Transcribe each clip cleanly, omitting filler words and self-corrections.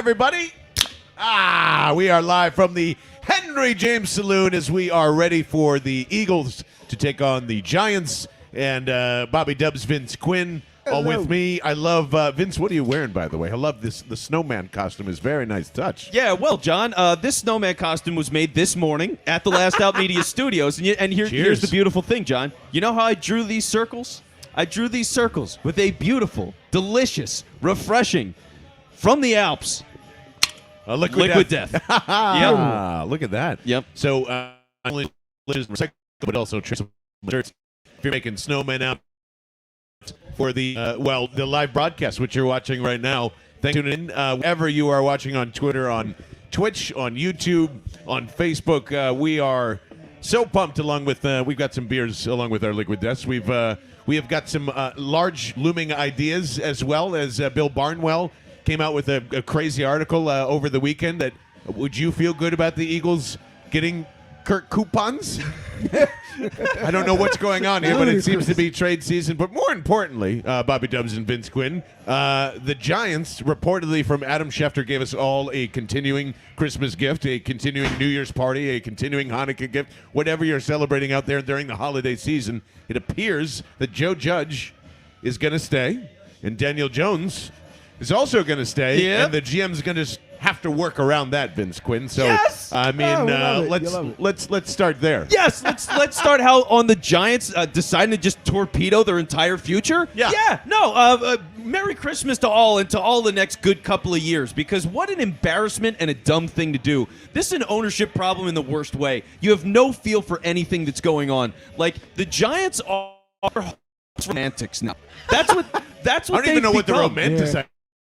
everybody. We are live from the Henry James Saloon as we are ready for the Eagles to take on the Giants. And Bobby Dubs, Vince Quinn, all with me. I love, Vince, what are you wearing, by the way? I love this. The snowman costume is very nice touch. Yeah, well, John, this snowman costume was made this morning at the Last Out Media Studios. And here's the beautiful thing, John. You know how I drew these circles? I drew these circles with a beautiful, delicious, refreshing, from the Alps, liquid death. Yep. Look at that. Yep. So, not only recycle, but also shirts. If you're making snowmen out for the the live broadcast, which you're watching right now, thanks for tuning in. Wherever you are watching on Twitter, on Twitch, on YouTube, on Facebook, we are so pumped. Along with we've got some beers along with our liquid deaths. We have got some large looming ideas as well as Bill Barnwell came out with a crazy article over the weekend. That would you feel good about the Eagles getting Kirk coupons? I don't know what's going on here, but it seems to be trade season. But more importantly, Bobby Dubs and Vince Quinn, the Giants, reportedly from Adam Schefter, gave us all a continuing Christmas gift, a continuing New Year's party, a continuing Hanukkah gift, whatever you're celebrating out there during the holiday season. It appears that Joe Judge is going to stay, and Daniel Jones is also going to stay, and the GM's going to have to work around that, Vince Quinn. So, yes! I mean, let's start there. Yes, let's start how on the Giants deciding to just torpedo their entire future. Yeah. No. Merry Christmas to all and to all the next good couple of years, because what an embarrassment and a dumb thing to do. This is an ownership problem in the worst way. You have no feel for anything that's going on. Like, the Giants are romantics now. That's what I don't even know what the romanticize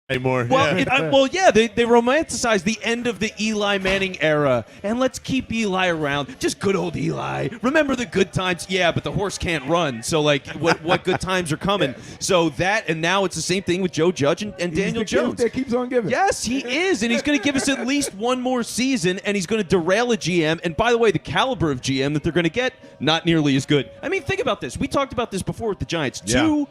anymore. Well, they romanticize the end of the Eli Manning era, and let's keep Eli around. Just good old Eli. Remember the good times? Yeah, but the horse can't run. So, like, what good times are coming? So that, and now it's the same thing with Joe Judge and Daniel Jones. That keeps on giving. Yes, he is, and he's going to give us at least one more season, and he's going to derail a GM. And by the way, the caliber of GM that they're going to get, not nearly as good. I mean, think about this. We talked about this before with the Giants. Two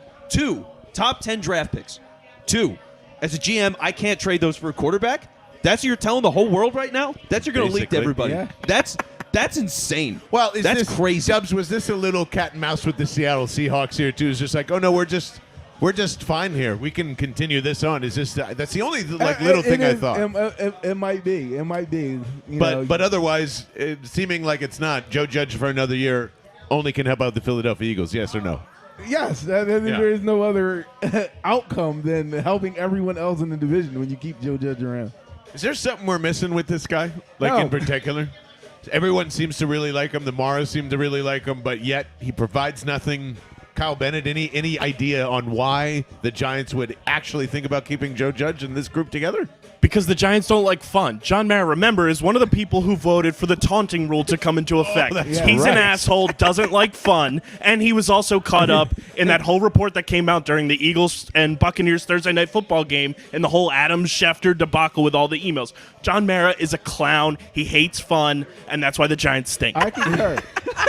top 10 draft picks. Two. As a GM, I can't trade those for a quarterback. That's what you're telling the whole world right now? That's what you're going to leak to everybody. Yeah. That's insane. Well, that's crazy. Dubs, was this a little cat and mouse with the Seattle Seahawks here too? It's just like, oh no, we're just fine here. We can continue this on. Is this that's the only little thing I thought. It might be. It might be. But otherwise, seeming like it's not. Joe Judge for another year only can help out the Philadelphia Eagles. Yes or no? Yes, there is no other outcome than helping everyone else in the division when you keep Joe Judge around. Is there something we're missing with this guy, in particular? Everyone seems to really like him. The Maras seem to really like him, but yet he provides nothing. Kyle Bennett, any idea on why the Giants would actually think about keeping Joe Judge and this group together? Because the Giants don't like fun. John Mara, remember, is one of the people who voted for the taunting rule to come into effect. He's an asshole, doesn't like fun, and he was also caught up in that whole report that came out during the Eagles and Buccaneers Thursday Night Football game and the whole Adam Schefter debacle with all the emails. John Mara is a clown. He hates fun, and that's why the Giants stink. I concur.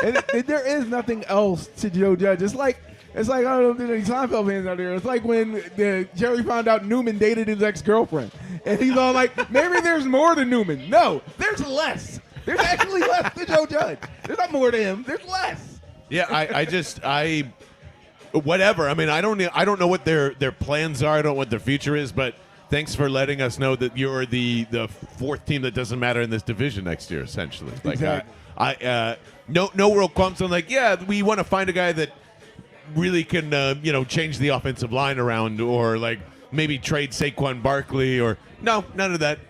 and there is nothing else to Joe Judge. It's like I don't know if there's any Seinfeld fans out there. It's like when Jerry found out Newman dated his ex-girlfriend. And he's all like, maybe there's more than Newman. No, there's less. There's actually less to Joe Judge. There's not more to him. There's less. Yeah, I whatever. I mean, I don't know what their plans are. I don't know what their future is, but thanks for letting us know that you're the fourth team that doesn't matter in this division next year, essentially. Like, exactly. No real qualms. I'm like, yeah, we want to find a guy that really can, change the offensive line around, or like maybe trade Saquon Barkley, or no, none of that.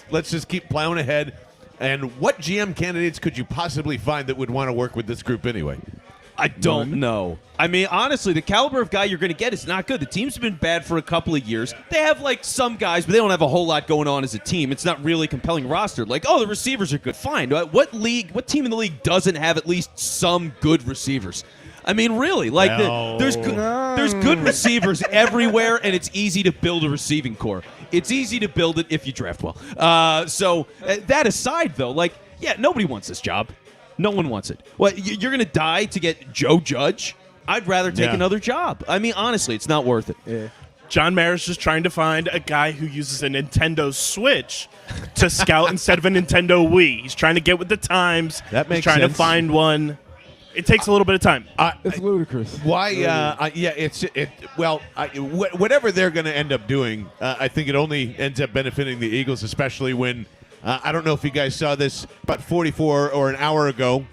Let's just keep plowing ahead. And what GM candidates could you possibly find that would want to work with this group anyway? I don't know. I mean, honestly, the caliber of guy you're going to get is not good. The team's been bad for a couple of years. They have, some guys, but they don't have a whole lot going on as a team. It's not really a compelling roster. The receivers are good. Fine. What team in the league doesn't have at least some good receivers? I mean, really, there's good receivers everywhere, and it's easy to build a receiving core. It's easy to build it if you draft well. So that aside, though, nobody wants this job. No one wants it. What, you're going to die to get Joe Judge? I'd rather take another job. I mean, honestly, it's not worth it. Yeah. John Mara's just trying to find a guy who uses a Nintendo Switch to scout instead of a Nintendo Wii. He's trying to get with the times. That makes He's trying sense. to find one. It takes a little bit of time. It's ludicrous. Why? Whatever they're going to end up doing, I think it only ends up benefiting the Eagles, especially when I don't know if you guys saw this about 44 or an hour ago.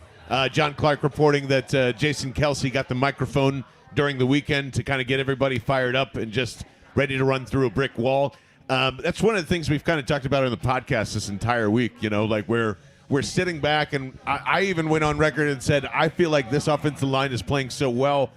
John Clark reporting that Jason Kelsey got the microphone during the weekend to kind of get everybody fired up and just ready to run through a brick wall. That's one of the things we've kind of talked about on the podcast this entire week. You know, like we're sitting back, and I even went on record and said I feel like this offensive line is playing so well.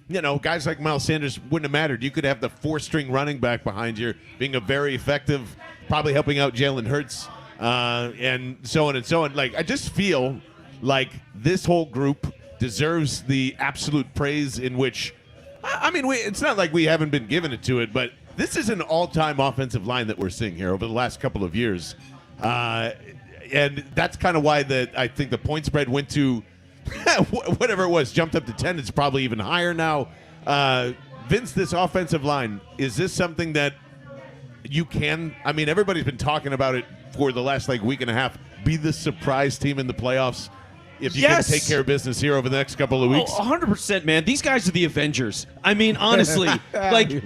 You know, guys like Miles Sanders wouldn't have mattered. You could have the 4-string running back behind you being a very effective, probably helping out Jalen Hurts, and so on and so on. Like, I just feel like this whole group deserves the absolute praise in which, I mean, it's not like we haven't been given it to it, but this is an all-time offensive line that we're seeing here over the last couple of years. And that's kind of why I think the point spread went to whatever it was, jumped up to 10. It's probably even higher now. Vince, this offensive line, is this something that you can, I mean, everybody's been talking about it for the last week and a half, be the surprise team in the playoffs if you can take care of business here over the next couple of weeks? 100%, man. These guys are the Avengers. I mean, honestly,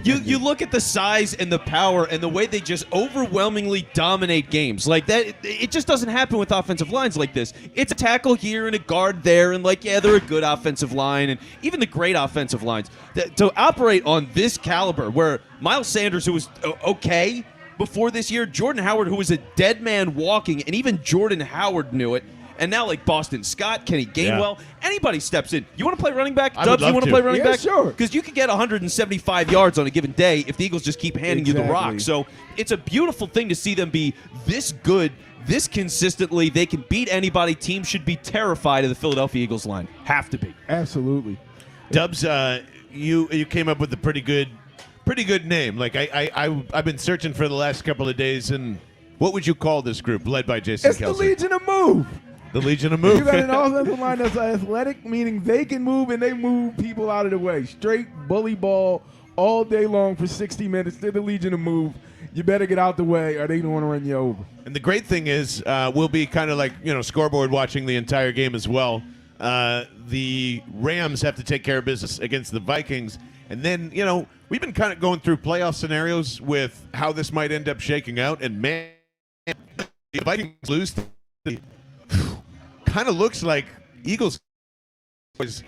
you look at the size and the power and the way they just overwhelmingly dominate games. Like that, it just doesn't happen with offensive lines like this. It's a tackle here and a guard there, and they're a good offensive line, and even the great offensive lines. To operate on this caliber, where Miles Sanders, who was okay before this year, Jordan Howard, who was a dead man walking, and even Jordan Howard knew it. And now, Boston Scott, Kenny Gainwell, anybody steps in. You want to play running back? Dubs, you want to play running back? Sure. Because you can get 175 yards on a given day if the Eagles just keep handing you the rock. So it's a beautiful thing to see them be this good, this consistently. They can beat anybody. Teams should be terrified of the Philadelphia Eagles line. Have to be. Absolutely. Dubs, you came up with a pretty good name. I've been searching for the last couple of days, and what would you call this group led by Jason It's Kelsey? the Legion of Move. The Legion of Move. You got an offensive line that's athletic, meaning they can move and they move people out of the way. Straight bully ball all day long for 60 minutes. They're the Legion of Move. You better get out the way or they don't want to run you over. And the great thing is we'll be kind of scoreboard watching the entire game as well. The Rams have to take care of business against the Vikings. And then, we've been kind of going through playoff scenarios with how this might end up shaking out. And, man, the Vikings lose. Kind of looks like Eagles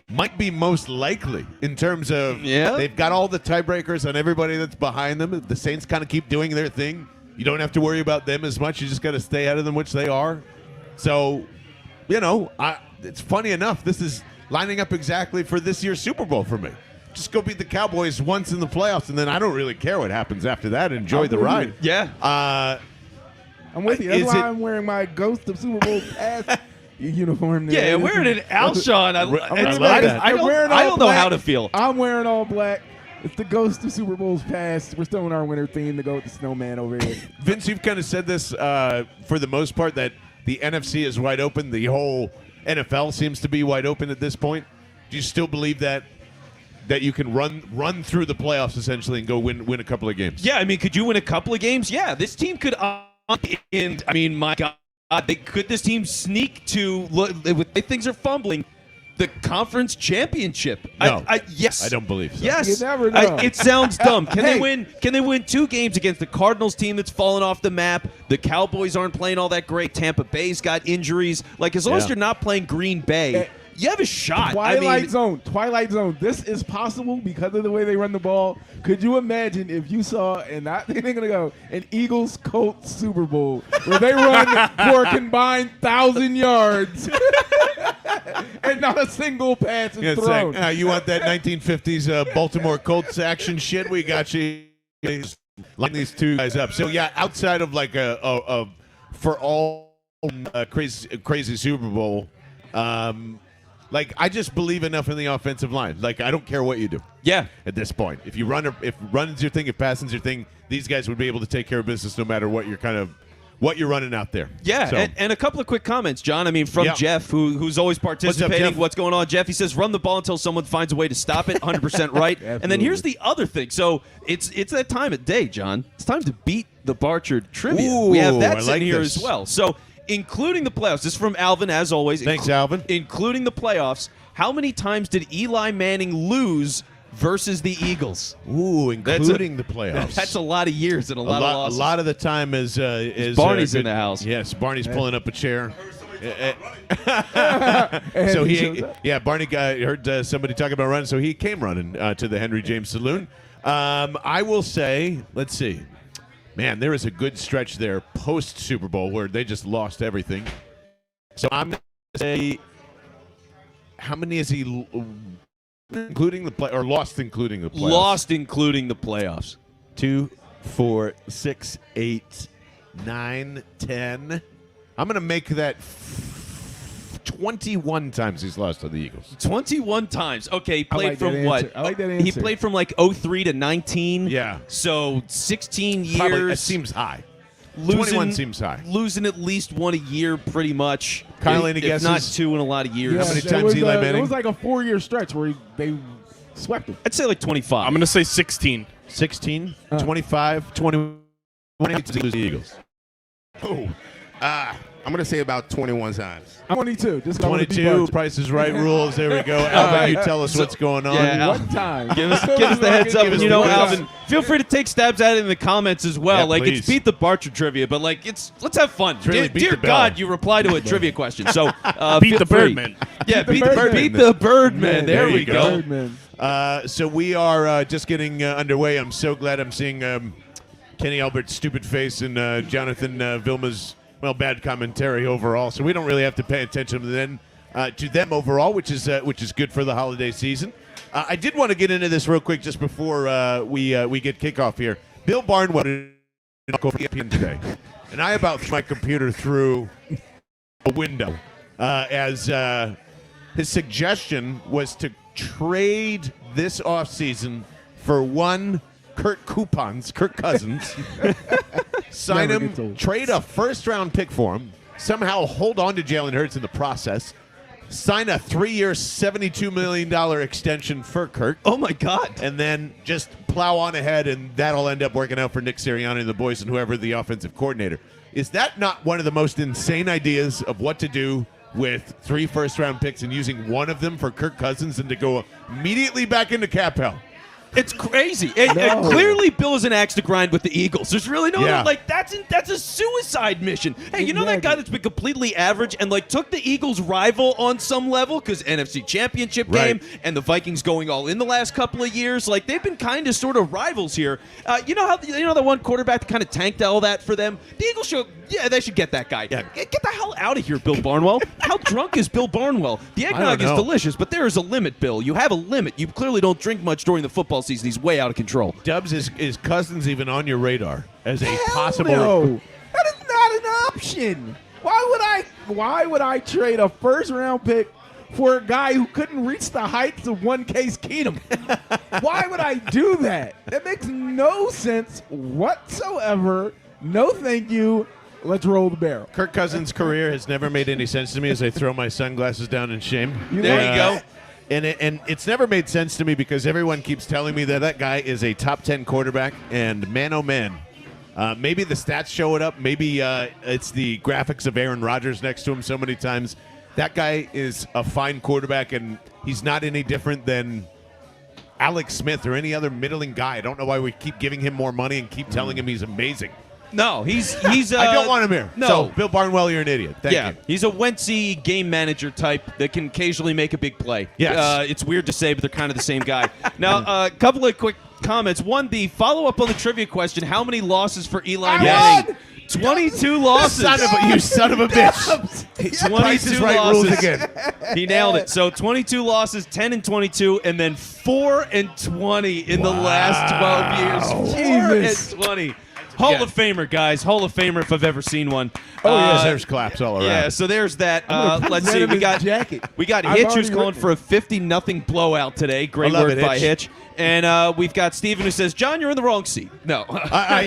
might be most likely in terms of they've got all the tiebreakers on everybody that's behind them. The Saints kind of keep doing their thing. You don't have to worry about them as much. You just got to stay ahead of them, which they are. So, it's funny enough. This is lining up exactly for this year's Super Bowl for me. Just go beat the Cowboys once in the playoffs, and then I don't really care what happens after that. Enjoy the ride. Yeah. I'm with you. That's why I'm wearing my Ghost of Super Bowl past uniform. Yeah, wearing an Alshon. I don't know black. how to feel. I'm wearing all black. It's the Ghost of Super Bowls past. We're still in our winter theme to go with the snowman over here. Vince, you've kind of said this for the most part that the NFC is wide open. The whole NFL seems to be wide open at this point. Do you still believe that you can run through the playoffs essentially and go win a couple of games? Yeah, I mean, could you win a couple of games? Yeah, this team could. And I mean, my God, could this team sneak to things are fumbling? The conference championship. No. Yes. I don't believe so. Yes. You never know. It sounds dumb. Can they win? Can they win 2 games against the Cardinals team that's fallen off the map? The Cowboys aren't playing all that great. Tampa Bay's got injuries. As long as you're not playing Green Bay, you have a shot. Twilight Zone. This is possible because of the way they run the ball. Could you imagine if you saw, and they're going to go, an Eagles-Colts Super Bowl where they run for a combined 1,000 yards and not a single pass is thrown? You want that 1950s Baltimore Colts action shit? We got you. Line these two guys up. So, yeah, outside of a for all crazy Super Bowl, I just believe enough in the offensive line. I don't care what you do. Yeah. At this point, if running's your thing, if passing's your thing, these guys would be able to take care of business no matter what what you're running out there. Yeah, So, and a couple of quick comments, John. I mean, from Yeah. Jeff, who's always participating. Jeff? What's going on, Jeff? He says, run the ball until someone finds a way to stop it. 100% right. And then here's the other thing. So it's that time of day, John. It's time to beat the Barchard trivia. Ooh, we have that I sitting like here this. as well. So including the playoffs, this is from Alvin, as always. Thanks, Alvin. Including the playoffs, how many times did Eli Manning lose versus the Eagles? ooh, including the playoffs. That's a lot of years and a lot of losses. A lot of the time is Barney's in good- the house. Yes, Barney's pulling up a chair. And So he shows he, up. yeah, Barney heard somebody talking about running, so he came running to the Henry James Saloon. I will say, let's see, man, there is a good stretch there post Super Bowl where they just lost everything. So I'm going to say, how many is he including the play or lost including the playoffs? Lost including the playoffs. 2, 4, 6, 8, 9, 10. I'm going to make that 21 times he's lost to the Eagles. 21 times. Okay, he I played like from that what? answer. I like that He answer. played from like 03 to 19. Yeah. So 16 years. Probably, that seems high. losing, 21 seems high. Losing at least one a year, pretty much. Kyle, If- any if guesses? not two in a lot of years. Yeah, How many it times was, Eli It Manning? was like a 4-year stretch where they swept him. I'd say like 25. I'm going to say 16. 16, 25, 21. How many times did he lose to the Eagles? Oh, I'm going to say about 21 times. 22. Just 'cause I wanna beat 22, Barchard. Price is Right rules. There we go. Alvin, you tell us what's going on. Yeah, One time. Give us the heads up, Give us and you the know, quiz. Alvin, feel free to take stabs at it in the comments as well. Yeah, like please. it's beat the Barchard trivia, but like let's have fun. really Dear, beat dear the bell. God, you reply to a trivia question. So Beat feel the free. Birdman. Yeah, the beat Birdman. beat the Birdman. Yeah, there there we you go. go. Birdman. So we are just getting underway. I'm so glad I'm seeing Kenny Albert's stupid face and Jonathan Vilma's bad commentary overall. So we don't really have to pay attention to them overall, which is good for the holiday season. I did want to get into this real quick just before we get kickoff here. Bill Barnwell did go for ESPN today, and I about threw my computer through a window as his suggestion was to trade this offseason for one Kirk Cousins, sign Never him, gets old. trade a first-round pick for him, somehow hold on to Jalen Hurts in the process, sign a 3-year, $72 million extension for Kirk, Oh my God. and then just plow on ahead, and that'll end up working out for Nick Sirianni and the boys and whoever the offensive coordinator. Is that not one of the most insane ideas of what to do with 3 first-round picks and using one of them for Kirk Cousins and to go immediately back into cap hell? It's crazy. And No. clearly, Bill is an axe to grind with the Eagles. There's really no Yeah. that's a suicide mission. Hey, you know that guy Exactly. that's been completely average and took the Eagles' rival on some level because NFC Championship Right. game and the Vikings going all in the last couple of years. Like they've been kind of sort of rivals here. You know the one quarterback that kind of tanked all that for them. The Eagles should they should get that guy. Yeah. Get the hell out of here, Bill Barnwell. How drunk is Bill Barnwell? The eggnog is know. delicious, but there is a limit, Bill. You have a limit. You clearly don't drink much during the football season. He's way out of control. Dubs, is Cousins even on your radar as a Hell possible? no. That is not an option. Why would I trade a first-round pick for a guy who couldn't reach the heights of one Case Keenum? Why would I do that? That makes no sense whatsoever. No, thank you. Let's roll the barrel. Kirk Cousins' career has never made any sense to me as I throw my sunglasses down in shame. There you go. And it's never made sense to me because everyone keeps telling me that guy is a top 10 quarterback, and man, oh man, maybe the stats show it up. Maybe it's the graphics of Aaron Rodgers next to him so many times. That guy is a fine quarterback, and he's not any different than Alex Smith or any other middling guy. I don't know why we keep giving him more money and keep telling him he's amazing. No, he's. I don't want him here. No. So, Bill Barnwell, you're an idiot. Thank yeah, you. he's a Wentzzy game manager type that can occasionally make a big play. Yes. It's weird to say, but they're kind of the same guy. Now, a couple of quick comments. One, the follow-up on the trivia question, how many losses for Eli Manning? won! 22 losses. You son of a bitch. 22 Price is Right losses. rules again. He nailed it. So 22 losses, 10 and 22, and then 4 and 20 in the last 12 years. 4 Jesus. and 20. Hall Yeah. of Famer, guys. Hall of Famer if I've ever seen one. There's claps all around. Yeah, so there's that. gonna Let's put see. that in We his got jacket. Hitch who's already calling written for a 50-0 blowout today. Great I love work it, by Hitch. Hitch. And we've got Steven who says, John, you're in the wrong seat. No. I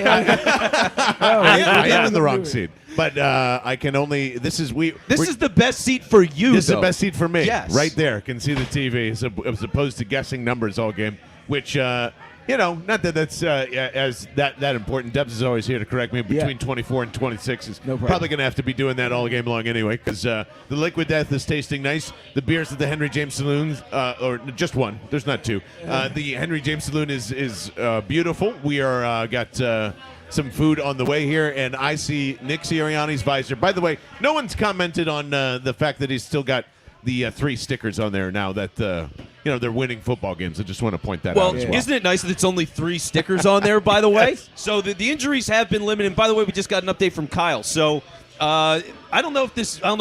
am in the wrong seat. But I can only. This is the best seat for you. This is though. the best seat for me. Yes. Right there. Can see the TV as opposed to guessing numbers all game, which, not that that's as that important. Debs is always here to correct me. Between 24 and 26 is probably going to have to be doing that all game long anyway, because the Liquid Death is tasting nice. The beers at the Henry James Saloon, or just one. There's not two. The Henry James Saloon is beautiful. We are got some food on the way here, and I see Nick Sirianni's visor. By the way, no one's commented on the fact that he's still got the 3 stickers on there now that they're winning football games. I just want to point that out as well. Isn't it nice that it's only 3 stickers on there, by the way? So the injuries have been limited. And by the way, we just got an update from Kyle. So I don't know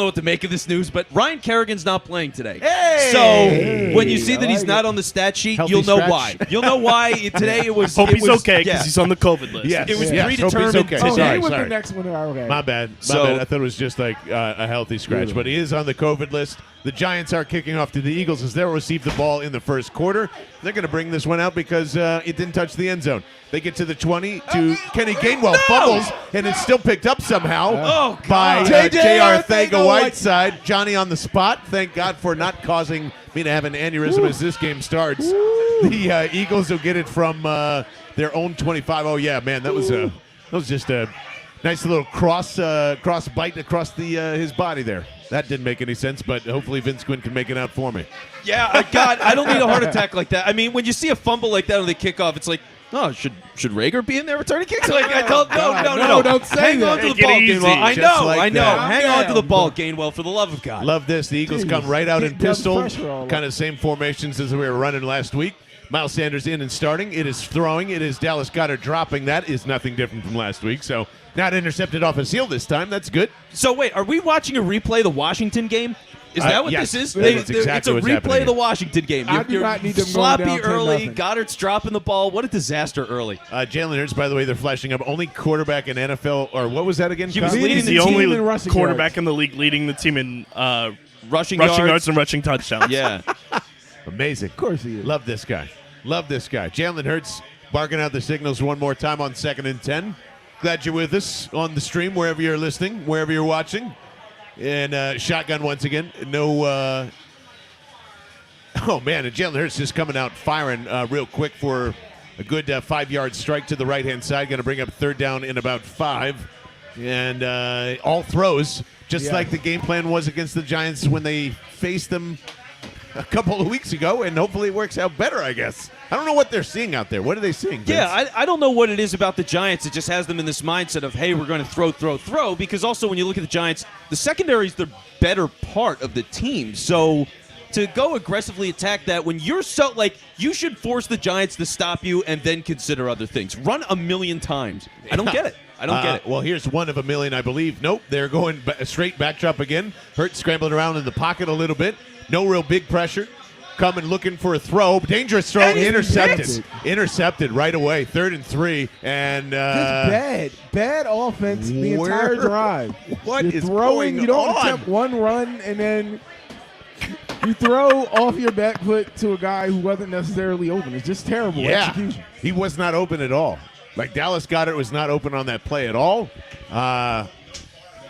what to make of this news, but Ryan Kerrigan's not playing today. Hey! So when you see that he's not on the stat sheet, Healthy you'll know scratch. why. You'll know why today it was. Hope it he's was, okay because yeah. he's on the COVID list. Yes. It was Yes. predetermined. Hope he's okay. Oh, today. he was Sorry. the next one. Okay. My bad. So- I thought it was just like a healthy scratch, but he is on the COVID list. The Giants are kicking off to the Eagles as they'll receive the ball in the first quarter. They're going to bring this one out because it didn't touch the end zone. They get to the 20 to Kenny Gainwell fumbles, and it's still picked up somehow by J.R. Thega-Whiteside. Johnny on the spot. Thank God for not causing me to have an aneurysm as this game starts. The Eagles will get it from their own 25. Oh yeah, man, that was just a nice little cross bite across his body there. That didn't make any sense, but hopefully Vince Quinn can make it out for me. Yeah, God, I don't need a heart attack like that. I mean, when you see a fumble like that on the kickoff, it's like, oh, should Rager be in there returning kicks? Like, no, don't say Hang that. on to the Take it ball, easy. Gainwell. I Just know, like I know. that. Hang on to the ball, Gainwell, for the love of God. Love this. The Eagles come right out in Getting Dub's pistol, pressure all kind of same formations as we were running last week. Miles Sanders in and starting. It is throwing. It is Dallas Goedert dropping. That is nothing different from last week. So not intercepted off his heel this time. That's good. So wait, are we watching a replay of the Washington game? Is that what yes. this is? That's it's exactly a what's replay happening of the here. Washington game. I do You're not need them going sloppy down early. 10-0. Goddard's dropping the ball. What a disaster early. Jalen Hurts, by the way, they're flashing up. Only quarterback in NFL, or what was that again? He was Kyle? leading He's the the team only in rushing quarterback yards. in the league leading the team in Rushing rushing yards. yards and rushing touchdowns. Yeah. Amazing. Of course he is. Love this guy. Love this guy. Jalen Hurts barking out the signals one more time on 2nd and 10. Glad you're with us on the stream, wherever you're listening, wherever you're watching. And shotgun once again. No. Oh, man. And Jalen Hurts just coming out firing real quick for a good 5-yard strike to the right-hand side. Going to bring up 3rd down in about 5. And all throws, just like the game plan was against the Giants when they faced them a couple of weeks ago, and hopefully it works out better, I guess. I don't know what they're seeing out there. What are they seeing, Vince? Yeah, I don't know what it is about the Giants. It just has them in this mindset of, hey, we're going to throw, because also when you look at the Giants, the secondary is the better part of the team. So to go aggressively attack that when you're so, like, you should force the Giants to stop you and then consider other things. Run a million times. I don't get it. I don't get it. Well, here's one of a million, I believe. Nope, they're going straight backdrop again. Hurts scrambling around in the pocket a little bit. No real big pressure. Coming looking for a throw. Dangerous throw. Intercepted. Intercepted right away. 3rd and 3. And Just bad offense the entire drive. What You're is throwing, going you don't on? attempt one run, and then you throw off your back foot to a guy who wasn't necessarily open. It's just terrible execution. He was not open at all. Like, Dallas Goedert was not open on that play at all.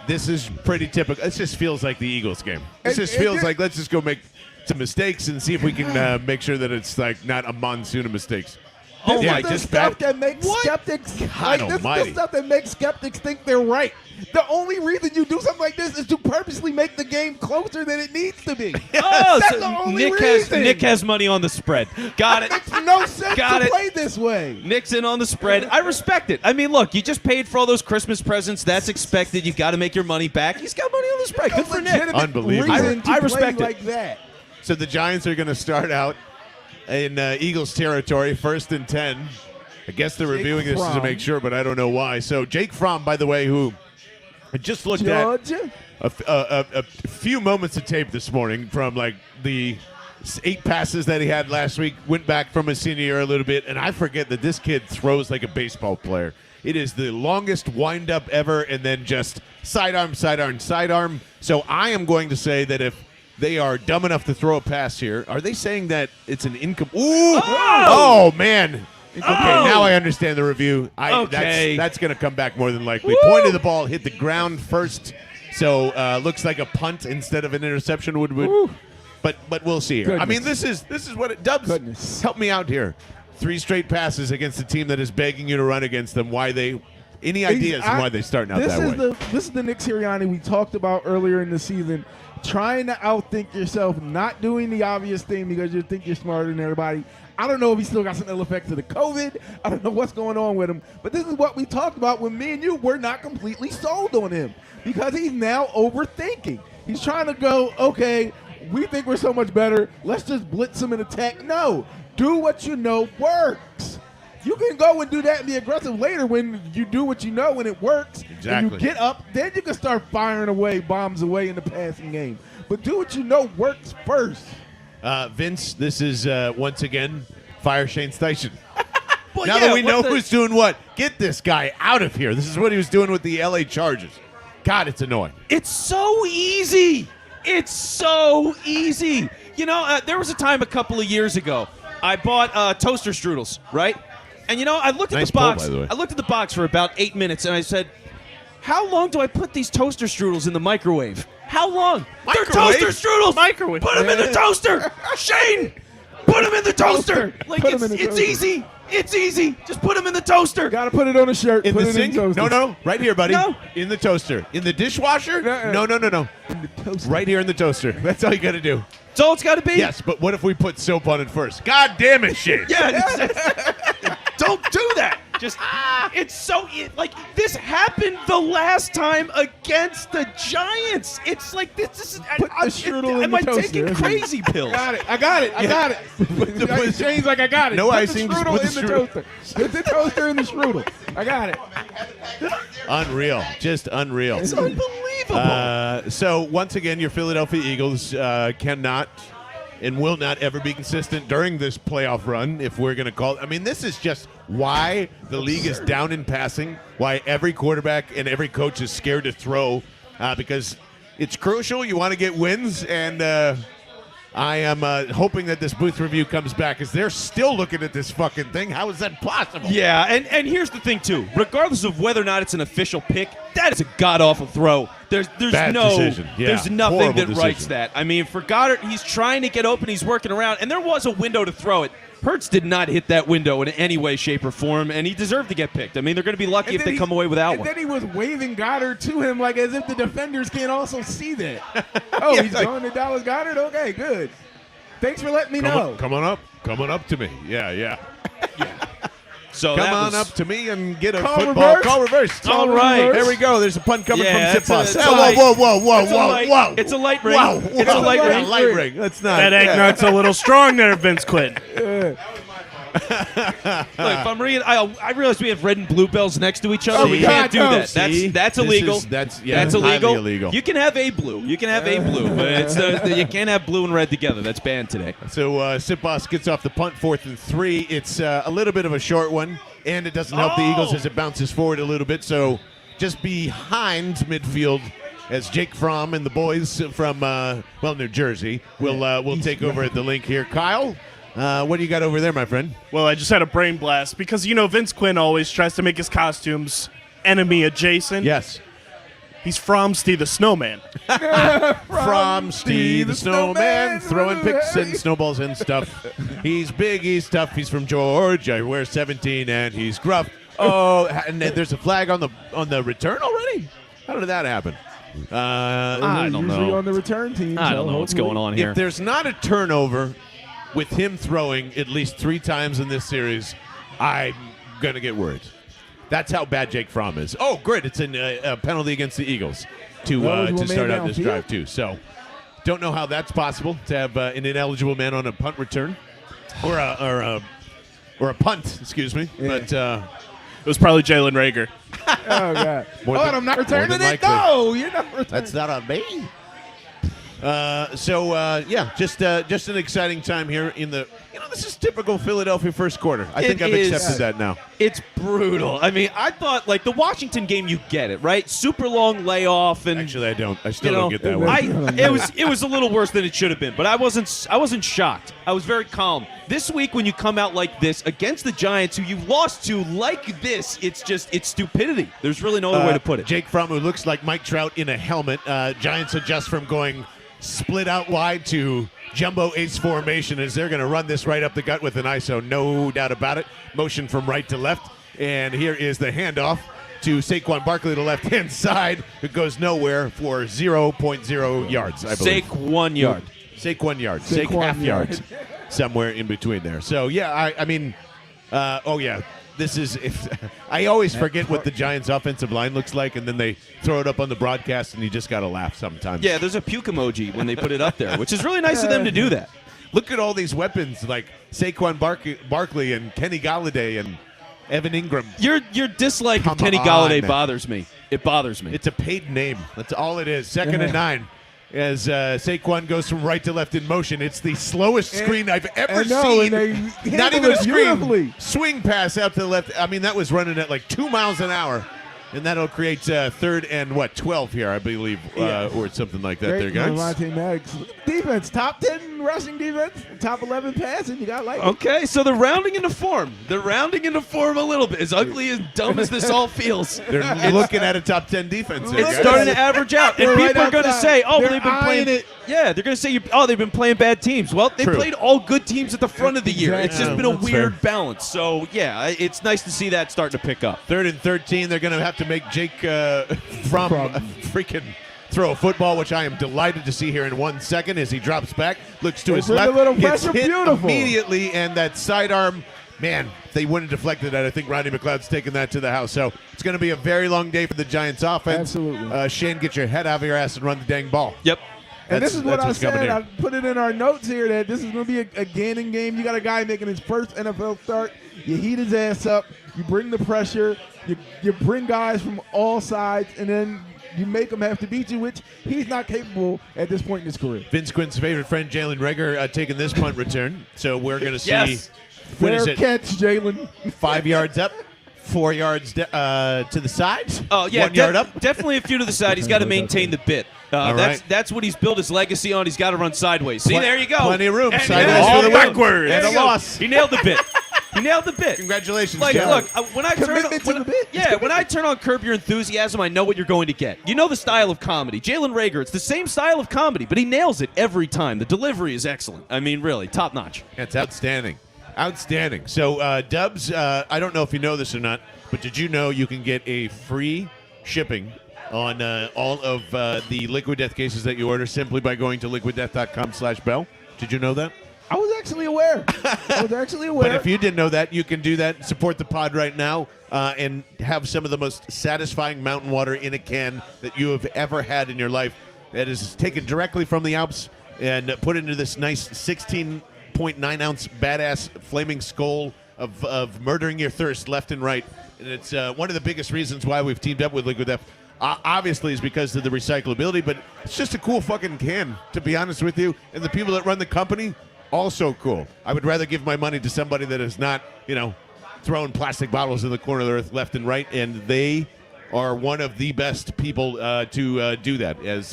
This is pretty typical. It just feels like the Eagles game. It just feels like let's just go make some mistakes and see if we can make sure that it's like not a monsoon of mistakes. Oh This my! is the just stuff bad. that makes skeptics God this is almighty. the stuff that makes skeptics think they're right. The only reason you do something like this is to purposely make the game closer than it needs to be. Oh, That's so the only Nick reason. has money on the spread. Got it. Makes no sense Got to it. play this way. Nick's in on the spread. I respect it. I mean, look, you just paid for all those Christmas presents. That's expected. You got to make your money back. He's got money on the spread. Good for Nick. Legitimate Unbelievable. reason to I respect play it. like that. So the Giants are going to start out in Eagles territory, 1st and 10. I guess they're reviewing this to Fromm. make sure, but I don't know why. So Jake Fromm, by the way, who I just looked Georgia. at a few moments of tape this morning from like the 8 passes that he had last week, went back from his senior year a little bit, and I forget that this kid throws like a baseball player. It is the longest windup ever, and then just sidearm, sidearm, sidearm. So I am going to say that if they are dumb enough to throw a pass here, are they saying that it's an income? Ooh! Oh, man. Okay, now I understand the review. Okay. That's going to come back more than likely. Point of the ball hit the ground first, so looks like a punt instead of an interception would. But we'll see here. Goodness. I mean, this is what it does. Goodness. Help me out here. 3 straight passes against a team that is begging you to run against them. Any ideas on why they're starting out that way? This is the Nick Sirianni we talked about earlier in the season. Trying to outthink yourself, not doing the obvious thing because you think you're smarter than everybody. I don't know if he still got some ill effects of the COVID. I don't know what's going on with him. But this is what we talked about when me and you were not completely sold on him because he's now overthinking. He's trying to go, okay, we think we're so much better. Let's just blitz him and attack. No, do what you know works. You can go and do that and be aggressive later when you do what you know and it works. Exactly. And you get up, then you can start firing away, bombs away in the passing game. But do what you know works first. Vince, this is once again fire Shane Steichen. Well, Now that we know who's doing what, get this guy out of here. This is what he was doing with the LA Chargers. God, it's annoying. It's so easy. It's so easy. You know, there was a time a couple of years ago I bought toaster strudels, right? And you know, I looked at Nice the box. pull, by the way. I looked at the box for about 8 minutes, and I said, "How long do I put these toaster strudels in the microwave? How long? They're Microwave? toaster strudels. Microwave. Put them in the toaster, Shane. Put them in the toaster. Like Put 'em in the it's toaster. easy. It's easy. Just put them in the toaster. Got to put it on a shirt. In put the it sink? in the toaster. No, right here, buddy. No. In the toaster. In the dishwasher? No. No. In the toaster. Right here in the toaster. That's all you got to do. That's all it's got to be. Yes, but what if we put soap on it first? God damn it, Shane. Yeah. Don't do that. Just it's so like this happened the last time against the Giants. It's like this is. Put the strudel in am the I toaster. taking crazy pills? I got it. Shane's like, I got it. No Put icing, the just strudel put the in the toaster. Put the toaster in the strudel. I got it. Unreal. Just unreal. It's unbelievable. So, once again, your Philadelphia Eagles cannot and will not ever be consistent during this playoff run, if we're going to call it. I mean, this is just why the league is down in passing, why every quarterback and every coach is scared to throw, because it's crucial. You want to get wins, and I am hoping that this booth review comes back, because they're still looking at this fucking thing. How is that possible? Yeah, and here's the thing too. Regardless of whether or not it's an official pick, that is a god awful throw. There's Bad no decision. Yeah, there's nothing horrible that writes decision. that. I mean, for Goddard, he's trying to get open, he's working around, and there was a window to throw it. Hurts did not hit that window in any way, shape, or form, and he deserved to get picked. I mean, they're going to be lucky if they come away without one. And then he was waving Goddard to him like as if the defenders can't also see that. Oh, Yeah, he's like- going to Dallas Goddard? Okay, good. Thanks for letting me know. Come on up to me. Yeah. So Come that on was- up to me and get a Call football reverse? call reversed. All right. There we go. There's a punt coming Yeah, from it's a- Zipos. it's a Whoa, light- whoa. It's a light ring. Wow. It's a light ring. Light ring. That's not. That eggnug's a little strong there, Vince Quinn. Look, if I'm reading, I realize we have red and blue bells next to each other. Oh, we God, can't do no. that. See? That's This illegal. is- that's That's highly illegal. illegal. You can have a blue. You can have a blue, but it's you can't have blue and red together. That's banned today. So Zipos gets off the punt, 4th and 3. It's a little bit of a short one, and it doesn't help the Eagles as it bounces forward a little bit. So just behind midfield, as Jake Fromm and the boys from New Jersey will take over at the link here. Kyle, what do you got over there, my friend? Well, I just had a brain blast because, Vince Quinn always tries to make his costumes enemy adjacent. Yes. He's Fromsty the Snowman. From Steve the Snowman, throwing picks and snowballs and stuff. He's big, he's tough, he's from Georgia, wears 17, and he's gruff. Oh, and there's a flag on the return already? How did that happen? I don't Usually know. on the return team. I so don't know what's hopefully- going on here. If there's not a turnover with him throwing at least 3 times in this series, I'm going to get worried. That's how bad Jake Fromm is. Oh, great. It's a penalty against the Eagles to Eligible man start out this downfield? drive, too. So don't know how that's possible to have an ineligible man on a punt return or a punt, excuse me. Yeah. But It was probably Jalen Rager. Oh, God. More Oh, than- and I'm not more returning than it? likely. No, you're not returning that's not on me. Just an exciting time here in the this is typical Philadelphia first quarter. I think I've is. accepted that now. It's brutal. I mean, I thought like the Washington game, you get it, right? Super long layoff, and Actually, I don't. I still you know, don't get that one. it was a little worse than it should have been, but I wasn't shocked. I was very calm. This week, when you come out like this against the Giants, who you lost to like this, it's stupidity. There's really no other way to put it. Jake Fromm, who looks like Mike Trout in a helmet. Giants adjust from going split out wide to jumbo ace formation as they're going to run this right up the gut with an ISO, no doubt about it. Motion from right to left, and here is the handoff to Saquon Barkley to the left-hand side. It goes nowhere for 0.0 yards, I believe. Saquon yard. Saquon yards. Saquon half yards. Somewhere in between there. So, yeah, I mean, this is I always forget what the Giants' offensive line looks like, and then they throw it up on the broadcast, and you just got to laugh sometimes. Yeah, there's a puke emoji when they put it up there, which is really nice of them to do that. Look at all these weapons like Saquon Barkley and Kenny Galladay and Evan Ingram. Your dislike of Kenny Galladay bothers me. It bothers me. It's a paid name. That's all it is. 2nd and 9. As Saquon goes from right to left in motion. It's the slowest screen I've ever seen. Not even a screen. Swing pass out to the left. I mean, that was running at like 2 miles an hour. And that'll create 3rd and 12 here, I believe, or something like that. Great there, guys. Monte Maddox. Defense, top 10 rushing defense, top 11 passing. You got like okay, so they're rounding into form. They're rounding into form a little bit. As ugly, as dumb as this all feels, They're looking at a top 10 defense. There, it's guys. starting to average out, and They're people right are going to outside. say, "Oh, They're they've been playing eyeing it. Yeah, they're going to say, they've been playing bad teams." Well, they True. played all good teams at the front of the year. It's just been a that's weird fair. balance. So yeah, it's nice to see that starting to pick up. 3rd and 13. They're going to have to make Jake from freaking throw a football, which I am delighted to see here in 1 second as he drops back, looks to his bring a left, little gets pressure, hit beautiful. immediately, and that sidearm, man, if they wouldn't have deflected that, I think Rodney McLeod's taking that to the house. So it's going to be a very long day for the Giants offense. Absolutely. Shane, get your head out of your ass and run the dang ball. Yep. And this is what I what's coming said. here. I put it in our notes here that this is going to be a gaining game. You got a guy making his first NFL start. You heat his ass up. You bring the pressure. You bring guys from all sides, and then you make him have to beat you, which he's not capable at this point in his career. Vince Quinn's favorite friend, Jalen Reagor, taking this punt return. So we're going to see. Yes. What is Fair it? catch, Jalen. 5 yards up, 4 yards to the side. Oh yeah, 1 yard up. Definitely a few to the side. He's got to maintain the bit. All right. That's what he's built his legacy on. He's got to run sideways. See, there you go. Plenty of room. And Sideways there's for the the win. backwards. And There a you go. loss. He nailed the bit. He nailed the bit. Congratulations, Like, Jeff. look, when I turn Commitment to the bit. yeah, when I turn on Curb Your Enthusiasm, I know what you're going to get. You know the style of comedy. Jalen Reagor, it's the same style of comedy, but he nails it every time. The delivery is excellent. I mean, really, top notch. That's outstanding. Outstanding. So, Dubs, I don't know if you know this or not, but did you know you can get a free shipping on all of the Liquid Death cases that you order simply by going to liquiddeath.com/bell? Did you know that? I was actually aware. But if you didn't know that, you can do that. Support the pod right now and have some of the most satisfying mountain water in a can that you have ever had in your life. That is taken directly from the Alps and put into this nice 16.9-ounce badass flaming skull of murdering your thirst left and right. And it's one of the biggest reasons why we've teamed up with Liquid Death. Obviously, is because of the recyclability, but it's just a cool fucking can, to be honest with you. And the people that run the company, also cool. I would rather give my money to somebody that is not, throwing plastic bottles in the corner of the earth left and right, and they are one of the best people to do that. As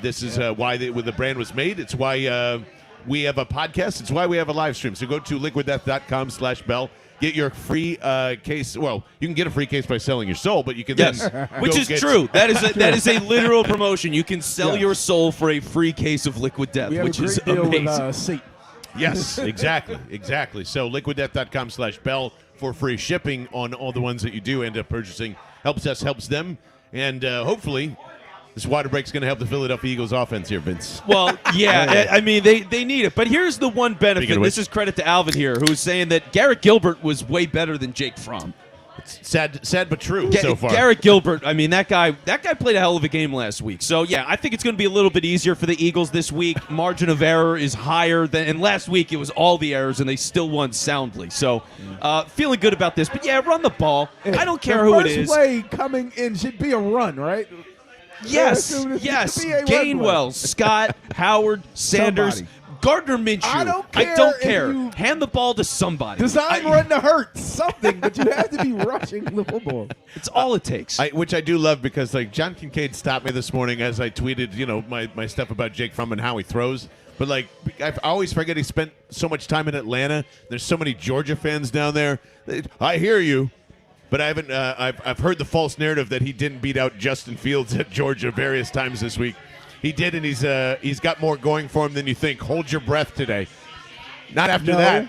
this is why the brand was made. It's why we have a podcast. It's why we have a live stream. So go to liquiddeath.com/bell. Get your free case. Well, you can get a free case by selling your soul, but you can then Which is true. That is a literal promotion. You can sell your soul for a free case of Liquid Death, we have which a great is deal amazing. with Sate. Yes, exactly. So liquiddeath.com/bell for free shipping on all the ones that you do end up purchasing. Helps us, helps them, and hopefully this water break's going to help the Philadelphia Eagles offense here, Vince. Well, yeah, I mean, they need it. But here's the one benefit. Speaking of This which- is credit to Alvin here, who's saying that Garrett Gilbert was way better than Jake Fromm. Sad but true so far. Garrett Gilbert, I mean, that guy played a hell of a game last week. So, yeah, I think it's going to be a little bit easier for the Eagles this week. Margin of error is higher than – and last week it was all the errors, and they still won soundly. So, feeling good about this. But, yeah, run the ball. I don't care who it is. The first play coming in should be a run, right? Yes, Yeah, it should yes. be a run Gainwell, Scott, Howard, Sanders. Somebody. Gardner Minshew. I don't care if you- Hand the ball to somebody. Design run to hurt something, but you have to be rushing the football. It's all it takes. Which I do love because like John Kincaid stopped me this morning as I tweeted, my stuff about Jake Fromm and how he throws. But like I always forget he spent so much time in Atlanta. There's so many Georgia fans down there. I hear you, but I haven't. I've heard the false narrative that he didn't beat out Justin Fields at Georgia various times this week. He did, and he's got more going for him than you think. Hold your breath today. Not after that.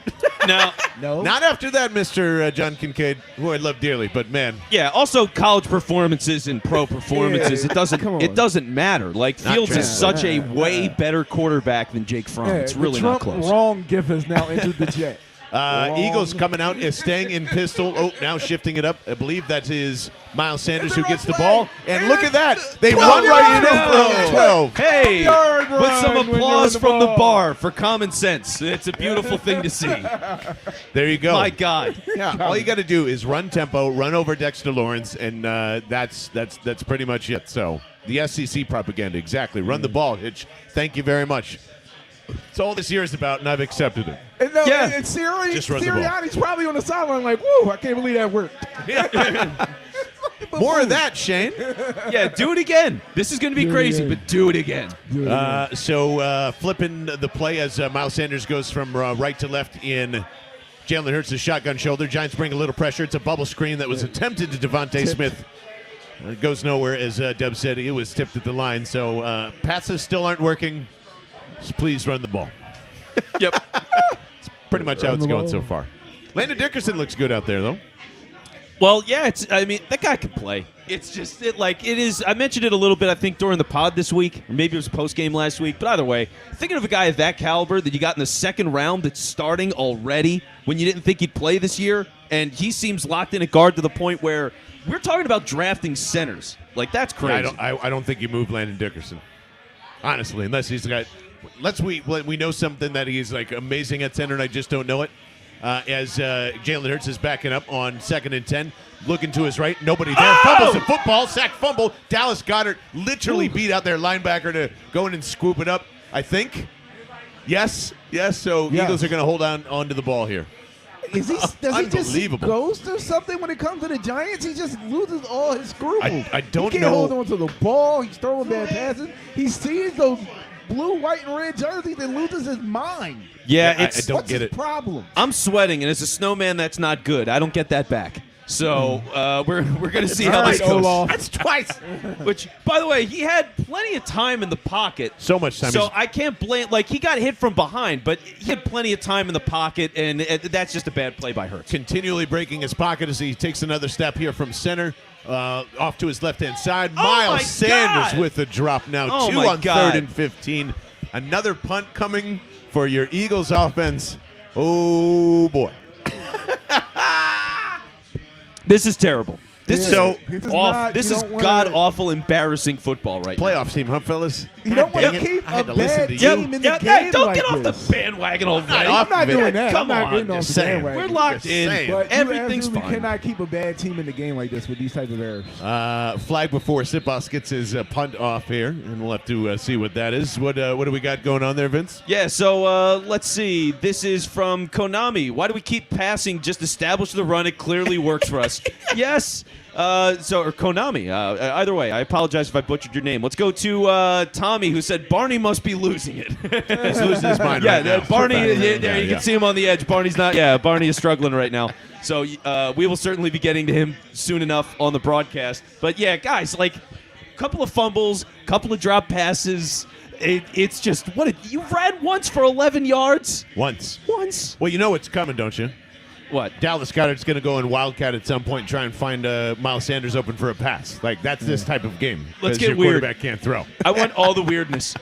No. Not after that, Mr. John Kincaid, who I love dearly. But man, Yeah. Also, college performances and pro performances. Yeah, come on. It doesn't matter. Like Fields is such a way better quarterback than Jake Fromm. Yeah, It's really the not Trump close. wrong gif has now entered the jet. Eagles coming out is staying in pistol. Oh, now shifting it up. I believe that is Miles Sanders who gets the ball. And look at that. They run right into him. 12. Hey, 12-yard put some run when you're applause on the from the ball. bar for common sense. It's a beautiful thing to see. There you go. My God. Yeah, all you got to do is run tempo, run over Dexter Lawrence, and that's pretty much it. So the SEC propaganda, exactly. Run the ball, Hitch. Thank you very much. It's all this year is about, and I've accepted it. And, no, Yeah. and Just run the ball. Sirianni's probably on the sideline like, woo, I can't believe that worked. More of that, Shane. Yeah, do it again. This is going to be Do it crazy, again. but do it again. So flipping the play as Miles Sanders goes from right to left in Jalen Hurts' shotgun shoulder. Giants bring a little pressure. It's a bubble screen that was attempted to Devontae Smith. It goes nowhere, as Dub said. It was tipped at the line. So passes still aren't working. Just please run the ball. Yep. It's pretty much how it's going so far. Landon Dickerson looks good out there, though. Well, yeah, that guy can play. It's just it is. I mentioned it a little bit, I think, during the pod this week, or maybe it was post game last week. But either way, thinking of a guy of that caliber that you got in the second round that's starting already when you didn't think he'd play this year, and he seems locked in at guard to the point where we're talking about drafting centers. Like that's crazy. I don't think you move Landon Dickerson, honestly, unless he's the guy. We know something that he's like amazing at center, and I just don't know it. As Jalen Hurts is backing up on 2nd and 10, looking to his right, nobody there. Fumbles the football, sack fumble. Dallas Goedert literally beat out their linebacker to go in and scoop it up. I think. Yes. So Yes. Eagles are going to hold on to the ball here. Does he just Unbelievable. ghost or something when it comes to the Giants? He just loses all his scruples. I don't he can't know. hold on to the ball. He's throwing bad passes. He sees those blue, white, and red jerseys and loses his mind. Yeah, I it's. don't What's get his it. problem? I'm sweating, and as a snowman, that's not good. I don't get that back. So we're going to see how this right, goes. Olaf. That's twice. Which, by the way, he had plenty of time in the pocket. So much time. So I can't blame. Like he got hit from behind, but he had plenty of time in the pocket, and that's just a bad play by Hurts. Continually breaking his pocket as he takes another step here from center. Off to his left-hand side. Miles my Sanders God. with a drop now. Oh, 2 my on God. 3rd and 15. Another punt coming for your Eagles offense. Oh, boy. This is terrible. This Yeah. is So, This is off. not- This you is don't wanna- god awful, embarrassing football right now. Playoff team, huh, fellas? You don't want dang to it. keep I had a to listen bad to team you. in the Yeah, game don't like get off this. the bandwagon already. I'm not doing that. Come I'm not on, getting off just the saying. bandwagon. We're locked Just in. saying. But Everything's you absolutely fine. cannot keep a bad team in the game like this with these types of errors. Flag before Sipos gets his punt off here, and we'll have to see what that is. What do we got going on there, Vince? Yeah, so let's see. This is from Konami. Why do we keep passing? Just establish the run. It clearly works for us. Yes. Or Konami. Either way, I apologize if I butchered your name. Let's go to Tommy, who said Barney must be losing it. He's losing his mind Yeah, right now. Barney. Yeah, There, you yeah. can see him on the edge. Barney's not. Yeah, Barney is struggling right now. So we will certainly be getting to him soon enough on the broadcast. But yeah, guys, like a couple of fumbles, couple of drop passes. It's just you ran once for 11 yards. Once. Once. Well, you know what's coming, don't you? What? Dallas Goedert's going to go in Wildcat at some point and try and find Miles Sanders open for a pass. Like, that's this type of game. Let's 'cause get your weird. quarterback can't throw. I want all the weirdness.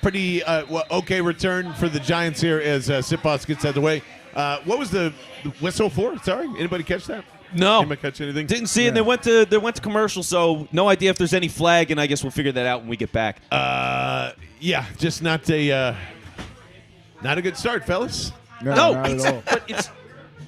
Pretty okay return for the Giants here as Sipos gets out of the way. What was the whistle for? Sorry? Anybody catch that? No. Anybody catch anything? Didn't see it. They went to commercial, so no idea if there's any flag, and I guess we'll figure that out when we get back. Yeah, just not a good start, fellas. No, not at all. But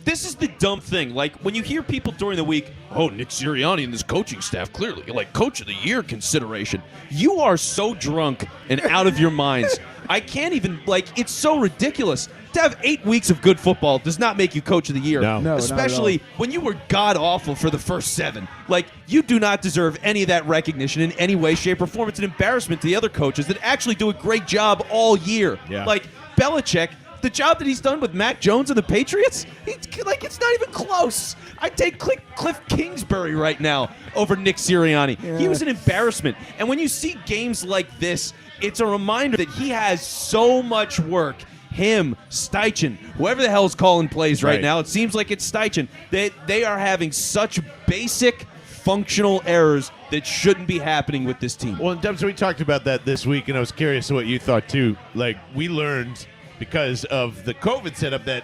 This is the dumb thing. Like, when you hear people during the week, oh, Nick Sirianni and this coaching staff, clearly, like, Coach of the Year consideration. You are so drunk and out of your minds. I can't even, like, it's so ridiculous. To have 8 weeks of good football does not make you Coach of the Year. No. Especially when you were god-awful for the first 7. Like, you do not deserve any of that recognition in any way, shape, or form. It's an embarrassment to the other coaches that actually do a great job all year. Yeah. Like, Belichick, the job that he's done with Mac Jones and the Patriots, it's not even close. I'd take Cliff Kingsbury right now over Nick Sirianni. Yeah. He was an embarrassment. And when you see games like this, it's a reminder that he has so much work. Him, Steichen, whoever the hell's calling plays right now, it seems like it's Steichen. They are having such basic functional errors that shouldn't be happening with this team. Well, and Dubs, we talked about that this week, and I was curious what you thought too. Like, we learned because of the COVID setup that,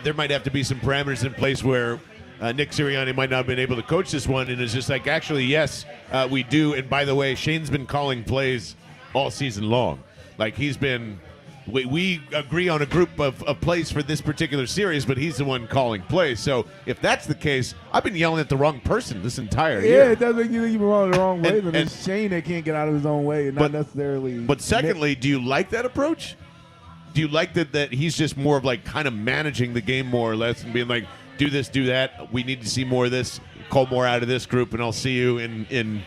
there might have to be some parameters in place where Nick Sirianni might not have been able to coach this one, and it's just like, actually, yes, we do. And by the way, Shane's been calling plays all season long. Like, he's been. We agree on a group of plays for this particular series, but he's the one calling plays. So if that's the case, I've been yelling at the wrong person this entire year. Yeah, it does make you think you're wrong the wrong way, but and- it's Shane that can't get out of his own way and not necessarily. But secondly, do you like that approach? Do you like that he's just more of like kind of managing the game more or less and being like, do this, do that. We need to see more of this. Call more out of this group, and I'll see you in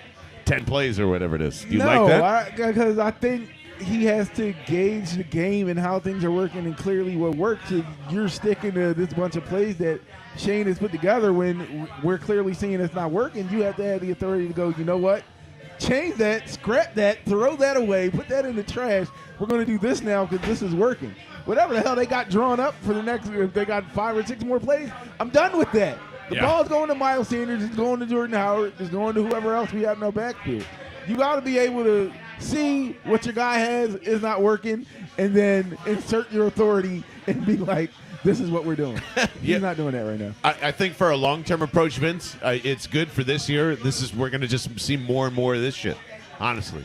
10 plays or whatever it is. Do you like that? Because I think he has to gauge the game and how things are working, and clearly what works is you're sticking to this bunch of plays that Shane has put together when we're clearly seeing it's not working. You have to have the authority to go, you know what? Change that, scrap that, throw that away, put that in the trash. We're going to do this now because this is working. Whatever the hell they got drawn up for the next, if they got 5 or 6 more plays, I'm done with that. The ball's going to Miles Sanders, it's going to Jordan Howard, it's going to whoever else we have in our backfield. You got to be able to see what your guy has is not working, and then insert your authority and be like, this is what we're doing. He's not doing that right now. I think for a long-term approach, Vince, it's good for this year. We're going to just see more and more of this shit, honestly.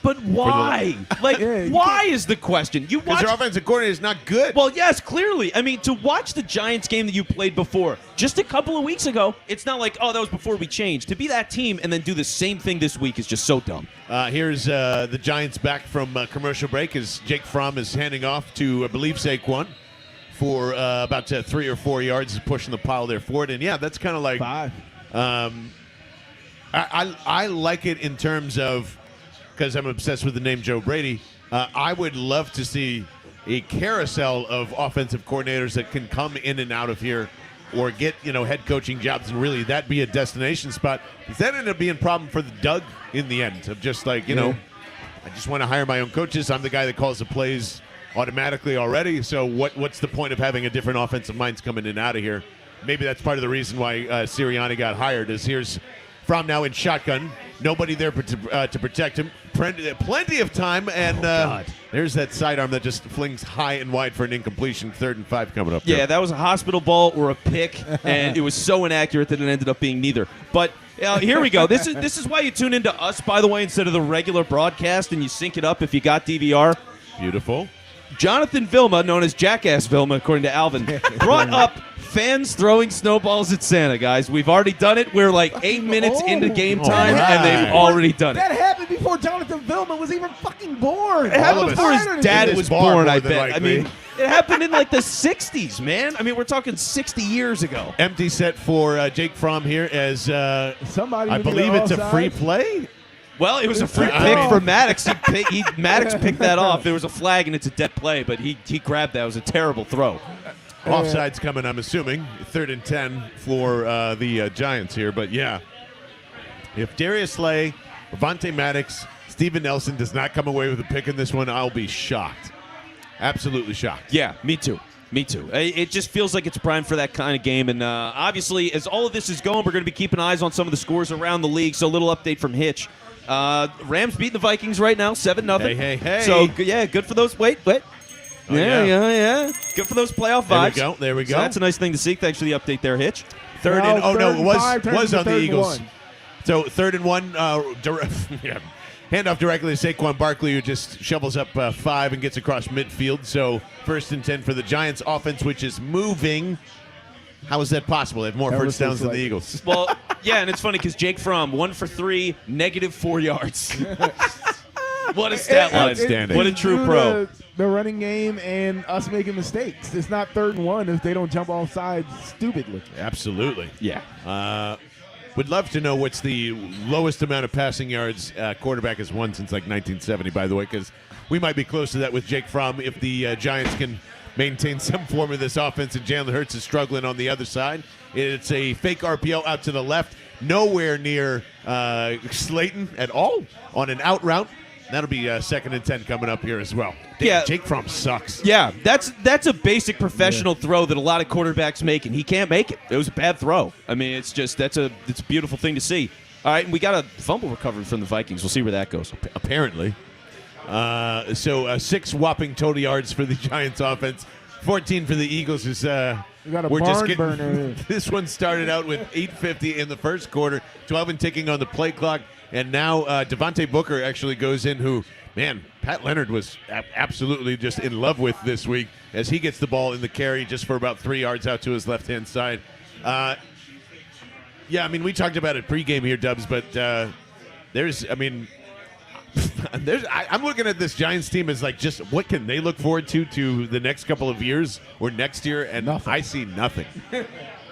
But why? Why is the question? You Because watch. your offensive coordinator is not good. Well, yes, clearly. I mean, to watch the Giants game that you played before, just a couple of weeks ago, it's not like, oh, that was before we changed. To be that team and then do the same thing this week is just so dumb. Here's the Giants back from commercial break as Jake Fromm is handing off to, I believe, Saquon for about 3 or 4 yards. He's pushing the pile there forward. And, yeah, that's kind of like 5. I like it in terms of, because I'm obsessed with the name Joe Brady, I would love to see a carousel of offensive coordinators that can come in and out of here or get, head coaching jobs, and really that be a destination spot. Because that ended up being a problem for the Doug in the end of just like, I just want to hire my own coaches. I'm the guy that calls the plays automatically already. So what's the point of having a different offensive minds coming in and out of here? Maybe that's part of the reason why Sirianni got hired is here's Fromm now in shotgun. Nobody there to protect him. Plenty of time, and there's that sidearm that just flings high and wide for an incompletion. 3rd and 5 coming up. Yeah, that was a hospital ball or a pick, and it was so inaccurate that it ended up being neither. But here we go. This is why you tune into us, by the way, instead of the regular broadcast, and you sync it up if you got DVR. Beautiful. Jonathan Vilma, known as Jackass Vilma, according to Alvin, brought up fans throwing snowballs at Santa, guys. We've already done it. We're like 8 minutes into game time, and they've already done it. That happened before Jonathan Vilma was even fucking born. It happened before his dad was born, I bet. likely. I mean, it happened in like the 60s, man. I mean, we're talking 60 years ago. Empty set for Jake Fromm here as Somebody I would get believe an it's a offside. free play. Well, it was a free pick for Maddox. Maddox picked that off. There was a flag, and it's a dead play, but he grabbed that. It was a terrible throw. Offside's coming, I'm assuming. 3rd and 10 for the Giants here. But, yeah, if Darius Slay, Avonte Maddox, Steven Nelson does not come away with a pick in this one, I'll be shocked. Absolutely shocked. Yeah, me too. Me too. It just feels like it's primed for that kind of game. And obviously, as all of this is going, we're going to be keeping eyes on some of the scores around the league. So a little update from Hitch. Rams beating the Vikings right now, 7-0. Hey. So, yeah, good for those. Wait. Oh, yeah. Good for those playoff vibes. There we go. So that's a nice thing to see. Thanks for the update there, Hitch. Third and Third it and 5 was turns on to the 3rd and Eagles. 1. So 3rd and 1, Handoff directly to Saquon Barkley, who just shovels up 5 and gets across midfield. So 1st and 10 for the Giants offense, which is moving. How is that possible? They have more first downs than the Eagles. Well, yeah, and it's funny because Jake Fromm, 1 for 3, -4 yards. What a stat line. Outstanding. What a true pro. The running game and us making mistakes. It's not 3rd and 1 if they don't jump off sides stupidly. Absolutely. Yeah. Would love to know what's the lowest amount of passing yards quarterback has won since like 1970, by the way, because we might be close to that with Jake Fromm if the Giants can maintain some form of this offense and Jalen Hurts is struggling on the other side. It's a fake RPO out to the left, nowhere near Slayton at all on an out route. That'll be 2nd and 10 coming up here as well. Damn, Yeah. Jake Fromm sucks. Yeah, that's a basic professional throw that a lot of quarterbacks make, and he can't make it. It was a bad throw. I mean, it's a beautiful thing to see. All right, and we got a fumble recovery from the Vikings. We'll see where that goes. Apparently. So 6 whopping total yards for the Giants offense. 14 for the Eagles. Is We got a we're just barn getting, burner here. This one started out with 8:50 in the first quarter, 12 and ticking on the play clock, and now Devontae Booker actually goes in, who, man, Pat Leonard was absolutely just in love with this week as he gets the ball in the carry just for about 3 yards out to his left-hand side. Yeah, I mean, we talked about it pregame here, Dubs, but I'm looking at this Giants team as like, just what can they look forward to the next couple of years or next year, and Nothing. I see nothing.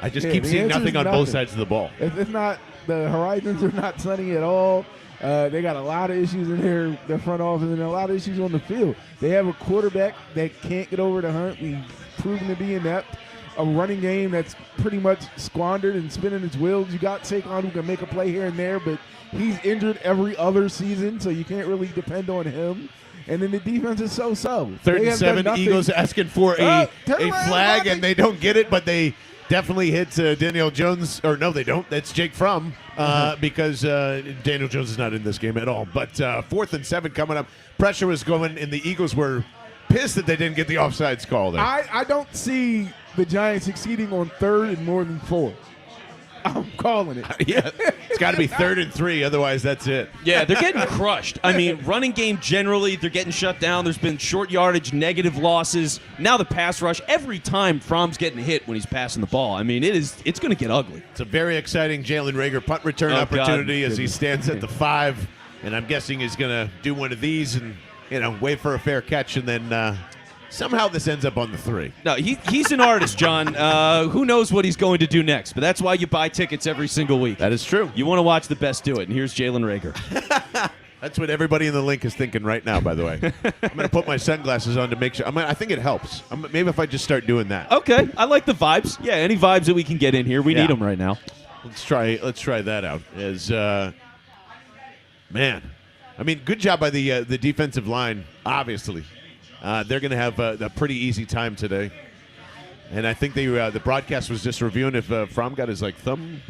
I just Yeah, keep the seeing answer's nothing on both nothing. sides of the ball. It's not, the horizons are not sunny at all. They got a lot of issues in their front office and a lot of issues on the field. They have a quarterback that can't get over the hump. He's proven to be inept. A running game that's pretty much squandered and spinning its wheels. You got Saquon who can make a play here and there, but he's injured every other season, so you can't really depend on him. And then the defense is so-so. 3rd and 7, Eagles asking for a flag, and they don't get it, but they definitely hit Daniel Jones. Or no, they don't. That's Jake Fromm because Daniel Jones is not in this game at all. But 4th and 7 coming up. Pressure was going, and the Eagles were pissed that they didn't get the offsides call there. I don't see the Giants succeeding on 3rd and more than 4. I'm calling it. Yeah, it's got to be 3rd and 3. Otherwise, that's it. Yeah, they're getting crushed. I mean, running game generally, they're getting shut down. There's been short yardage, negative losses. Now the pass rush, every time Fromm's getting hit when he's passing the ball. I mean, it's going to get ugly. It's a very exciting Jalen Reagor punt return opportunity as he stands at the 5, and I'm guessing he's going to do one of these and wait for a fair catch, and then somehow this ends up on the 3. No, he's an artist, John. Who knows what he's going to do next? But that's why you buy tickets every single week. That is true. You want to watch the best do it, and here's Jalen Reagor. That's what everybody in the link is thinking right now, by the way. I'm going to put my sunglasses on to make sure. I think it helps. Maybe if I just start doing that. Okay, I like the vibes. Yeah, any vibes that we can get in here, we need them right now. Let's try that out. As man, I mean, good job by the defensive line. Obviously, they're going to have a pretty easy time today. And I think the broadcast was just reviewing if Fromm got his thumb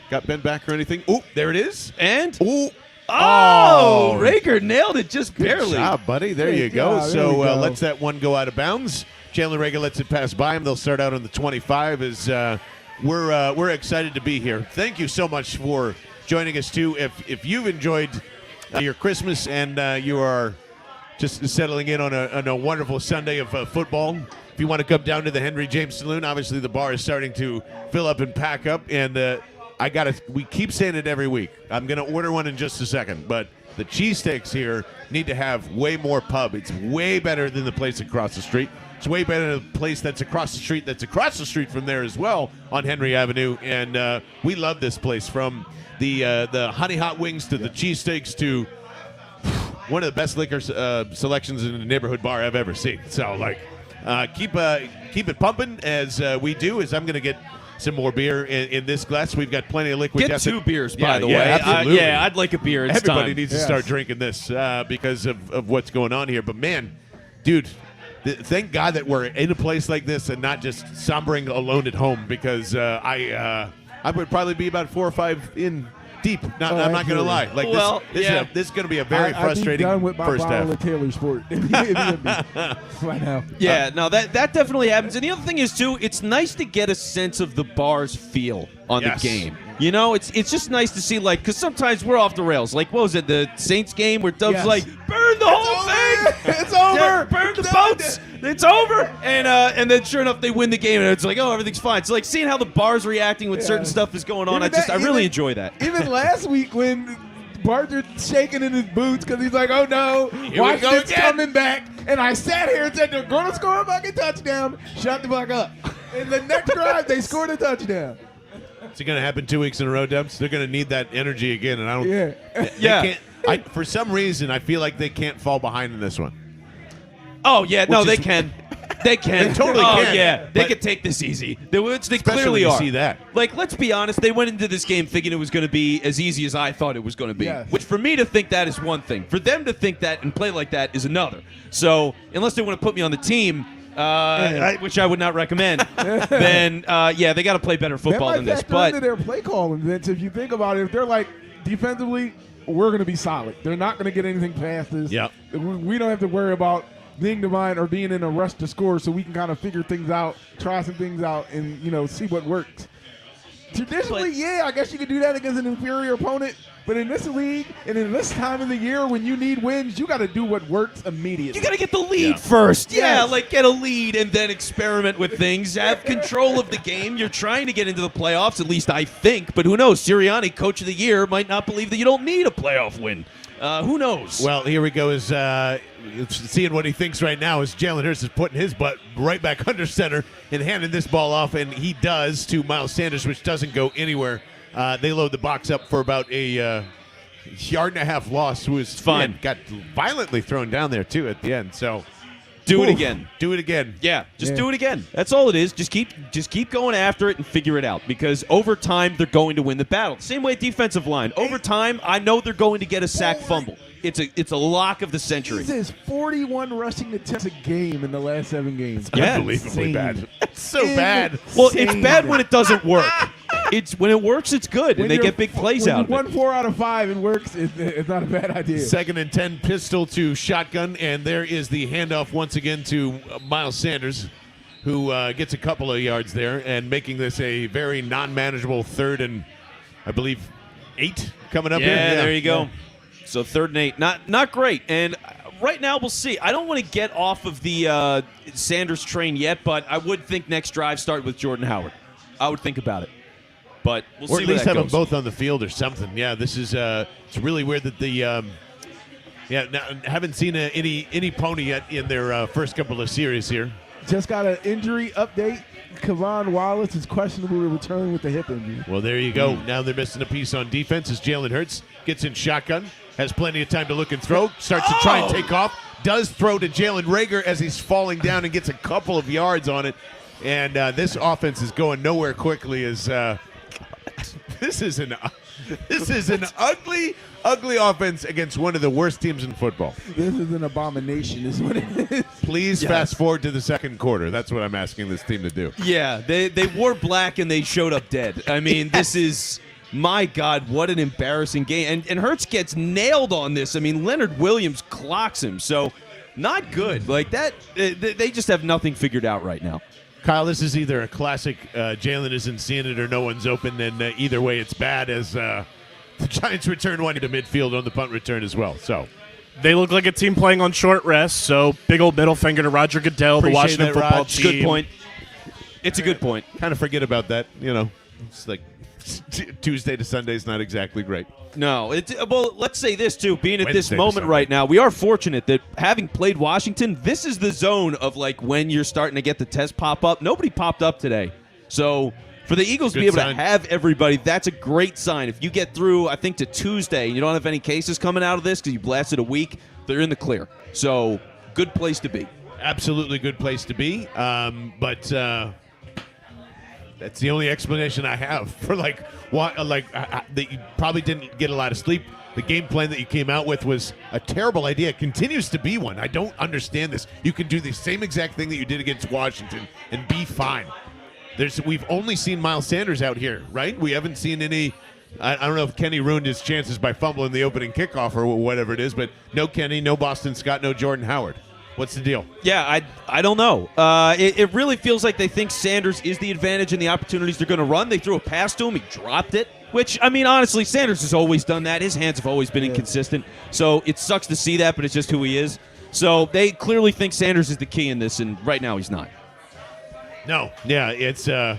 got bent back or anything. Ooh, there it is. And ooh. Oh, Reagor nailed it just barely. Good job, buddy. There you go. So lets that one go out of bounds. Jalen Reagor lets it pass by him. They'll start out on the 25 as we're excited to be here. Thank you so much for joining us, too. If you've enjoyed your Christmas and you are just settling in on a wonderful Sunday of football, if you want to come down to the Henry James Saloon, obviously the bar is starting to fill up and pack up, and we keep saying it every week. I'm going to order one in just a second, but the cheesesteaks here need to have way more pub. It's way better than the place across the street. It's way better than the place that's across the street from there as well on Henry Avenue, and we love this place, from the honey hot wings to the cheesesteaks to one of the best liquor selections in a neighborhood bar I've ever seen. So, keep it pumping as we do. As I'm going to get some more beer in this glass. We've got plenty of liquid. Get 2 beers, by the yeah, way. absolutely. I'd like a beer. It's Everybody time. needs to start drinking this because of what's going on here. But, man, dude, thank God that we're in a place like this and not just sombering alone at home, because I would probably be about 4 or 5 in deep. I'm not going to lie. This is going to be a very frustrating I'd be done with my first bottle half. of Taylor Sport right now. Yeah, no, that definitely happens. And the other thing is, too, it's nice to get a sense of the bar's feel on Yes. the game. You know, it's just nice to see, like, because sometimes we're off the rails. Like, what was it, the Saints game where Doug's Yes. like, burn the whole thing! It's over. Yeah, burn the boats! It's over! And then sure enough, they win the game, and it's like, oh, everything's fine. So, like, seeing how the bar's reacting when certain stuff is going on, I really enjoy that. Even last week when Bart's shaking in his boots because he's like, oh no, Washington's coming back. And I sat here and said, they're going to score a fucking touchdown. Shut the fuck up. And the next drive, they scored a touchdown. Is it going to happen 2 weeks in a row, Dubs? They're going to need that energy again, and I don't. Yeah. They can't, for some reason, I feel like they can't fall behind in this one. Oh, yeah, no, they can. They can. They totally oh, can. yeah. They But- can take this easy. They Especially clearly when you are. see that. Like, let's be honest. They went into this game thinking it was going to be as easy as I thought it was going to be. Yes. Which, for me to think that is one thing. For them to think that and play like that is another. So, unless they want to put me on the team, which I would not recommend, then, they got to play better football that than might this. factor But into their play calling, Vince. If you think about it, if they're like, defensively, we're going to be solid. They're not going to get anything past us. Yep. We don't have to worry about being divine or being in a rush to score, so we can kind of figure things out, try some things out, and see what works. Traditionally, I guess you could do that against an inferior opponent, but in this league and in this time of the year when you need wins, you got to do what works immediately. you got to get the lead first. Yeah, Yes. like get a lead and then experiment with things. Have control of the game. You're trying to get into the playoffs, at least I think. But who knows? Sirianni, Coach of the Year, might not believe that you don't need a playoff win. Who knows? Well, here we go. Is seeing what he thinks right now is Jalen Hurts is putting his butt right back under center and handing this ball off, and he does to Miles Sanders, which doesn't go anywhere. They load the box up for about a yard and a half loss, who was fine. Got violently thrown down there, too, at the end. So do it again. Do it again. Yeah, just do it again. That's all it is. Just keep going after it and figure it out, because over time they're going to win the battle. Same way defensive line. Over time, I know they're going to get a sack fumble. It's a lock of the century. He says 41 rushing attempts a game in the last 7 games. Yeah. Unbelievably Insane. bad. It's so bad. Well, it's bad when it doesn't work. It's when it works, it's good, and they get big plays out of When it. 4 out of 5 and works, it's not a bad idea. 2nd and 10, pistol to shotgun, and there is the handoff once again to Miles Sanders, who gets a couple of yards there, and making this a very non-manageable 3rd and, I believe, 8 coming up here. Yeah, there you go. So 3rd and 8, not great. And right now we'll see. I don't want to get off of the Sanders train yet, but I would think next drive start with Jordan Howard. I would think about it. But we'll Or see at where least that have goes. them both on the field or something. Yeah, this is it's really weird that the haven't seen any pony yet in their first couple of series here. Just got an injury update. Kavon Wallace is questionable to return with the hip injury. Well, there you go. Now they're missing a piece on defense as Jalen Hurts gets in shotgun, has plenty of time to look and throw, starts to try and take off, does throw to Jalen Reagor as he's falling down and gets a couple of yards on it. And this offense is going nowhere quickly as this is an ugly offense against one of the worst teams in football. This is an abomination, is what it is. Please fast forward to the second quarter. That's what I'm asking this team to do. Yeah, they wore black and they showed up dead. I mean, this is, my God, what an embarrassing game. And Hurts gets nailed on this. I mean, Leonard Williams clocks him. So, not good. Like that, they just have nothing figured out right now. Kyle, this is either a classic Jalen isn't seeing it or no one's open, and either way it's bad as the Giants return one to midfield on the punt return as well. So They look like a team playing on short rest, so big old middle finger to Roger Goodell, the Appreciate Washington that, football Raj. team. Good point. It's a good point. kind of forget about that. It's like Tuesday to Sunday is not exactly great. No, well, let's say this, too. Being at this Wednesday to moment Sunday. right now, we are fortunate that having played Washington, this is the zone of, like, when you're starting to get the test pop up. Nobody popped up today. So for the Eagles to be able sign. to have everybody, that's a great sign. If you get through, I think, to Tuesday, and you don't have any cases coming out of this because you blasted a week, they're in the clear. So good place to be. Absolutely good place to be. But that's the only explanation I have for that you probably didn't get a lot of sleep. The game plan that you came out with was a terrible idea. It continues to be one. I don't understand this. You can do the same exact thing that you did against Washington and be fine. We've only seen Miles Sanders out here, right? We haven't seen any. I don't know if Kenny ruined his chances by fumbling the opening kickoff or whatever it is, but no Kenny, no Boston Scott, no Jordan Howard. What's the deal? Yeah, I don't know. It really feels like they think Sanders is the advantage in the opportunities they're going to run. They threw a pass to him. He dropped it. Which, I mean, honestly, Sanders has always done that. His hands have always been inconsistent. So it sucks to see that, but it's just who he is. So they clearly think Sanders is the key in this, and right now he's not. No. Yeah, it's I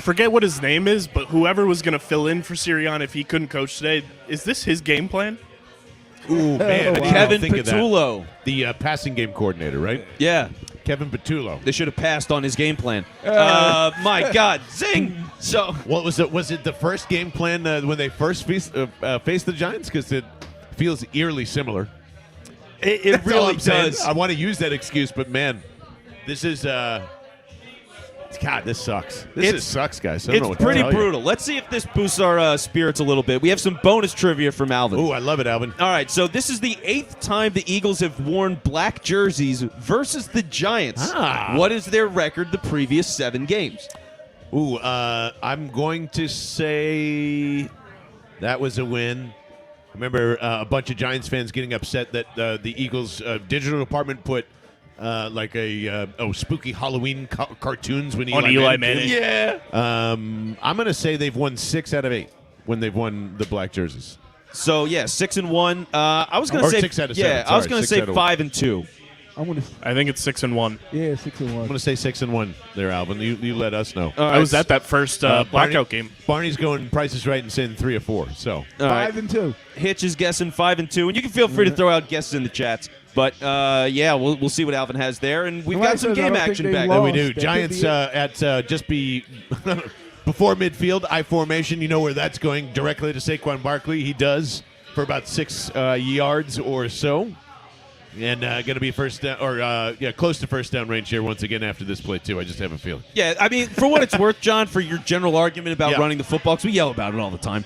forget what his name is, but whoever was going to fill in for Sirianni if he couldn't coach today, is this his game plan? ooh, man. I didn't even Kevin think of that. Petullo. The passing game coordinator, right? Yeah. Kevin Petullo. They should have passed on his game plan. My God. Zing! So What was it? Was it the first game plan when they first faced the Giants? Because it feels eerily similar. it That's all really I'm saying. does. I want to use that excuse, but man, this is God, this sucks. This sucks, guys. I don't know It's what pretty to tell you. brutal. Let's see if this boosts our spirits a little bit. We have some bonus trivia from Alvin. Ooh, I love it, Alvin. All right, so this is the 8th time the Eagles have worn black jerseys versus the Giants. What is their record the previous 7 games? Ooh, I'm going to say that was a win. I remember a bunch of Giants fans getting upset that the Eagles' digital department put like a spooky Halloween cartoons when On Eli Manning. Yeah. I'm going to say they've won 6 out of 8 when they've won the black jerseys. So yeah, 6-1. I was going to Or say 6 out of 7. Yeah, I was Sorry, going to 6 say out of 5-2. I'm gonna. I think it's 6-1. Yeah, 6-1. I'm going to say 6-1 there, Alvin. You let us know. All I was right, at that first Barney- blackout game. Barney's going Price is Right and saying 3 or 4. So all right. 5-2. Hitch is guessing 5-2, and you can feel free to throw out guesses in the chats. But yeah, we'll see what Alvin has there, and we've Somebody got some says I game don't think action they back. lost. we do. That could Giants be it. at just be before midfield, I formation. You know where that's going, directly to Saquon Barkley. He does for about 6 yards or so. And going to be first down, or close to first down range here once again after this play, too. I just have a feeling. Yeah, I mean, for what it's worth, John, for your general argument about Yeah. running the football, because we yell about it all the time,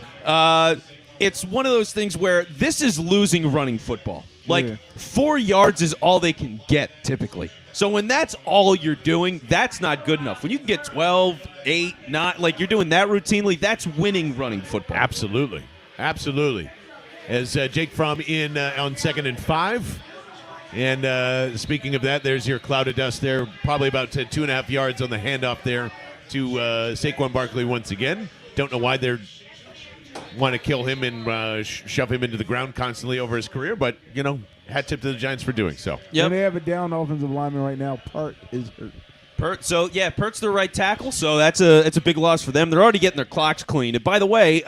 it's one of those things where this is losing running football. Like, Yeah. 4 yards is all they can get, typically. So when that's all you're doing, that's not good enough. When you can get 12, 8, 9, like you're doing that routinely, that's winning running football. Absolutely. Absolutely. As Jake Fromm in on 2nd and 5. And speaking of that, there's your cloud of dust there. Probably about 2.5 yards on the handoff there to Saquon Barkley once again. Don't know why they want to kill him and shove him into the ground constantly over his career, but, you know, hat tip to the Giants for doing so. Yep. And they have a down offensive lineman right now. Part is hurt. Pert's their right tackle, so it's a big loss for them. They're already getting their clocks cleaned. And by the way,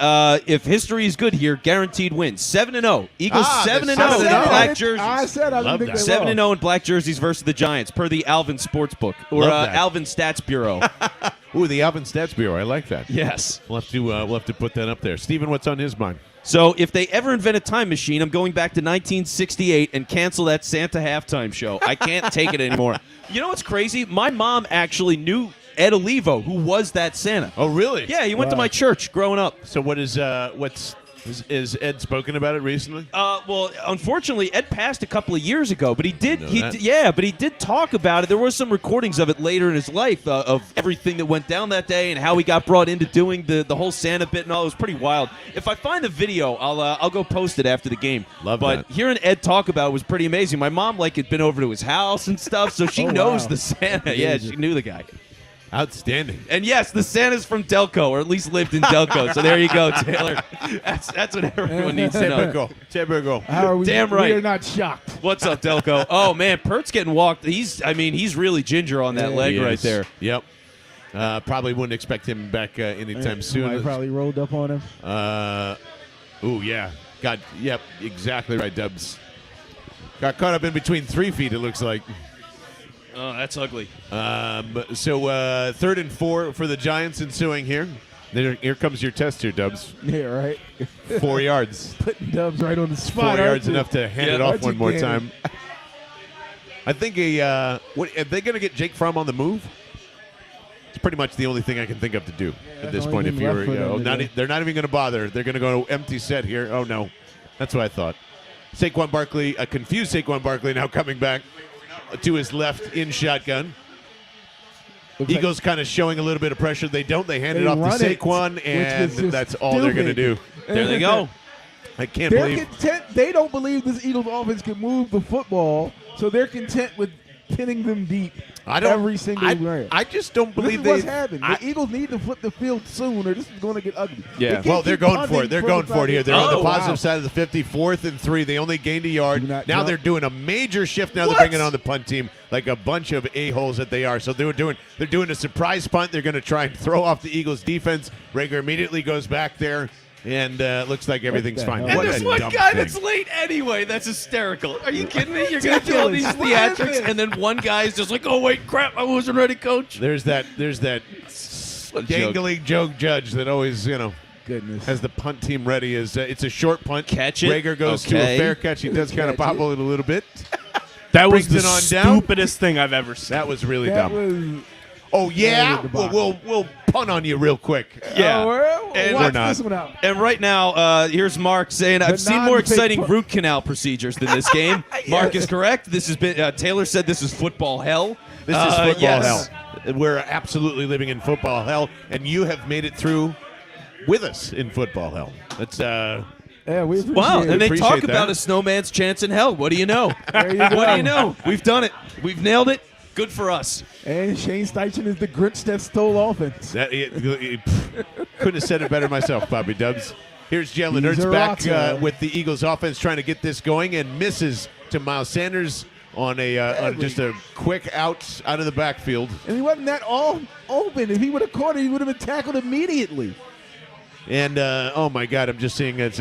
if history is good here, guaranteed wins. 7-0. Eagles 7-0 in 7-0. black jerseys. I said I Love didn't think that. they 7-0 in black jerseys versus the Giants, per the Alvin Sportsbook or Love that. Alvin Stats Bureau. Ooh, the Alvin Stats Bureau. I like that. Yes. We'll have to put that up there. Steven, what's on his mind? So if they ever invent a time machine, I'm going back to 1968 and cancel that Santa halftime show. I can't take it anymore. You know what's crazy? My mom actually knew Ed Olivo, who was that Santa. Oh, really? Yeah, he went to Wow. my church growing up. So what is is Ed spoken about it recently? Well, unfortunately, Ed passed a couple of years ago, but he did. Know that. But he did talk about it. There were some recordings of it later in his life of everything that went down that day and how he got brought into doing the whole Santa bit and all. It was pretty wild. If I find the video, I'll go post it after the game. Love but that. hearing Ed talk about it was pretty amazing. My mom had been over to his house and stuff, so she Oh, knows wow. the Santa. Yeah, she knew the guy. Outstanding. And yes, the Santa's from Delco, or at least lived in Delco. So there you go, Taylor. That's what everyone needs to know. Typical. How are we? Damn right. We are not shocked. What's up, Delco? Oh man, Pert's getting walked. He's really ginger on that Yeah, leg He right is. there. Yep. Probably wouldn't expect him back anytime I soon. probably rolled up on him. Ooh, yeah. Yep, exactly right, Dubs. Got caught up in between 3 feet, it looks like. Oh, that's ugly. So 3rd and 4 for the Giants ensuing here. Here comes your test here, Dubs. Yeah, right. 4 yards. Putting Dubs right on the 4 spot. yards aren't you? enough to hand Yeah, it off that's one a more game. time. I think are they going to get Jake Fromm on the move? It's pretty much the only thing I can think of to do at that's this the point. only If thing you left were, for them to not, do. they're not even going to bother. They're going to go empty set here. Oh no, that's what I thought. Saquon Barkley, a confused Saquon Barkley, now coming back to his left in shotgun. Looks like Eagles kind of showing a little bit of pressure. They don't. They hand they it off run to it, Saquon, which and is just that's all they're going to do. stupid. There they go. I can't They're believe. content. They don't believe this Eagles offense can move the football, so they're content with pinning them deep I don't. every single round. I just don't This believe is what's they. happening. The Eagles need to flip the field soon, or this is going to get ugly. Yeah. They can't Well, they're keep going punting for it. They're going for it here. They're on the Oh, positive wow. side of the 50, 4th and 3. They only gained a yard. Do not Now jump. they're doing a major shift. Now What? they're bringing on the punt team like a bunch of a-holes that they are. So they're doing a surprise punt. They're going to try and throw off the Eagles' defense. Rager immediately goes back there, and looks like everything's the fine. hell? And What there's a one dumb guy thing. that's late anyway. That's hysterical. Are you kidding me? You're going to do all these Ridiculous. What is theatrics, this? and then one guy is just like, oh, wait, crap, I wasn't ready, coach. There's that dangling joke judge that always, Goodness. has the punt team ready. It's a short punt. Catch it. Rager goes to Okay. a fair catch. He does kind of Catch bobble it. it a little bit. That was Brings the it on down. stupidest thing I've ever seen. That was really That dumb. was. Oh yeah, That was a we'll punt on you real quick. Yeah. Oh, well, And watch we're not. this one out. And right now, here's Mark saying, I've seen more non-fake exciting punt. root canal procedures than this game. Mark is correct. This has been Taylor said this is football hell. This is football yes. hell. We're absolutely living in football hell, and you have made it through with us in football hell. That's Yeah, we appreciate Wow, it. and they Appreciate talk that. about a snowman's chance in hell. What do you know? There you What go. do you know? We've done it. We've nailed it. Good for us. And Shane Steichen is the Grinch that stole offense. couldn't have said it better myself, Bobby Dubs. Here's Jalen He's Hurts a back rotter. with the Eagles offense trying to get this going and misses to Miles Sanders on on just a quick out of the backfield. And he wasn't that all open. If he would have caught it, he would have been tackled immediately. And oh my God, I'm just seeing it's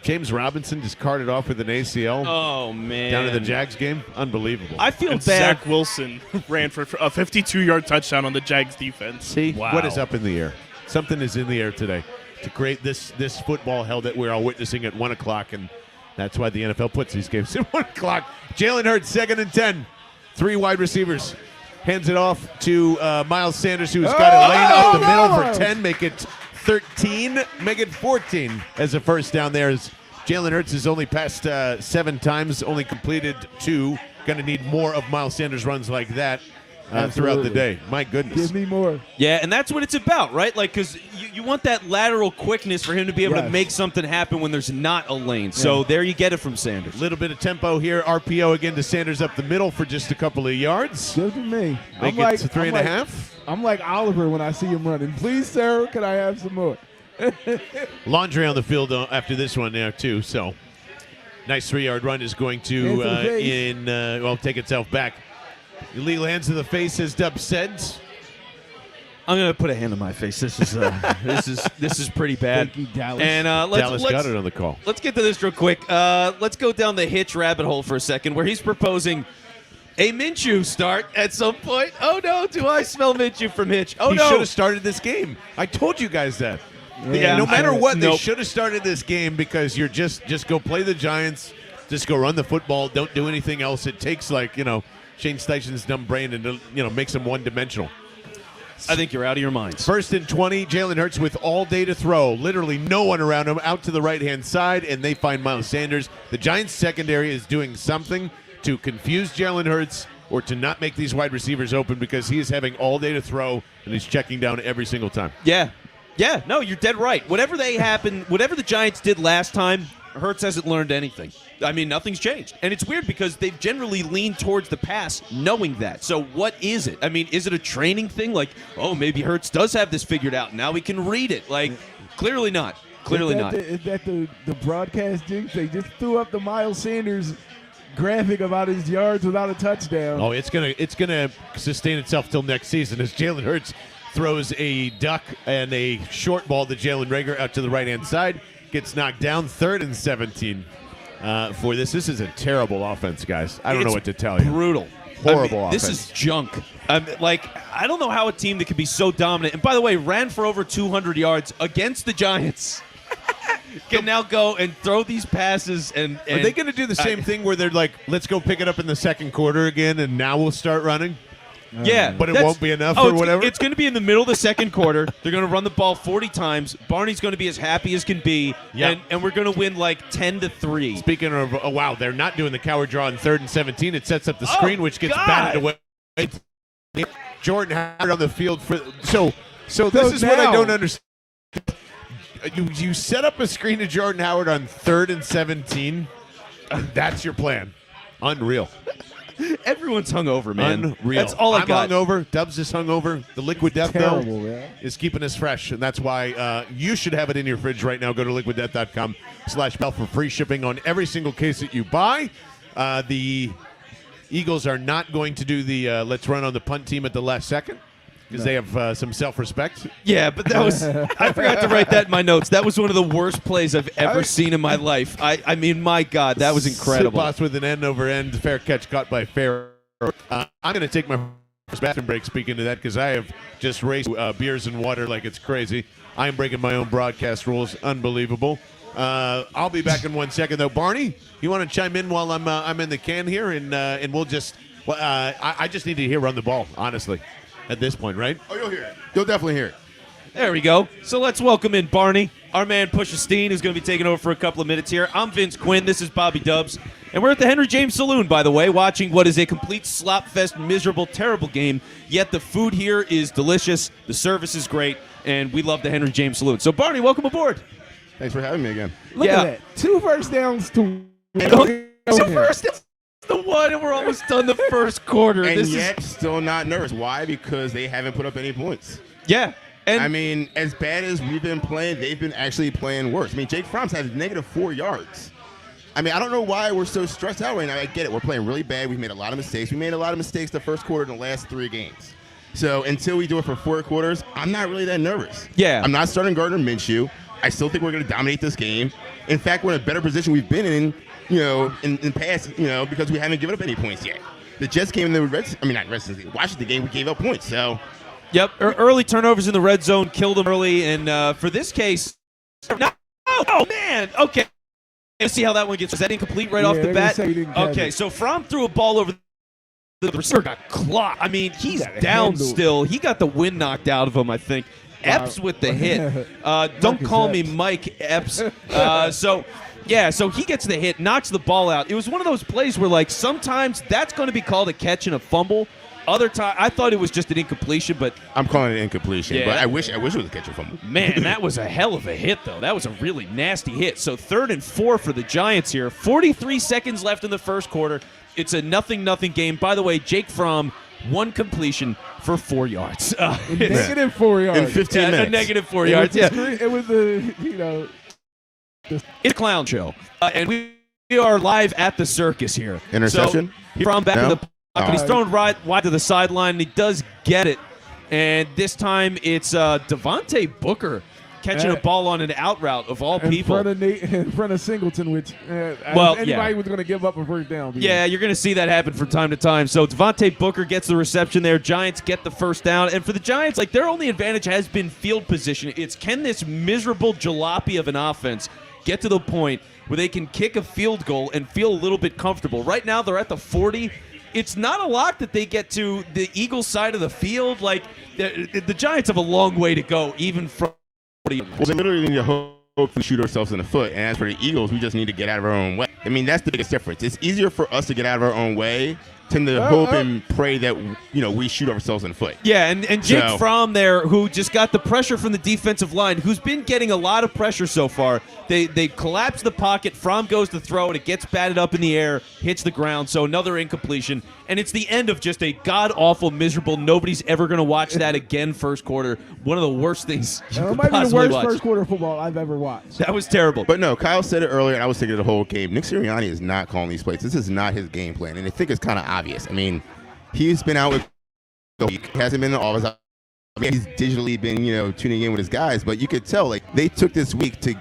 James Robinson just carted off with an ACL Oh man. down to the Jags game. Unbelievable. I feel And bad. Zach Wilson ran for a 52-yard touchdown on the Jags defense. See Wow. what is up in the air. Something is in the air today to create this football hell that we're all witnessing at 1 o'clock, and that's why the NFL puts these games at 1 o'clock. Jalen Hurts, 2nd and 10. 3 wide receivers. Hands it off to Miles Sanders, who's got a lane up the middle for 10. Make it 13. Make it 14 as a first down there. As Jalen Hurts has only passed 7 times, only completed 2. Going to need more of Miles Sanders runs like that throughout the Absolutely. day. My goodness. Give me more. Yeah, and that's what it's about, right? Like, because you want that lateral quickness for him to be able to Yes. make something happen when there's not a lane. So there you get it from Sanders. Little bit of tempo here. RPO again to Sanders up the middle for just a couple of yards. Good for me. Make it to 3.5. I'm like Oliver when I see him running. Please, sir, can I have some more? Laundry on the field after this one there too. So nice 3-yard run is going to Hands to the face. take itself back. Illegal hands to the face, as Dub said. I'm gonna put a hand on my face. This is this is pretty bad. Thank you, Dallas. And Dallas got it on the call. Let's get to this real quick. Let's go down the Hitch rabbit hole for a second, where he's proposing a Minshew start at some point. Oh no, do I smell Minshew from Hitch? Oh He no. should have started this game. I told you guys that. Yeah, no matter what, they Nope. should have started this game because you're just go play the Giants, just go run the football, don't do anything else. It takes Shane Steichen's dumb brain and makes him one-dimensional. I think you're out of your minds. 1st and 20, Jalen Hurts with all day to throw. Literally no one around him, out to the right-hand side, and they find Miles Sanders. The Giants' secondary is doing something to confuse Jalen Hurts or to not make these wide receivers open because he is having all day to throw, and he's checking down every single time. Yeah, no, you're dead right. Whatever the Giants did last time, Hurts hasn't learned anything. I mean, nothing's changed. And it's weird because they've generally leaned towards the pass knowing that. So what is it? I mean, is it a training thing? Like, oh, maybe Hurts does have this figured out. Now we can read it. Like, clearly not. Clearly not. Is that the broadcast jinx? They just threw up the Miles Sanders graphic about his yards without a touchdown. Oh, it's gonna sustain itself till next season as Jalen Hurts throws a duck and a short ball to Jalen Reagor out to the right-hand side. Gets knocked down. 3rd and 17 for this. This is a terrible offense, guys. I don't know It's what to tell you. Brutal. Horrible This offense. is junk. I don't know how a team that can be so dominant, and by the way, ran for over 200 yards against the Giants, can now go and throw these passes. And Are they going to do the same thing where they're like, let's go pick it up in the second quarter again, and now we'll start running? Yeah, But it that's- won't be enough or whatever? It's going to be in the middle of the second quarter. They're going to run the ball 40 times. Barney's going to be as happy as can be, Yep. and we're going to win like 10-3. Speaking of, wow, they're not doing the coward draw on 3rd and 17. It sets up the screen, which gets God. batted away. Jordan Howard on the field for so this is what I now. don't understand. You set up a screen to Jordan Howard on 3rd and 17. That's your plan. Unreal. Everyone's hungover, man. Unreal. That's all I got. I'm hungover. Dubs is hungover. The Liquid Death, Terrible, though, man. is keeping us fresh, and that's why you should have it in your fridge right now. Go to liquiddeath.com/bell for free shipping on every single case that you buy. The Eagles are not going to do the let's run on the punt team at the last second because they have some self-respect. Yeah, but that was I forgot to write that in my notes. That was one of the worst plays I've ever seen in my life. I mean, my God, that was incredible. Pass with an end-over-end fair catch caught by Fair. I'm going to take my first bathroom break speaking to that because I have just raced beers and water like it's crazy. I am breaking my own broadcast rules. Unbelievable. I'll be back in 1 second, though. Barney, you want to chime in while I'm in the can here, and we'll just I just need to hear run the ball, honestly, at this point, right? Oh, you'll hear it. You'll definitely hear it. There we go. So let's welcome in Barney, our man Pusha Steen, who's going to be taking over for a couple of minutes here. I'm Vince Quinn. This is Bobby Dubs. And we're at the Henry James Saloon, by the way, watching what is a complete slop fest, miserable, terrible game. Yet the food here is delicious, the service is great, and we love the Henry James Saloon. So, Barney, welcome aboard. Thanks for having me again. Look Yeah. at that. 2 first downs to So first, it's the one, and we're almost done the first quarter. And This yet, still not nervous. Why? Because they haven't put up any points. Yeah. And I mean, as bad as we've been playing, they've been actually playing worse. I mean, Jake Fromm's has -4 yards. I mean, I don't know why we're so stressed out right now. I get it. We're playing really bad. We've made a lot of mistakes. We made a lot of mistakes the first quarter in the last 3 games. So until we do it for 4 quarters, I'm not really that nervous. Yeah. I'm not starting Gardner Minshew. I still think we're going to dominate this game. In fact, we're in a better position we've been in, in past, because we haven't given up any points yet. The Jets game in the Washington game, we gave up points. So, yep, early turnovers in the red zone killed them early, and for this case, oh man, okay. Let's see how that one gets. Was that incomplete right off the they bat? say he didn't catch Okay, it. so Fromm threw a ball over the receiver, got clocked. I mean, he's got down handled. still. He got the wind knocked out of him, I think. Epps with the hit. Don't Marcus call me Epps. Mike Epps. So he gets the hit, knocks the ball out. It was one of those plays where, like, sometimes that's going to be called a catch and a fumble. Other time, I thought it was just an incompletion, but I'm calling it incompletion. Yeah. But I wish it was a catch or fumble. man, that was a hell of a hit, though. That was a really nasty hit. So 3rd and 4 for the Giants here. 43 seconds left in the first quarter. It's a 0-0 game. By the way, Jake Fromm, 1 completion for 4 yards. -4 yards. In 15 minutes. A -4 yards. Yeah. It was the, It's a clown show. And we are live at the circus here. Interception? So, Fromm back No? to the pocket. He's thrown right wide to the sideline, and he does get it. And this time it's Devontae Booker catching a ball on an out route of all people. in front of Singleton, which Well, anybody yeah. was going to give up a first down. Yeah, you're going to see that happen from time to time. So Devontae Booker gets the reception there. Giants get the first down. And for the Giants, like, their only advantage has been field position. It's can this miserable jalopy of an offense get to the point where they can kick a field goal and feel a little bit comfortable. Right now, they're at the 40. It's not a lot that they get to the Eagles side of the field. Like, the Giants have a long way to go, even from 40. Well, they literally need to hope we shoot ourselves in the foot. And as for the Eagles, we just need to get out of our own way. I mean, that's the biggest difference. It's easier for us to get out of our own way than to hope and pray that, we shoot ourselves in the foot. Yeah, and Jake So- Fromm there, who just got the pressure from the defensive line, who's been getting a lot of pressure so far. They collapse the pocket. Fromm goes to throw it. It gets batted up in the air, hits the ground, so another incompletion. And it's the end of just a god-awful, miserable, nobody's ever going to watch that again first quarter. One of the worst things you It could might be the possibly worst watch. first quarter of football I've ever watched. That was terrible. But no, Kyle said it earlier, and I was thinking the whole game. Nick Sirianni is not calling these plays. This is not his game plan, and I think it's kind of obvious. I mean, he's been out with the week. He hasn't been in all his. I mean, he's digitally been, tuning in with his guys, but you could tell, like, they took this week to,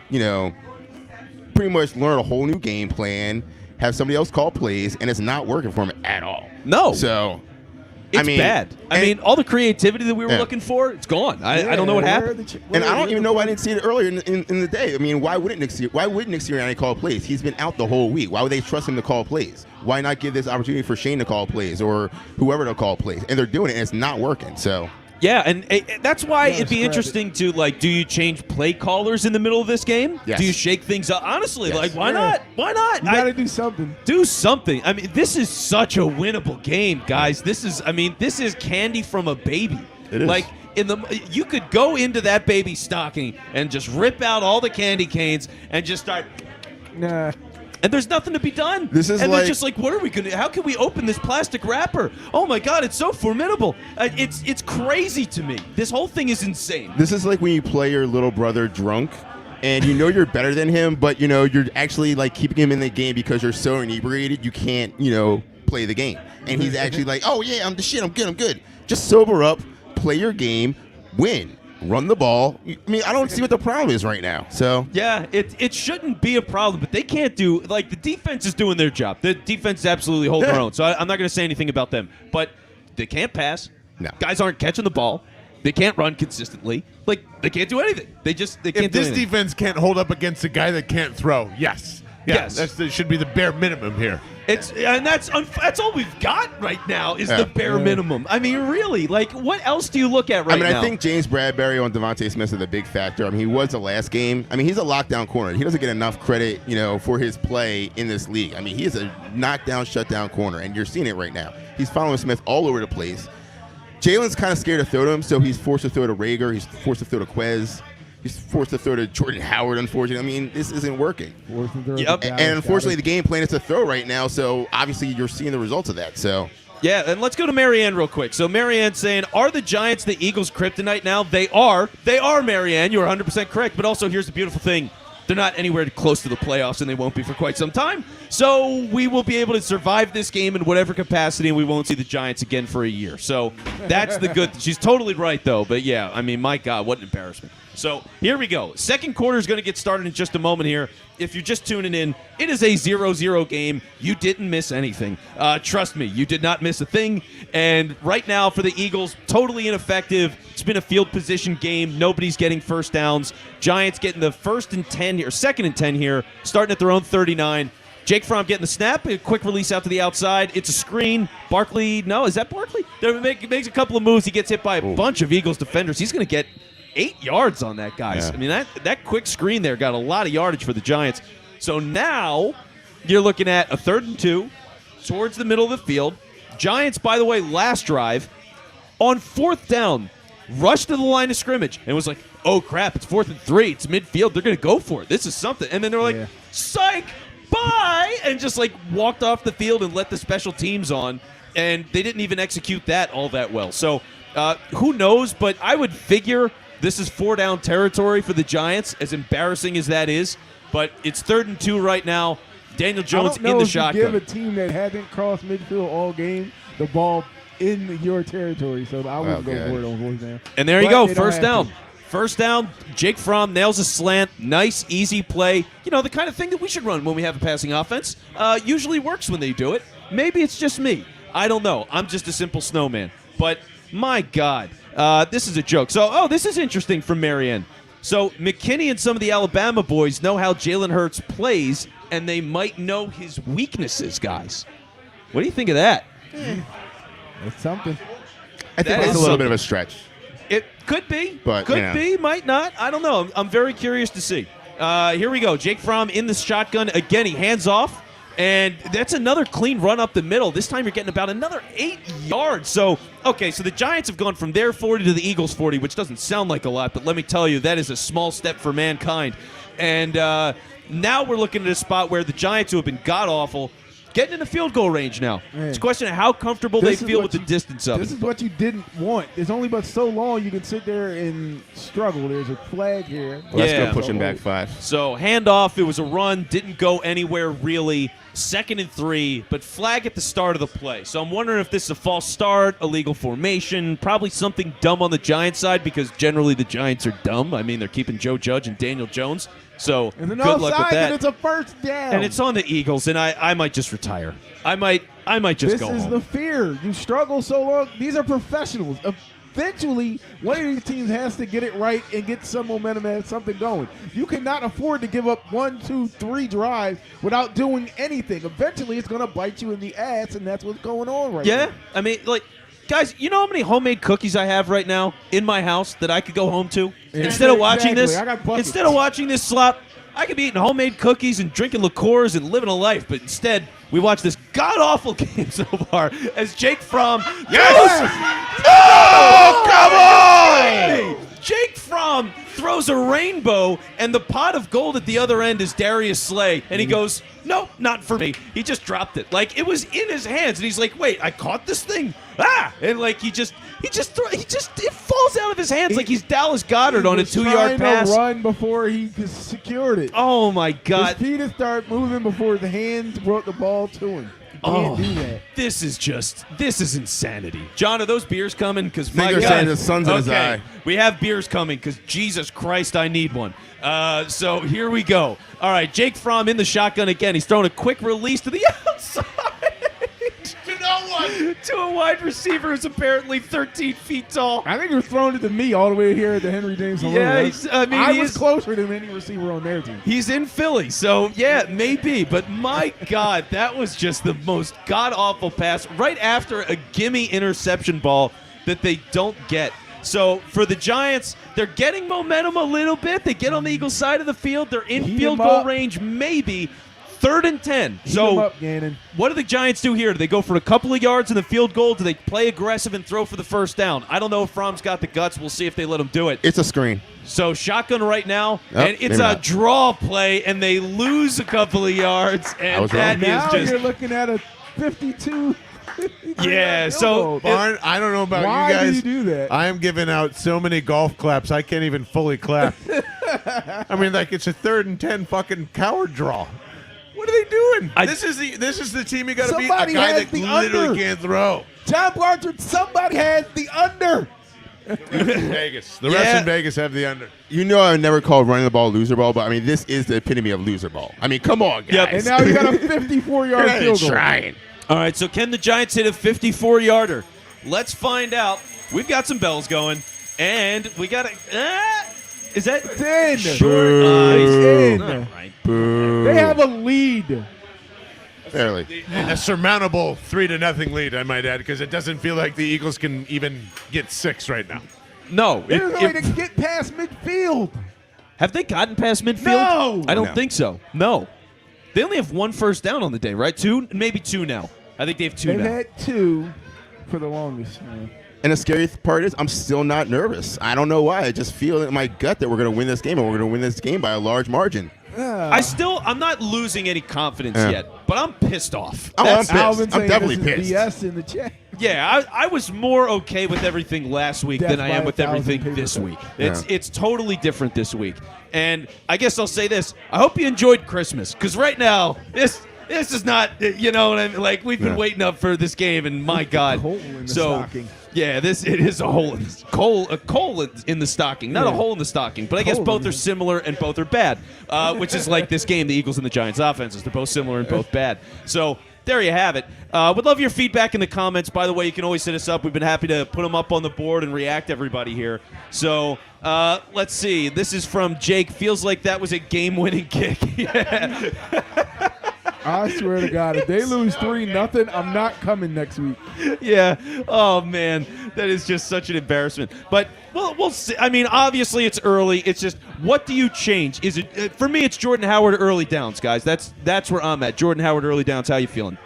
pretty much learn a whole new game plan, have somebody else call plays, and it's not working for him at all. No. So, It's bad. I mean, all the creativity that we were Yeah. looking for, it's gone. I don't know what happened. And I don't even know why I didn't see it earlier in the day. I mean, why would Nick Sirianni call plays? He's been out the whole week. Why would they trust him to call plays? Why not give this opportunity for Shane to call plays or whoever to call plays? And they're doing it, and it's not working. So, Yeah, and that's why it'd be scrap interesting to, like, do you change play callers in the middle of this game? Yes. Do you shake things up? Honestly, Yes. like, why Yeah. not? Why not? You got to do something. Do something. I mean, this is such a winnable game, guys. This is candy from a baby. It is. Like, you could go into that baby stocking and just rip out all the candy canes and just start. Nah. And there's nothing to be done. This is and like, they're just like, what are we going to, how can we open this plastic wrapper? Oh my God, it's so formidable. It's crazy to me. This whole thing is insane. This is like when you play your little brother drunk and you know you're better than him, but you know you're actually like keeping him in the game because you're so inebriated you can't, play the game. And he's actually like, oh yeah, I'm the shit, I'm good. Just sober up, play your game, win. Run the ball. I mean, I don't see what the problem is right now. So yeah, it shouldn't be a problem, but they can't do the defense is doing their job. The defense is absolutely holding their own. So I'm not going to say anything about them, but they can't pass. No. Guys aren't catching the ball. They can't run consistently. They can't do anything. They can't If do this anything. defense can't hold up against a guy that can't throw, yes. Yes. That should be the bare minimum here. That's all we've got right now is the bare minimum. I mean, really, what else do you look at right now? I think James Bradbury on Devontae Smith is a big factor. I mean, he was the last game. I mean, he's a lockdown corner. He doesn't get enough credit, for his play in this league. I mean, he is a knockdown, shutdown corner, and you're seeing it right now. He's following Smith all over the place. Jalen's kind of scared to throw to him, so he's forced to throw to Rager. He's forced to throw to Quez. He's forced to throw to Jordan Howard, unfortunately. I mean, this isn't working. Yep. And unfortunately, the game plan is to throw right now, so obviously you're seeing the results of that. So yeah, and let's go to Marianne real quick. So Marianne saying, are the Giants the Eagles' kryptonite now? They are. They are, Marianne. You're 100% correct. But also, here's the beautiful thing. They're not anywhere close to the playoffs, and they won't be for quite some time. So we will be able to survive this game in whatever capacity, and we won't see the Giants again for a year. So that's the good. She's totally right, though. But, yeah, I mean, my God, what an embarrassment. So here we go. Second quarter is going to get started in just a moment here. If you're just tuning in, it is a 0-0 game. You didn't miss anything. Trust me, you did not miss a thing. And right now for the Eagles, totally ineffective. It's been a field position game. Nobody's getting first downs. Giants getting the second and 10 here, starting at their own 39. Jake Fromm getting the snap, a quick release out to the outside. It's a screen. Barkley, no, is that Barkley? Makes a couple of moves. He gets hit by a bunch of Eagles defenders. He's going to get 8 yards on that, guys. Yeah. I mean, that quick screen there got a lot of yardage for the Giants. So now you're looking at a 3rd and 2 towards the middle of the field. Giants, by the way, last drive, on 4th down, rushed to the line of scrimmage and was like, oh, crap, it's 4th and 3. It's midfield. They're going to go for it. This is something. And then they're like, psych, bye, and just walked off the field and let the special teams on. And they didn't even execute that all that well. So who knows, but I would figure this is 4-down territory for the Giants, as embarrassing as that is. But it's 3rd and 2 right now. Daniel Jones in the shotgun. I don't know if you give a team that hasn't crossed midfield all game the ball in your territory, so I wouldn't go for it on fourth down. And there you go, first down. First down, Jake Fromm nails a slant. Nice, easy play. The kind of thing that we should run when we have a passing offense. Usually works when they do it. Maybe it's just me. I don't know. I'm just a simple snowman. But my God, this is a joke. So, this is interesting from Marianne. So, McKinney and some of the Alabama boys know how Jalen Hurts plays, and they might know his weaknesses, guys. What do you think of that? It's something. I think that's a little bit of a stretch. It could be. But, could be, might not. I don't know. I'm very curious to see. Here we go. Jake Fromm in the shotgun. Again, he hands off. And that's another clean run up the middle. This time you're getting about another 8 yards. So the Giants have gone from their 40 to the Eagles' 40, which doesn't sound like a lot, but let me tell you, that is a small step for mankind. And now we're looking at a spot where the Giants, who have been god-awful, getting in the field goal range now. Man. It's a question of how comfortable they feel with the distance of it. This is what you didn't want. There's only but so long you can sit there and struggle. There's a flag here. Let's go pushing back 5. So handoff, it was a run, didn't go anywhere really. 2nd and 3, but flag at the start of the play. So I'm wondering if this is a false start, illegal formation, probably something dumb on the Giants side because generally the Giants are dumb. I mean, they're keeping Joe Judge and Daniel Jones. So And good luck with that. And it's a first down. And it's on the Eagles, and I might just retire. I might just go home. This is the fear. You struggle so long. These are professionals. Eventually, one of these teams has to get it right and get some momentum and something going. You cannot afford to give up 1, 2, 3 drives without doing anything. Eventually, it's going to bite you in the ass, and that's what's going on right now. Yeah, I mean, guys, you know how many homemade cookies I have right now in my house that I could go home to? Yeah. Instead of watching Exactly. this, I got buckets. instead of watching this slop, I could be eating homemade cookies and drinking liqueurs and living a life. But instead, we watch this god-awful game so far as Jake Fromm. Yes! No! Come on! Jake Fromm throws a rainbow, and the pot of gold at the other end is Darius Slay, and he goes, "No, not for me." He just dropped it. Like, it was in his hands, and he's like, "Wait, I caught this thing?" And like it falls out of his hands like he's Dallas Goedert on a 2-yard pass. He was trying to run before he secured it. Oh my God! His feet start moving before the hands brought the ball to him. Can't do that. This is insanity. John, are those beers coming? Because my Finger God, saying the sun's in his okay, eye. we have beers coming because Jesus Christ, I need one. So here we go. All right, Jake Fromm in the shotgun again. He's throwing a quick release to the outside. To no one. To a wide receiver who's apparently 13 feet tall. I think it was thrown to me all the way here at the Henry James Saloon. Yeah, I was closer than any receiver on their team. He's in Philly, so yeah, maybe. But my God, that was just the most god-awful pass right after a gimme interception ball that they don't get. So for the Giants, they're getting momentum a little bit. They get on the Eagles' side of the field. They're in field goal range, maybe. 3rd and 10. So up, Gannon. What do the Giants do here? Do they go for a couple of yards in the field goal? Do they play aggressive and throw for the first down? I don't know if Fromm's got the guts. We'll see if they let him do it. It's a screen. So shotgun right now, Yep, and it's maybe a not. draw play, and they lose a couple of yards, and was wrong. that Now is just you're looking at a 52. yeah. So Barn, I don't know about Why you guys. do you do that? I am giving out so many golf claps, I can't even fully clap. I mean, like, it's a 3rd and 10 fucking coward draw. What are they doing? This is the team you got to beat. A Somebody guy has that the literally under. can't throw. John Bartram, somebody has the under. Vegas. The rest in Vegas have the under. You know I never called running the ball loser ball, but I mean this is the epitome of loser ball. I mean, come on, guys. Yep. And now you got a 54-yard You're field goal. trying. all right. So can the Giants hit a 54-yarder? Let's find out. We've got some bells going, and we got a. Is that 10. short? Boo. All right. Boo. They have a lead. Barely. A surmountable 3-0 lead, I might add, because it doesn't feel like the Eagles can even get 6 right now. No. There's no way to get past midfield. Have they gotten past midfield? No. I don't No. think so. No. They only have 1 first down on the day, right? 2? Maybe 2 now. I think they have 2 They've now. had 2 for the longest. And the scary part is I'm still not nervous. I don't know why. I just feel in my gut that we're going to win this game, and we're going to win this game by a large margin. I'm not losing any confidence yet, but I'm pissed off. Oh, I'm That's- pissed. Alvin I'm saying definitely this is pissed. BS in the chat. Yeah, I was more okay with everything last week Death than I by am with 1,000 everything paper this cuts. week. Yeah. It's totally different this week. And I guess I'll say this. I hope you enjoyed Christmas, because right now, this is not, you know what I mean? Like, we've been waiting up for this game, and my God. Hole in the so, stocking. yeah, it is a hole in the coal in the stocking, not a hole in the stocking. But I guess Coal both in are the- similar and both are bad, which is like this game, the Eagles and the Giants offenses. They're both similar and both bad. So there you have it. Would love your feedback in the comments. By the way, you can always hit us up. We've been happy to put them up on the board and react to everybody here. So let's see. This is from Jake. Feels like that was a game-winning kick. Yeah. I swear to God, if they lose 3-0, I'm not coming next week. Yeah. Oh man, that is just such an embarrassment. But we'll see. I mean, obviously it's early. It's just, what do you change? Is it for me? It's Jordan Howard early downs, guys. That's where I'm at. Jordan Howard early downs. How you feeling?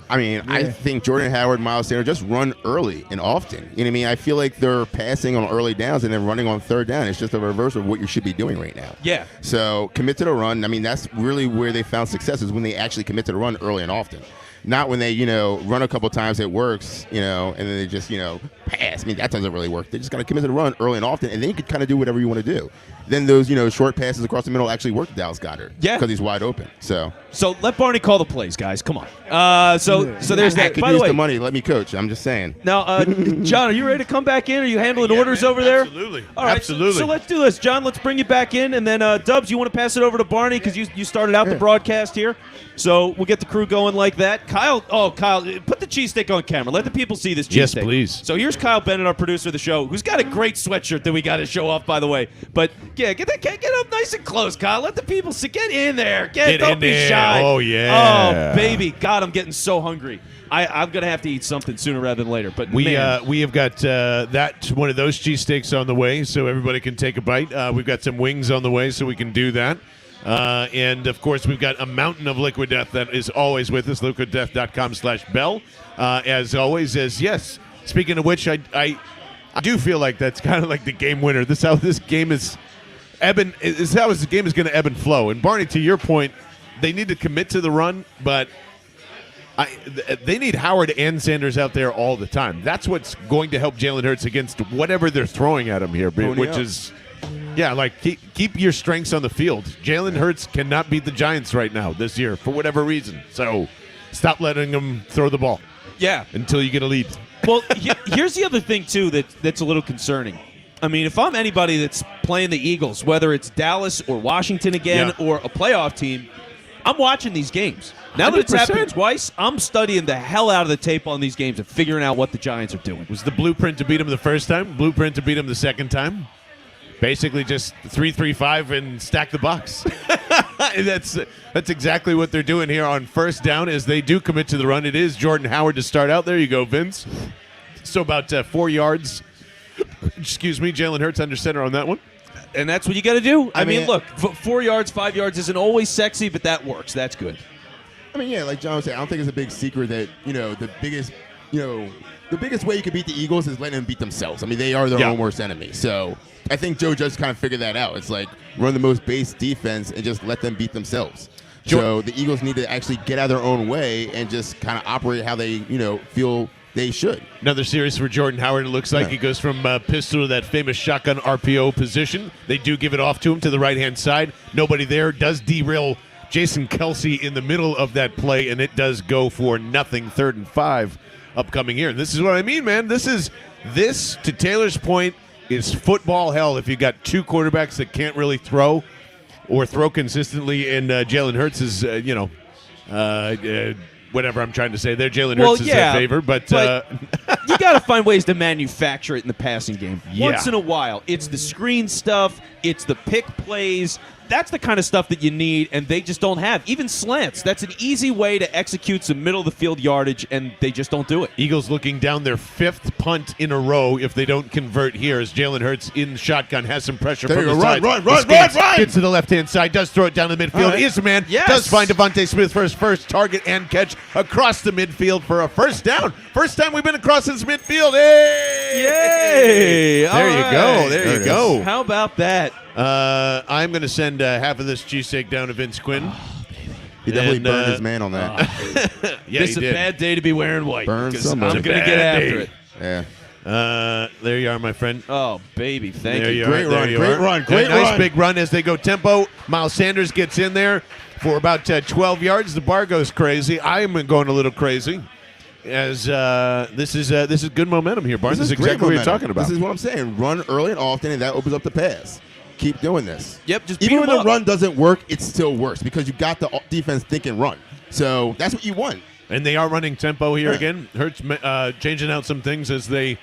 I mean, I think Jordan Howard, Miles Sanders just run early and often. You know what I mean? I feel like they're passing on early downs and then running on 3rd down. It's just a reverse of what you should be doing right now. Yeah. So commit to the run. I mean, that's really where they found success, is when they actually commit to the run early and often. Not when they, run a couple times, it works, and then they just, pass. I mean, that doesn't really work. They just got to commit to the run early and often, and then you can kind of do whatever you want to do. Then those, short passes across the middle actually work to Dallas Goedert. Yeah. Because he's wide open. So let Barney call the plays, guys. Come on. So there's I that. could By use the way, the money. Let me coach. I'm just saying. now, John, are you ready to come back in? Are you handling orders over there? Absolutely. All right, Absolutely. So let's do this. John, let's bring you back in. And then, Dubs, you want to pass it over to Barney because you started out the broadcast here. So we'll get the crew going like that. Kyle, put the cheesesteak on camera. Let the people see this cheesesteak. Yes, please. So here's Kyle Bennett, our producer of the show, who's got a great sweatshirt that we got to show off, by the way. But, yeah, get up nice and close, Kyle. Let the people see. Get in there. Don't be there. shy. Oh, yeah. Oh, baby. God, I'm getting so hungry. I'm going to have to eat something sooner rather than later. But We man. we have got one of those cheesesteaks on the way, so everybody can take a bite. We've got some wings on the way, so we can do that. And, of course, we've got a mountain of Liquid Death that is always with us, liquiddeath.com/bell. As always, yes, speaking of which, I do feel like that's kind of like the game winner. This how this game is is how the game is going to ebb and flow. And Barney, to your point, they need to commit to the run, but they need Howard and Sanders out there all the time. That's what's going to help Jalen Hurts against whatever they're throwing at him here, which is, like keep your strengths on the field. Jalen Hurts cannot beat the Giants right now this year for whatever reason. So stop letting them throw the ball. Yeah. Until you get a lead. Well, here's the other thing, too, that's a little concerning. I mean, if I'm anybody that's playing the Eagles, whether it's Dallas or Washington again or a playoff team, I'm watching these games. Now that it's happened twice, I'm studying the hell out of the tape on these games and figuring out what the Giants are doing. Was the blueprint to beat them the first time? Blueprint to beat them the second time? Basically just 3-3-5 and stack the box. That's exactly what they're doing here on first down as they do commit to the run. It is Jordan Howard to start out. There you go, Vince. So about 4 yards. Excuse me, Jalen Hurts under center on that one. And that's what you got to do. I mean, look, 4 yards, 5 yards isn't always sexy, but that works. That's good. I mean, yeah, like John was saying, I don't think it's a big secret that, the biggest way you can beat the Eagles is letting them beat themselves. I mean, they are their own worst enemy. So I think Joe Judge kind of figured that out. It's like run the most base defense and just let them beat themselves. So the Eagles need to actually get out of their own way and just kind of operate how they, feel they should. Another series for Jordan Howard. It looks like he goes from pistol to that famous shotgun RPO position. They do give it off to him to the right-hand side. Nobody there. Does derail Jason Kelsey in the middle of that play, and it does go for nothing. 3rd and 5 upcoming here. And this is what I mean, man. This, to Taylor's point, is football hell if you got two quarterbacks that can't really throw or throw consistently, and Jalen Hurts is, whatever I'm trying to say there. Jalen Hurts is their favor, but you got to find ways to manufacture it in the passing game. Once in a while. It's the screen stuff. It's the pick plays. That's the kind of stuff that you need, and they just don't have. Even slants. That's an easy way to execute some middle-of-the-field yardage, and they just don't do it. Eagles looking down their 5th punt in a row if they don't convert here as Jalen Hurts in shotgun has some pressure from the side. Run! Gets to the left-hand side, does throw it down the midfield. Is a man. Yes. Does find Devontae Smith for his first target and catch across the midfield for a first down. First time we've been across this midfield. Hey! Yay! There you go. How about that? I'm going to send half of this cheesesteak down to Vince Quinn. He definitely burned his man on that. This is a bad day to be wearing white. Burn I'm somebody. going to get after it. Yeah. There you are, my friend. Oh, baby. Thank you. Great run. Nice big run as they go tempo. Miles Sanders gets in there for about 12 yards. The bar goes crazy. I am going a little crazy. As this is good momentum here, Barnes. This is exactly what you're talking about. This is what I'm saying. Run early and often, and that opens up the pass. Keep doing this. Yep, just even when the run doesn't work, it still works because you got the defense thinking run. So that's what you want. And they are running tempo here again. Hurts changing out some things as they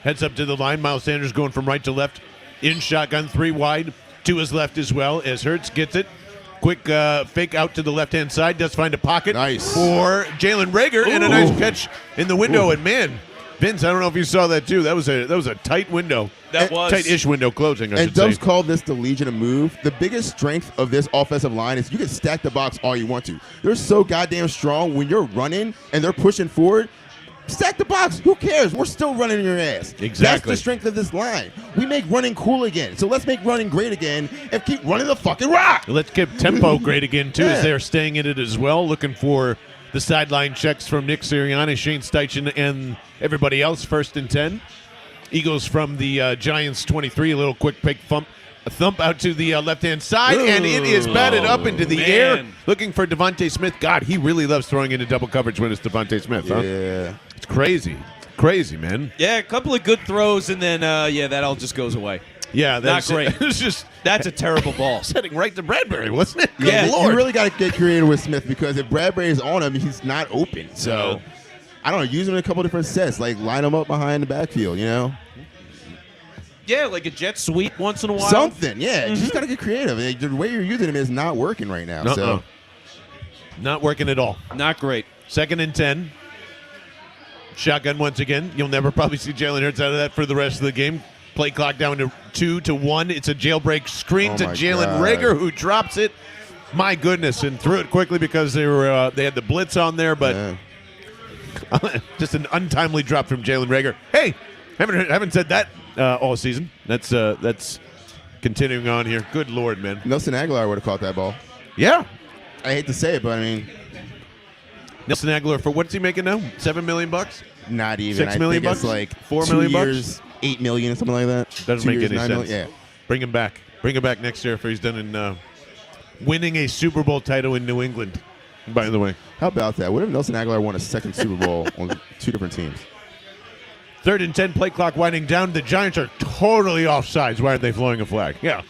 heads up to the line. Miles Sanders going from right to left in shotgun, 3 wide to his left as well as Hurts gets it. Quick fake out to the left-hand side. Does find a pocket for Jalen Reagor and a nice catch in the window. And man, Vince, I don't know if you saw that too. That was a tight window. That was tight-ish window closing. And Dubs called this the Legion of Move. The biggest strength of this offensive line is you can stack the box all you want to. They're so goddamn strong when you're running and they're pushing forward. Stack the box. Who cares? We're still running your ass. Exactly. That's the strength of this line. We make running cool again. So let's make running great again and keep running the fucking rock. Let's keep tempo great again, too, as they're staying in it as well, looking for the sideline checks from Nick Sirianni, Shane Steichen, and everybody else. 1st and 10. Eagles from the Giants 23. A little quick pick thump out to the left-hand side, and it is batted up into the air, looking for Devontae Smith. God, he really loves throwing into double coverage when it's Devontae Smith, huh? Yeah. It's crazy, man. Yeah, a couple of good throws, and then that all just goes away. Yeah, that's not great. It was just that's a terrible ball. Heading right to Bradbury, wasn't it? Yeah, Good Lord. You really got to get creative with Smith because if Bradbury is on him, he's not open. So I don't know. Use him in a couple different sets, like line him up behind the backfield. Yeah, like a jet sweep once in a while. Something, yeah. You just got to get creative. The way you're using him is not working right now. So not working at all. Not great. 2nd and 10. Shotgun once again. You'll never probably see Jalen Hurts out of that for the rest of the game. Play clock down to 2 to 1. It's a jailbreak screen to Jalen Reagor, who drops it. My goodness, and threw it quickly because they had the blitz on there, but just an untimely drop from Jalen Reagor. Hey, haven't said that all season. That's Continuing on here. Good Lord, man. Nelson Aguilar would have caught that ball. Yeah. I hate to say it, but I mean, Nelson Aguilar, for what's he making now? $7 million? not even. $6 million I think it's like $4 2 million years, $8 million, something like that. Doesn't 2 make years, any 9 sense. million, yeah. Bring him back. Bring him back next year if he's done in winning a Super Bowl title in New England, by the way. How about that? What if Nelson Aguilar won a second Super Bowl on 2 different teams? 3rd and 10, play clock winding down. The Giants are totally offsides. Why aren't they flowing a flag? Yeah.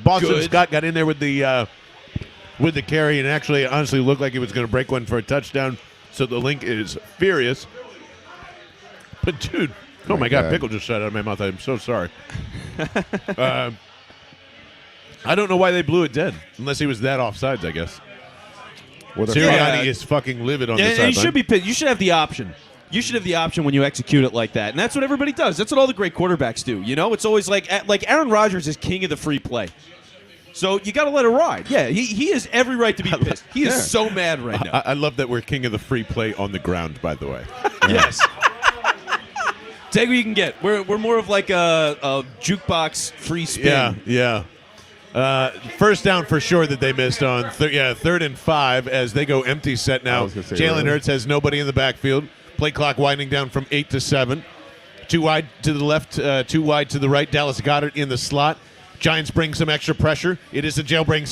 Boston Good. Scott got in there with the carry and actually honestly looked like he was going to break one for a touchdown. So the link is furious. But dude, oh my God, pickle just shot out of my mouth. I'm so sorry. I don't know why they blew it dead, unless he was that offsides, I guess. Sirianni is fucking livid on the sideline. And you should be pissed. You should have the option. You should have the option when you execute it like that, and that's what everybody does. That's what all the great quarterbacks do. You know, it's always like Aaron Rodgers is king of the free play, so you got to let it ride. Yeah, he has every right to be pissed. He is so mad right now. I love that we're king of the free play on the ground. By the way, Yes. Take what you can get. We're more of like a jukebox free spin. Yeah. First down for sure that they missed on 3rd and 5 as they go empty set now. Jalen Hurts has nobody in the backfield. Play clock winding down from 8 to 7. 2 wide to the left, 2 wide to the right. Dallas Goedert in the slot. Giants bring some extra pressure. It is a jailbreak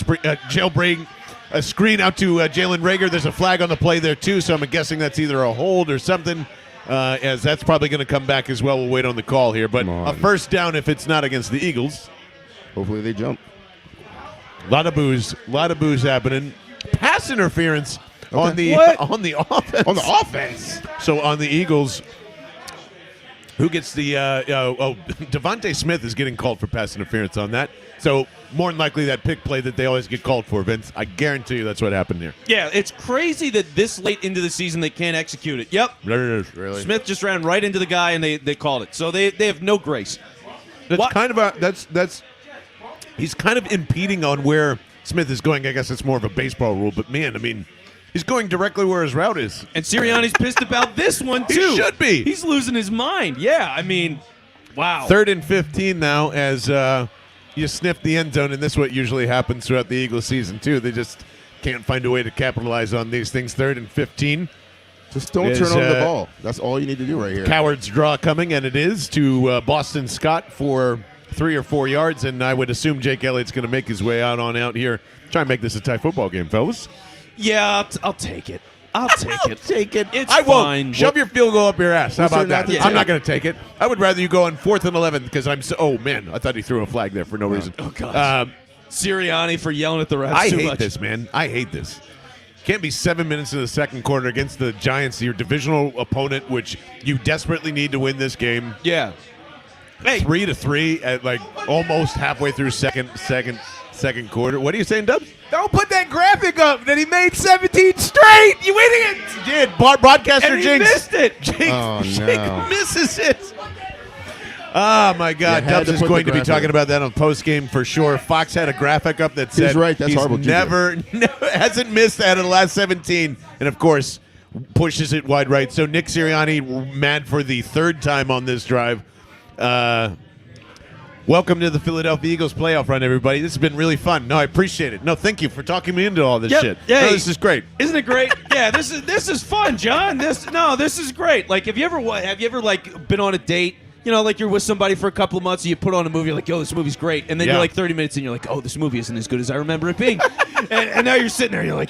screen out to Jalen Reagor. There's a flag on the play there too, so I'm guessing that's either a hold or something. As that's probably going to come back as well. We'll wait on the call here, but a first down if it's not against the Eagles. Hopefully they jump. A lot of booze happening. Pass interference on the offense. On the offense. So on the Eagles, who gets the Devontae Smith is getting called for pass interference on that. So more than likely that pick play that they always get called for, Vince. I guarantee you that's what happened here. Yeah, it's crazy that this late into the season they can't execute it. Yep. There it is. Really? Smith just ran right into the guy and they called it. So they have no grace. That's kind of he's kind of impeding on where Smith is going. I guess it's more of a baseball rule, but man, I mean, he's going directly where his route is. And Sirianni's pissed about this one too. He should be. He's losing his mind. Yeah, I mean, wow. 3rd and 15 now as you sniff the end zone, and this is what usually happens throughout the Eagles season too. They just can't find a way to capitalize on these things. 3rd and 15. Just don't turn over the ball. That's all you need to do right here. Coward's draw coming, and it is to Boston Scott for 3 or 4 yards, and I would assume Jake Elliott's going to make his way out here. Try and make this a tie football game, fellas. Yeah, I'll take it. I'll take it. It's I fine. won't. Shove your field goal up your ass. How about that? not to I'm not going to take it. I would rather you go on 4th and 11 because I'm so. Oh man, I thought he threw a flag there for no reason. Oh god. Sirianni for yelling at the refs I too hate much. this, man. I hate this. Can't be 7 minutes in the second quarter against the Giants, your divisional opponent, which you desperately need to win this game. Yeah. Hey, 3-3 at like almost halfway through second second quarter. What are you saying, Dubs? Don't put that graphic up that he made 17 straight. You idiot! He did. Broadcaster and he Jinx. missed it. Jinx no. misses it. Oh, my God. You had Dubs to is put going the to be graphic. talking about that on postgame for sure. Fox had a graphic up that said right. That's he's horrible. never hasn't missed out of the last 17. And, of course, pushes it wide right. So Nick Sirianni mad for the third time on this drive. Welcome to the Philadelphia Eagles playoff run, everybody. This has been really fun. No, I appreciate it. No, thank you for talking me into all this shit. Yeah, no, this is great. Isn't it great? Yeah, this is fun, John. This is great. Like, have you ever like been on a date? You know, like you're with somebody for a couple of months and you put on a movie, you're like, yo, this movie's great. And then you're like 30 minutes and you're like, oh, this movie isn't as good as I remember it being. and now you're sitting there and you're like,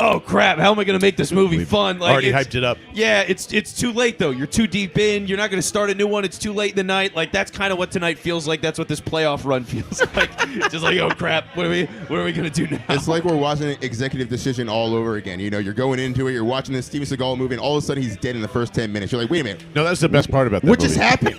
oh, crap, how am I going to make this movie fun? Like, Already hyped it up. Yeah, it's too late, though. You're too deep in. You're not going to start a new one. It's too late in the night. Like, that's kind of what tonight feels like. That's what this playoff run feels like. Just like, oh, crap, what are we going to do now? It's like we're watching Executive Decision all over again. You know, you're going into it, you're watching this Steven Seagal movie, and all of a sudden he's dead in the first 10 minutes. You're like, wait a minute. No, that's the best part about that What movie. just happened?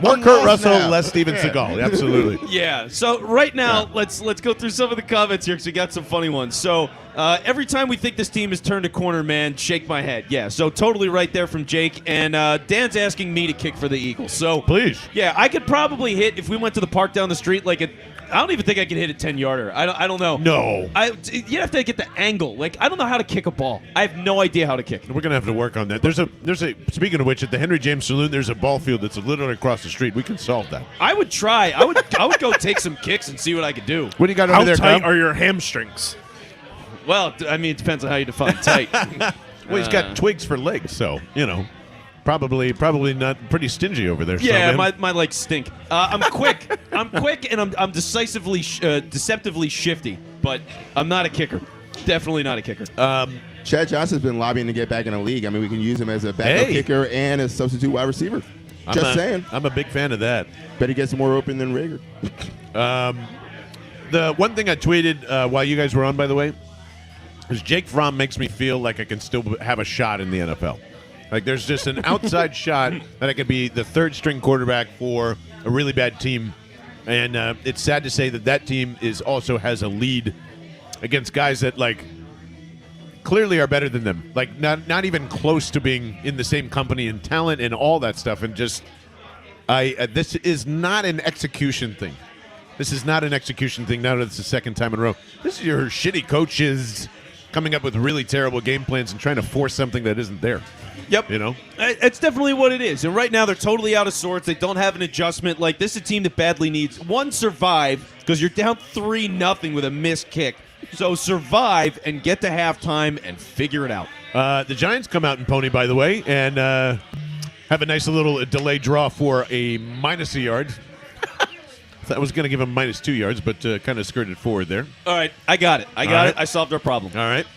More I'm Kurt lost Russell, now. less Steven Seagal. Absolutely. Yeah. So right now, let's go through some of the comments here because we got some funny ones. So every time we think this team has turned a corner, man, shake my head. Yeah. So totally right there from Jake. And Dan's asking me to kick for the Eagles. So Please. Yeah, I could probably hit if we went to the park down the street like at I don't even think I can hit a 10-yarder. I don't know. No. You have to get the angle. Like, I don't know how to kick a ball. I have no idea how to kick. We're gonna have to work on that. There's a. Speaking of which, at the Henry James Saloon, there's a ball field that's literally across the street. We can solve that. I would try. I would go take some kicks and see what I could do. What do you got over How there, tight Kyle? are your hamstrings? Well, I mean, it depends on how you define tight. Well, he's got twigs for legs, so probably not pretty stingy over there. Yeah, Snowman. my legs stink. I'm quick. I'm quick, and I'm deceptively shifty. But I'm not a kicker. Definitely not a kicker. Chad Johnson's been lobbying to get back in the league. I mean, we can use him as a backup kicker and a substitute wide receiver. Just saying. I'm a big fan of that. Bet he gets more open than Rager. The one thing I tweeted while you guys were on, by the way, is Jake Fromm makes me feel like I can still have a shot in the NFL. Like there's just an outside shot that I could be the third string quarterback for a really bad team. And it's sad to say that team also has a lead against guys that like clearly are better than them. Like not even close to being in the same company in talent and all that stuff. And just this is not an execution thing. This is not an execution thing now that it's the second time in a row. This is your shitty coaches coming up with really terrible game plans and trying to force something that isn't there. Yep. It's definitely what it is. And right now they're totally out of sorts. They don't have an adjustment. Like, this is a team that badly needs one, survive, because you're down 3-0 with a missed kick. So survive and get to halftime and figure it out. The Giants come out in pony, by the way, and have a nice little delayed draw for a minus a yard. I was going to give him -2 yards, but kind of skirted forward there. All right, I got it. I solved our problem. All right.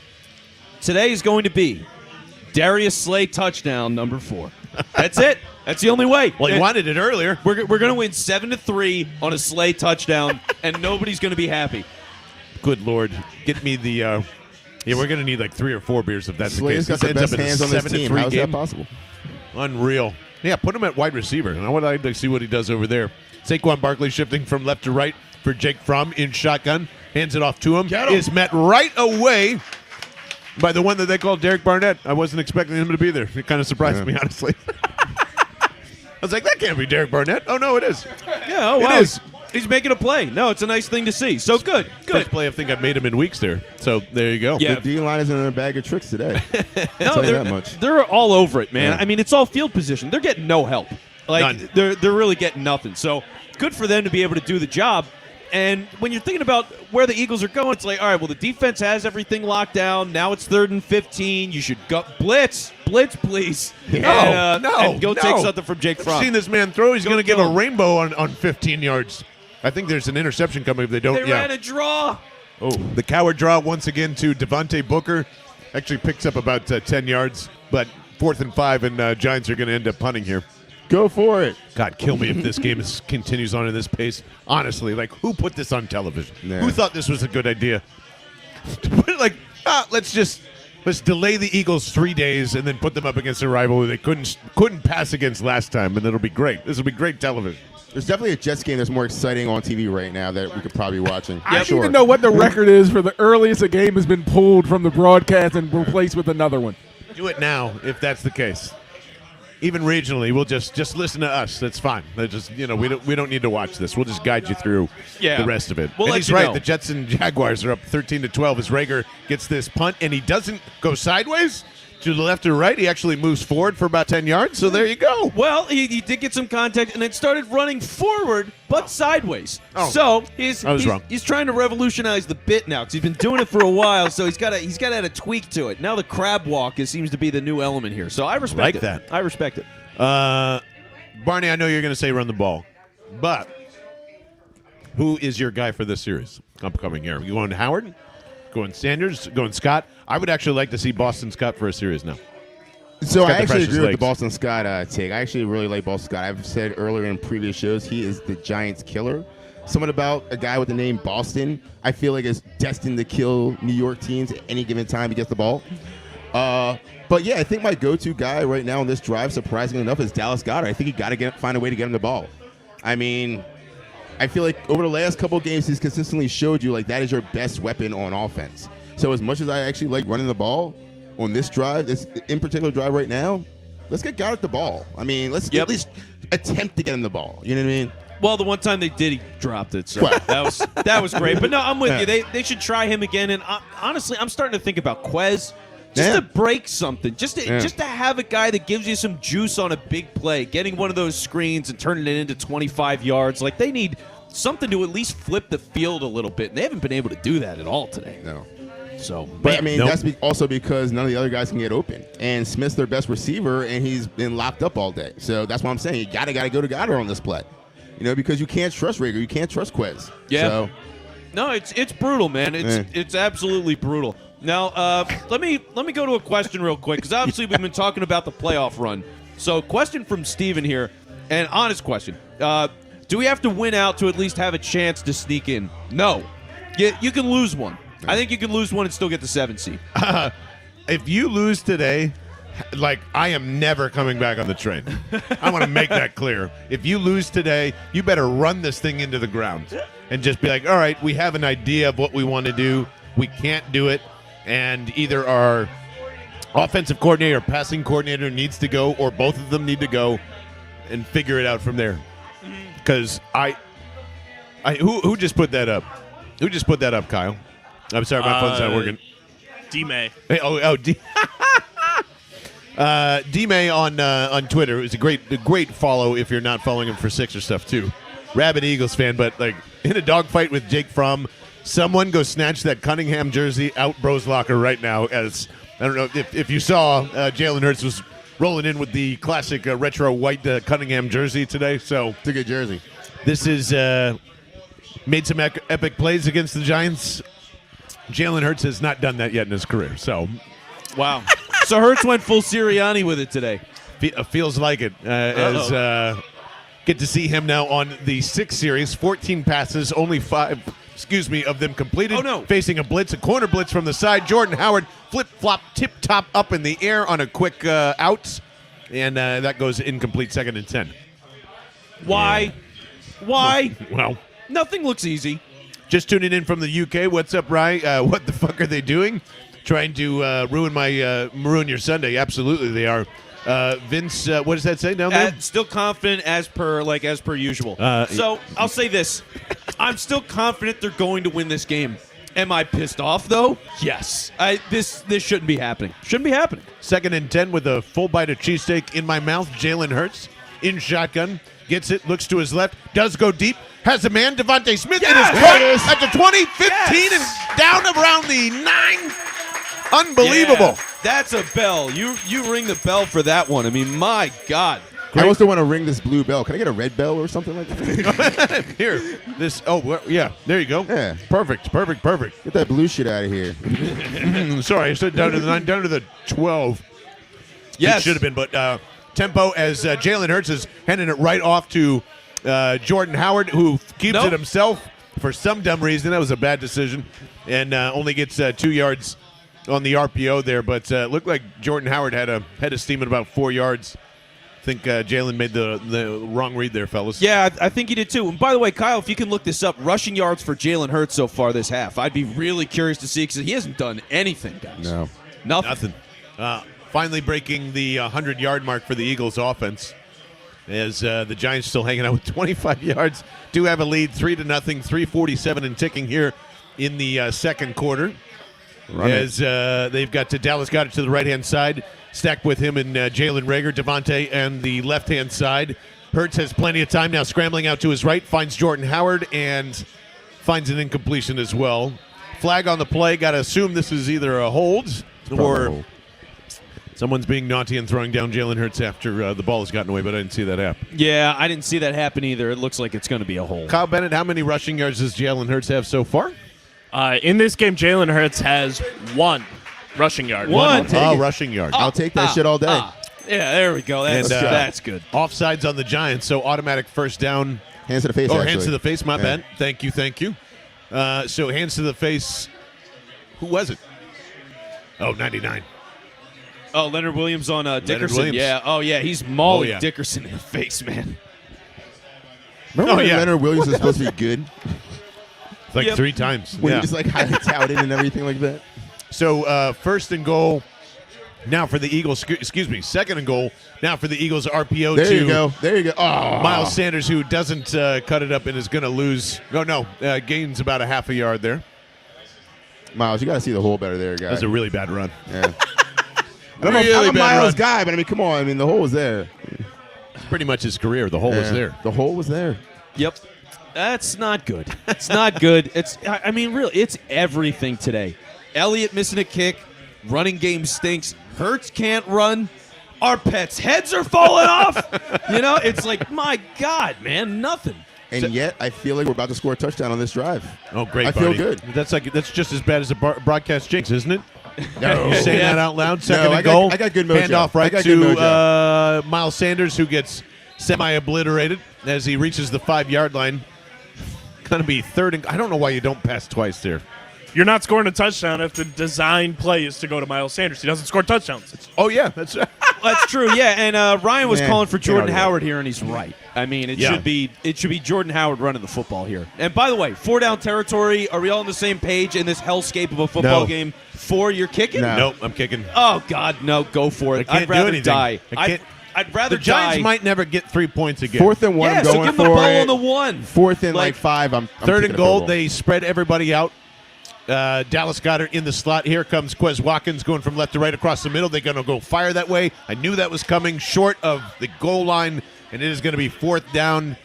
Today is going to be Darius Slay touchdown number 4. That's it. That's the only way. Well, he wanted it earlier. We're going to win 7-3 on a Slay touchdown, and nobody's going to be happy. Good Lord. Get me the yeah, we're going to need like 3 or 4 beers if that's Slay's the case. got the This ends best up in a hands on this 7-3 team. How is game. that possible? Unreal. Yeah, put him at wide receiver. And I would like to see what he does over there. Saquon Barkley shifting from left to right for Jake Fromm in shotgun. Hands it off to him. Is met right away by the one that they call Derek Barnett. I wasn't expecting him to be there. It kind of surprised me, honestly. I was like, that can't be Derek Barnett. Oh, no, it is. Yeah, oh, wow. It is. He's making a play. No, it's a nice thing to see. So good. First play I think I've made him in weeks there. So there you go. Yeah. The D-line is in a bag of tricks today. No, tell you that much. They're all over it, man. Yeah. I mean, it's all field position. They're getting no help. Like, None. they're really getting nothing. So good for them to be able to do the job. And when you're thinking about where the Eagles are going, it's like, all right, well, the defense has everything locked down. Now it's 3rd and 15. You should go blitz, please. And go take something from Jake Fromm. I've seen this man throw. He's going to give a him. rainbow on 15 yards. I think there's an interception coming if they don't. They ran a draw. Oh, the coward draw once again to Devontae Booker. Actually picks up about 10 yards, but 4th and 5, and Giants are going to end up punting here. Go for it. God, kill me if this game continues on in this pace. Honestly, like, who put this on television? Yeah. Who thought this was a good idea? Let's delay the Eagles 3 days and then put them up against a rival who they couldn't pass against last time, and it'll be great. This will be great television. There's definitely a Jets game that's more exciting on TV right now that we could probably be watching. I need to know what the record is for the earliest a game has been pulled from the broadcast and replaced with another one. Do it now if that's the case. Even regionally, we'll just listen to us. That's fine. We don't need to watch this. We'll just guide you through the rest of it. We'll and let he's you right. know. The Jets and Jaguars are up 13-12 as Rager gets this punt, and he doesn't go sideways to the left or right. He actually moves forward for about 10 yards. So there you go. Well, he did get some contact, and it started running forward, but sideways. Oh. So I was wrong. He's trying to revolutionize the bit now because he's been doing it for a while. So he's got to add a tweak to it. Now the crab walk seems to be the new element here. So I respect Like it. that. I respect it. Barney, I know you're going to say run the ball, but who is your guy for this series upcoming here? You going Howard? Going Sanders? Going Scott? I would actually like to see Boston Scott for a series now. So I got the actually precious agree with the legs. Boston Scott take. I actually really like Boston Scott. I've said earlier in previous shows he is the Giants killer. Something about a guy with the name Boston, I feel like is destined to kill New York teams at any given time he gets the ball. But yeah, I think my go-to guy right now on this drive, surprisingly enough, is Dallas Goedert. I think you got to find a way to get him the ball. I mean, I feel like over the last couple of games, he's consistently showed you like that is your best weapon on offense. So as much as I actually like running the ball on this drive, this in particular drive right now, let's get Goedert the ball. I mean, let's at least attempt to get him the ball. You know what I mean? Well, the one time they did, he dropped it. So that was great. But no, I'm with you. They should try him again. And honestly, I'm starting to think about Quez. Just to break something, just to have a guy that gives you some juice on a big play, getting one of those screens and turning it into 25 yards. Like, they need something to at least flip the field a little bit, and they haven't been able to do that at all today. No. So, but I mean, that's also because none of the other guys can get open, and Smith's their best receiver, and he's been locked up all day. So that's why I'm saying you gotta go to Goddard on this play, because you can't trust Rager, you can't trust Quez. Yeah. So, no, it's brutal, man. It's absolutely brutal. Now, let me go to a question real quick, because obviously we've been talking about the playoff run. So, question from Steven here, and honest question. Do we have to win out to at least have a chance to sneak in? No. You can lose one. I think you can lose one and still get the 7th seed. If you lose today, I am never coming back on the train. I want to make that clear. If you lose today, you better run this thing into the ground and just be like, all right, we have an idea of what we want to do. We can't do it. And either our offensive coordinator or passing coordinator needs to go, or both of them need to go and figure it out from there. Because who just put that up? Who just put that up, Kyle? I'm sorry, my phone's not working. D-May. Hey, D-May on Twitter is a great follow if you're not following him for Sixer stuff too. Rabid Eagles fan, but in a dogfight with Jake Fromm, someone go snatch that Cunningham jersey out bro's locker right now. As I don't know if you saw, Jalen Hurts was rolling in with the classic retro white Cunningham jersey today. So it's a good jersey. This is made some epic plays against the Giants. Jalen Hurts has not done that yet in his career. So, wow. So Hurts went full Sirianni with it today. Feels like it. Get to see him now on the 6th series. 14 passes, only 5 of them completed. Oh, no. Facing a corner blitz from the side. Jordan Howard flip-flop, tip-top up in the air on a quick out. And that goes incomplete, 2nd and 10. Why? Why? Well, nothing looks easy. Just tuning in from the UK. What's up, Rye? What the fuck are they doing? Trying to ruin your Sunday. Absolutely, they are. Vince, what does that say down there? Still confident as per usual. So I'll say this: I'm still confident they're going to win this game. Am I pissed off though? Yes. This shouldn't be happening. Shouldn't be happening. 2nd and 10 with a full bite of cheesesteak in my mouth. Jalen Hurts in shotgun. Gets it, looks to his left, does go deep, has a man, Devontae Smith in his front at the 20, 15, and down around the 9. Unbelievable. Yeah, that's a bell. You ring the bell for that one. I mean, my God. I also want to ring this blue bell. Can I get a red bell or something like that? Here. There you go. Yeah. Perfect. Get that blue shit out of here. Sorry, I said down to the 9, down to the 12. Yes. It should have been, but tempo as Jalen Hurts is handing it right off to Jordan Howard, who keeps it himself for some dumb reason. That was a bad decision, and only gets 2 yards on the RPO there. But looked like Jordan Howard had a steam at about 4 yards. I think Jalen made the wrong read there, fellas. Yeah, I think he did too. And by the way, Kyle, if you can look this up, rushing yards for Jalen Hurts so far this half, I'd be really curious to see, because he hasn't done anything, guys. No. Nothing. Finally breaking the 100-yard mark for the Eagles offense, as the Giants still hanging out with 25 yards. Do have a lead, 3-0, 3:47 and ticking here in the second quarter. They've got Dallas Goedert to the right-hand side, stacked with him and Jalen Reagor, Devontae, and the left-hand side. Hurts has plenty of time now, scrambling out to his right, finds Jordan Howard, and finds an incompletion as well. Flag on the play. Got to assume this is either a hold or someone's being naughty and throwing down Jalen Hurts after the ball has gotten away, but I didn't see that happen. Yeah, I didn't see that happen either. It looks like it's going to be a hold. Kyle Bennett, how many rushing yards does Jalen Hurts have so far? In this game, Jalen Hurts has 1 rushing yard. One. Rushing yard. I'll take that shit all day. Yeah, there we go. That's good. Offsides on the Giants, so automatic first down. Hands to the face, actually. Hands to the face, my bad. Thank you. So hands to the face. Who was it? 99. Oh, Leonard Williams on Dickerson. Williams. Yeah. Oh, yeah. He's mauling Dickerson in the face, man. Remember when Leonard Williams was supposed to be good? Like 3 times. When he just highly touted and everything like that. So first and goal Now for the Eagles, excuse me, 2nd and goal. Now for the Eagles RPO There to you go. There you go. Oh. Miles Sanders, who doesn't cut it up and is going to lose. Gains about a half a yard there. Miles, you got to see the hole better there, guy. That's a really bad run. Yeah. I'm Really a bad Miles run. guy, but I mean, come on. I mean, the hole was there. It's pretty much his career. The hole was Yeah. there. The hole was there. Yep. That's not good. It's not good. I mean, really, it's everything today. Elliott missing a kick. Running game stinks. Hurts can't run. Our pets' heads are falling off. It's like, my God, man, nothing. And yet, I feel like we're about to score a touchdown on this drive. Oh, great! I feel buddy. good. That's just as bad as a broadcast jinx, isn't it? No. You saying that out loud? Second I and got- goal. I got good mojo. Handoff right I got good to Miles Sanders, who gets semi-obliterated as he reaches the 5-yard line. Going to be 3rd and. I don't know why you don't pass twice there. You're not scoring a touchdown if the design play is to go to Miles Sanders. He doesn't score touchdowns. Oh yeah, that's. That's true, yeah. And Ryan was Man, calling for get Jordan out of here. Howard here, and he's right. I mean, it Yeah. should be Jordan Howard running the football here. And by the way, 4-down territory. Are we all on the same page in this hellscape of a football No. game? 4, you're kicking? No. Nope, I'm kicking. Oh God, no! Go for it. I can't I'd rather do anything. die. I can't. I'd rather The Giants die. might never get 3 points again. 4th and 1, Yeah, I'm so going give them for the ball it. on the 1. 4th and Like, 5. I'm 3rd kicking and a goal. field goal. They spread everybody out. Dallas Goedert in the slot. Here comes Quez Watkins going from left to right across the middle. They're going to go fire that way. I knew that was coming short of the goal line, and it is going to be 4th down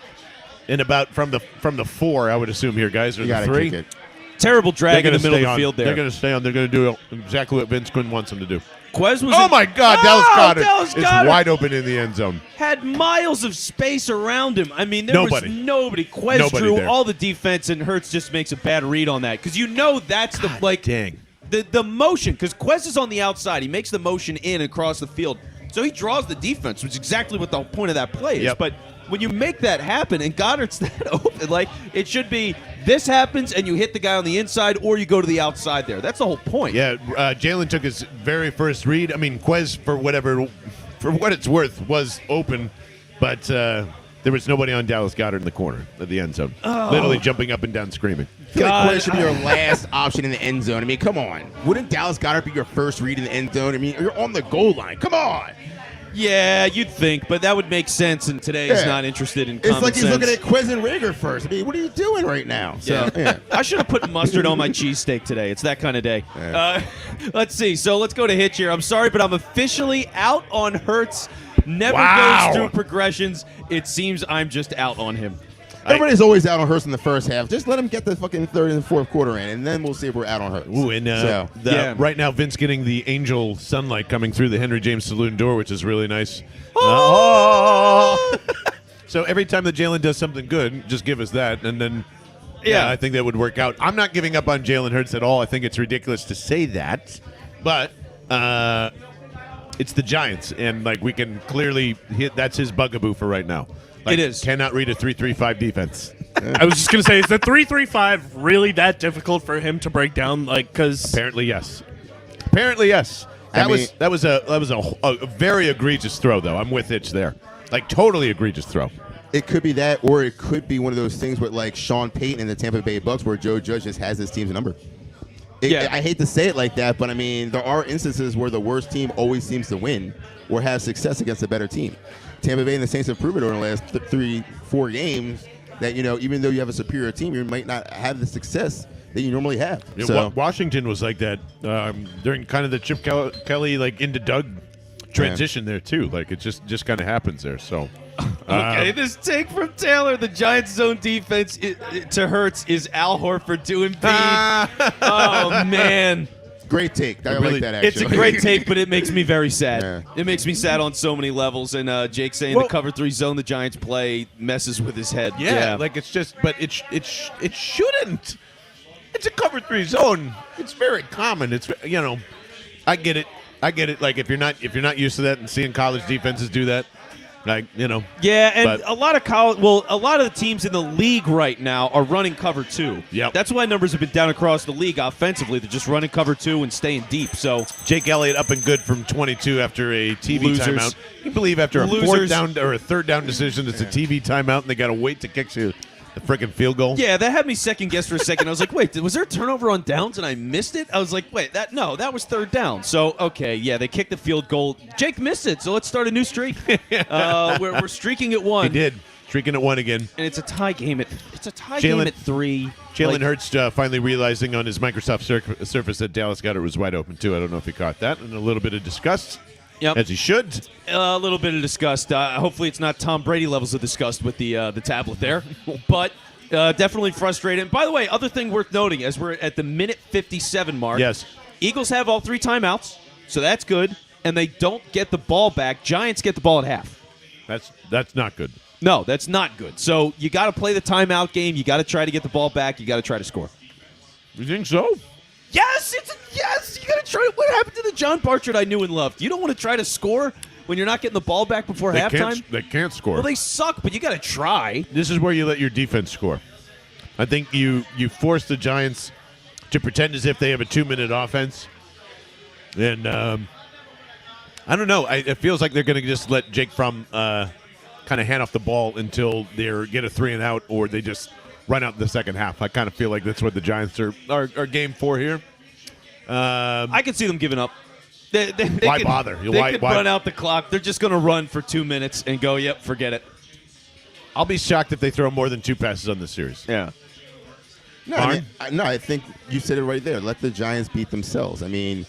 and about from the 4, I would assume here, guys, or You the got to 3. kick it. Terrible drag in They're the gonna middle stay of the on. field there. They're going to stay on. They're going to do exactly what Vince Quinn wants them to do. Quez was Oh, in- my God. Oh, Dallas Goedert Dallas is Goedert wide open in the end zone. had miles of space around him. I mean, there Nobody. was nobody. Quez Nobody drew there. all the defense, and Hurts just makes a bad read on that because that's the Dang. the motion. Because Quez is on the outside, he makes the motion in across the field, so he draws the defense, which is exactly what the point of that play is. Yep. But when you make that happen and Goddard's that open, like it should be, this happens and you hit the guy on the inside or you go to the outside there. That's the whole point. Yeah, Jalen took his very first read. I mean, Quez, for what it's worth, was open, but there was nobody on Dallas Goedert in the corner of the end zone, literally jumping up and down screaming. I feel God, like Quez should be your last option in the end zone. I mean, come on. Wouldn't Dallas Goedert be your first read in the end zone? I mean, you're on the goal line. Come on. Yeah, you'd think, but that would make sense. And today he's Yeah. not interested in It's common like he's sense. looking at Quez and Rager first. I mean, what are you doing right now? So, yeah. I should have put mustard on my cheesesteak today. It's that kind of day. Yeah. Let's see. So let's go to Hitch here. I'm sorry, but I'm officially out on Hurts. Never Wow. goes through progressions. It seems I'm just out on him. Everybody's always out on Hurts in the first half. Just let him get the fucking 3rd and 4th quarter in, and then we'll see if we're out on Hurts. Ooh, and So, Yeah. right now Vince getting the angel sunlight coming through the Henry James Saloon door, which is really nice. Oh! So every time that Jalen does something good, just give us that, and then Yeah. I think that would work out. I'm not giving up on Jalen Hurts at all. I think it's ridiculous to say that, but it's the Giants, and like we can clearly hit. That's his bugaboo for right now. Like, It is. Cannot read a 3-3-5 defense. I was just gonna say, is the 3-3-5 really that difficult for him to break down? Like, because Apparently, yes. Apparently, yes. That I mean- was a very egregious throw, though. I'm with Hitch there. Like, totally egregious throw. It could be that, or it could be one of those things with like Sean Payton and the Tampa Bay Bucks, where Joe Judge just has his team's number. Yeah. I hate to say it like that, but I mean, there are instances where the worst team always seems to win or have success against a better team. Tampa Bay and the Saints have proven over the last 3-4 games that, you know, even though you have a superior team, you might not have the success that you normally have. Yeah, So, Washington was like that during kind of the Chip Kelly like into Doug transition there too. Like it just kind of happens there. So Okay, this take from Taylor. The Giants' zone defense to Hurts is Al Horford to Embiid. Oh, man. great take. I really- like that, actually. It's a great take, but it makes me very sad. Yeah. It makes me sad on so many levels. And Jake saying Well- the cover 3 zone the Giants play messes with his head. yeah, like it's just, but it shouldn't. It's a cover 3 zone. It's very common. It's I get it. Like if you're not used to that and seeing college defenses do that, like Yeah, and But- a lot of the teams in the league right now are running cover 2. Yep. That's why numbers have been down across the league offensively. They're just running cover 2 and staying deep. So Jake Elliott up and good from 22 after a TV Losers. timeout. Can you believe after a Losers. 4th down or a 3rd down decision, it's a TV timeout and they got to wait to kick you? The freaking field goal. Yeah, that had me second guess for a second. I was like, wait, was there a turnover on downs and I missed it? I was like, wait, that was third down. So, okay, yeah, they kicked the field goal. Jake missed it, so let's start a new streak. We're streaking at 1. He did. Streaking at 1 again. And it's a tie game at 3. Jalen Hurts finally realizing on his Microsoft Surface that Dallas Goedert was wide open, too. I don't know if he caught that. And a little bit of disgust, as he should. A little bit of disgust. Hopefully it's not Tom Brady levels of disgust with the tablet there. But definitely frustrated. And by the way, other thing worth noting, as we're at the minute 57 mark, yes, Eagles have all 3 timeouts, so that's good. And they don't get the ball back. Giants get the ball at half. That's not good. No, that's not good. So you got to play the timeout game. You got to try to get the ball back. You got to try to score. You think so? Yes, yes. You got to try. What happened to the John Bartrett I knew and loved? You don't want to try to score when you're not getting the ball back before halftime? They can't score. Well, they suck, but you got to try. This is where you let your defense score. I think you force the Giants to pretend as if they have a 2-minute offense. And I don't know. It feels like they're going to just let Jake Fromm kind of hand off the ball until they get a 3-and-out, or they just run out in the second half. I kind of feel like that's what the Giants are game for here. I can see them giving up. They why bother? They could run out the clock. They're just going to run for 2 minutes and go, yep, forget it. I'll be shocked if they throw more than 2 passes on this series. Yeah. I think you said it right there. Let the Giants beat themselves. I mean,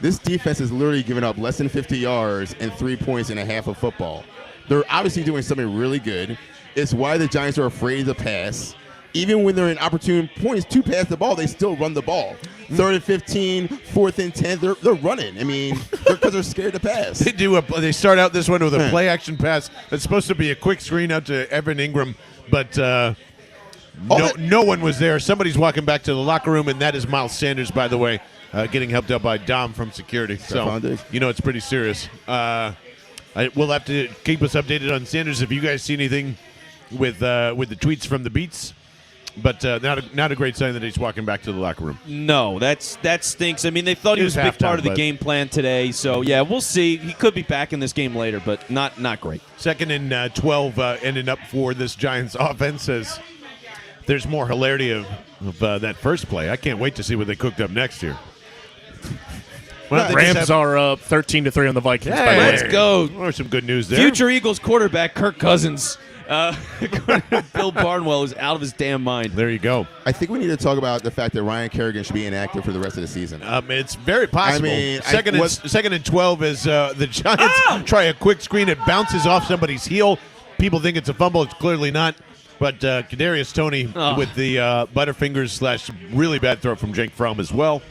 this defense is literally giving up less than 50 yards and 3 points in a half of football. They're obviously doing something really good. It's why the Giants are afraid to pass. Even when they're in opportune points to pass the ball, they still run the ball. 3rd and 15, 4th and 10, they're running. I mean, because they're scared to pass. They start out this one with a play action pass that's supposed to be a quick screen out to Evan Ingram, but no one was there. Somebody's walking back to the locker room, and that is Miles Sanders, by the way, getting helped out by Dom from security. So it's pretty serious. We'll have to keep us updated on Sanders if you guys see anything with the tweets from the beats. But not a great sign that he's walking back to the locker room. No, that stinks. I mean, they thought he was a big part of the game plan today. So, yeah, we'll see. He could be back in this game later, but not great. 2nd and 12 ending up for this Giants offense as there's more hilarity of that first play. I can't wait to see what they cooked up next year. Well, Rams are up 13-3 on the Vikings. Hey, let's go. There's some good news there. Future Eagles quarterback Kirk Cousins. Bill Barnwell is out of his damn mind. There you go. I think we need to talk about the fact that Ryan Kerrigan should be inactive for the rest of the season. It's very possible. I mean, second and 12 as the Giants try a quick screen. It bounces off somebody's heel. People think it's a fumble. It's clearly not. But Kadarius Toney with the Butterfingers / really bad throw from Jake Fromm as well.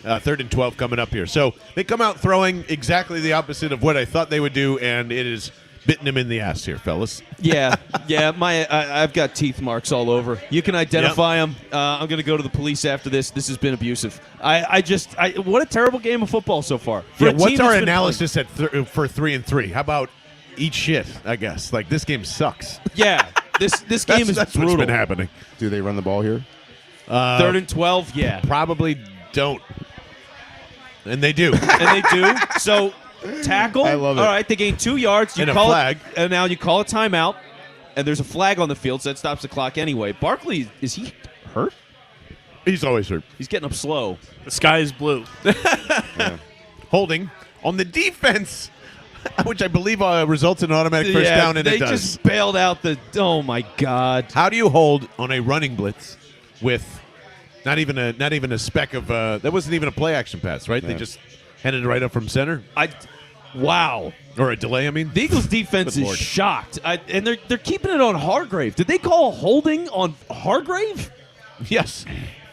3rd and 12 coming up here. So they come out throwing exactly the opposite of what I thought they would do, and it is bitten him in the ass here, fellas. Yeah. I've got teeth marks all over. You can identify them. I'm going to go to the police after this. This has been abusive. What a terrible game of football so far. What's our analysis for 3-3? How about eat shit, I guess? Like, this game sucks. Yeah. This game is that's brutal. What's been happening. Do they run the ball here? 3rd and 12, yeah. Probably don't. And they do. So, tackle. I love it. All right, they gain 2 yards. And a flag. And now you call a timeout, and there's a flag on the field, so that stops the clock anyway. Barkley, is he hurt? He's always hurt. He's getting up slow. The sky is blue. Holding on the defense, which I believe results in an automatic first down, and it does. They just bailed out the – oh, my God. How do you hold on a running blitz with not even a speck of that wasn't even a play action pass, right? Yeah. They just handed it right up from center. Wow. Or a delay, I mean. The Eagles defense is shocked. And they're keeping it on Hargrave. Did they call holding on Hargrave? Yes.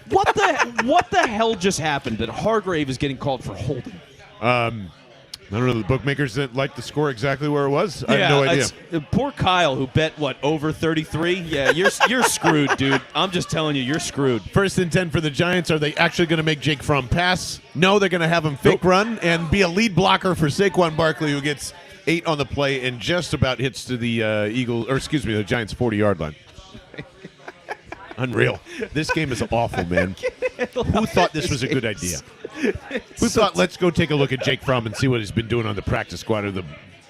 What the hell just happened that Hargrave is getting called for holding? I don't know. The bookmakers didn't like the score exactly where it was. I have no idea. Poor Kyle, who bet, over 33? Yeah, you're screwed, dude. I'm just telling you, you're screwed. 1st and 10 for the Giants. Are they actually going to make Jake Fromm pass? No, they're going to have him fake run and be a lead blocker for Saquon Barkley, who gets 8 on the play and just about hits to the the Giants' 40-yard line. Unreal. This game is awful, man. Who thought this was a good idea? Who thought, let's go take a look at Jake Fromm and see what he's been doing on the practice squad or the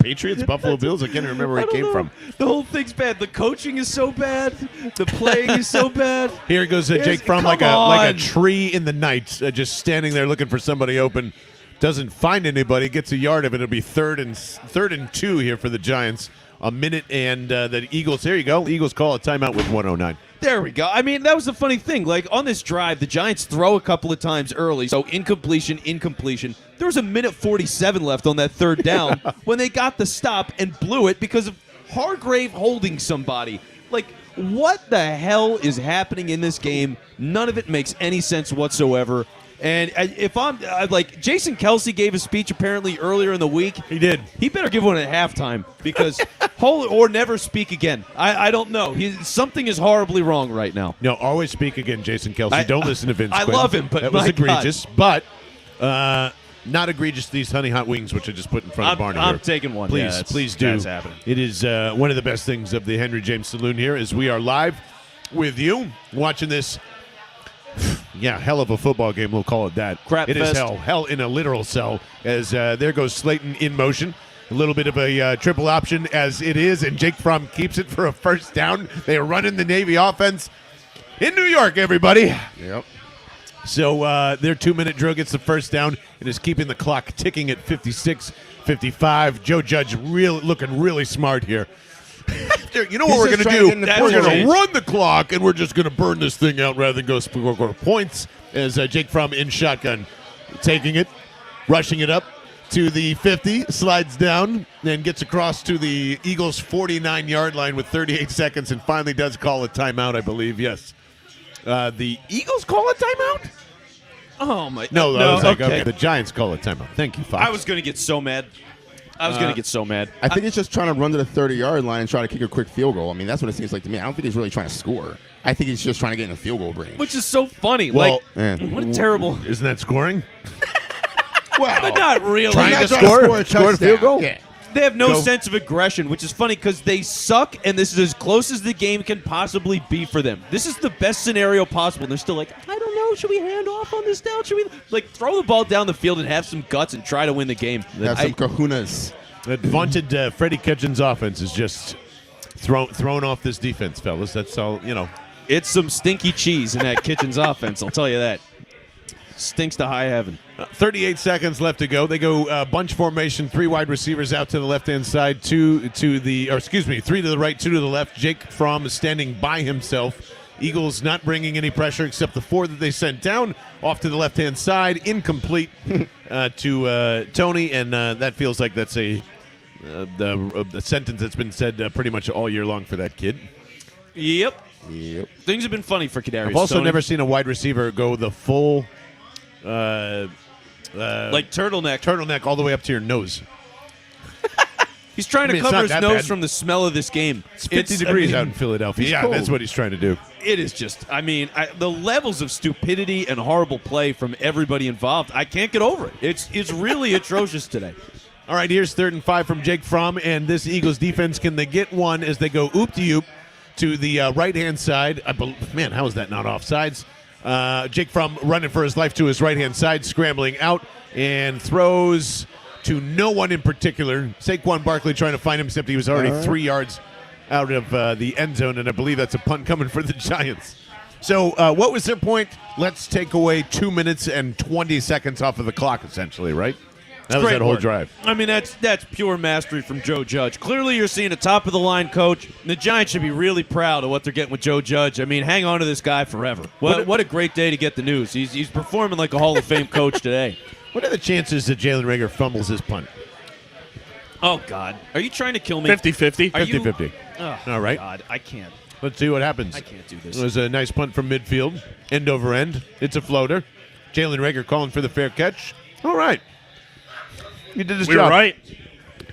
Patriots, Buffalo Bills. I can't remember where he came from. The whole thing's bad. The coaching is so bad. The playing is so bad. Here goes Jake Fromm like a tree in the night, just standing there looking for somebody open. Doesn't find anybody. Gets a yard of it. It'll be third and 2 here for the Giants. A minute and the Eagles. There you go. Eagles call a timeout with 1:09. There we go. I mean, that was the funny thing. Like, on this drive, the Giants throw a couple of times early, so incompletion. There was a minute 47 left on that third down when they got the stop and blew it because of Hargrave holding somebody. Like, what the hell is happening in this game? None of it makes any sense whatsoever. And if I'm like, Jason Kelsey gave a speech apparently earlier in the week. He did. He better give one at halftime because or never speak again. I don't know. Something is horribly wrong right now. No, always speak again, Jason Kelsey. Don't listen to Vince I Quinn. love him, but that was my egregious. God. But not egregious. These honey hot wings, which I just put in front of Barney. I'm taking one. Please, Yeah, please do. That's happening. It is one of the best things of the Henry James Saloon here is we are live with you watching this. Yeah, hell of a football game, we'll call it that. Crap It is fest. hell in a literal cell, as there goes Slayton in motion. A little bit of a triple option as it is, and Jake Fromm keeps it for a first down. They are running the Navy offense in New York, everybody. Yep. So their 2-minute drill gets the first down and is keeping the clock ticking at 56-55. Joe Judge looking really smart here. You know what we're going to do? We're going to run the clock, and we're just going to burn this thing out rather than go score points. As Jake Fromm in shotgun, taking it, rushing it up to the 50, slides down, and gets across to the Eagles' 49-yard line with 38 seconds, and finally does call a timeout, I believe. Yes. The Eagles call a timeout? Oh, my. No, I was like, okay. okay, the Giants call a timeout. Thank you, Fox. I was going to get so mad. I think it's just trying to run to the 30-yard line and try to kick a quick field goal. I mean, that's what it seems like to me. I don't think he's really trying to score. I think he's just trying to get in a field goal range. Which is so funny. Well, what a terrible. Isn't that scoring? But not really. Trying to score a field goal? Yeah. They have no sense of aggression, which is funny because they suck, and this is as close as the game can possibly be for them. This is the best scenario possible, and they're still like, I don't know, should we hand off on this down? Should we throw the ball down the field and have some guts and try to win the game? Have some kahunas. That vaunted Freddie Kitchens offense is just thrown off this defense, fellas. That's all, you know. It's some stinky cheese in that Kitchens offense, I'll tell you that. Stinks to high heaven. 38 seconds left to go. They go bunch formation, 3 wide receivers out to the left-hand side, 3 to the right, 2 to the left. Jake Fromm is standing by himself. Eagles not bringing any pressure except the 4 that they sent down. Off to the left-hand side, incomplete to Tony, and that feels like that's the sentence that's been said pretty much all year long for that kid. Yep. Things have been funny for Kadarius I've also Toney. never seen a wide receiver go the full like turtleneck all the way up to your nose. He's trying to it's cover not his that nose bad. from the smell of this game. It's 50 degrees out in Philadelphia. Yeah, cold. that's what he's trying to do. It is just, the levels of stupidity and horrible play from everybody involved, I can't get over it. It's really atrocious today. All right, here's 3rd and 5 from Jake Fromm, and this Eagles defense, can they get one as they go oop-de-oop to the right-hand side? Man, how is that not offsides? Jake Fromm running for his life to his right-hand side, scrambling out, and throws to no one in particular. Saquon Barkley trying to find him, except he was already 3 yards out of the end zone, and I believe that's a punt coming for the Giants. So what was their point? Let's take away 2 minutes and 20 seconds off of the clock, essentially, right? That was Great that whole work. drive. I mean, that's pure mastery from Joe Judge. Clearly, you're seeing a top-of-the-line coach. And the Giants should be really proud of what they're getting with Joe Judge. I mean, hang on to this guy forever. What a great day to get the news. He's performing like a Hall of Fame coach today. What are the chances that Jalen Reagor fumbles his punt? Oh, God. Are you trying to kill me? 50-50. 50-50. All right. God, I can't. Let's see what happens. I can't do this. It was a nice punt from midfield, end over end. It's a floater. Jalen Reagor calling for the fair catch. All right. You did his We job. were right.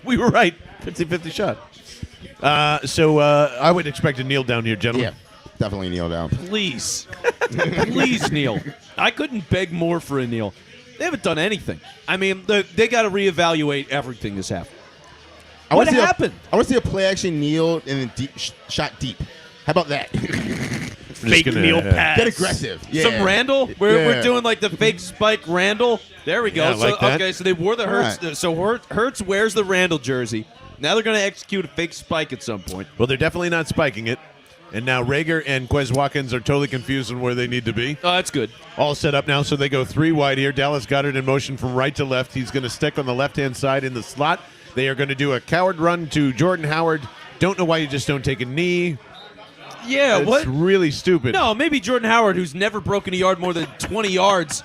We were right. 50-50 shot. So I would expect a kneel down here, gentlemen. Yeah, definitely kneel down. Please. Please, Neil. I couldn't beg more for a kneel. They haven't done anything. I mean, they got to reevaluate everything this half. What happened? I want to see a play actually kneel and then shot deep. How about that? Fake kneel pass. Get aggressive. Yeah. Some Randall? We're Yeah. doing like the fake spike Randall. There we go. Yeah, I like that. Okay, so they wore the Hurts. All right. So Hurts wears the Randall jersey. Now they're going to execute a fake spike at some point. Well, they're definitely not spiking it. And now Rager and Quez Watkins are totally confused on where they need to be. Oh, that's good. All set up now, so they go 3 wide here. Dallas Goedert in motion from right to left. He's going to stick on the left-hand side in the slot. They are going to do a coward run to Jordan Howard. Don't know why you just don't take a knee. Yeah, It's really stupid. No, maybe Jordan Howard, who's never broken a yard more than 20 yards,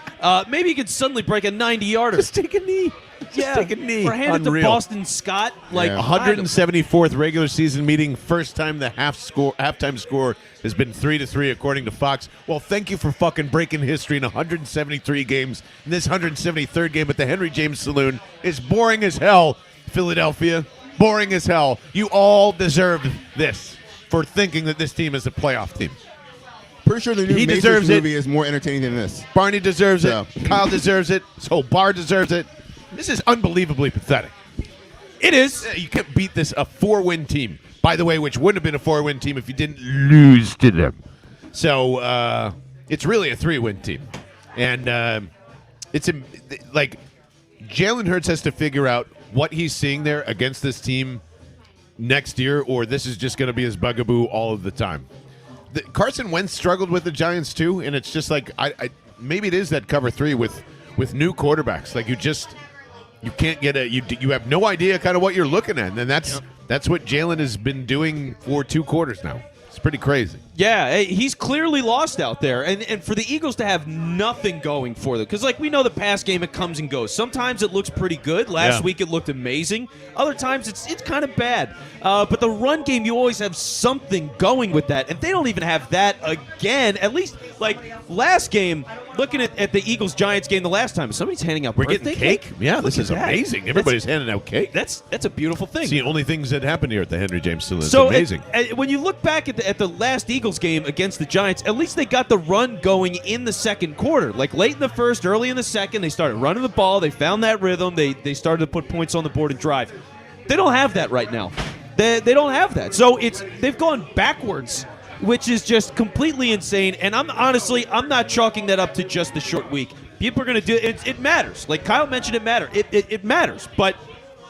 maybe he could suddenly break a 90-yarder. Just take a knee. Just take a knee. Or hand it to Unreal. Boston Scott. Like 174th regular season meeting. First time the halftime score has been 3-3 according to Fox. Well, thank you for fucking breaking history in 173 games. And this 173rd game at the Henry James Saloon is boring as hell, Philadelphia. Boring as hell. You all deserved this for thinking that this team is a playoff team. Pretty sure the new He Matrix deserves it. movie is more entertaining than this. Barney deserves Yeah. it. Kyle deserves it. This whole bar deserves it. This is unbelievably pathetic. It is. You can't beat this a 4-win team, by the way, which wouldn't have been a 4-win team if you didn't lose to them. So it's really a 3-win team, and it's like Jalen Hurts has to figure out what he's seeing there against this team next year, or this is just going to be his bugaboo all of the time. Carson Wentz struggled with the Giants too, and it's just like I maybe it is that cover 3 with new quarterbacks. Like you can't get you have no idea kind of what you're looking at, and that's what Jalen has been doing for 2 quarters now. It's pretty crazy. Yeah, he's clearly lost out there. And for the Eagles to have nothing going for them, because, like, we know the pass game, it comes and goes. Sometimes it looks pretty good. Last week it looked amazing. Other times it's kind of bad. But the run game, you always have something going with that. And they don't even have that again. At least, like, last game, looking at the Eagles-Giants game the last time, somebody's handing out birthday Getting cake? Yeah, this is amazing. Everybody's handing out cake. That's a beautiful thing. It's the only things that happen here at the Henry James Saloon. It's So amazing. when you look back at the last Eagles game against the Giants, at least they got the run going in the second quarter. Like late in the first, early in the second, they started running the ball. They found that rhythm. They started to put points on the board and drive. They don't have that right now. They don't have that. So they've gone backwards, which is just completely insane. And I'm not chalking that up to just the short week. People are going to do it. It matters. Like Kyle mentioned, it matters. But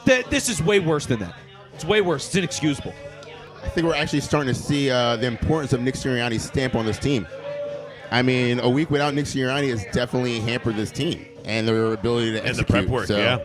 this is way worse than that. It's way worse. It's inexcusable. I think we're actually starting to see the importance of Nick Sirianni's stamp on this team. I mean, a week without Nick Sirianni has definitely hampered this team and their ability to execute. And the prep work, yeah.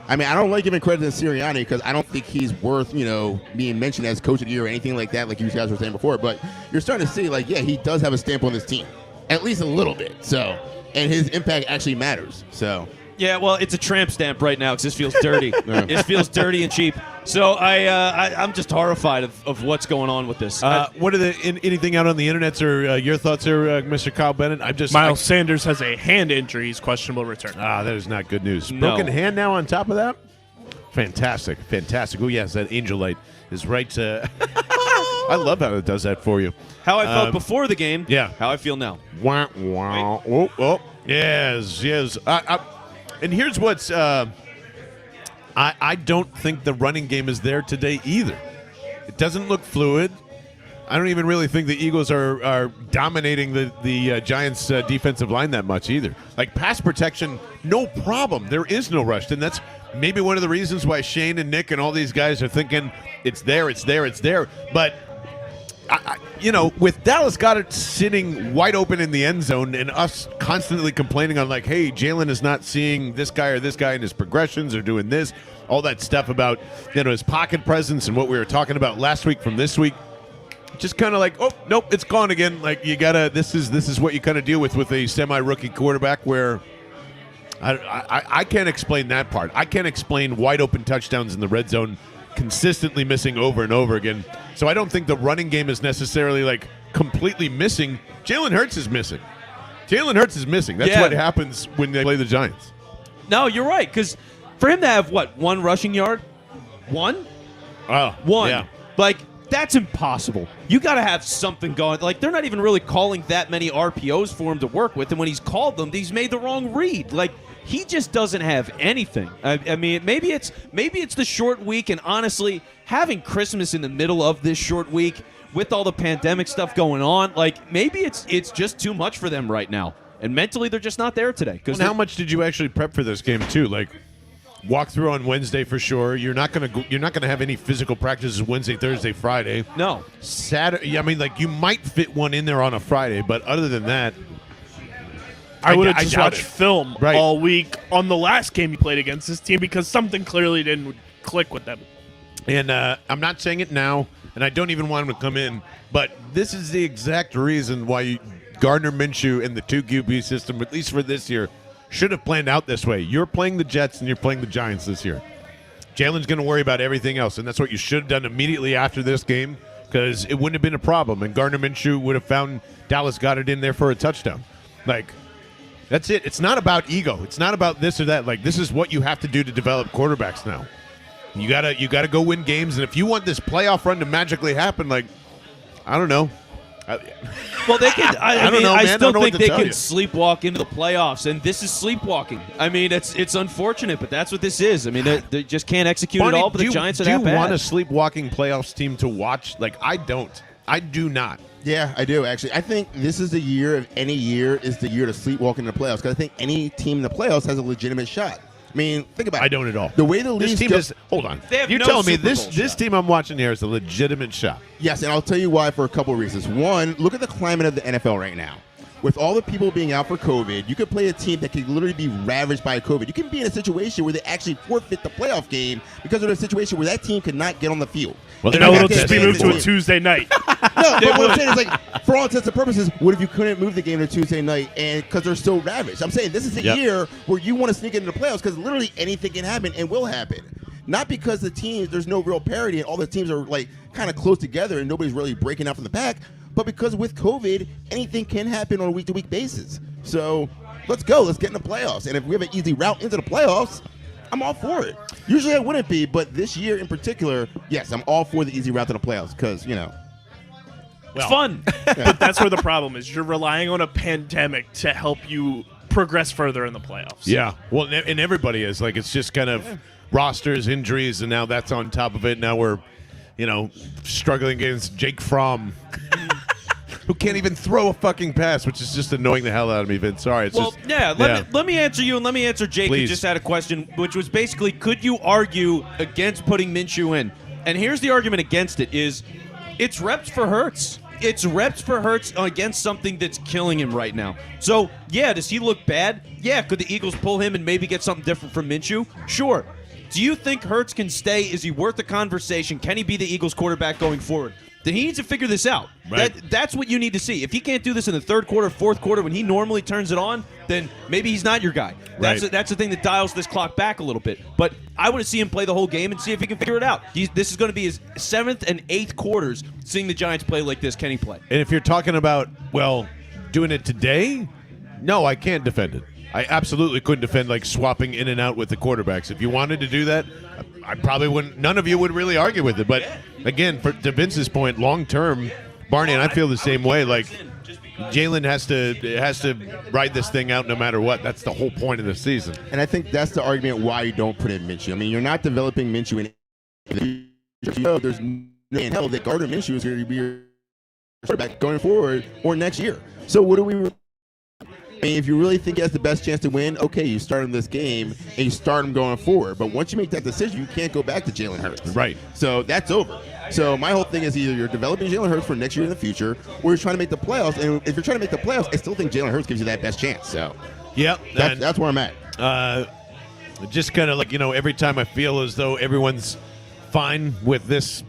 I mean, I don't like giving credit to Sirianni because I don't think he's worth, being mentioned as coach of the year or anything like that, like you guys were saying before. But you're starting to see, he does have a stamp on this team, at least a little bit. So, and his impact actually matters. So. Yeah, well, it's a tramp stamp right now because this feels dirty. It feels dirty and cheap. So I'm just horrified of what's going on with this. What are anything out on the internet or your thoughts are, Mr. Kyle Bennett? Miles Sanders has a hand injury. He's questionable return. That is not good news. No. Broken hand now on top of that? Fantastic. Oh, yes, that angel light is right. I love how it does that for you. How I felt before the game. Yeah. How I feel now. Wow. Oh. Yes. And here's what's I don't think the running game is there today either. It doesn't look fluid. I don't even really think the Eagles are dominating the Giants' defensive line that much either. Like pass protection, no problem. There is no rush, and that's maybe one of the reasons why Shane and Nick and all these guys are thinking it's there. But with Dallas Goedert sitting wide open in the end zone and us constantly complaining on hey, Jalen is not seeing this guy in his progressions or doing this, all that stuff about his pocket presence and what we were talking about last week from this week. Just kind of oh, nope, it's gone again. You gotta. This is what you kind of deal with a semi-rookie quarterback where I can't explain that part. I can't explain wide open touchdowns in the red zone consistently missing over and over again. So I don't think the running game is necessarily completely missing. Jalen Hurts is missing. That's what happens when they play the Giants. No, you're right. Because for him to have one rushing yard, one. Yeah. That's impossible. You got to have something going. They're not even really calling that many RPOs for him to work with, and when he's called them, he's made the wrong read. He just doesn't have anything. I mean, maybe it's the short week, and honestly, having Christmas in the middle of this short week with all the pandemic stuff going on, maybe it's just too much for them right now, and mentally they're just not there today. And how much did you actually prep for this game too? walk through on Wednesday for sure. You're not gonna have any physical practices Wednesday, Thursday, Friday. No. Saturday. I mean, like you might fit one in there on a Friday, but other than that, I would have I just doubt watched it. film Right. all week on the last game you played against this team because something clearly didn't click with them. And I'm not saying it now, and I don't even want him to come in, but this is the exact reason why Gardner Minshew and the 2 QB system, at least for this year, should have planned out this way. You're playing the Jets and you're playing the Giants this year. Jalen's going to worry about everything else, and that's what you should have done immediately after this game because it wouldn't have been a problem, and Gardner Minshew would have found Dallas got it in there for a touchdown. Like, that's it. It's not about ego. It's not about this or that. Like, this is what you have to do to develop quarterbacks now. You gotta go win games, and if you want this playoff run to magically happen, like, I don't know. Well, they could. I don't mean, know, I man. I still don't know think what to they tell could you. sleepwalk into the playoffs, and this is sleepwalking. I mean, it's unfortunate, but that's what this is. I mean, they just can't execute Barney, it all. But do the you- Giants are do that you bad. want a sleepwalking playoffs team to watch? Like, I don't. I do not. Yeah, I do actually. I think this is the year of any year is the year to sleepwalk into the playoffs because I think any team in the playoffs has a legitimate shot. I mean, think about it. I don't at all. The way the This Leafs team go- is. Hold on. They have You're no telling me Super this Bowl this shot. team I'm watching here is a legitimate shot. Yes, and I'll tell you why for a couple of reasons. One, look at the climate of the NFL right now. With all the people being out for COVID, you could play a team that could literally be ravaged by COVID. You can be in a situation where they actually forfeit the playoff game because of a situation where that team could not get on the field. Well, And they're No, not it'll gonna just be get moved to a it. Tuesday night. No, but what I'm saying is, like, for all intents and purposes, what if you couldn't move the game to Tuesday night and because they're so ravaged? I'm saying this is a Yep. year where you want to sneak into the playoffs because literally anything can happen and will happen. Not because the teams, there's no real parity and all the teams are like kind of close together and nobody's really breaking out from the pack, but because with COVID, anything can happen on a week-to-week basis. So let's go. Let's get in the playoffs. And if we have an easy route into the playoffs, I'm all for it. Usually I wouldn't be, but this year in particular, yes, I'm all for the easy route to the playoffs because, you know. It's fun. But that's where the problem is. You're relying on a pandemic to help you progress further in the playoffs. Yeah. Well, and everybody is. Like, it's just kind of rosters, injuries, and now that's on top of it. Now we're, struggling against Jake Fromm, who can't even throw a fucking pass, which is just annoying the hell out of me, Vince. Sorry. It's Well, just, yeah. Let me answer you, and let me answer Jake, who Please. just had a question, which was basically, could you argue against putting Minshew in? And here's the argument against it: is it's reps for Hurts. It's reps for Hurts against something that's killing him right now. So, yeah, does he look bad? Yeah. Could the Eagles pull him and maybe get something different from Minshew? Sure. Do you think Hurts can stay? Is he worth the conversation? Can he be the Eagles quarterback going forward? Then he needs to figure this out. Right. That's what you need to see. If he can't do this in the third quarter, fourth quarter, when he normally turns it on, then maybe he's not your guy. That's Right. that's the thing that dials this clock back a little bit. But I want to see him play the whole game and see if he can figure it out. This is going to be his 7th and 8th quarters seeing the Giants play like this. Can he play? and if you're talking about, doing it today, no, I can't defend it. I absolutely couldn't defend, like, swapping in and out with the quarterbacks. If you wanted to do that, I probably wouldn't. None of you would really argue with it. But, again, to Vince's point, long-term, Barney and I feel the same way. Like, Jalen has to ride this thing out no matter what. That's the whole point of the season. And I think that's the argument why you don't put in Minshew. I mean, you're not developing Minshew in there's no in hell that Gardner Minshew is going to be your quarterback going forward or next year. So what do we? I mean, if you really think he has the best chance to win, okay, you start him this game and you start him going forward. But once you make that decision, you can't go back to Jalen Hurts. Right. So that's over. So my whole thing is either you're developing Jalen Hurts for next year in the future, or you're trying to make the playoffs. And if you're trying to make the playoffs, I still think Jalen Hurts gives you that best chance. So Yep. that's where I'm at. Just kind of like, every time I feel as though everyone's fine with this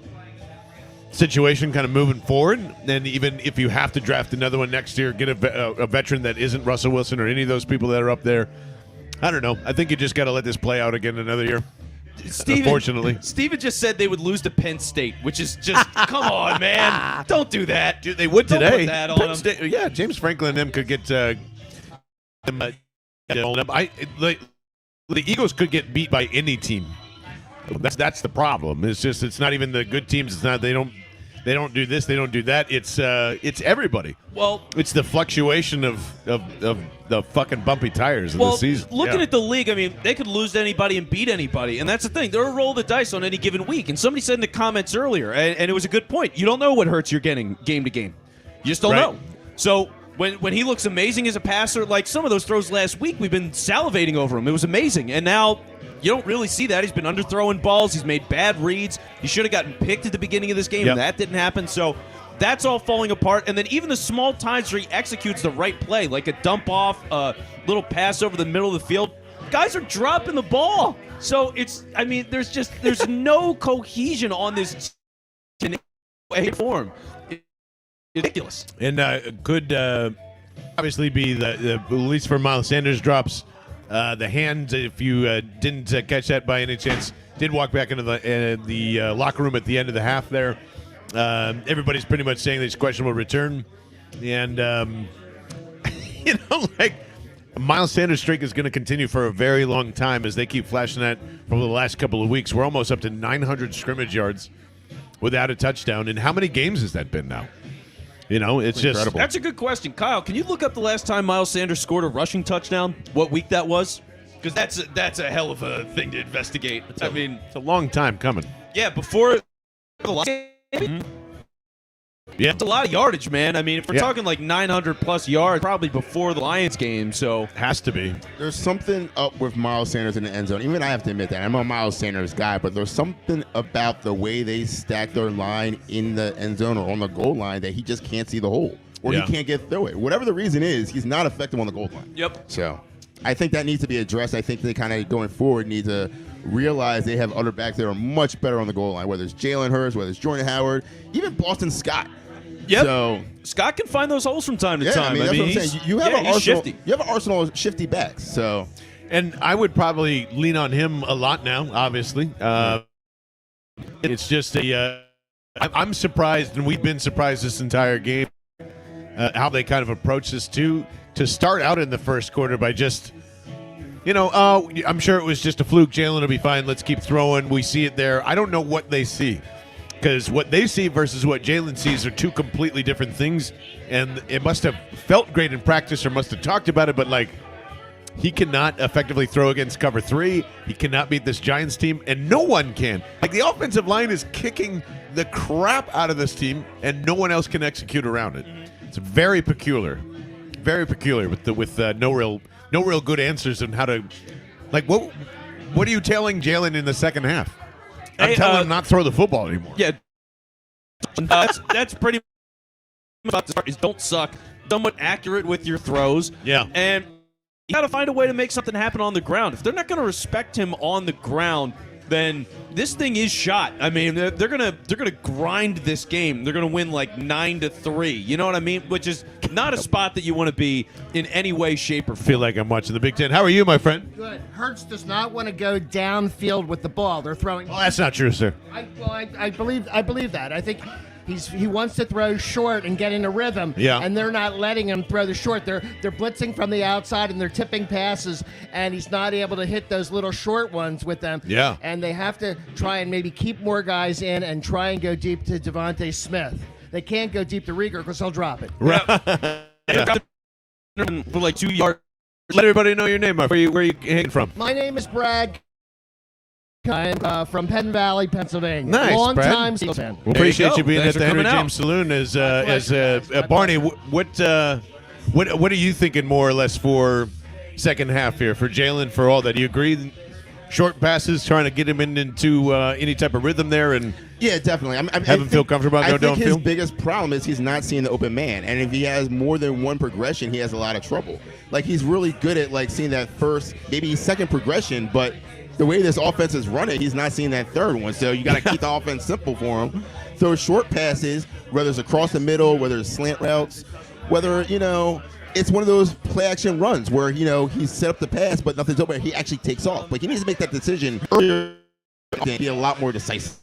situation kind of moving forward, then even if you have to draft another one next year, get a veteran that isn't Russell Wilson or any of those people that are up there, I don't know. I think you just got to let this play out again another year. Unfortunately. Steven just said they would lose to Penn State, which is just, come on, man. Don't do that. Dude, they would Don't today. put that on Penn them. State- yeah, James Franklin and them could get the Eagles could get beat by any team. That's the problem. It's not even the good teams. It's not they don't do this, they don't do that. It's everybody. Well, It's the fluctuation of the fucking bumpy tires of the season. looking Yeah. at the league, I mean, they could lose to anybody and beat anybody, and that's the thing. They're a roll of the dice on any given week. And somebody said in the comments earlier, and it was a good point. You don't know what Hurts you're getting game to game. You just don't Right. know. So when he looks amazing as a passer, like some of those throws last week, we've been salivating over him. It was amazing, and now You don't really see that. He's been underthrowing balls. He's made bad reads. He should have gotten picked at the beginning of this game. Yep. That didn't happen. So that's all falling apart. And then even the small times where he executes the right play, like a dump off, a little pass over the middle of the field, guys are dropping the ball. So there's no cohesion on this form. It's ridiculous. And could obviously be the at least for Miles Sanders drops. The hand, if you didn't catch that by any chance, did walk back into the locker room at the end of the half there. Everybody's pretty much saying there's questionable return. And, Miles Sanders' streak is going to continue for a very long time as they keep flashing that over the last couple of weeks. We're almost up to 900 scrimmage yards without a touchdown. And how many games has that been now? It's just incredible. That's a good question. Kyle, can you look up the last time Miles Sanders scored a rushing touchdown? What week that was? Because that's a hell of a thing to investigate. it's a long time coming. Yeah, before the last game. Yeah, It's a lot of yardage, man. I mean, if we're talking like 900-plus yards, probably before the Lions game, so. Has to be. There's something up with Miles Sanders in the end zone. Even I have to admit that. I'm a Miles Sanders guy, but there's something about the way they stack their line in the end zone or on the goal line that he just can't see the hole or he can't get through it. Whatever the reason is, he's not effective on the goal line. Yep. So I think that needs to be addressed. I think they kind of going forward need to realize they have other backs that are much better on the goal line, whether it's Jalen Hurts, whether it's Jordan Howard, even Boston Scott. Yep. So Scott can find those holes from time to time. I mean, that's what I'm saying. You have an arsenal. Shifty. You have an arsenal of shifty backs. So, And I would probably lean on him a lot now, obviously. It's just I'm surprised, and we've been surprised this entire game, how they kind of approach this too. To start out in the first quarter by just, I'm sure it was just a fluke. Jalen will be fine. Let's keep throwing. We see it there. I don't know what they see. Because what they see versus what Jalen sees are two completely different things. And it must have felt great in practice or must have talked about it, but, he cannot effectively throw against cover 3. He cannot beat this Giants team, and no one can. The offensive line is kicking the crap out of this team, and no one else can execute around it. It's very peculiar. Very peculiar with no real good answers on how to – what are you telling Jalen in the second half? I'm telling him not throw the football anymore. Yeah, that's pretty much about the start. Is don't suck, somewhat accurate with your throws. Yeah, and you got to find a way to make something happen on the ground. If they're not going to respect him on the ground, then this thing is shot. I mean, they're gonna grind this game. They're gonna win 9-3. You know what I mean? Which is not a spot that you want to be in any way, shape, or form. Feel like I'm watching the Big Ten. How are you, my friend? Good. Hurts does not want to go downfield with the ball. They're throwing. Well, that's not true, sir. I believe that. I think he wants to throw short and get in a rhythm. Yeah. And they're not letting him throw the short. They're blitzing from the outside and they're tipping passes, and he's not able to hit those little short ones with them. Yeah. And they have to try and maybe keep more guys in and try and go deep to Devontae Smith. They can't go deep to Rieger because he'll drop it. Right. For 2 yards. Let everybody know your name. Where are you hanging from? My name is Brad. I'm from Penn Valley, Pennsylvania. Nice, Long Brad. time Seagulls fan. Well, There you appreciate go. you being Thanks at the for Henry coming out. James Saloon as pleasure. Barney. What are you thinking more or less for second half here for Jalen? For all that, do you agree? Short passes, trying to get him into any type of rhythm there, and yeah, definitely. have him feel comfortable I going think his downfield. biggest problem is he's not seeing the open man, and if he has more than one progression, he has a lot of trouble. He's really good at seeing that first, maybe second progression, but the way this offense is running, he's not seeing that third one. So you got to keep the offense simple for him. Throw short passes, whether it's across the middle, whether it's slant routes, whether it's one of those play action runs where he's set up the pass, but nothing's open. He actually takes off. He needs to make that decision earlier and be a lot more decisive.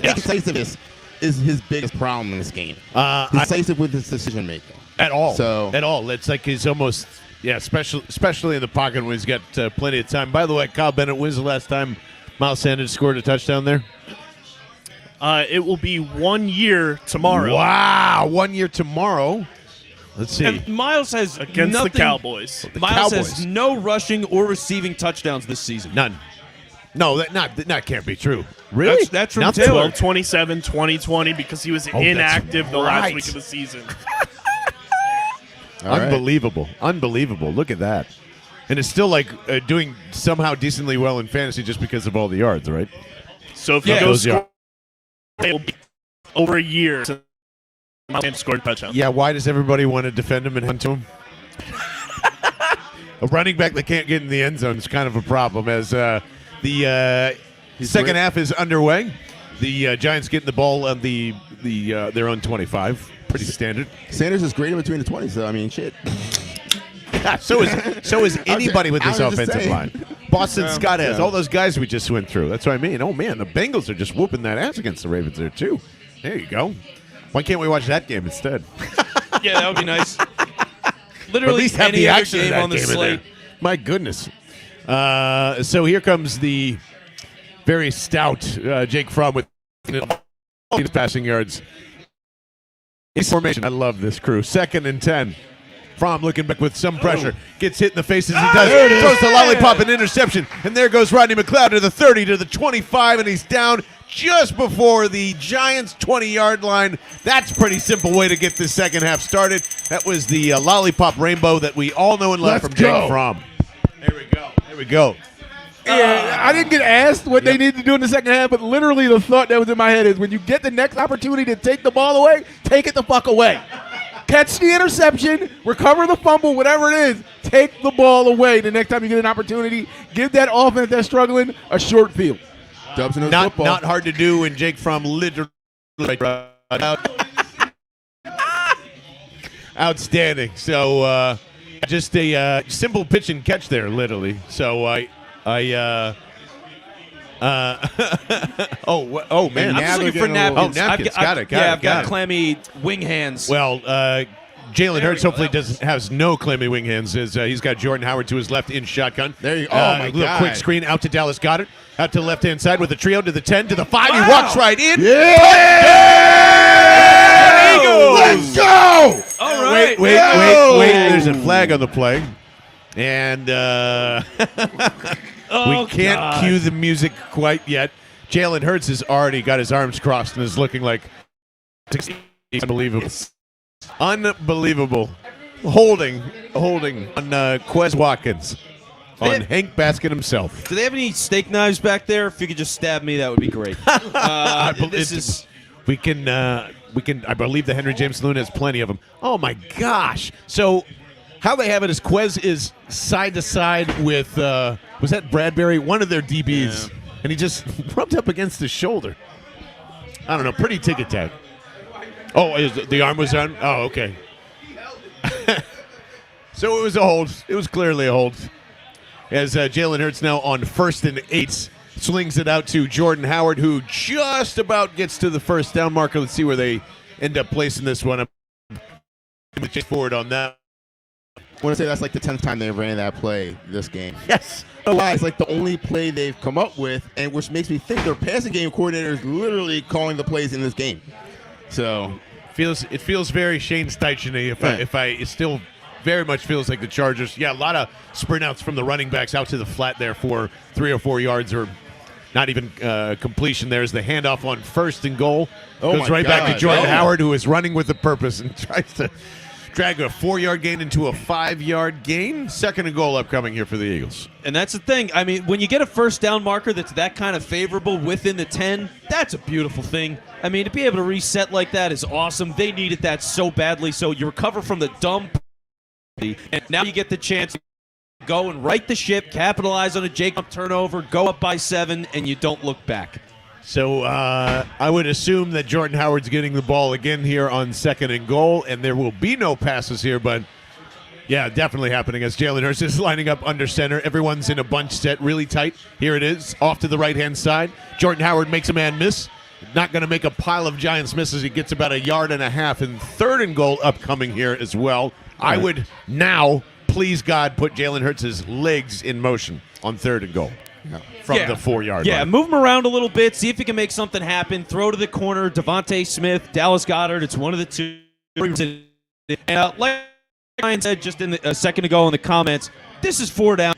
Yes. Decisiveness is his biggest problem in this game. Decisive with his decision making. At all. So at all. It's like he's almost especially in the pocket when he's got plenty of time. By the way, Kyle Bennett, when's the last time Miles Sanders scored a touchdown there? It will be 1 year tomorrow. Wow, 1 year tomorrow. Let's see. And Miles has Against nothing, the Cowboys. Miles Cowboys. has no rushing or receiving touchdowns this season. None. No, that can't be true. Really? That's from Not Taylor. 12/27, 2020 because he was that's inactive the last right. week of the season. All right. Unbelievable. Unbelievable. Look at that. and is still like doing somehow decently well in fantasy just because of all the yards, right? So if you go those score, it'll be over a year since Miles scored a touchdown. Yeah, why does everybody want to defend him and hunt to him? A running back that can't get in the end zone is kind of a problem as the second half is underway. The Giants getting the ball on their own 25. Pretty standard. Sanders is great in between the 20s, so I mean, shit. So is anybody with this I was just offensive saying. line. Boston Scott has yeah. all those guys we just went through. That's what I mean. Oh man, the Bengals are just whooping that ass against the Ravens there too. There you go. Why can't we watch that game instead? Yeah, that would be nice. Or at Literally least have any the other action of game that on the game in slate. there. My goodness. So here comes the very stout Jake Fromm with his passing yards. In formation. I love this crew. 2nd and 10. Fromm looking back with some pressure. Gets hit in the face as he does. Throws the lollipop and interception. And there goes Rodney McLeod to the 30, to the 25, and he's down just before the Giants' 20-yard line. That's a pretty simple way to get this second half started. That was the lollipop rainbow that we all know and love from Jake Fromm. There we go. There we go. Yeah, I didn't get asked what they need to do in the second half, but literally the thought that was in my head is when you get the next opportunity to take the ball away, take it the fuck away. Catch the interception, recover the fumble, whatever it is, take the ball away the next time you get an opportunity. Give that offense that's struggling a short field. Dubs in Not football. not hard to do, and Jake Fromm literally out. Outstanding. So just a simple pitch and catch there, literally. So oh man. And I'm now just looking they're for getting a little- napkins. Oh, napkins. Got it. I've got it. clammy wing hands. Well, Jalen Hurts hopefully has no clammy wing hands as he's got Jordan Howard to his left in shotgun. There you go. Oh, my little God. quick screen out to Dallas Goedert. Out to the left-hand side with the trio to the 10, to the 5. He walks right in. Let's go! All right. Wait. There's a flag on the play. And we can't cue the music quite yet. Jalen Hurts has already got his arms crossed and is looking like unbelievable. Unbelievable. Holding on Quez Watkins. On Hank Baskin himself. Do they have any steak knives back there? If you could just stab me, that would be great. We can. I believe the Henry James Saloon has plenty of them. Oh my gosh! So, how they have it is Quez is side to side with was that Bradbury, one of their DBs, and he just rubbed up against his shoulder. I don't know. Pretty ticket tag. Oh, the arm was on. Oh, okay. So it was a hold. It was clearly a hold. As Jalen Hurts now on 1st and 8, slings it out to Jordan Howard, who just about gets to the first down marker. Let's see where they end up placing this one. I'm going to forward on that. I want to say that's like the 10th time they ran that play this game. Yes. Why? It's like the only play they've come up with, and which makes me think their passing game coordinator is literally calling the plays in this game. So it feels very Shane Steichen-y. It still very much feels like the Chargers. Yeah, a lot of sprint outs from the running backs out to the flat there for 3 or 4 yards, or not even completion. There's the handoff on 1st and goal. Goes right back to Jordan Howard, who is running with a purpose and tries to drag a 4-yard gain into a 5-yard gain. 2nd and goal upcoming here for the Eagles. And that's the thing. I mean, when you get a first down marker that's that kind of favorable within the 10, that's a beautiful thing. I mean, to be able to reset like that is awesome. They needed that so badly. So you recover from the dumb, and now you get the chance to go and right the ship, capitalize on a Jacob turnover, go up by 7, and you don't look back. So I would assume that Jordan Howard's getting the ball again here on 2nd and goal, and there will be no passes here, but yeah, definitely happening as Jalen Hurts is lining up under center. Everyone's in a bunch set, really tight. Here it is, off to the right-hand side. Jordan Howard makes a man miss. Not going to make a pile of Giants misses. He gets about 1.5 yards, and 3rd and goal upcoming here as well. I would now, please God, put Jalen Hurts' legs in motion on 3rd and goal from the 4-yard line. Yeah, move him around a little bit, see if he can make something happen. Throw to the corner, Devontae Smith, Dallas Goedert. It's one of the two. And like Ryan said just a second ago in the comments, this is 4 down.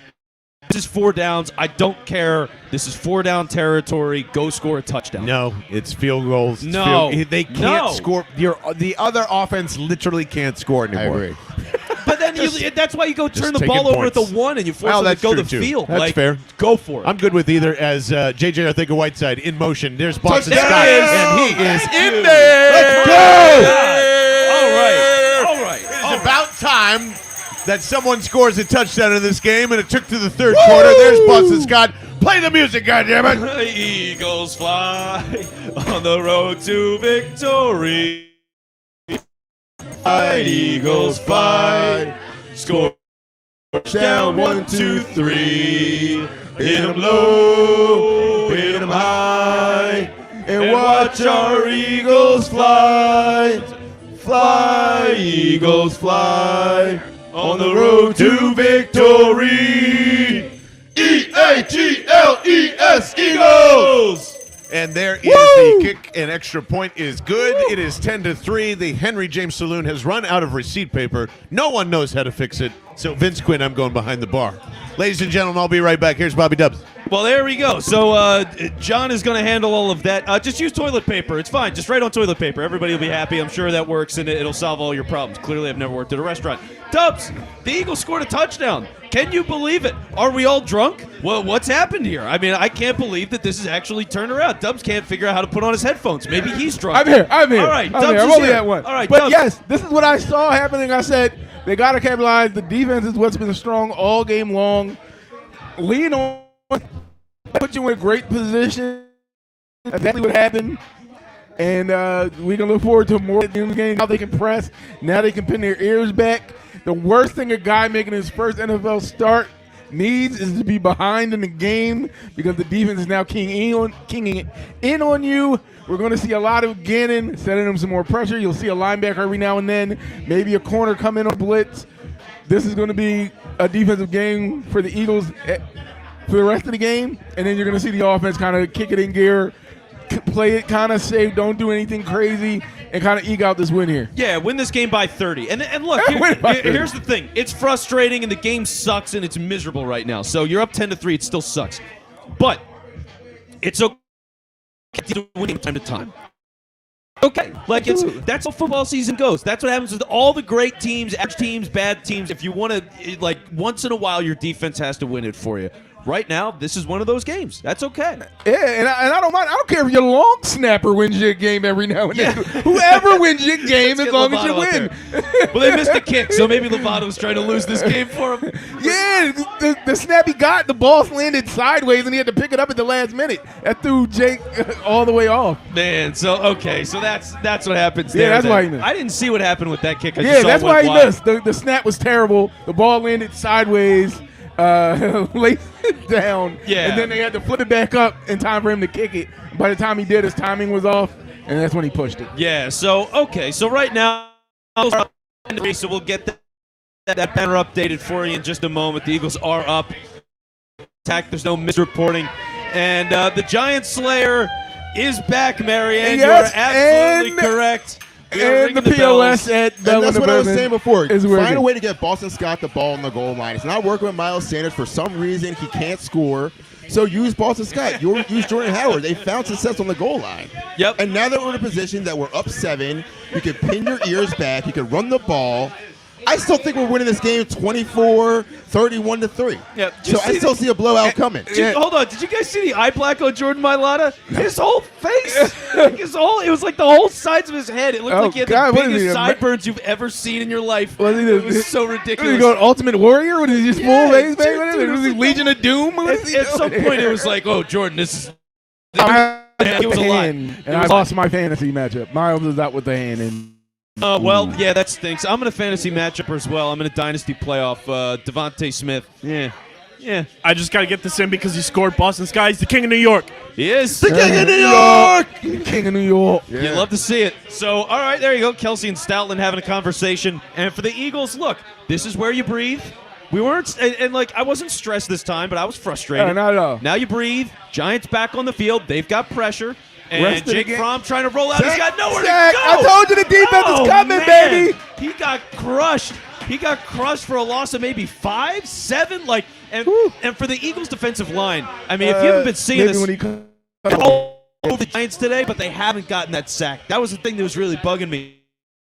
This is 4 downs. I don't care. This is 4-down territory. Go score a touchdown. No, it's field goals. They can't score. The other offense literally can't score anymore. I agree. But then that's why you go turn the taking ball over at the points. 1 and you force Well, them to that's go true, the too. field. That's fair. Go for it. I'm good with either. As J.J. Arthur-Whiteside in motion. There's Boston Touchdown! Scott, There and it he is. is Thank in you. there. Let's go! All right. It's about time that someone scores a touchdown in this game, and it took to the third quarter. There's Boston Scott. Play the music, goddammit! Eagles fly on the road to victory. Eagles fly. Score down 1, 2, 3. Hit 'em low, hit 'em high, and watch our Eagles fly. Fly, Eagles fly on the road to victory. E-A-G-L-E-S, Eagles! And there is the kick. An extra point is good. It is 10-3. The Henry James Saloon has run out of receipt paper. No one knows how to fix it. So Vince Quinn, I'm going behind the bar. Ladies and gentlemen, I'll be right back. Here's Bobby Dubs. Well, there we go. So John is going to handle all of that. Just use toilet paper. It's fine. Just write on toilet paper. Everybody will be happy. I'm sure that works, and it'll solve all your problems. Clearly, I've never worked at a restaurant. Dubs, the Eagles scored a touchdown. Can you believe it? Are we all drunk? Well, what's happened here? I mean, I can't believe that this is actually turned around. Dubs can't figure out how to put on his headphones. Maybe he's drunk. I'm here. All right, Dubs is I'm only here. at one. All right, but Dubs. yes, this is what I saw happening. I said they got to capitalize. The defense is what's been strong all game long. Lean on, put you in a great position. That's exactly what happened. And we can look forward to more in the game. How they can press. Now they can pin their ears back. The worst thing a guy making his first NFL start needs is to be behind in the game because the defense is now keying in on you. We're going to see a lot of Gannon setting him some more pressure. You'll see a linebacker every now and then, maybe a corner come in on blitz. This is going to be a defensive game for the Eagles for the rest of the game, and then you're going to see the offense kind of kick it in gear, play it kind of safe, don't do anything crazy, and kind of eke out this win here. Yeah, win this game by 30. And look, here's the thing. It's frustrating, and the game sucks, and it's miserable right now. So you're up 10-3. It still sucks. But it's okay to win time to time. Okay, like that's how football season goes. That's what happens with all the great teams, average teams, bad teams. If you want to, like, once in a while, your defense has to win it for you. Right now, this is one of those games. That's okay. Yeah, and I don't mind. I don't care if your long snapper wins you a game every now and then. Whoever wins you a game, as long as you win. Well, they missed a kick, so maybe Lovato's trying to lose this game for him. Yeah, the snap he got, the ball landed sideways, and he had to pick it up at the last minute. That threw Jake all the way off. Man, so that's what happens there. Yeah, that's then. why he missed. I didn't see what happened with that kick. I just Yeah, saw that's it went why he wide. missed. The snap was terrible. The ball landed sideways, laid it down, Yeah. and then they had to flip it back up in time for him to kick it. By the time he did, his timing was off, and that's when he pushed it. Yeah, so right now, so we'll get that banner updated for you in just a moment. The Eagles are up. There's no misreporting. And the Giant Slayer is back, Marianne. Yes, you are absolutely correct. We are And the ringing POS bells. at Bell And that's in the what I was Bourbon saying before. is Find working. a way to get Boston Scott the ball on the goal line. It's not working with Miles Sanders. For some reason, he can't score. So use Boston Scott. Use Jordan Howard. They found success on the goal line. Yep. And now that we're in a position that we're up 7, you can pin your ears back. You can run the ball. I still think we're winning this game 24, 31-3. Yep. So I still see a blowout coming. Hold on. Did you guys see the eye black on Jordan Mailata? His whole face, it was like the whole sides of his head. It looked like he had God, the what is biggest he, sideburns you've ever seen in your life. Was he It was so What is ridiculous. he going Ultimate Warrior? What is he just Yeah, full face? dude, What is dude, it? it Was was he like Legion of Doom? What is he At some doing? point, it was like, oh, Jordan, this is. I It was a lot. and It I was lost my fantasy matchup. Miles is out with the hand, and Well, yeah, that stinks. I'm in a fantasy matchup as well. I'm in a dynasty playoff. Devontae Smith. Yeah. I just got to get this in because he scored Boston Scott. He's the king of New York. He is. King of New York, King of New York. You love to see it. So, all right, there you go. Kelsey and Stoutland having a conversation. And for the Eagles, look, this is where you breathe. We weren't, and like, I wasn't stressed this time, but I was frustrated. Not at all. Now you breathe. Giants back on the field. They've got pressure. And Rest of the Jake game. Fromm trying to roll out. He's got nowhere Zach, to go. I told you the defense is coming, man. baby. He got crushed. He got crushed for a loss of maybe 5, 7. Like, and for the Eagles' defensive line, I mean, if you haven't been seeing maybe this when he comes. all over the Giants today, but they haven't gotten that sack. That was the thing that was really bugging me.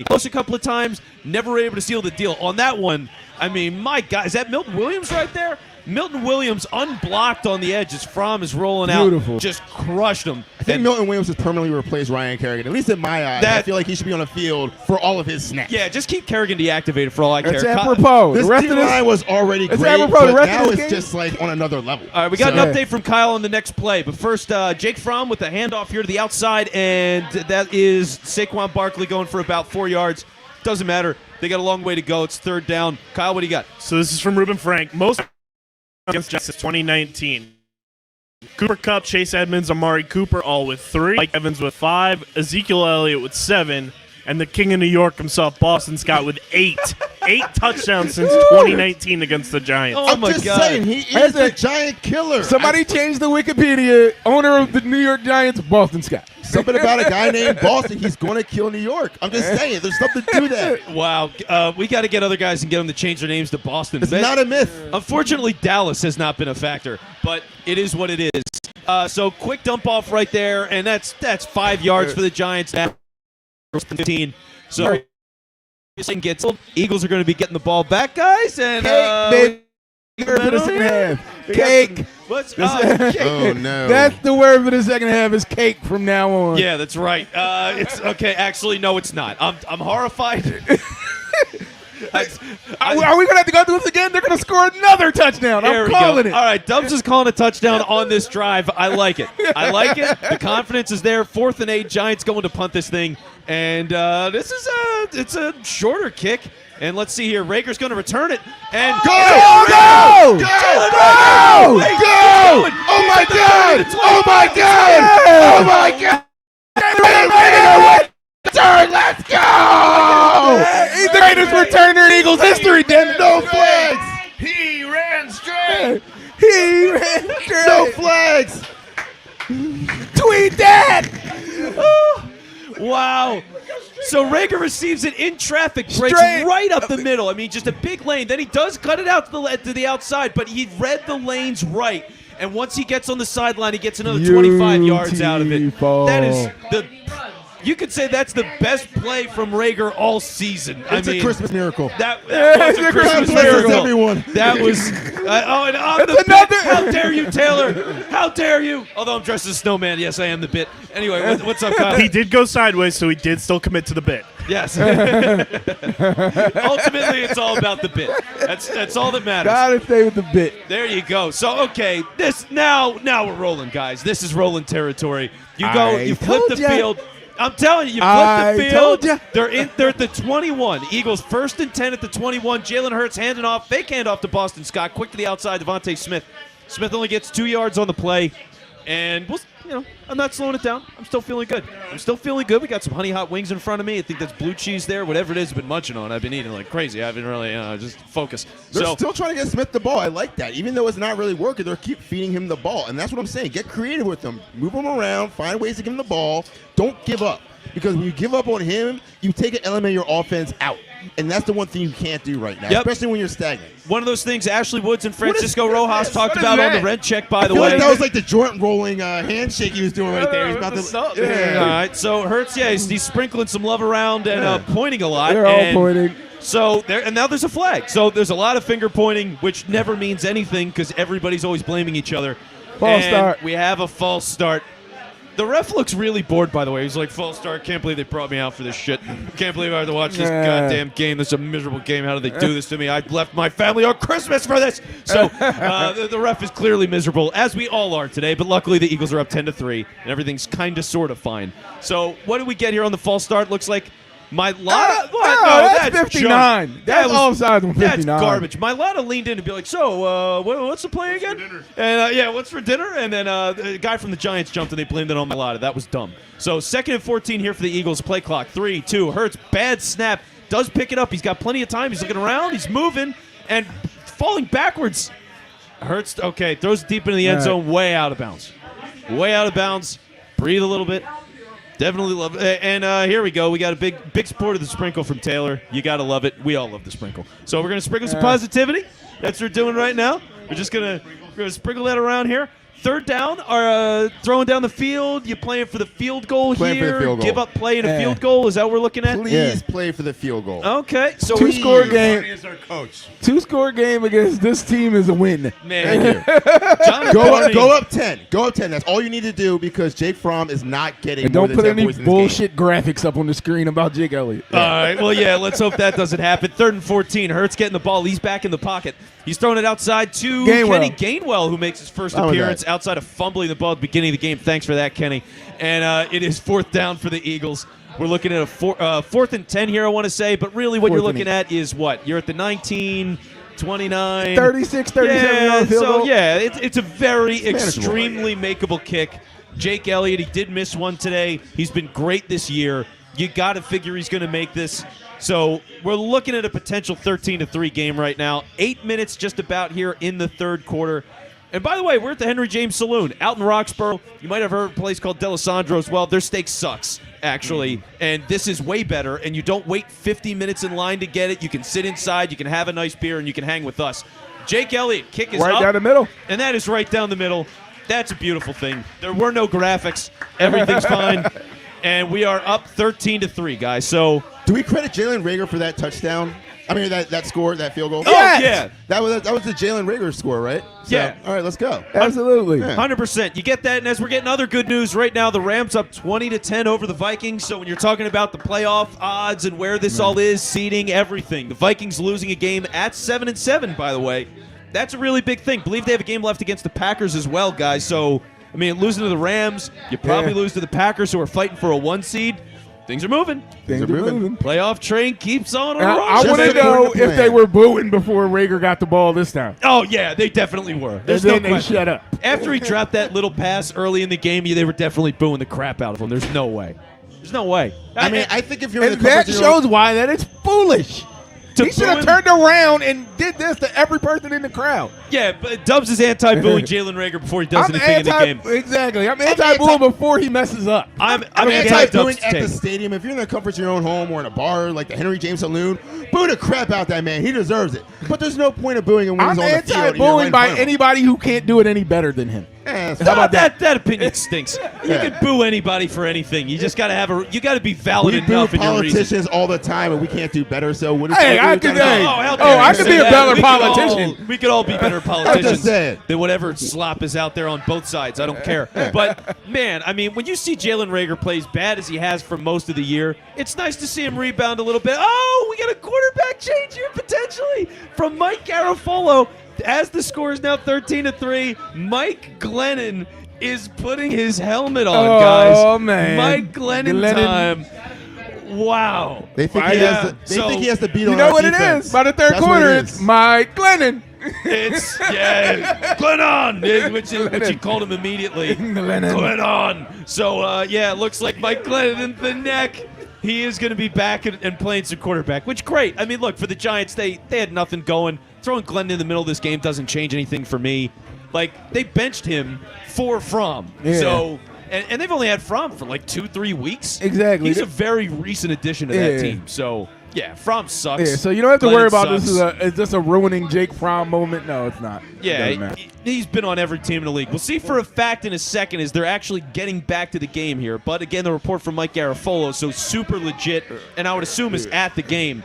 Close a couple of times, never able to seal the deal. On that one, I mean, my God, is that Milton Williams right there? Milton Williams unblocked on the edge as Fromm is rolling Beautiful. out. Just crushed him. I think Milton Williams has permanently replaced Ryan Kerrigan. At least in my eyes, I feel like he should be on the field for all of his snaps. Yeah, just keep Kerrigan deactivated for all I care. It's apropos. This The rest of line was already it's great, apropos. The but rest now of this it's game- just like on another level. All right, we got an update from Kyle on the next play. But first, Jake Fromm with a handoff here to the outside, and that is Saquon Barkley going for about 4 yards. Doesn't matter. They got a long way to go. It's third down. Kyle, what do you got? So this is from Ruben Frank. Most against Justice 2019. Cooper Kupp, Chase Edmonds, Amari Cooper all with 3. Mike Evans with 5. Ezekiel Elliott with 7. And the king of New York himself, Boston Scott, with 8. 8 touchdowns since 2019 against the Giants. Oh, my just God. saying, he is the giant killer. Somebody changed the Wikipedia. Owner of the New York Giants, Boston Scott. Something about a guy named Boston. He's going to kill New York. I'm just saying, there's something to that. Wow. We got to get other guys and get them to change their names to Boston. It's not a myth. Unfortunately, Dallas has not been a factor, but it is what it is. So quick dump off right there, and that's 5 yards for the Giants. Now 15. So gets Eagles are going to be getting the ball back, guys, and Cake, baby. Word for the second half. Cake. What's Oh, no. That's the word for the second half is cake from now on. Yeah, that's right. It's okay. Actually, no, it's not. I'm horrified. Are we going to have to go through this again? They're going to score another touchdown. There I'm we calling go. it. All right, Dubs is calling a touchdown on this drive. I like it. I like it. The confidence is there. 4th and 8. Giants going to punt this thing, and this is it's a shorter kick. And let's see here. Rager's going to return it. And Go! Go! Go! Go! Go! Oh, my God! Oh, my God! Oh, my God! Let's go! He's the greatest returner in Eagles history, Dan. No flags! He ran straight. He ran straight. No flags! Tweet that. wow. So Rager receives it in traffic, breaks Straight. right up the middle. I mean, just a big lane. Then he does cut it out to the outside, but he read the lanes right. And once he gets on the sideline, he gets another 25 yards out of it. Beautiful. That is you could say that's the best play from Rager all season. It's a Christmas miracle. That was a Christmas God blesses miracle. everyone. That was and on It's the another- bit. How dare you, Taylor? How dare you? Although I'm dressed as a snowman, yes, I am the bit. Anyway, what's up, Kyle? He did go sideways, so he did still commit to the bit. Yes. Ultimately, it's all about the bit. That's all that matters. Gotta stay with the bit. There you go. So okay, this now we're rolling, guys. This is rolling territory. You go, I you flip the told ya. field. I'm telling you, you flip I the field. told ya. They're at the 21. Eagles 1st and 10 at the 21. Jalen Hurts handing off, fake handoff to Boston Scott. Quick to the outside, Devontae Smith. Smith only gets 2 yards on the play, and I'm not slowing it down. I'm still feeling good. We got some honey hot wings in front of me. I think that's blue cheese there. Whatever it is, I've been munching on. I've been eating like crazy. I haven't really just focused. They're So still trying to get Smith the ball. I like that. Even though it's not really working, they're keep feeding him the ball. And that's what I'm saying. Get creative with them. Move him around. Find ways to give him the ball. Don't give up. Because when you give up on him, you take an element of your offense out. And that's the one thing you can't do right now, Yep. especially when you're stagnant. one of those things Ashley Woods and Francisco what is Rojas this? talked What is about on the that? red check, by the I feel way. like that was like the joint rolling handshake he was doing right there. He's about to. All right, so Hurts, he's sprinkling some love around and pointing a lot. They're all and pointing. So and now there's a flag. So there's a lot of finger pointing, which never means anything because everybody's always blaming each other. False And start. We have a false start. The ref looks really bored, by the way. He's like, false start. Can't believe they brought me out for this shit. Can't believe I have to watch this goddamn game. This is a miserable game. How did they do this to me? I left my family on Christmas for this. So the ref is clearly miserable, as we all are today. But luckily, the Eagles are up 10-3, and everything's kind of sort of fine. So what do we get here on the false start? Looks like Mailata. that's 59. junk. That's offside on 59. That's garbage. Mailata leaned in to be like, so what's the play again? And what's for dinner? And then the guy from the Giants jumped and they blamed it on Mailata. That was dumb. So 2nd and 14 here for the Eagles. Play clock. 3, 2. Hurts. Bad snap. Does pick it up. He's got plenty of time. He's looking around. He's moving and falling backwards. Hurts. Okay, throws it deep into the end zone. Way out of bounds. Way out of bounds. Breathe a little bit. Definitely love it. And here we go. We got a big support of the sprinkle from Taylor. You got to love it. We all love the sprinkle. So we're going to sprinkle some positivity. That's what we're doing right now. We're going to sprinkle that around here. third down or throwing down the field? You playing for the field goal Playing for here? the field goal. Give up playing a field goal? Is that what we're looking at? Please play for the field goal. Okay, so Two-score game. Is our coach. Two-score game against this team is a win. Man, John Go up 10. Go up 10. That's all you need to do because Jake Fromm is not getting And more don't than put 10 any points in this game. bullshit graphics up on the screen about Jake Elliott. All right, well, yeah, let's hope that doesn't happen. 3rd and 14. Hurts getting the ball. He's back in the pocket. He's throwing it outside to Kenny Gainwell, who makes his first appearance outside of fumbling the ball at the beginning of the game. Thanks for that, Kenny. And it is 4th down for the Eagles. We're looking at a 4th and 10 here, I want to say. But really what you're looking at is what? You're at the 19, 29. 36, 37 yard field goal. Yeah, it's a very extremely makeable kick. Jake Elliott, he did miss one today. He's been great this year. You got to figure he's going to make this. So we're looking at a potential 13-3 game right now. 8 minutes just about here in the 3rd quarter. And by the way, we're at the Henry James Saloon out in Roxborough. You might have heard of a place called D'Alessandro as well. Their steak sucks, actually. And this is way better. And you don't wait 50 minutes in line to get it. You can sit inside, you can have a nice beer, and you can hang with us. Jake Elliott, kick is right up. down the middle. And that is right down the middle. That's a beautiful thing. There were no graphics. Everything's fine. And we are up 13-3, guys. So do we credit Jalen Reagor for that touchdown? I mean, that score, that field goal? Yeah. That was the Jalen Reagor score, right? So, Yeah. All right, let's go. Absolutely. 100%. You get that, and as we're getting other good news right now, the Rams up 20-10 over the Vikings. So when you're talking about the playoff odds and where this all is, seeding, everything, the Vikings losing a game at 7-7, by the way, that's a really big thing. Believe they have a game left against the Packers as well, guys. So, I mean, losing to the Rams, you probably lose to the Packers, who are fighting for a 1 seed. Things are moving. Things are moving. Playoff train keeps on I rolling. want to know if they were booing before Reagor got the ball this time. Oh, yeah, they definitely were. There's and then no they question. shut up. After he dropped that little pass early in the game, they were definitely booing the crap out of him. There's no way. There's no way. I mean, I think if you're in And the that comfort of your own- shows why that is foolish. To He should have boo him- turned around and did this to every person in the crowd. Yeah, but Dubs is anti-booing Jalen Reagor before he does anything in the game. Exactly. I'm anti-booing before he messes up. I'm I'm anti-booing Dubs' at the take. stadium. If you're in the comfort of your own home or in a bar like the Henry James Saloon, boo the crap out that man. He deserves it. But there's no point of booing him when I'm he's on the field. and you're right anti-booing in by front of him. anybody who can't do it any better than him. How How about that? that opinion stinks. You Yeah. can boo anybody for anything. You just gotta you gotta be valid We boo enough in your reason. politicians all the time, and we can't do better. So what? Hey, I could. Hey, how dare I you could say be a that. better We could all- politician. We could all be better politicians saying. than whatever slop is out there on both sides. I don't care. But, man, I mean, when you see Jalen Reagor play as bad as he has for most of the year, it's nice to see him rebound a little bit. Oh, we got a quarterback change here potentially from Mike Garafolo. As the score is now 13-3, Mike Glennon is putting his helmet on, guys. Oh, man. Mike Glennon time. Wow. They think Right, he has. yeah. They So- think he has to beat You on know our what defense. it is? By the third That's what quarter, it it's is. Mike Glennon. It's Glennon, which he called him immediately. Glennon. So it looks like Mike Glennon in the neck. He is going to be back and playing some quarterback, which great. I mean, look, for the Giants, they had nothing going. Throwing Glennon in the middle of this game doesn't change anything for me. Like, they benched him for Fromm. Yeah. So, and they've only had Fromm for like 2-3 weeks. Exactly. He's a very recent addition to that team. So, yeah, Fromm sucks. Yeah, so you don't have to worry about Glennon this sucks. is just a ruining Jake Fromm moment. No, it's not. It doesn't Yeah, matter. he's been on every team in the league. We'll see for a fact in a second as they're actually getting back to the game here. But again, the report from Mike Garafolo, so super legit, and I would assume is at the game.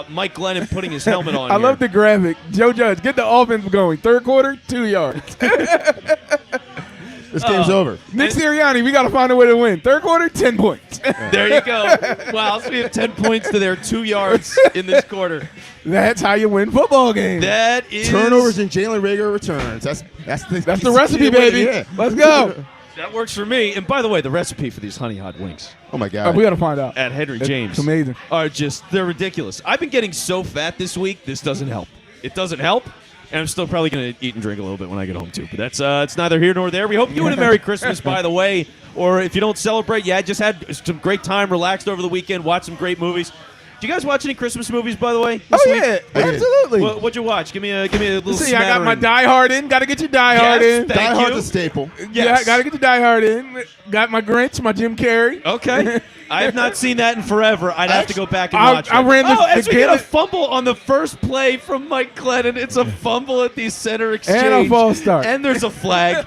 Mike Glennon putting his helmet on. I here. love the graphic. Joe Judge, get the offense going. Third quarter, 2 yards. This game's over. Nick Sirianni, we got to find a way to win. Third quarter, 10 points. There you go. Wow, so we have 10 points to their 2 yards in this quarter. That's how you win football games. That is Turnovers and Jalen Reagor returns. That's the recipe, baby. Yeah. Let's go. That works for me. And by the way, the recipe for these honey hot wings Oh my God. We got to find out. at Henry James It's amazing. are they're ridiculous. I've been getting so fat this week, this doesn't help. It doesn't help. And I'm still probably going to eat and drink a little bit when I get home, too. But that's it's neither here nor there. We hope you had a Merry Christmas, by the way. Or if you don't celebrate, just had some great time, relaxed over the weekend, watched some great movies. Do you guys watch any Christmas movies, by the way? this Oh, week? yeah. I did. Absolutely. What'd you watch? Give me a little See, I got my smattering. Die Hard in. Got to get your Die Hard Yes, in. thank Die Hard's you. a staple. Yeah, got to get the Die Hard in. Got my Grinch, my Jim Carrey. Okay. I have not seen that in forever. I'd have to go back and watch it. I ran the as we get a gamut- fumble on the first play from Mike Glennon. It's a fumble at the center exchange. And a false start. And there's a flag.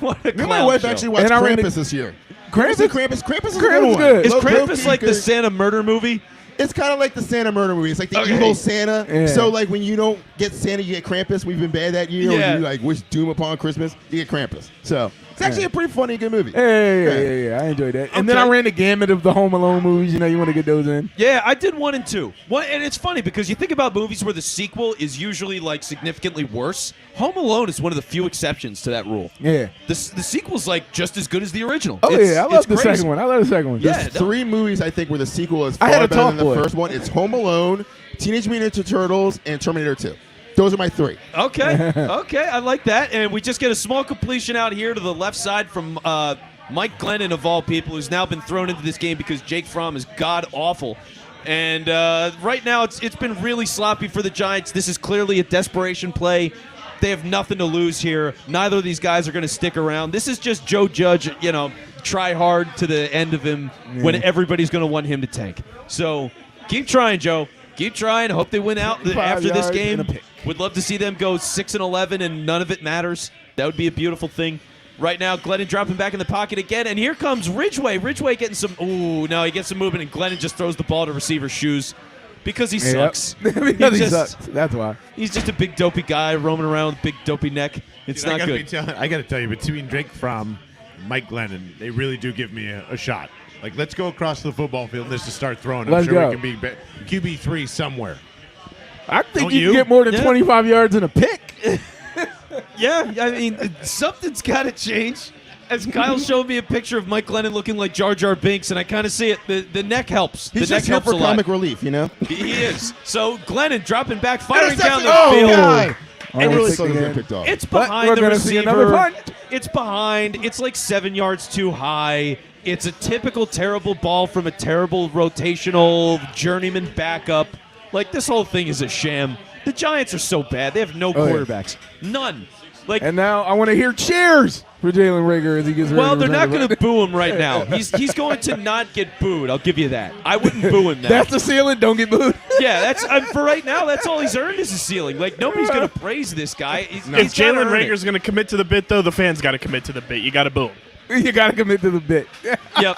What a Me and my clown wife show. actually watched And I ran Krampus the- this year. Krampus? Krampus is a Krampus good one. good. Is Low-key Krampus like the good. Santa murder movie? It's kind of like the Santa murder movie. It's like the Okay. evil Santa. Yeah. So like when you don't get Santa, you get Krampus. We've been bad that year. Yeah. Or you like wish doom upon Christmas, you get Krampus. So it's actually a pretty funny, good movie. Yeah. I enjoyed that. And then Okay. I ran the gamut of the Home Alone movies. You know, you want to get those in. Yeah, I did 1 and 2. And it's funny because you think about movies where the sequel is usually like significantly worse. Home Alone is one of the few exceptions to that rule. Yeah. The sequel's like just as good as the original. Oh, It's- yeah. I it's love the crazy. second one. I love the second one. Yeah. There's 3 movies I think where the sequel is I had far a better talk than the boy. first one. It's Home Alone, Teenage Mutant Ninja Turtles, and Terminator 2. Those are my 3. Okay, I like that. And we just get a small completion out here to the left side from Mike Glennon, of all people, who's now been thrown into this game because Jake Fromm is god-awful. And right now it's been really sloppy for the Giants. This is clearly a desperation play. They have nothing to lose here. Neither of these guys are going to stick around. This is just Joe Judge, try hard to the end of him when everybody's going to want him to tank. So keep trying, Joe. Keep trying. Hope they win out 5 after this yards game. and a pick. Would love to see them go 6-11 and none of it matters. That would be a beautiful thing. Right now, Glennon dropping back in the pocket again, and here comes Ridgeway. Ridgeway getting some. Ooh, no, he gets some movement, and Glennon just throws the ball to receiver's shoes because he sucks. Because he just- sucks. That's why. He's just a big dopey guy roaming around with a big dopey neck. It's Dude, not good. I got to tell you, between Jake Fromm and Mike Glennon, they really do give me a shot. Like, let's go across the football field and just to start throwing. I'm Let's sure go. we can be QB3 somewhere. I think Don't you you? can get more than Yeah. 25 yards in a pick. Yeah, I mean, something's got to change. As Kyle showed me a picture of Mike Glennon looking like Jar Jar Binks, and I kind of see it. The neck helps. He's the neck just here helps for a lot. comic relief, you know? He is. So Glennon dropping back, firing down the Oh, field. God. Oh, I really pick thought he was again. going to pick off. It's But behind we're the gonna see receiver. another punt. It's behind. It's like 7 yards too high. It's a typical terrible ball from a terrible rotational journeyman backup. Like, this whole thing is a sham. The Giants are so bad. They have no Oh, yeah. quarterbacks. None. Like, And now I want to hear cheers for Jalen Rager as he gets ready. well, to they're return not going the to boo him right now. He's going to not get booed. I'll give you that. I wouldn't boo him now. That's the ceiling. Don't get booed. Yeah, that's for right now. That's all he's earned is a ceiling. Like, nobody's going to praise this guy. He's If gotta Jalen earn it. Rager's going to commit to the bit, though, the fans got to commit to the bit. You got to boo him. You got to commit to the bit. Yep.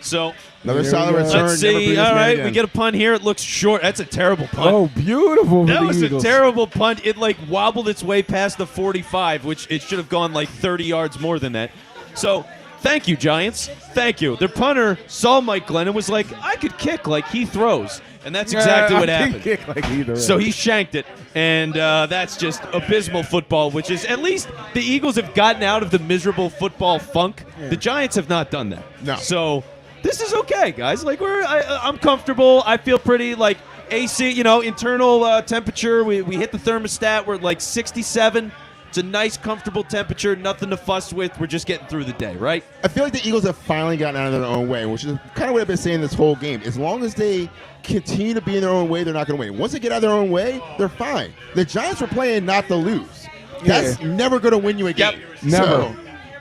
So Another There solid we go. return. let's Never see. bring this All man right, again. we get a punt here. It looks short. That's a terrible punt. Oh, beautiful for That the was Eagles. a terrible punt. It like wobbled its way past the 45, which it should have gone like 30 yards more than that. So thank you, Giants. Thank you. Their punter saw Mike Glennon was like, I could kick like he throws. And that's exactly what I happened. kick like either So way. he shanked it, and that's just abysmal football, which is at least the Eagles have gotten out of the miserable football funk. The Giants have not done that. No. So this is okay, guys. Like I'm comfortable. I feel pretty like AC, internal temperature. We hit the thermostat. We're at like 67. It's a nice, comfortable temperature. Nothing to fuss with. We're just getting through the day, right? I feel like the Eagles have finally gotten out of their own way, which is kind of what I've been saying this whole game. As long as they continue to be in their own way, they're not going to win. Once they get out of their own way, they're fine. The Giants were playing not to lose. That's never going to win you a game. Never. So,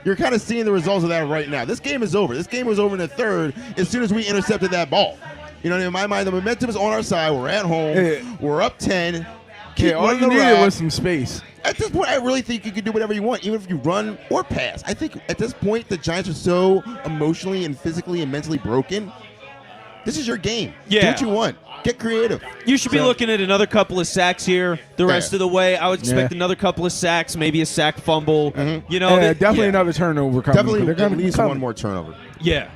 you're kind of seeing the results of that right now. This game is over. This game was over in the third as soon as we intercepted that ball. You know, in my mind, the momentum is on our side. We're at home. Yeah. We're up 10. Keep all running you the needed rock. was some space. At this point, I really think you can do whatever you want, even if you run or pass. I think at this point, the Giants are so emotionally and physically and mentally broken. This is your game. Yeah. Do what you want. Get creative. You should be looking at another couple of sacks here the rest Yeah. of the way. I would expect Yeah. another couple of sacks, maybe a sack fumble. Definitely yeah. another turnover coming. Definitely They're at gonna least come. one more turnover. Yeah,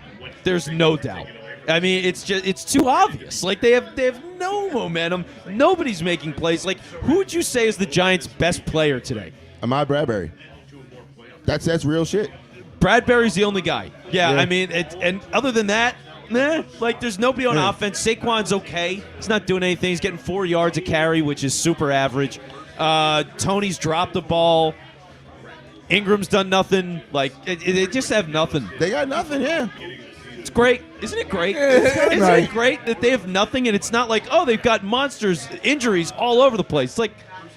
there's no doubt. I mean, it's too obvious. Like they have no momentum. Nobody's making plays. Like who would you say is the Giants' best player today? Ahmad Bradbury. That's real shit. Bradbury's the only guy. Yeah, Yeah. I mean, and other than that, like there's nobody on offense. Saquon's okay. He's not doing anything. He's getting 4 yards a carry, which is super average. Tony's dropped the ball. Ingram's done nothing. Like they just have nothing. They got nothing, yeah. It's great. Isn't it great? kinda Isn't nice. it great that they have nothing and it's not like, oh, they've got monsters, injuries all over the place. It's like,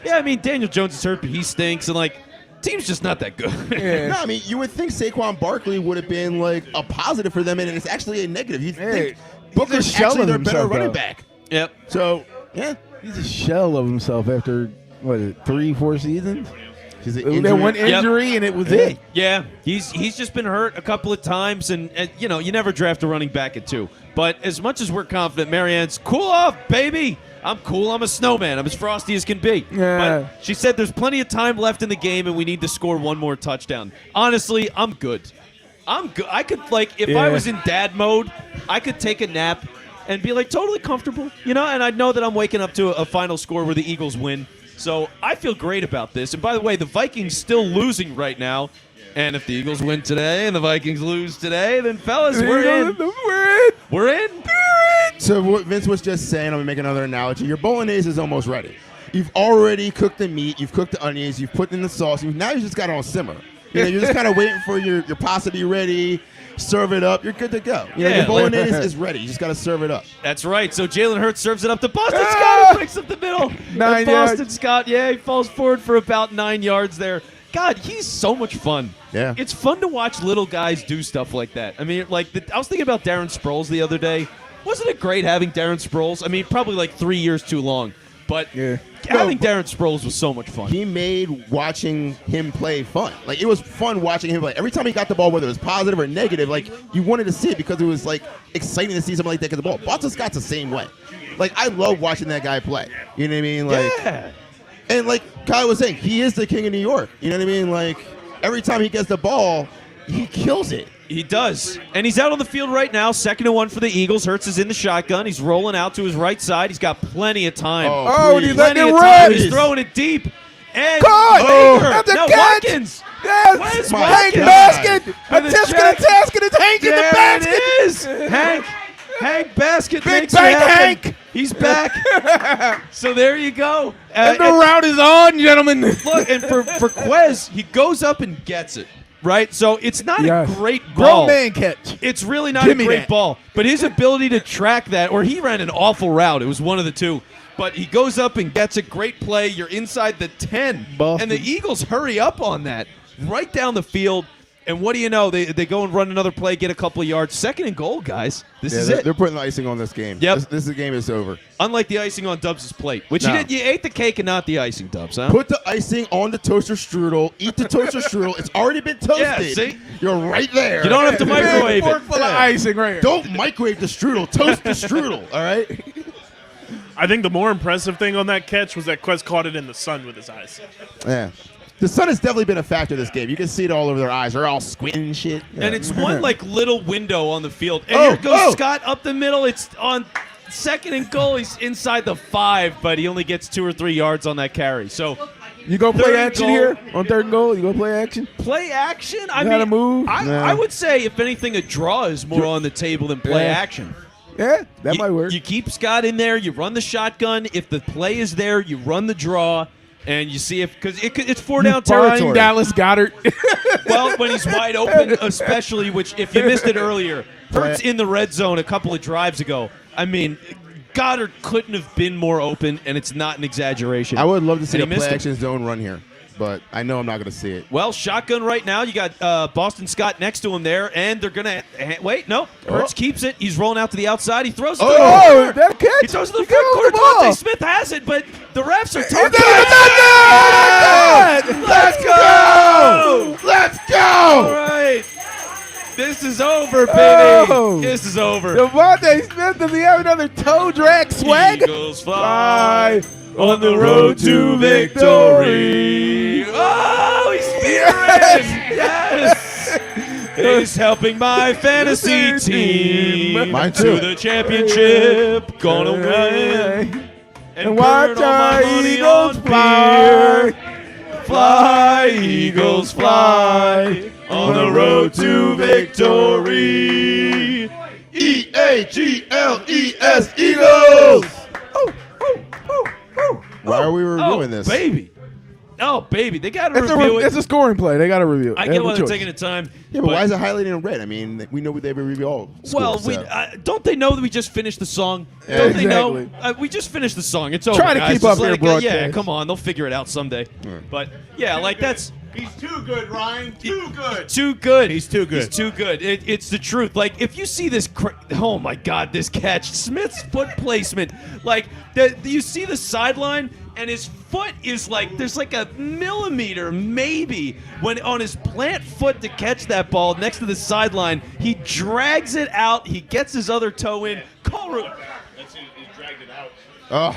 yeah, I mean, Daniel Jones is hurt, but he stinks. And like, team's just not that good. Yeah. No, I mean, you would think Saquon Barkley would have been like a positive for them, and it's actually a negative. You'd think Booker's just shelling actually their better himself, running though. back. Yep. So, yeah. He's a shell of himself after, what is it, 3-4 seasons? He's an That one injury. injury, and it was it. Yeah, he's just been hurt a couple of times, and you know, you never draft a running back at 2. But as much as we're confident, Marianne's cool off, baby. I'm cool. I'm a snowman. I'm as frosty as can be. Yeah. But she said there's plenty of time left in the game, and we need to score one more touchdown. Honestly, I'm good. I'm good. I could, like, if I was in dad mode, I could take a nap and be, like, totally comfortable, you know, and I'd know that I'm waking up to a final score where the Eagles win. So I feel great about this. And by the way, the Vikings still losing right now. And if the Eagles win today and the Vikings lose today, then fellas, we're in. We're in. So what Vince was just saying, I'm going to make another analogy. Your bolognese is almost ready. You've already cooked the meat. You've cooked the onions. You've put in the sauce. Now you just got it on simmer. You know, you're just kind of waiting for your pasta to be ready. Serve it up. You're good to go. You know, your bolognese is ready. You just got to serve it up. That's right. So Jalen Hurts serves it up to Boston Scott, who breaks up the middle. 9 And Boston yards. Scott, he falls forward for about 9 yards there. God, he's so much fun. Yeah. It's fun to watch little guys do stuff like that. I mean, like, I was thinking about Darren Sproles the other day. Wasn't it great having Darren Sproles? I mean, probably like 3 years too long. But having Darren Sproles was so much fun. He made watching him play fun. Like, it was fun watching him play. Every time he got the ball, whether it was positive or negative, like, you wanted to see it because it was, like, exciting to see somebody like that get the ball. Boston Scott's the same way. Like, I love watching that guy play. You know what I mean? Like, and like Kyle was saying, he is the king of New York. You know what I mean? Like, every time he gets the ball, he kills it. He does. And he's out on the field right now, 2nd and 1 for the Eagles. Hurts is in the shotgun. He's rolling out to his right side. He's got plenty of time. Oh, and he's letting Plenty it of time. rip. He's throwing it deep. And Caught! Baker. That's a No, catch! Watkins. Yes! Where's Hank Watkins? Basket! A For the Tisket, check. a Tasket, it's Hank in the There basket! it is. Hank Basket Big makes Bank it happen. Hank. He's back. So there you go. And the route is on, gentlemen. Look, and for Quez, he goes up and gets it. Right? So it's not Yes. a great ball. Grown man catch. It's really not Give a me great that. ball. But his ability to track that, or he ran an awful route. It was one of the two. But he goes up and gets a great play. You're inside the 10. Boston. And the Eagles hurry up on that. Right down the field. And what do you know? They go and run another play, get a couple of yards. 2nd and goal, guys. This is it. They're putting the icing on this game. Yep. This game is over. Unlike the icing on Dubs' plate, which No. you ate the cake and not the icing, Dubs, huh? Put the icing on the toaster strudel. Eat the toaster strudel. It's already been toasted. Yeah, see? You're right there. You don't have to microwave Fork it. full of icing right here. Don't microwave the strudel. Toast the strudel. All right. I think the more impressive thing on that catch was that Quez caught it in the sun with his eyes. Yeah. The sun has definitely been a factor this game. You can see it all over their eyes. They're all squinting and shit. And it's one like little window on the field. And Oh, here goes oh. Scott up the middle. It's on 2nd and goal. He's inside the 5, but he only gets 2 or 3 yards on that carry. So You go play 3rd and action goal. here on 3rd and goal? You go play action? play action. I Gotta mean, move. I would say if anything, a draw is more on the table than play Yeah. action. Yeah, that You- might work. You keep Scott in there. You run the shotgun. If the play is there, you run the draw. And you see if because it's 4-down territory. Find Dallas Goddard. Well, when he's wide open, especially, which if you missed it earlier, Hurts in the red zone a couple of drives ago. I mean, Goddard couldn't have been more open, and it's not an exaggeration. I would love to see And a he missed play him. action zone run here, but I know I'm not going to see it. Well, shotgun right now. You got Boston Scott next to him there, and they're going to wait. No, Hurts keeps it. He's rolling out to the outside. He throws it. Oh, that catch. He throws it to the He got front corner. the ball. Devontae Smith has it, but the refs are talking. Let's go! Let's All go! right. This is over, baby. Oh. This is over. Devontae Smith, does he have another toe drag swag? Eagles fly Fly on the road to victory. Oh, he's spearing! Yes! He's helping my fantasy team Mine to too. the championship. Gonna win And watch burn all my our money Eagles on fly. beer. Fly, Eagles, fly on the road to victory. E-A-G-L-E-S, Eagles! Why are we reviewing this? Baby. Oh, baby. They got to It's review it. a scoring play. They got to review it. I They get have why a they're choice. taking the time. Yeah, but why is it highlighted in red? I mean, we know they review all scores. Well, so. don't they know that we just finished the song? Yeah, Don't they know? exactly. We just finished the song. It's over. Try to guys. keep Just up let your it go. Yeah, broadcast. come on. They'll figure it out someday. But, yeah, like that's He's too good, Ryan. Too good. Too good. He's too good. He's too good. It's the truth. Like, if you see this, oh my God, this catch, Smith's foot placement. Like, you see the sideline, and his foot is like, there's like a millimeter maybe when on his plant foot to catch that ball next to the sideline. He drags it out. He gets his other toe in. He dragged it out. Oh.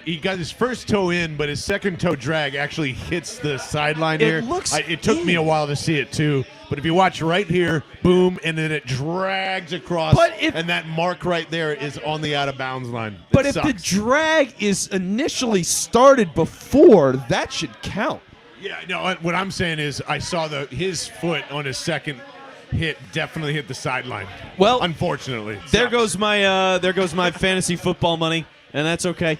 He got his first toe in, but his second toe drag actually hits the sideline here. It took me a while to see it too, but if you watch right here, boom, and then it drags across, and that mark right there is on the out of bounds line. But if the drag is initially started before, that should count. Yeah, no. What I'm saying is, I saw his foot on his second hit definitely hit the sideline. Well, unfortunately, there goes my fantasy football money, and that's okay.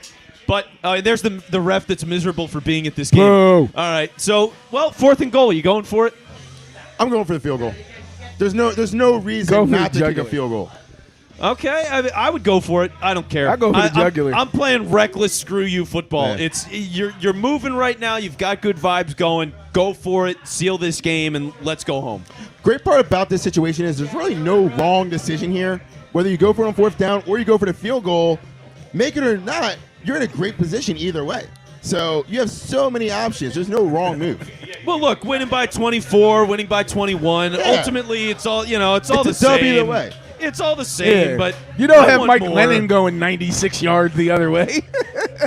But there's the ref that's miserable for being at this game. Boo. All right, so 4th and goal. You going for it? I'm going for the field goal. There's no reason not to kick a field goal. Okay, I would go for it. I don't care. I go for the jugular. I'm playing reckless screw you football. Yeah. You're moving right now. You've got good vibes going. Go for it. Seal this game and let's go home. Great part about this situation is there's really no wrong decision here. Whether you go for it on 4th down or you go for the field goal, make it or not, you're in a great position either way. So you have so many options. There's no wrong move. Well, look, winning by 24, winning by 21. Yeah. Ultimately, it's all it's all the It's a dub same. either way. It's all the same, but you don't I have want Mike more. Lennon going 96 yards the other way.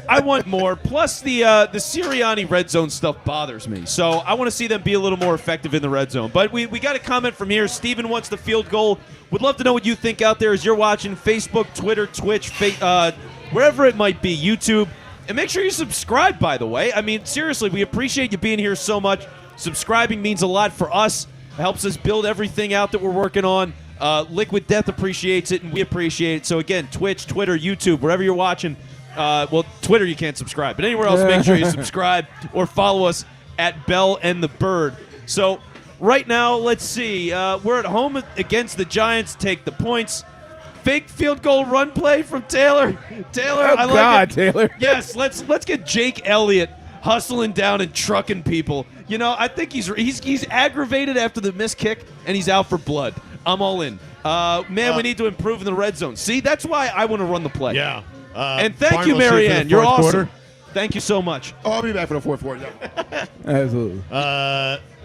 I want more. Plus, the Sirianni red zone stuff bothers me. So I want to see them be a little more effective in the red zone. But we got a comment from here. Steven wants the field goal. Would love to know what you think out there as you're watching Facebook, Twitter, Twitch, wherever it might be, YouTube. And make sure you subscribe, by the way. I mean, seriously, we appreciate you being here so much. Subscribing means a lot for us. It helps us build everything out that we're working on. Liquid Death appreciates it, and we appreciate it. So, again, Twitch, Twitter, YouTube, wherever you're watching. Twitter you can't subscribe. But anywhere else, make sure you subscribe or follow us at Bell and the Bird. So, right now, let's see. We're at home against the Giants. Take the points. Fake field goal run play from Taylor. Taylor, I like it. Taylor. Yes, let's get Jake Elliott hustling down and trucking people. I think he's aggravated after the missed kick, and he's out for blood. I'm all in. We need to improve in the red zone. See, that's why I want to run the play. Yeah. And thank Barn you, will see for the Marianne. You're fourth awesome. quarter. Thank you so much. Oh, I'll be back for the 4th quarter. Absolutely.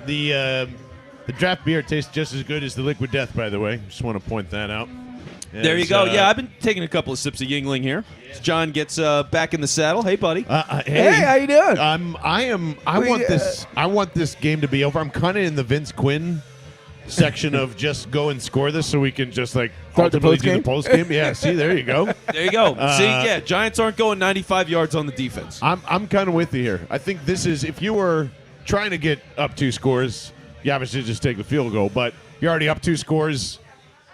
The draft beer tastes just as good as the Liquid Death, by the way. Just want to point that out. There you go. Yeah, I've been taking a couple of sips of Yingling here. As John gets back in the saddle. Hey, buddy. Hey, how you doing? I want this game to be over. I'm kind of in the Vince Quinn section of just go and score this so we can just Start the ultimately do postgame? the post game. Yeah, see, there you go. There you go. Giants aren't going 95 yards on the defense. I'm kind of with you here. I think this is, if you were trying to get up 2 scores, you obviously just take the field goal, but you're already up 2 scores.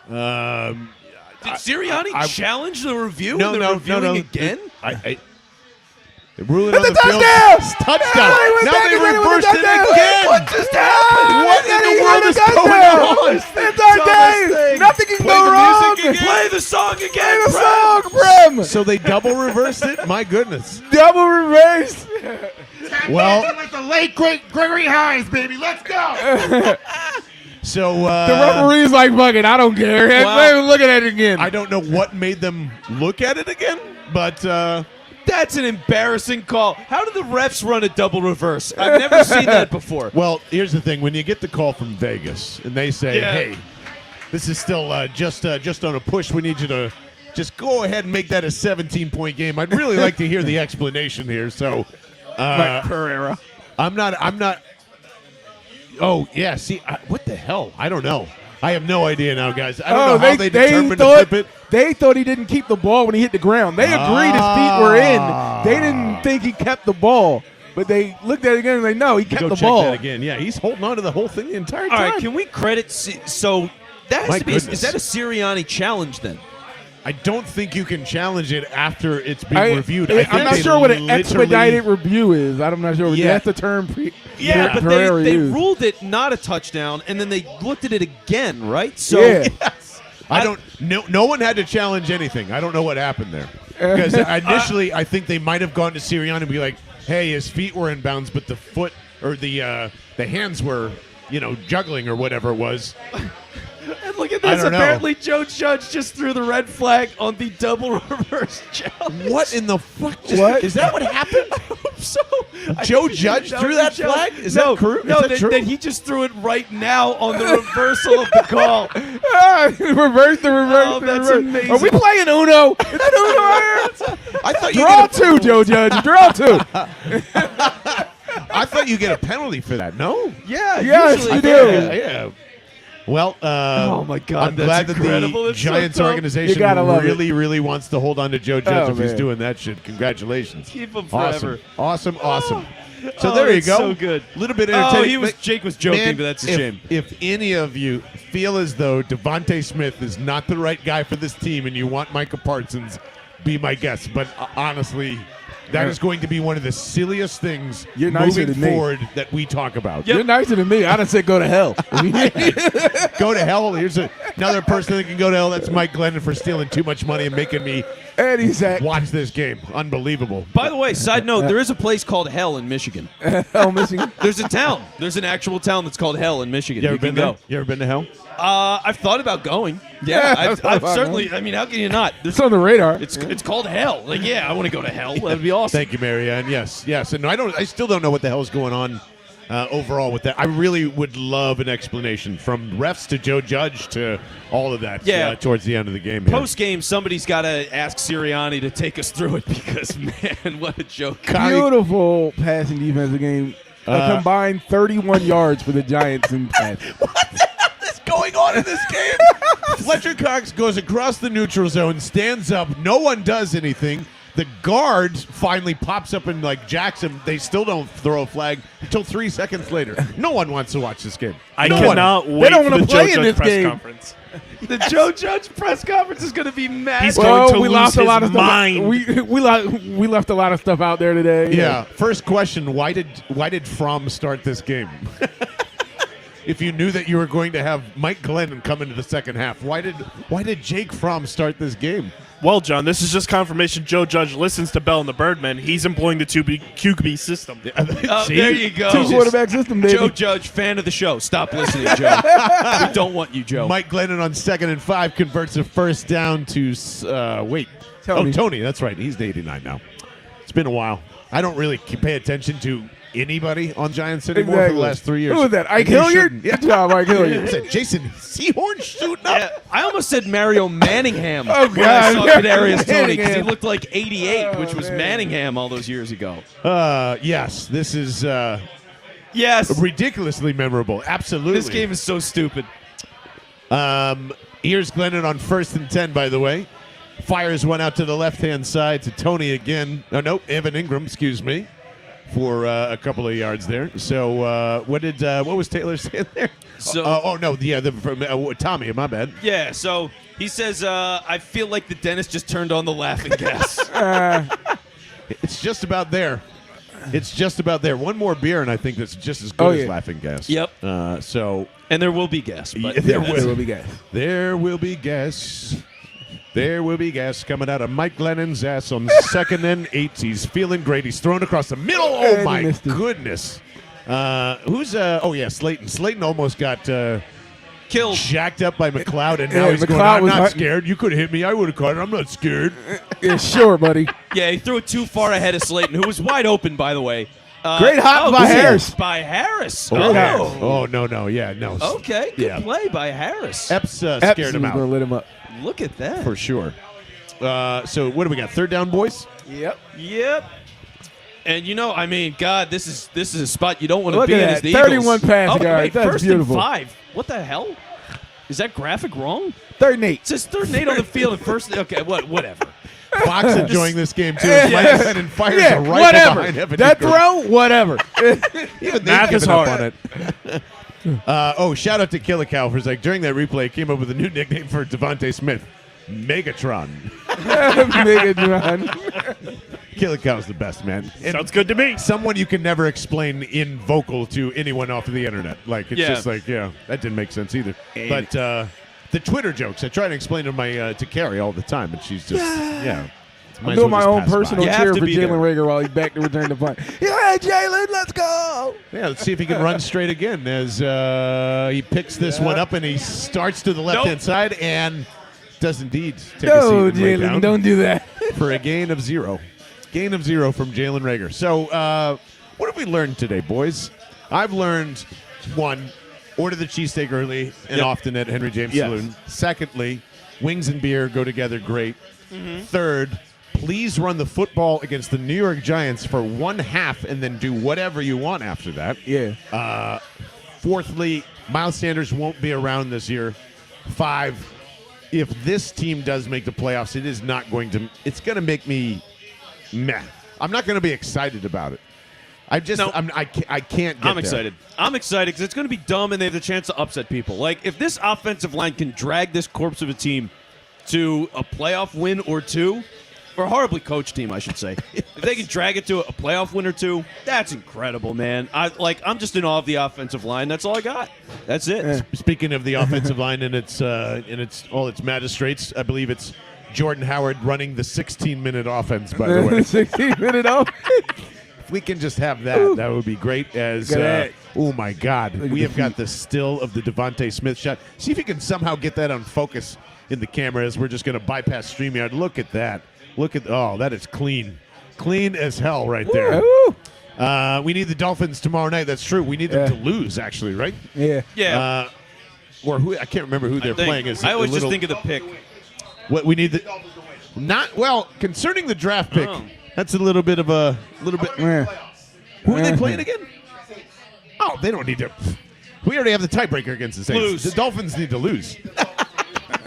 Did Sirianni challenge the review? No, and they're reviewing again? They rule it on the field. Touchdown! Now they reversed it again. What just happened? What in the world is going on? It's our game. Nothing can Play go the wrong. music again. Play the song again. Play the Brad. song, Brim. So they double reversed it? My goodness. Double reverse. Well, like the late great Gregory Hines, baby. Let's go. so The referee's like, fuck it, I don't care. Wow. Look at it again. I don't know what made them look at it again, but That's an embarrassing call. How do the refs run a double reverse? I've never seen that before. well, here's the thing: when you get the call from Vegas and they say, Yeah. "Hey, this is still just on a push. We need you to just go ahead and make that a 17-point game." I'd really like to hear the explanation here. So, Like Pereira. I'm not. Oh yeah. See, what the hell? I don't know. I have no idea now, guys. I don't know how they determined to flip it. They thought he didn't keep the ball when he hit the ground. They agreed his feet were in. They didn't think he kept the ball. But they looked at it again and they know he kept Go the check ball. that again. Yeah, he's holding on to the whole thing the entire All time. right, can we credit? So that has My to be. goodness. Is that a Sirianni challenge then? I don't think you can challenge it after it's being reviewed. I think I'm not they sure what an literally- expedited review is. I'm not sure. Yeah. That's the term. Yeah, but Pereira they used. ruled it not a touchdown, and then they looked at it again, right? So Yeah. I don't. No one had to challenge anything. I don't know what happened there because initially I think they might have gone to Sirianni and be like, "Hey, his feet were in bounds, but the foot or the hands were, juggling or whatever it was. And look at I this. don't know. Apparently, Joe Judge just threw the red flag on the double reverse challenge. What in the fuck? What? Is that what happened? I hope so. Joe I think Judge that threw was that the challenge. flag? Is no, that true? No, Is that that, true? that he just threw it right now on the reversal of the call. Reverse the reverse. Oh, the that's reverse. amazing. Are we playing Uno? Is that Uno here? I thought you Draw get two, Joe Judge. Draw two. I thought you get a penalty for that. No. Yeah, Yes, usually you yeah. do. Yeah. Well, Oh, my God, I'm that's glad that incredible. the That's so Giants dumb. organization You gotta love it. really, really wants to hold on to Joe Judge Oh, if he's man. doing that shit. Congratulations. Keep him Awesome. forever. Awesome. So Oh, there you that's go. so good. A little bit Oh, entertaining. Jake was joking, Man, but that's a if, shame. If any of you feel as though Devontae Smith is not the right guy for this team and you want Micah Parsons, be my guest. But honestly, that is going to be one of the silliest things You're nicer moving than me. forward that we talk about. You're nicer than me. I done said go to hell. Go to hell. Here's another person that can go to hell. That's Mike Glennon for stealing too much money and making me And he's at watch this game. Unbelievable. By the way, side note, there is a place called Hell in Michigan. hell Michigan. There's a town. There's an actual town that's called Hell in Michigan. You ever can been go. there? You ever been to hell? I've thought about going. Yeah, Yeah, I've thought I've about certainly. going. I mean, how can you not? It's on the radar. It's called Hell. Like, yeah, I want to go to Hell. That'd be awesome. Thank you, Marianne. Yes. And I still don't know what the hell is going on overall with that. I really would love an explanation from refs to Joe Judge to all of that. Yeah. Towards the end of the game. Here. Post game, somebody's got to ask Sirianni to take us through it because, man, what a joke. Beautiful passing defensive game. A combined 31 yards for the Giants in passing. What's going on in this game? Fletcher Cox goes across the neutral zone, stands up. No one does anything. The guard finally pops up and jacks him. They still don't throw a flag until 3 seconds later. No one wants to watch this game. I No one. cannot wait don't for wanna the play Joe in Judge this press game. conference. The Joe Judge press conference is going to be mad. He's going to we lose lost a his lot of stuff. mind. We left a lot of stuff out there today. Yeah. First question: Why did Fromm start this game? If you knew that you were going to have Mike Glennon come into the second half, why did Jake Fromm start this game? Well, John, this is just confirmation Joe Judge listens to Bell and the Birdmen. He's employing the QB system. Oh, See? there you go. Two quarterback system, baby. Joe Judge, fan of the show. Stop listening, Joe. We don't want you, Joe. Mike Glennon on 2nd and 5 converts a first down to Tony. Tony. That's right. He's 89 now. It's been a while. I don't really pay attention to anybody on Giants anymore for the Exactly. last 3 years. Who was that? Ike And you Hilliard? shouldn't. Yeah. Good job, Ike Hilliard. Is that Jason Sehorn shooting up? Yeah, I almost said Mario Manningham Oh, when I God. saw Kadarius Tony because he Manningham. looked like 88, Oh, which was man. Manningham all those years ago. Yes, this is Yes, ridiculously memorable. Absolutely. this game is so stupid. Here's Glennon on 1st and 10, by the way. Fires one out to the left-hand side to Tony again. Oh, no, Evan Ingram, excuse me, for a couple of yards there. So what was Taylor saying there? So- from Tommy, my bad. Yeah, so he says, I feel like the dentist just turned on the laughing gas. It's just about there. It's just about there. One more beer, and I think that's just as good Oh, as yeah. laughing gas. Yep. So And there will be gas. But Yeah, there There will be guys. there will be gas. There will be gas coming out of Mike Glennon's ass on 2nd and 8. He's feeling great. He's thrown across the middle. Oh, And he my missed it. goodness. Slayton. Slayton almost got killed. jacked up by McLeod, and now Yeah, he's going, McLeod I'm was not hot- scared. You could have hit me. I would have caught it. I'm not scared. Yeah, sure, buddy. Yeah, he threw it too far ahead of Slayton, who was wide open, by the way. Great hop by good Harris. By Harris. Great Harris. Oh, no. Yeah, no. Okay, good Yeah. play by Harris. Epps scared Epps him was gonna out lit him up. Look at that. for sure. So what do we got? 3rd down, boys? Yep. Yep. And God, this is a spot you don't want to Look be at in that. as the 31 Eagles. passing yards. Wait, That's 1st beautiful. and 5. What the hell? Is that graphic wrong? 3rd and 8. It says 3rd and 8 on the field and 1st. Okay, whatever. Fox enjoying this game, too. Yeah. Mike Glennon fires Yeah, a rifle whatever. behind Evan That Ingram. throw, whatever. Even Math they've is given up hard. on it. Shout out to Killicow for during that replay, came up with a new nickname for Devontae Smith, Megatron. Megatron. Killicow's the best, man. And Sounds good to me. someone you can never explain in vocal to anyone off of the internet. Like, it's Yeah. just like, yeah, that didn't make sense either. But the Twitter jokes, I try to explain to my to Carrie all the time, and she's just, yeah. I'm doing my own personal You have cheer to for be there. Jalen Rager while he's back to return the punt. Yeah, Jalen, let's go. Yeah, let's see if he can run straight again as he picks this one up and he starts to the left-hand side and does indeed take a No, seat and lay Jalen, down don't do that. for a gain of 0. Gain of 0 from Jalen Rager. So what have we learned today, boys? I've learned, one, order the cheesesteak early and often at Henry James Yes. Saloon. Secondly, wings and beer go together great. Third, please run the football against the New York Giants for 1 half and then do whatever you want after that. Yeah. Fourthly, Miles Sanders won't be around this year. 5, if this team does make the playoffs, it's going to make me meh. I'm not going to be excited about it. I can't get I'm excited. I'm excited because it's going to be dumb and they have the chance to upset people. Like, if this offensive line can drag this corpse of a team to a playoff win or two, or a horribly coached team, I should say. If they can drag it to a playoff win or two, that's incredible, man. I'm just in awe of the offensive line. That's all I got. That's it. Speaking of the offensive line and its all its magistrates, I believe it's Jordan Howard running the 16-minute offense, by the way. 16-minute offense. If we can just have that, that would be great. As oh my God, we have got the still of the Devontae Smith shot. See if you can somehow get that on focus in the camera as we're just going to bypass StreamYard. Look at that. That is clean as hell right there. We need the Dolphins tomorrow night. That's true. We need them to lose, actually, right? Yeah. Yeah. Or who? I can't remember who they're playing. I always just think of the pick. What we need concerning the draft pick. That's a little bit. Yeah. Who are they playing again? Oh, they don't need to. We already have the tiebreaker against the Saints. Lose. The Dolphins need to lose.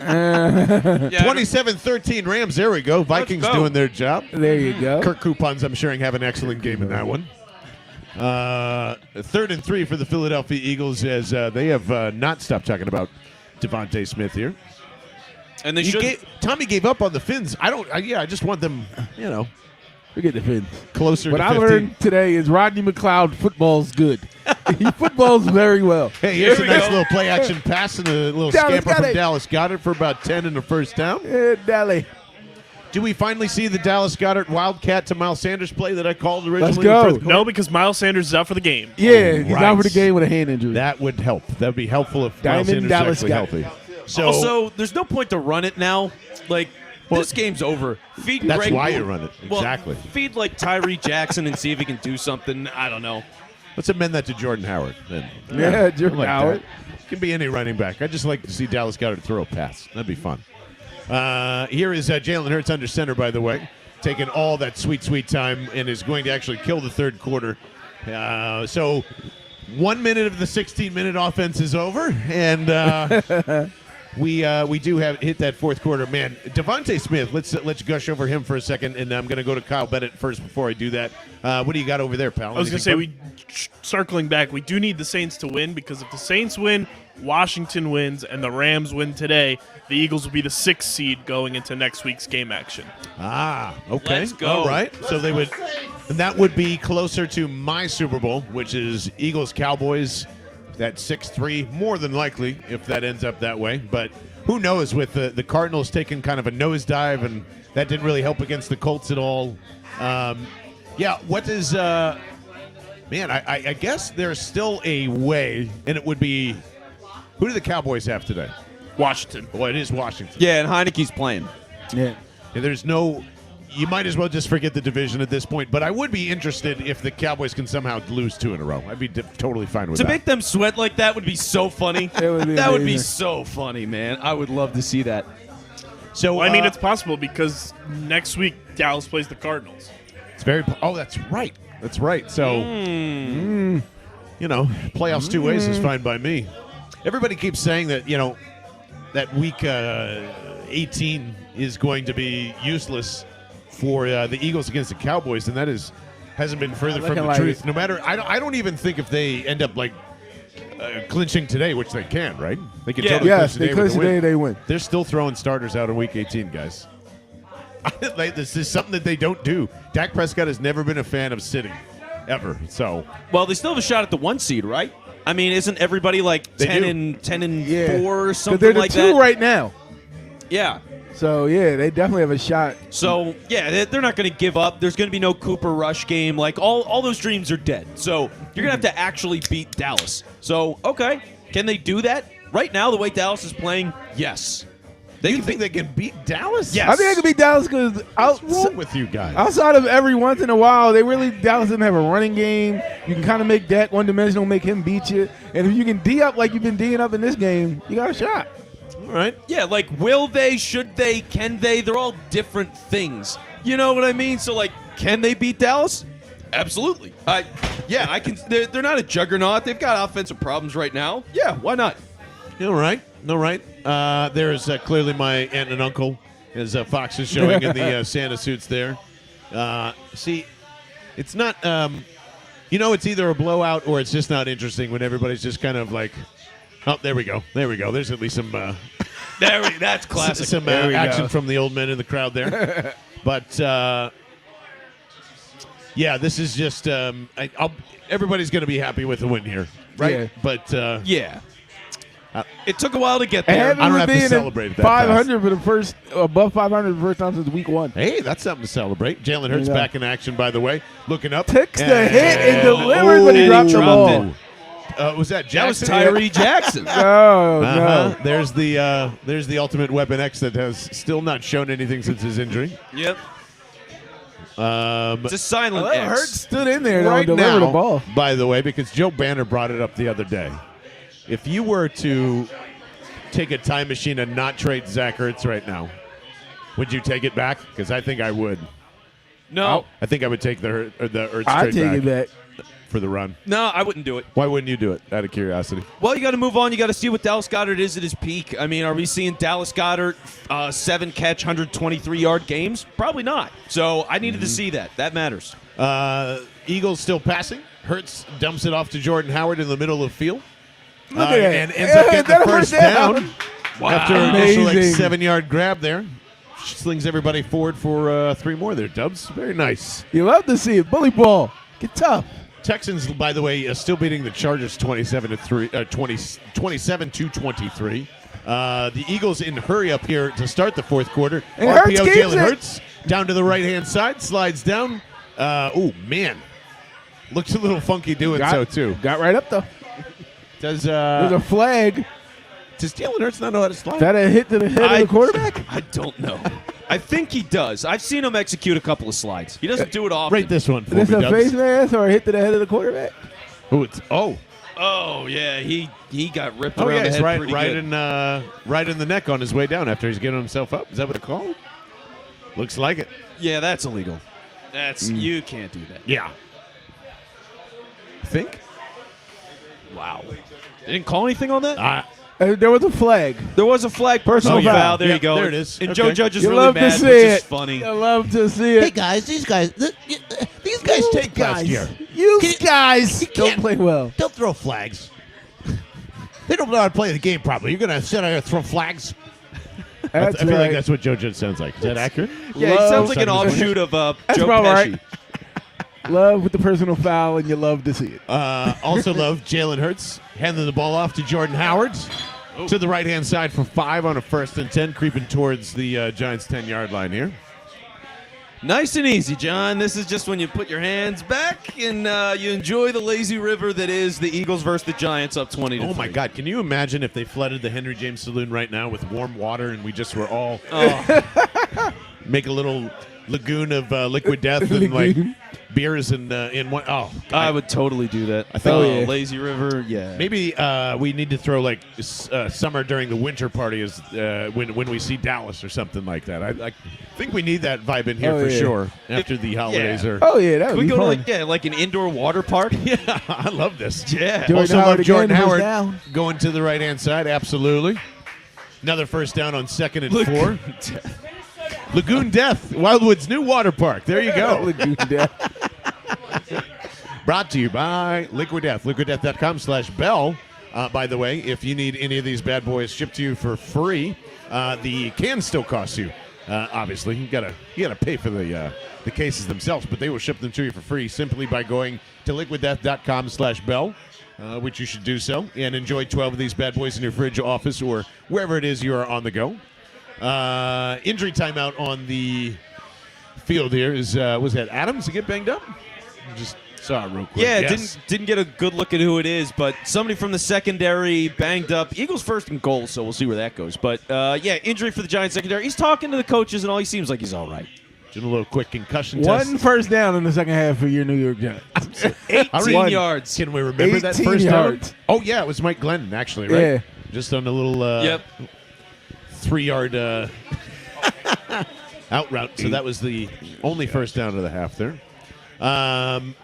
Yeah, 27-13 Rams. There we go. Vikings go. doing their job. There you go. Kirk Coupons, I'm sure, have an excellent game in that one. 3rd and 3 for the Philadelphia Eagles as they have not stopped talking about Devontae Smith here. And they should. Tommy gave up on the Finns. I just want them, Forget the Finns. closer What to I 15. learned today is Rodney McLeod football's good. He footballs very well. Hey, here's a we nice go. little play action pass and a little Dallas scamper got from it. Dallas Goedert for about 10 in the first down. Dally. Do we finally see the Dallas Goedert Wildcat to Miles Sanders play that I called originally? Let's in go. the fourth quarter? No, because Miles Sanders is out for the game. Yeah, he's Right. out for the game with a hand injury. That would help. That would be helpful if Miles Diamond Sanders Dallas is actually Goedert. healthy. So Also, there's no point to run it now. Like, this game's over. Feed that's Greg why Will- you run it. Well, Exactly. feed like Tyree Jackson and see if he can do something. I don't know. Let's amend that to Jordan Howard. Then. Yeah, Jordan I like Howard. that. Can be any running back. I just like to see Dallas Goedert throw a pass. That'd be fun. Here is Jalen Hurts under center, by the way, taking all that sweet, sweet time and is going to actually kill the third quarter. So 1 minute of the 16-minute offense is over, and we do have hit that fourth quarter. Man, Devontae Smith, let's gush over him for a second, and I'm going to go to Kyle Bennett first before I do that. What do you got over there, pal? I was going to say, circling back, we do need the Saints to win because if the Saints win, Washington wins, and the Rams win today, the Eagles will be the 6th seed going into next week's game action. Okay. Let's go. All right. So they would, and that would be closer to my Super Bowl, which is Eagles-Cowboys. That's 6-3, more than likely, if that ends up that way. But who knows, with the Cardinals taking kind of a nosedive, and that didn't really help against the Colts at all. What is man, I guess there's still a way, and it would be, who do the Cowboys have today? Washington. Well, it is Washington. Yeah, and Heineke's playing. Yeah. And there's no, you might as well just forget the division at this point. But I would be interested if the Cowboys can somehow lose 2 in a row. I'd be totally fine with To that. make them sweat like that would be so funny. It would be that would be amazing. so funny, man. I would love to see that. So Well, I mean, it's possible because next week Dallas plays the Cardinals. it's very. Oh, that's right. That's right. So, playoffs 2 ways is fine by me. Everybody keeps saying that that week 18 is going to be useless for the Eagles against the Cowboys, and that hasn't been further from Looking the like truth. it. No matter, I don't even think if they end up clinching today, which they can, right? They can totally Yes, they clinch clinch today. today, they win. They're still throwing starters out in Week 18, guys. This is something that they don't do. Dak Prescott has never been a fan of sitting, ever. So Well, they still have a shot at the 1 seed, right? I mean, isn't everybody like They 10 do. and 10 and Yeah. 4 or But something they're the like 2 that? right now. Yeah. So yeah, they definitely have a shot. So yeah, they're not going to give up. There's going to be no Cooper Rush game. Like all those dreams are dead. So you're going to have to actually beat Dallas. So okay, can they do that right now? The way Dallas is playing, yes. You think they can beat Dallas? Yes. I think they could beat Dallas because What's wrong with you guys? outside of every once in a while, Dallas doesn't have a running game. You can kind of make Dak one-dimensional, make him beat you. And if you can D up like you've been D'ing up in this game, you got a shot. All right. Yeah, like will they, should they, can they? They're all different things. You know what I mean? So like, can they beat Dallas? Absolutely. Yeah, I can. They're not a juggernaut. They've got offensive problems right now. Yeah, why not? All right. All right. There's clearly my aunt and uncle, as Fox is showing in the Santa suits there. See, it's not, it's either a blowout or it's just not interesting when everybody's just kind of like, oh, there we go. There we go. There's at least some That's classic. some action from the old men in the crowd there. But, yeah, this is just everybody's going to be happy with the win here, right? Yeah. But Yeah. It took a while to get And there. having I don't him have to being at celebrate it that 500 for the first, above 500 for the first time since week 1. hey, that's something to celebrate. Jalen Hurts Yeah. back in action, by the way, looking up. Takes the hit and delivers when he and dropped he the dropped ball. Was that That was Jackson? Tyree Jackson. No, no. There's the ultimate weapon X that has still not shown anything since his injury. Yep. It's a silent Well, X. Hurts stood in there Right to deliver now, the ball. by the way, because Joe Banner brought it up the other day. If you were to take a time machine and not trade Zach Ertz right now, would you take it back? Because I think I would. No. I think I would take the Ertz I trade take back it back. for the run. No, I wouldn't do it. Why wouldn't you do it? Out of curiosity. Well, you got to move on. You got to see what Dallas Goedert is at his peak. I mean, are we seeing Dallas Goedert 7-catch, 123-yard games? Probably not. So I needed to see that. That matters. Eagles still passing. Hurts dumps it off to Jordan Howard in the middle of the field. Look at that. And ends up getting That the a first down. Wow. After an initial Amazing. 7-yard grab there. Slings everybody forward for 3 more there, Dubs. Very nice. You love to see it. Bully ball. Get tough. Texans, by the way, still beating the Chargers 27-23. The Eagles in hurry up here to start the fourth quarter. And Hurts RPO keeps Jalen it. Hurts down to the right-hand side, slides down. Oh, man. Looks a little funky doing so, too. Got right up though. Does There's a flag. does Jalen Hurts not know how to slide? Is that a hit to the head of the quarterback? I don't know. I think he does. I've seen him execute a couple of slides. He doesn't do it often. Rate this one for Is me, this a Dubs. face mask or a hit to the head of the quarterback? Oh, Oh, yeah. He got ripped Oh around yeah, the he's head right pretty right good. in the neck on his way down after he's getting himself up. Is that what they call it? Looks like it. Yeah, that's illegal. That's You can't do that. Yeah. Think? Wow. They didn't call anything on that? There was a flag. There was a flag. Personal Oh, yeah. foul. There Yeah, you go. there it is. And Okay. Joe Judge is You really love to mad, see which it. is funny. You love to see it. Hey guys, these guys take last year. You Can you- guys you don't can't- play well. Don't throw flags. They don't know how to play the game properly. You're gonna sit out here and throw flags. That's I feel like right. that's what Joe Judge sounds like. Is that accurate? Yeah, he Love- sounds like an That's offshoot of That's Joe about Pesci. right. Love with the personal foul, and you love to see it. Also love Jalen Hurts handing the ball off to Jordan Howard to the right-hand side for 5 on a 1st and 10, creeping towards the Giants' 10-yard line here. Nice and easy, John. This is just when you put your hands back and you enjoy the lazy river that is the Eagles versus the Giants up 20-3. Oh, my God. Can you imagine if they flooded the Henry James Saloon right now with warm water and we just were all make a little lagoon of liquid death and, like, beers in one? Oh, I would totally do that. I think- Oh, yeah. Lazy River, yeah. Maybe we need to throw like summer during the winter party as when we see Dallas or something like that. I think we need that vibe in here Oh, for yeah. sure after the holidays are. Oh yeah, that Can would we be go fun. to like an indoor water park? Yeah, I love this. Yeah. Jordan Also Howard love Jordan again, first Howard down. going to the right-hand side. Absolutely. Another first down on 2nd and 4. Lagoon Death, Wildwood's new water park. There you go. Lagoon Death. Brought to you by Liquid Death. LiquidDeath.com/Bell. By the way, if you need any of these bad boys shipped to you for free, the cans still cost you. Obviously, you gotta pay for the cases themselves, but they will ship them to you for free simply by going to LiquidDeath.com/Bell, which you should do so, and enjoy 12 of these bad boys in your fridge, office, or wherever it is you are on the go. Injury timeout on the field here is was that Adams to get banged up? Just saw it real quick. Yeah, Yes. didn't get a good look at who it is, but somebody from the secondary banged up. Eagles first and goal, so we'll see where that goes. But yeah, injury for the Giants secondary. He's talking to the coaches and all. He seems like he's all right. Doing a little quick concussion test. One first down in the second half for your New York Giants. 18 yards. Can we remember that 18 first yards. down? Oh yeah, it was Mike Glennon actually, right? Yeah. Just on a little Yep. 3-yard out route. So that was the only first down of the half there. Atal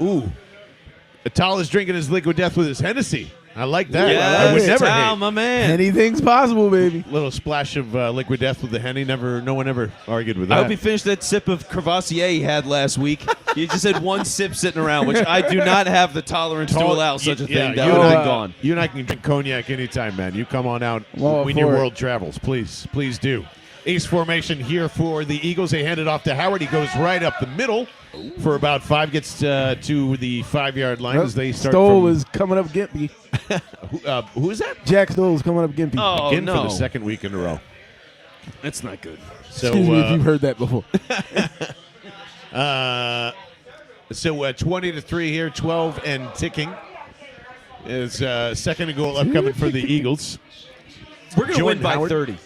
is drinking his liquid death with his Hennessy. I like that. I would never Tal, hate. my man. Anything's possible, baby. Little splash of liquid death with the Henny. No one ever argued with I that. hope he finished that sip of Crevassier he had last week. He just had one sip sitting around, which I do not have the tolerance to allow such a thing. Yeah, That you would and have I- been gone. You and I can drink cognac anytime, man. You come on out Well, when your for it. world travels. Please do. Ace formation here for the Eagles. They hand it off to Howard. He goes right up the middle for about 5. Gets to the 5-yard line as they start. Stoll from, is coming up Gimpy. who is that? Jack Stoll is coming up Gimpy. Oh, Again no. for the second week in a row. That's not good. So, Excuse me if you've heard that before. 20-3 here, 12 and ticking. Is second and goal upcoming for the Eagles. We're going to win Jordan by Howard. 30.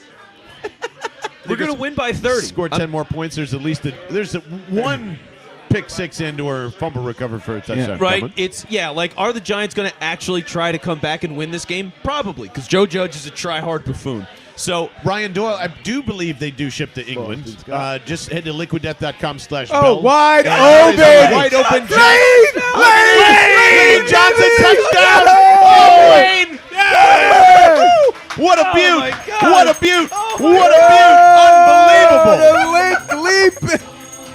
We're going to win by 30. Score 10 more points. There's at least one pick six into or fumble recovered for a touchdown. Right? coming. It's, like, are the Giants going to actually try to come back and win this game? Probably, because Joe Judge is a try-hard buffoon. So, Ryan Doyle, I do believe they do ship to England. Just head to liquiddeath.com/bell. Oh, wide And open. that is a wide open. Lane Johnson touchdown. Oh, Lane. What a beaut. my God. What a beaut. What a beaut. Unbelievable. The leap.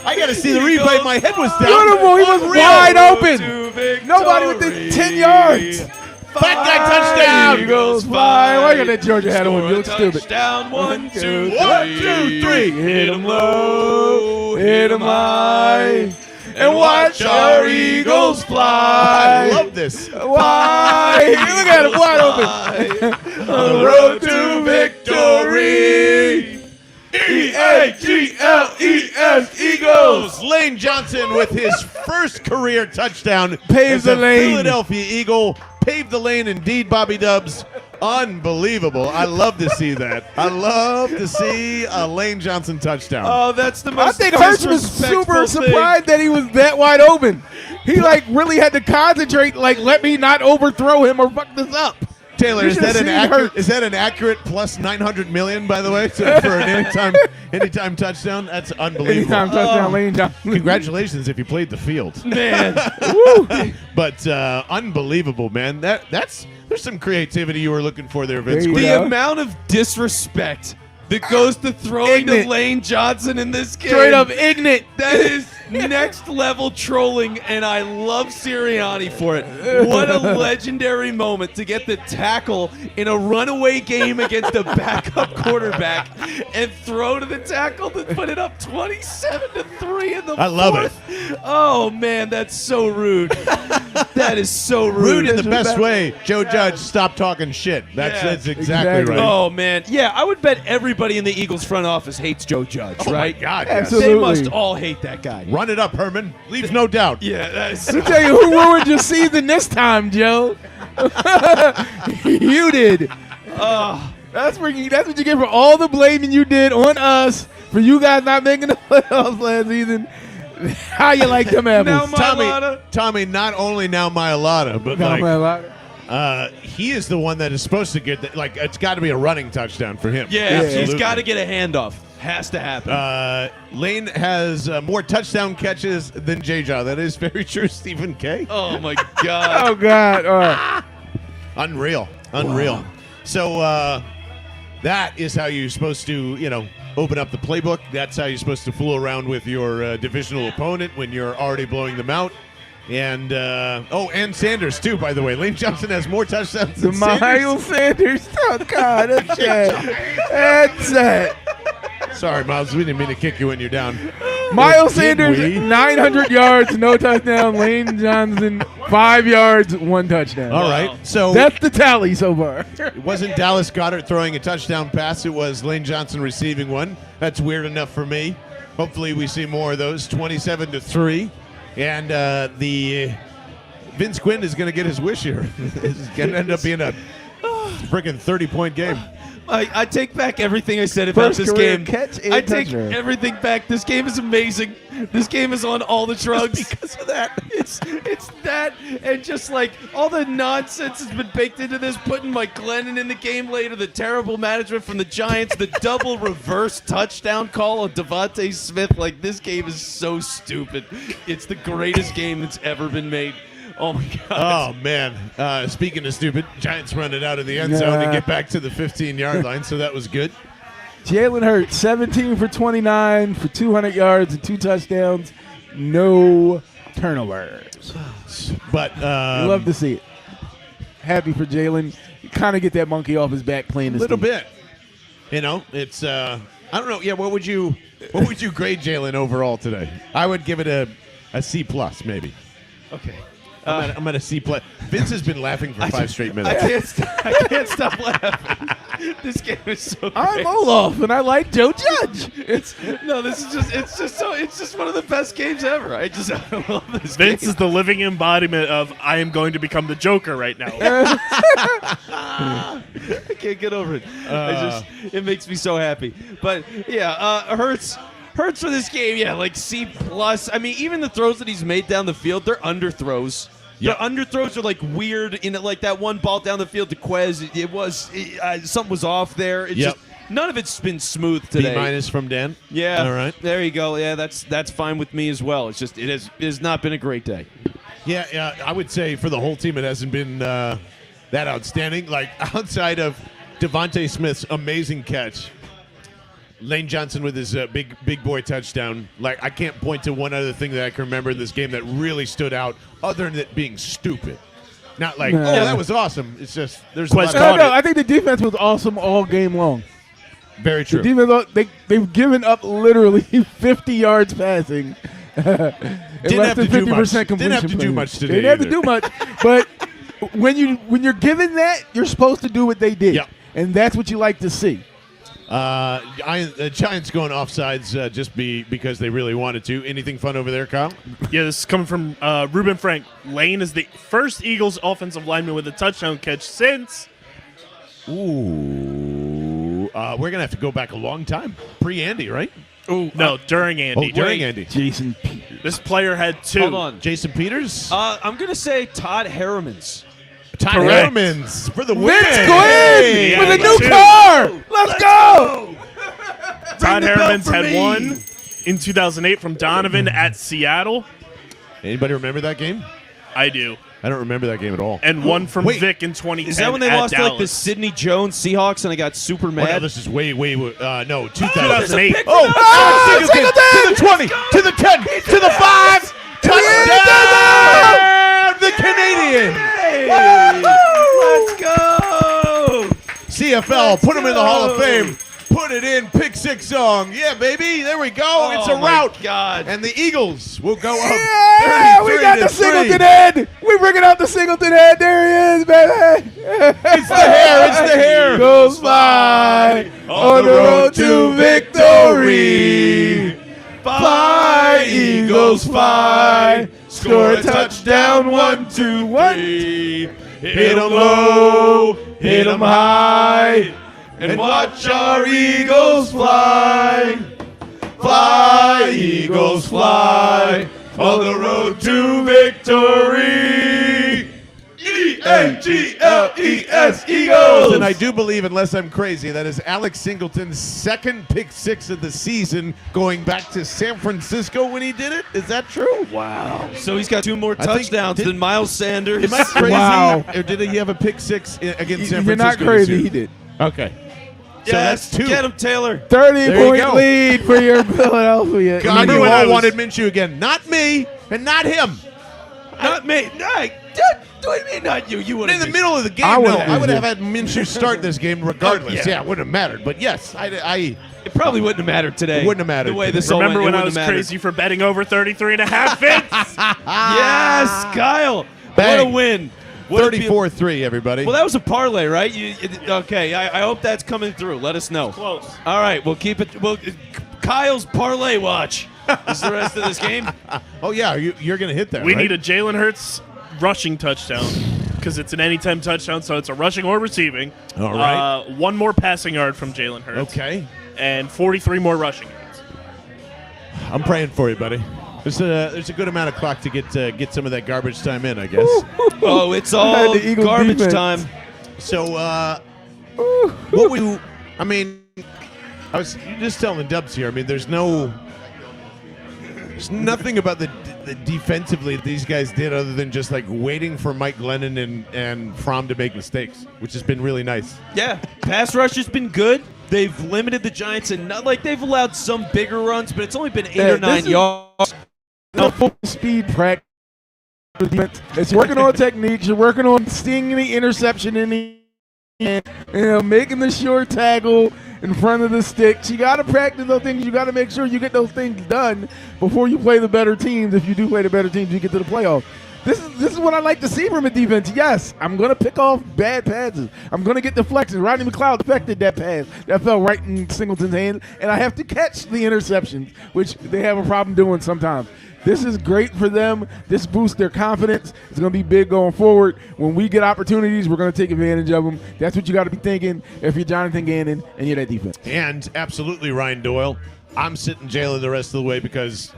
I got to see the replay. My head was down. Beautiful. He was Unreal. wide open. Nobody within 10 yards. Fat guy touchdown. Eagles fly. Why you got that Georgia hat on? You look stupid. Touchdown, 1, 2, 3. 1, 2, 3. Hit him low. Hit him high. And watch our Eagles I fly. love this. Why? Look at him wide open. On the road to victory. E-A-G-L-E-S, Eagles. Lane Johnson with his first career touchdown. Paved as the a lane. Philadelphia Eagle. Paved the lane indeed, Bobby Dubs. Unbelievable. I love to see that. I love to see a Lane Johnson touchdown. Oh, that's the I most think Hurts was super surprised that he was that wide open. He really had to concentrate, let me not overthrow him or fuck this up. Taylor, You is should've that seen is Hurts. that an accurate plus 900 million, by the way, for an anytime touchdown? That's unbelievable. Anytime touchdown, Lane Johnson. Congratulations if you played the field. Man. But unbelievable, man. There's some creativity you were looking for there, Vince. There you Quinn. go. The amount of disrespect that goes to throwing Ignorant. to Lane Johnson in this game. Straight up ignorant. That is next level trolling, and I love Sirianni for it. What a legendary moment to get the tackle in a runaway game against a backup quarterback and throw to the tackle to put it up 27-3 in the I love it. fourth. Oh man, that's so rude. That is so rude. Rude in the best way. Joe Judge, stop talking shit. That's exactly right. Oh man, yeah, I would bet everybody in the Eagles front office hates Joe Judge, Oh, right? my God, yes. Absolutely. They must all hate that guy. Run it up, Herman. Leaves no doubt. Yeah, that's Let me tell you who ruined your season this time, Joe. You did. That's what you get for all the blaming you did on us for you guys not making the playoffs last season. How you like them apples? Now Tommy, not only now Myalata, but Now he is the one that is supposed to get it's got to be a running touchdown for him. Yeah, he's Absolutely. got to get a handoff. Has to happen. Lane has more touchdown catches than J-Jaw. That is very true, Stephen K. Oh my God. Oh God! Unreal. So that is how you're supposed to, open up the playbook. That's how you're supposed to fool around with your divisional opponent when you're already blowing them out. And and Sanders too, by the way. Lane Johnson has more touchdowns The than Sanders. Miles Sanders. Oh God! That's it. That's it. Sorry, Miles. We didn't mean to kick you when you're down. Miles Did Sanders, we? 900 yards, no touchdown. Lane Johnson, 5 yards, 1 touchdown. All right. So That's the tally so far. it wasn't Dallas Goedert throwing a touchdown pass. It was Lane Johnson receiving one. That's weird enough for me. Hopefully we see more of those. 27-3. And the Vince Quinn is going to get his wish here. It's going to end up being a freaking 30-point game. I take back everything I said about First this career game. catch and I take touchdown. everything back. This game is amazing. This game is on all the drugs. Because of that. It's that, and just like all the nonsense has been baked into this, putting Mike Glennon in the game later, the terrible management from the Giants, the double reverse touchdown call on Devontae Smith. Like, this game is so stupid. It's the greatest game that's ever been made. Oh my God. Oh, man. Speaking of stupid, Giants run it out of the end zone and get back to the 15-yard line, so that was good. Jalen Hurts, 17 for 29 for 200 yards and 2 touchdowns. No turnovers. But Love to see it. Happy for Jalen. Kind of get that monkey off his back playing a this little team. bit. You know, it's I don't know. Yeah, what would you grade Jalen overall today? I would give it a C plus maybe. Okay. I'm at a C plus. Vince has been laughing for 5 straight minutes. I can't stop laughing. This game is so great. I'm Olaf, and I like Joe Judge. It's just one of the best games ever. I love this Vince game. is the living embodiment of I am going to become the Joker right now. I can't get over it. It makes me so happy. But yeah, Hurts for this game, yeah, like C plus. I mean, even the throws that he's made down the field, they're underthrows. Yep. The underthrows are like weird. In it, like that one ball down the field to Quez, something was off there. It's Yep. just none of it's been smooth today. B minus from Dan. Yeah. All right. There you go. Yeah, that's fine with me as well. It's just it has not been a great day. Yeah, I would say for the whole team, it hasn't been that outstanding. Like, outside of Devontae Smith's amazing catch, Lane Johnson with his big boy touchdown. Like, I can't point to one other thing that I can remember in this game that really stood out, other than it being stupid. Not like, Nah. oh, that was awesome. It's just there's a Quest lot No, of no, I think the defense was awesome all game long. very The true. defense, they've given up literally 50 yards passing. Didn't have to do much. completion. Didn't have to do percentage. much today They didn't have to either. do much, but when you're given that, you're supposed to do what they did, Yep. and that's what you like to see. Giants going offsides just because they really wanted to. Anything fun over there, Kyle? Yeah, this is coming from Ruben Frank. Lane is the first Eagles offensive lineman with a touchdown catch since. Ooh. We're going to have to go back a long time. Pre-Andy, right? No, during Andy. During Andy. Jason Peters. This player had 2. Hold on. Jason Peters? I'm gonna say Todd Harriman's. Todd correct. Hermans for the win. Vince Quinn Yeah, with a me new too. car. Let's go. Todd the bell Hermans for had me. 1 in 2008 from Donovan at Seattle. Anybody remember that game? I do. I don't remember that game at all. And 1 from Wait. Vic in 2010. Is that when they at lost to like the Dallas. Sidney Jones Seahawks and I got super Oh, mad? no, this is way, no, 2000. 2008. Oh, Singleton to the 20, to the 10, to the 5. Touchdown! The Canadian. Let's go! CFL, put him in the Hall of Fame. Put it in, pick 6 song. Yeah, baby, there we go. It's a Oh, my route. God. And the Eagles will go up. Yeah, we got the 33-3. Singleton head. We're bringing out the Singleton head. There he is, baby. It's the hair. It's the hair. Goes by on the road to victory. Fly, Eagles, fly. Score a touchdown, 1, 2, 1. Hit 'em low, hit 'em high, and watch our Eagles fly. Fly, Eagles, fly. On the road to victory. E-A-G-L-E-S, Eagles. And I do believe, unless I'm crazy, that is Alex Singleton's second pick 6 of the season, going back to San Francisco when he did it. Is that true? Wow. So he's got 2 more I think- touchdowns than Miles Sanders. Am I crazy? Wow. Or did he have a pick 6 against San You're Francisco? not crazy. this He year? did. Okay. So Yes, that's 2. get him, Taylor. 30-point go. lead for your Philadelphia. God, Remember you when all I was- wanted Minshew again. Not me, and not him. Not me. What do you mean not you? You would In the middle of the game, I no, would've- I would have had Minshew start this game regardless. Yeah. Yeah, it wouldn't have mattered. But yes, I It probably wouldn't have mattered today. It wouldn't have mattered The way today. this all Remember went, when it I was wouldn't have mattered. crazy for betting over 33.5 Vince? Yes, Kyle. Bang. What a win. What a be- 34-3, everybody. Well, that was a parlay, right? Okay, I hope that's coming through. Let us know. Close. All right, we'll keep it. Kyle's parlay watch is the rest of this game. Oh, yeah, you're going to hit that, We right? need a Jalen Hurts rushing touchdown because it's an anytime touchdown, so it's a rushing or receiving. All right. One more passing yard from Jalen Hurts. Okay. And 43 more rushing yards. I'm praying for you, buddy. There's a good amount of clock to get some of that garbage time in, I guess. Oh, it's had all the Eagles garbage defense. time. So, what would you? I mean, I was just telling Dubs here. I mean, there's nothing about the defensively that these guys did other than just like waiting for Mike Glennon and Fromm to make mistakes, which has been really nice. Yeah, pass rush has been good. They've limited the Giants, and they've allowed some bigger runs, but it's only been 8 or 9 yards. No full speed practice. It's working on techniques. You're working on seeing the interception in the end, making the short tackle in front of the sticks. You got to practice those things. You got to make sure you get those things done before you play the better teams. If you do play the better teams, you get to the playoffs. This is what I like to see from a defense. Yes, I'm going to pick off bad passes. I'm going to get deflections. Rodney McLeod deflected that pass. That fell right in Singleton's hand. And I have to catch the interceptions, which they have a problem doing sometimes. This is great for them. This boosts their confidence. It's going to be big going forward. When we get opportunities, we're going to take advantage of them. That's what you got to be thinking if you're Jonathan Gannon and you're that defense. And absolutely, Ryan Doyle, I'm sitting Jalen the rest of the way because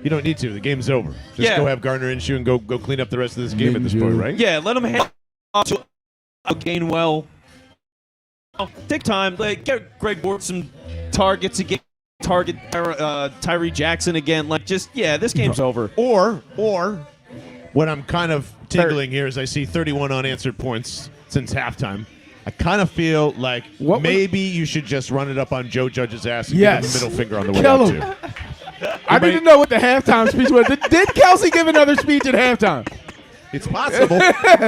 you don't need to. The game's over. Just go have Gardner Minshew and go clean up the rest of this game at this point, right? Yeah, let them hand off to Gainwell. Take time. Get Greg Ward some targets again. Target Tyree Jackson again. This game's over. Or what I'm kind of tingling here is I see 31 unanswered points since halftime. I kind of feel like maybe you should just run it up on Joe Judge's ass and give him the middle finger on the way Kill out, him. too. I need to know what the halftime speech was. Did Kelsey give another speech at halftime? It's possible.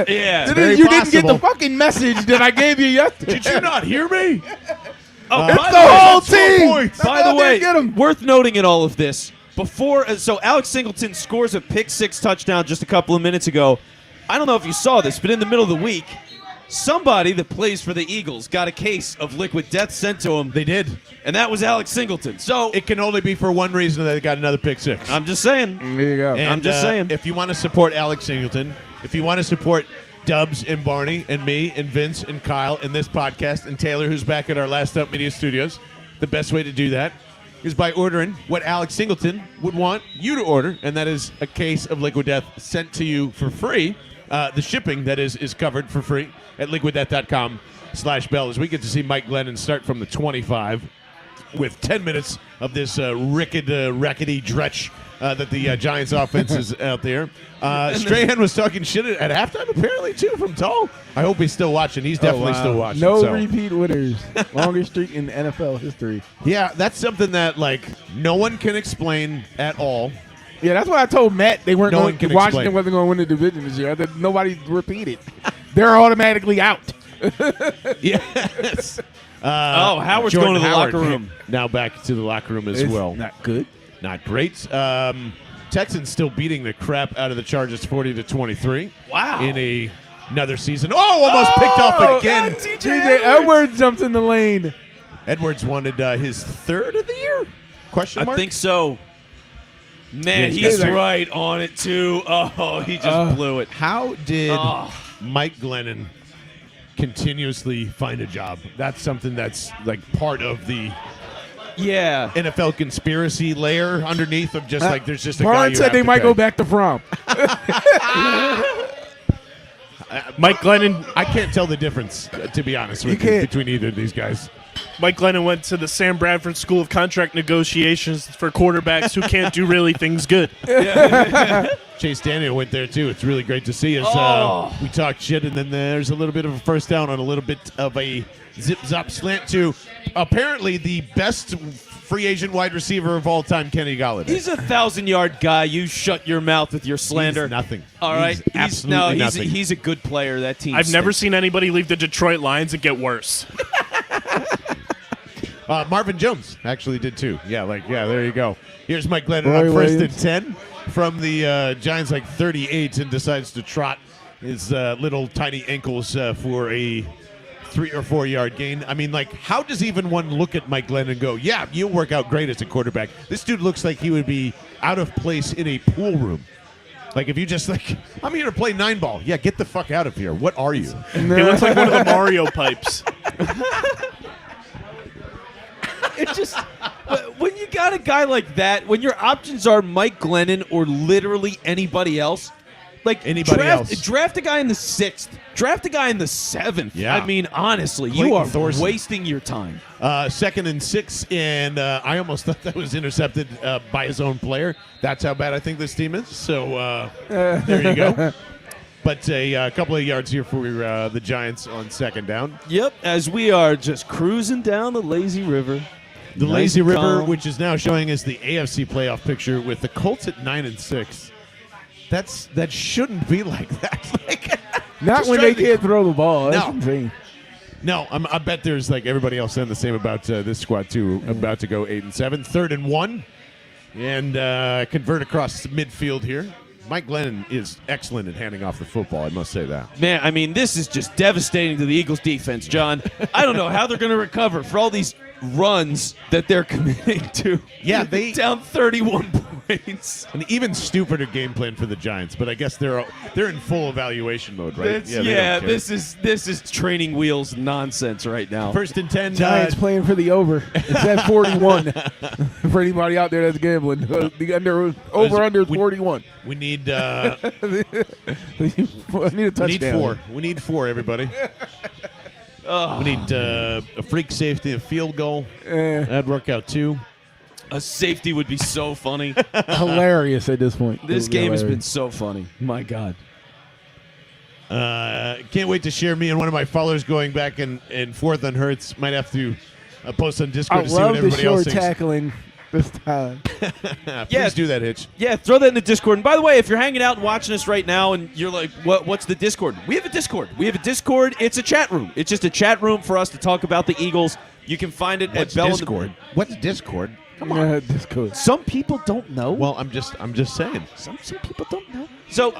Yeah. very You didn't get the possible. fucking message that I gave you yesterday. Did you not hear me? It's the whole team. By the way, get him. worth noting in all of this, so Alex Singleton scores a pick-6 touchdown just a couple of minutes ago. I don't know if you saw this, but in the middle of the week, somebody that plays for the Eagles got a case of liquid death sent to him. They did. And that was Alex Singleton. So It can only be for one reason that they got another pick 6. I'm just saying. There you go. And, I'm just saying. If you want to support Alex Singleton, if you want to support Dubs and Barney and me and Vince and Kyle and this podcast and Taylor, who's back at our Last Up Media Studios, the best way to do that is by ordering what Alex Singleton would want you to order, and that is a case of Liquid Death sent to you for free. The shipping, that is covered for free at liquiddeath.com/bell as we get to see Mike Glennon start from the 25 with 10 minutes of this rackety dretch that the Giants offense is out there. Strahan was talking shit at halftime, apparently, too, from Tull. I hope he's still watching. He's definitely still watching. No so. repeat winners. Longest streak in NFL history. Yeah, that's something that, no one can explain at all. Yeah, that's why I told Matt they weren't No going. one can Washington explain. wasn't going to win the division this year. Nobody repeated. They're automatically out. Yes. Howard's Jordan going to the Howard locker room. Now back to the locker room as It's well. not good. Not great. Texans still beating the crap out of the Chargers 40-23. Wow. In another season. Oh, almost picked off again. TJ Edwards jumped in the lane. Edwards wanted his third of the year? Question mark? I think so. Man, Yeah, he's like- right on it, too. Oh, he just blew it. How did Oh. Mike Glennon continuously find a job? That's something that's part of the Yeah. NFL conspiracy layer underneath of just there's just a guy Barnes you said have they to might pay. go back to Fromm. Mike Glennon I can't tell the difference, to be honest with you, can't. between either of these guys. Mike Glennon went to the Sam Bradford School of Contract Negotiations for quarterbacks who can't do really things good. Chase Daniel went there too. It's really great to see us. We talked shit, and then there's a little bit of a first down on a little bit of a zip-zop slant to apparently the best free agent wide receiver of all time, Kenny Golladay. He's a 1,000-yard guy. You shut your mouth with your slander. He's nothing. All right. He's absolutely nothing. He's a good player. That team. I've never stinks. seen anybody leave the Detroit Lions and get worse. Marvin Jones actually did too. Yeah, there you go. Here's Mike Glennon Roy on first Williams. and 10 from the Giants, 38, and decides to trot his little tiny ankles for a 3 or 4 yard gain. I mean, how does even one look at Mike Glennon and go, yeah, you'll work out great as a quarterback? This dude looks like he would be out of place in a pool room. If you just I'm here to play 9-ball. Yeah, get the fuck out of here. What are you? He looks like one of the Mario pipes. It just when you got a guy like that, when your options are Mike Glennon or literally anybody else, Anybody else. draft a guy in the 6th, draft a guy in the 7th. Yeah. I mean, honestly, Clayton you are Thorson. wasting your time. 2nd and 6, and I almost thought that was intercepted by his own player. That's how bad I think this team is. So there you go. But a couple of yards here for the Giants on 2nd down. Yep, as we are just cruising down the lazy river. The Nice Lazy and River, calm. which is now showing us the AFC playoff picture with the Colts at 9 and 6. That shouldn't be like that. Not Just when trying they to- can't throw the ball. That's No. insane. No, I bet there's everybody else saying the same about this squad too. About to go 8 and 7, 3rd and 1, and convert across midfield here. Mike Glennon is excellent at handing off the football. I must say that. Man, I mean, this is just devastating to the Eagles defense, John. I don't know how they're going to recover for all these runs that they're committing to. Yeah, they down 31 points. an even stupider game plan for the Giants, but I guess they're in full evaluation mode, right? It's- they don't care. this is training wheels nonsense right now. 1st and 10. Giants playing for the over. It's at 41. For anybody out there that's gambling, the over under is 41. We need I need a we touchdown. need 4. We need 4, everybody. We need a freak safety, a field goal. That'd work out too. A safety would be so funny. Hilarious at this point. This It would be game has been hilarious. so funny. My God. Can't wait to share me and one of my followers going back and forth on Hertz. Might have to post on Discord I to see what love the everybody else short thinks. tackling this time. Please do that, Hitch. Yeah, throw that in the Discord. And by the way, if you're hanging out and watching us right now and you're like, what's the Discord? We have a Discord. It's a chat room. It's just a chat room for us to talk about the Eagles. You can find it What's at Bell in the- Discord? What's Discord? Come on. Discord. Some people don't know. Well, I'm just saying. Some people don't know. So,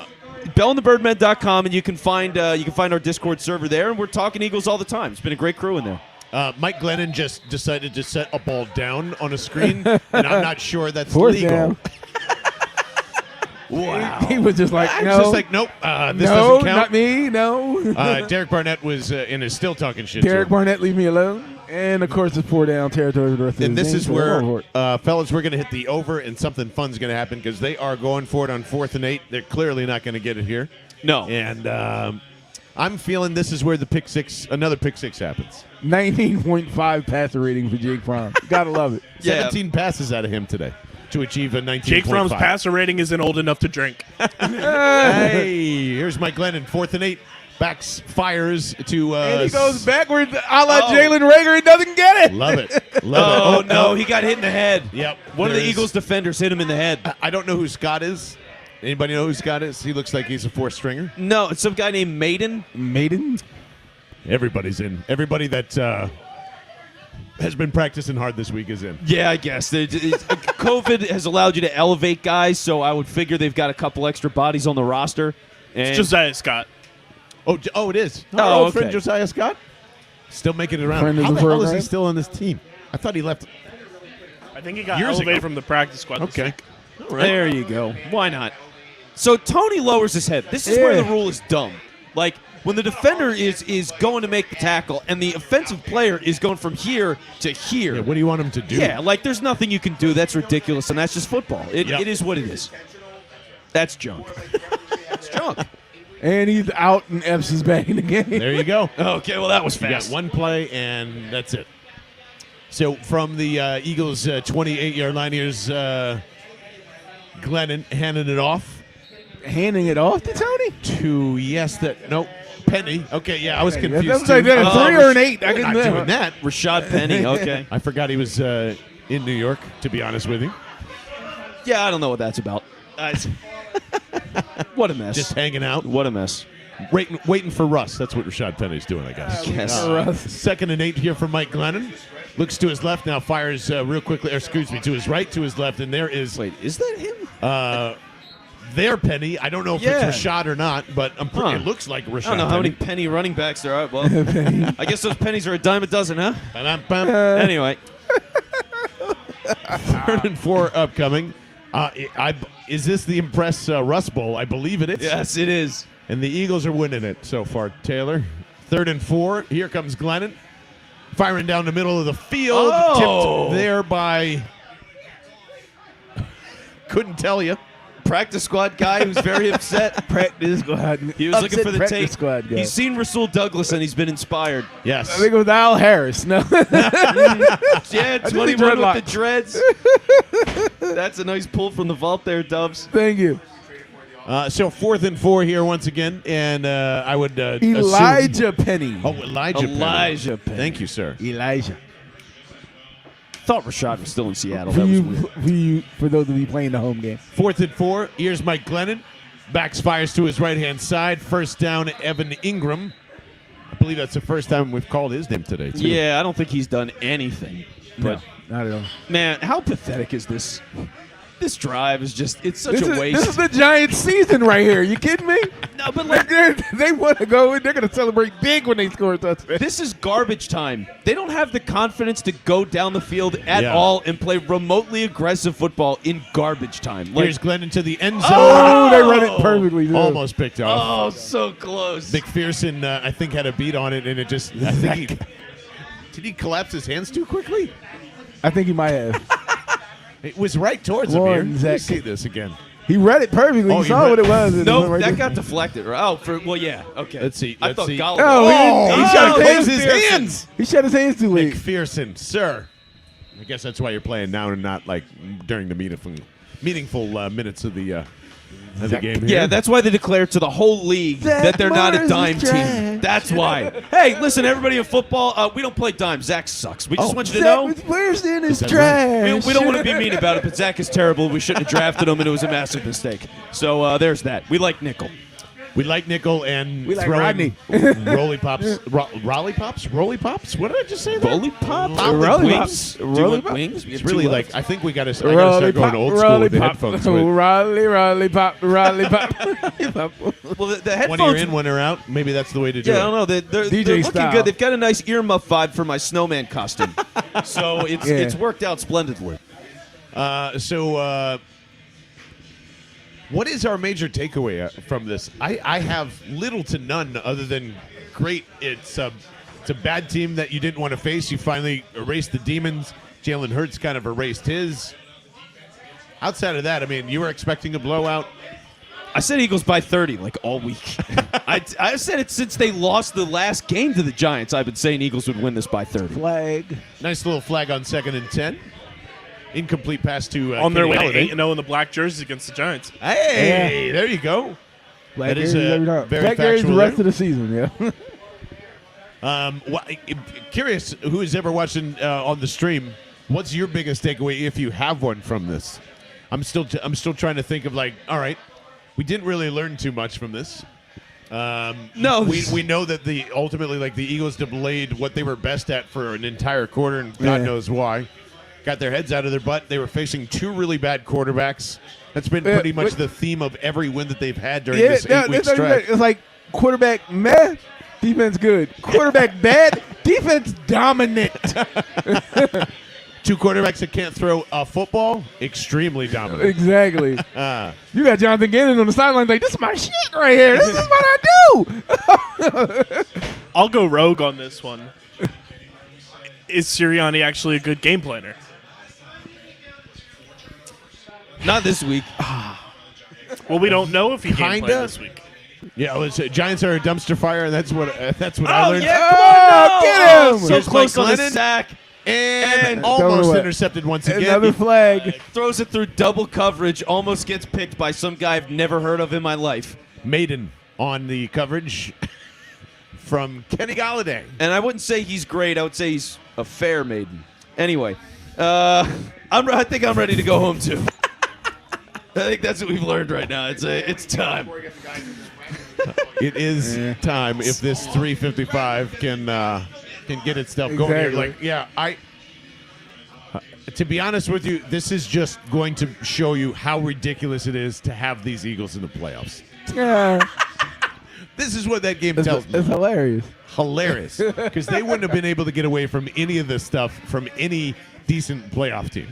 bellandthebirdmen.com, and you can find our Discord server there, and we're talking Eagles all the time. It's been a great crew in there. Mike Glennon just decided to set a ball down on a screen, and I'm not sure that's 4th legal. down. Wow. He was just like, I'm no. just like, nope, this no, doesn't count. not me. No. Derek Barnett was and is still talking shit. Derek to him. Barnett, leave me alone. And of course, it's 4 down territory for the rest of And the this game, is so they're going where, for it. fellas, we're going to hit the over, and something fun's going to happen because they are going for it on 4th and 8. They're clearly not going to get it here. No. And I'm feeling this is where another pick six happens. 19.5 passer rating for Jake Fromm. Gotta love it. Yeah. 17 passes out of him today to achieve a 19.5. Jake Fromm's passer rating isn't old enough to drink. Hey, here's Mike Glennon, 4th and 8. Backs, fires to. And he goes backwards a la Oh. Jalen Rager and doesn't get it. Love it. Love Oh, it. no, he got hit in the head. Yep. One of the There is- Eagles defenders hit him in the head. I don't know who Scott is. Anybody know who Scott is? He looks like he's a 4th stringer. No, it's some guy named Maiden. Maiden? Everybody's in. Everybody that has been practicing hard this week is in. Yeah, I guess. COVID has allowed you to elevate guys, so I would figure they've got a couple extra bodies on the roster. And It's Josiah Scott. Oh, it is. Oh, Our old okay. friend Josiah Scott. Still making it around. Friend of How the the hell is he program. still on this team? I thought he left. I think he got Years elevated ago. from the practice squad. this Okay. week. All right. There you go. Why not? So Tony lowers his head. This is where Yeah. the rule is dumb. Like when the defender is going to make the tackle and the offensive player is going from here to here. Yeah, what do you want him to do? Yeah, like there's nothing you can do. That's ridiculous, and that's just football. It is what it is. That's junk. That's junk. And he's out and Epps is back in the game. There you go. Okay, well that was You got fast. one play, and that's it. So from the Eagles' 28-yard line, here's Glennon handing it off Handing it off to Tony? to Penny. Okay, yeah, I was confused. That was like too. that, a Oh, 3 or an 8. I We're couldn't not tell. doing that. Rashad Penny. Okay. I forgot he was in New York, to be honest with you. Yeah, I don't know what that's about. What a mess. Just hanging out. What a mess. Waiting for Russ. That's what Rashad Penny's doing, I guess. Yes. Russ. 2nd and 8 here for Mike Glennon. Looks to his left now, fires real quickly, or excuse me, to his right, to his left, and there is Wait, is that him? their Penny. I don't know if Yeah. it's Rashad or not, but it looks like Rashad. I don't know how many Penny. penny running backs there are. Well, I guess those pennies are a dime a dozen, huh? Ba-dum-bum. Anyway, 3rd and 4 upcoming. Is this the Impress Rust Bowl? I believe it is. yes, it is. And the Eagles are winning it so far, Taylor. 3rd and 4. Here comes Glennon. Firing down the middle of the field. Oh. Tipped there by... Couldn't tell you. Practice squad guy who's very upset. Practice squad. He was looking for the practice tape. squad guy. He's seen Rasul Douglas and he's been inspired. Yes. I think it was Al Harris. No. Yeah, 21 with the dreadlocks. dreads. That's a nice pull from the vault there, Dubs. Thank you. So 4th and 4 here once again, and I would Elijah Penny. Oh, Elijah Penny. Thank you, sir. Elijah. Thought Rashad was still in Seattle. For That was you, weird. for those of you playing the home game. 4th and 4. Here's Mike Glennon. Backs fires to his right-hand side. First down, Evan Ingram. I believe that's the first time we've called his name today, too. Yeah, I don't think he's done anything. But, Not at all. man, how pathetic is this? This drive is just, it's such This a is, waste. this is the Giants' season right here. You kidding me? No, but Like they want to go and they're going to celebrate big when they score a touchdown. this is garbage time. They don't have the confidence to go down the field at Yeah. all and play remotely aggressive football in garbage time. Like, Here's Glennon to the end zone. Oh, they run it perfectly. Too. Almost picked off. oh, so close. McPherson, I think, had a beat on it, and it just. I think did he collapse his hands too quickly? I think he might have. It was right towards him Come here. on, Let me Zach. see this again. He read it perfectly. Oh, He he saw read- what it was. and it No, went right that there. got deflected. Oh, yeah. Okay. Let's see, I let's thought see. Galladay. Oh, he shut his hands. his hands. He shut his hands too late. McPherson, sir. I guess that's why you're playing now and not like during the meaningful minutes of the game. Here. Yeah, that's why they declared to the whole league that they're not a Mars dime is team. trash. That's why. Hey, listen, everybody in football, we don't play dime. Zach sucks. We just want you to know. McPherson is that trash. We don't want to be mean about it, but Zach is terrible. We shouldn't have drafted him, and it was a massive mistake. So there's that. We like nickel. We like nickel and We like throwing Rodney. Roly pops, Rolly pops, Roly pops. What did I just say? There? Roly pop? Roly wings? pops. Do you Roly want pops. wings? We It's have really two like left. I think we got to start going old school with the headphones. With. Rolly pop, Rolly pop. Well, the One headphones. ear in, one ear out. Maybe that's the way to do Yeah, I it. don't know. They're DJ looking style. good. They've got a nice earmuff vibe for my snowman costume. So it's Yeah. it's worked out splendidly. What is our major takeaway from this? I have little to none other than great. It's a bad team that you didn't want to face. You finally erased the demons. Jalen Hurts kind of erased his. Outside of that, I mean, you were expecting a blowout. I said Eagles by 30 like all week. I've said it since they lost the last game to the Giants. I've been saying Eagles would win this by 30. Flag. Nice little flag on 2nd and 10. Incomplete pass to On their way to Kenny Galladay. 8-0 in the black jerseys against the Giants. Hey, there you go. Flag That is, carries every time. very Flag carries the factual rest there. of the season, yeah. Curious who is ever watching on the stream. What's your biggest takeaway, if you have one, from this? I'm still trying to think of like, all right, we didn't really learn too much from this. No. we know that ultimately like the Eagles delayed what they were best at for an entire quarter, and God Yeah. knows why. Got their heads out of their butt. They were facing two really bad quarterbacks. That's been Yeah, pretty much but- the theme of every win that they've had during Yeah, this no, 8-week it's like- stretch. it's like quarterback meh, defense good. Quarterback bad, defense dominant. Two quarterbacks that can't throw a football, extremely dominant. Exactly. You got Jonathan Gannon on the sideline like, this is my shit right here. This is what I do. I'll go rogue on this one. Is Sirianni actually a good game planner? Not this week. Well, we don't know if he game Kinda. planned this week. Yeah, Giants are a dumpster fire, and that's what I Oh, learned. yeah, Oh, come on, get him! So Here's close Mike on the Glennon. sack. And Throw it almost away. intercepted once again. Another flag. Throws it through double coverage. Almost gets picked by some guy I've never heard of in my life. Maiden on the coverage from Kenny Galladay. And I wouldn't say he's great. I would say he's a fair maiden. Anyway, I think I'm ready to go home too. I think that's what we've learned right now. It's time. It is time if this 355 can get itself going here. Exactly. Like, yeah, To be honest with you, this is just going to show you how ridiculous it is to have these Eagles in the playoffs. Yeah, This is what that game tells me. it's hilarious. Hilarious. Because they wouldn't have been able to get away from any of this stuff from any decent playoff team.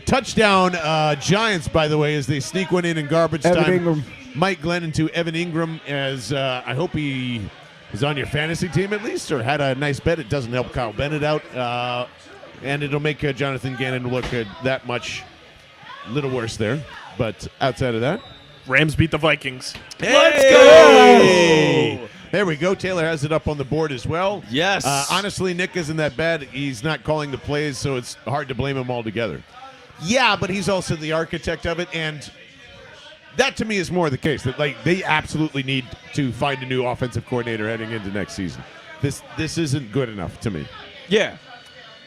Touchdown Giants, by the way, as they sneak one in garbage Evan time. Ingram. Mike Glennon to Evan Ingram as I hope he was on your fantasy team at least or had a nice bet. It doesn't help Kyle Bennett out. And it'll make Jonathan Gannon look that much little worse there. But outside of that. Rams beat the Vikings. Let's Hey! There we go. Taylor has it up on the board as well. Yes. Honestly, Nick isn't that bad. He's not calling the plays, so it's hard to blame him altogether. Yeah, but he's also the architect of it, and that to me is more the case. That they absolutely need to find a new offensive coordinator heading into next season. This isn't good enough to me. Yeah.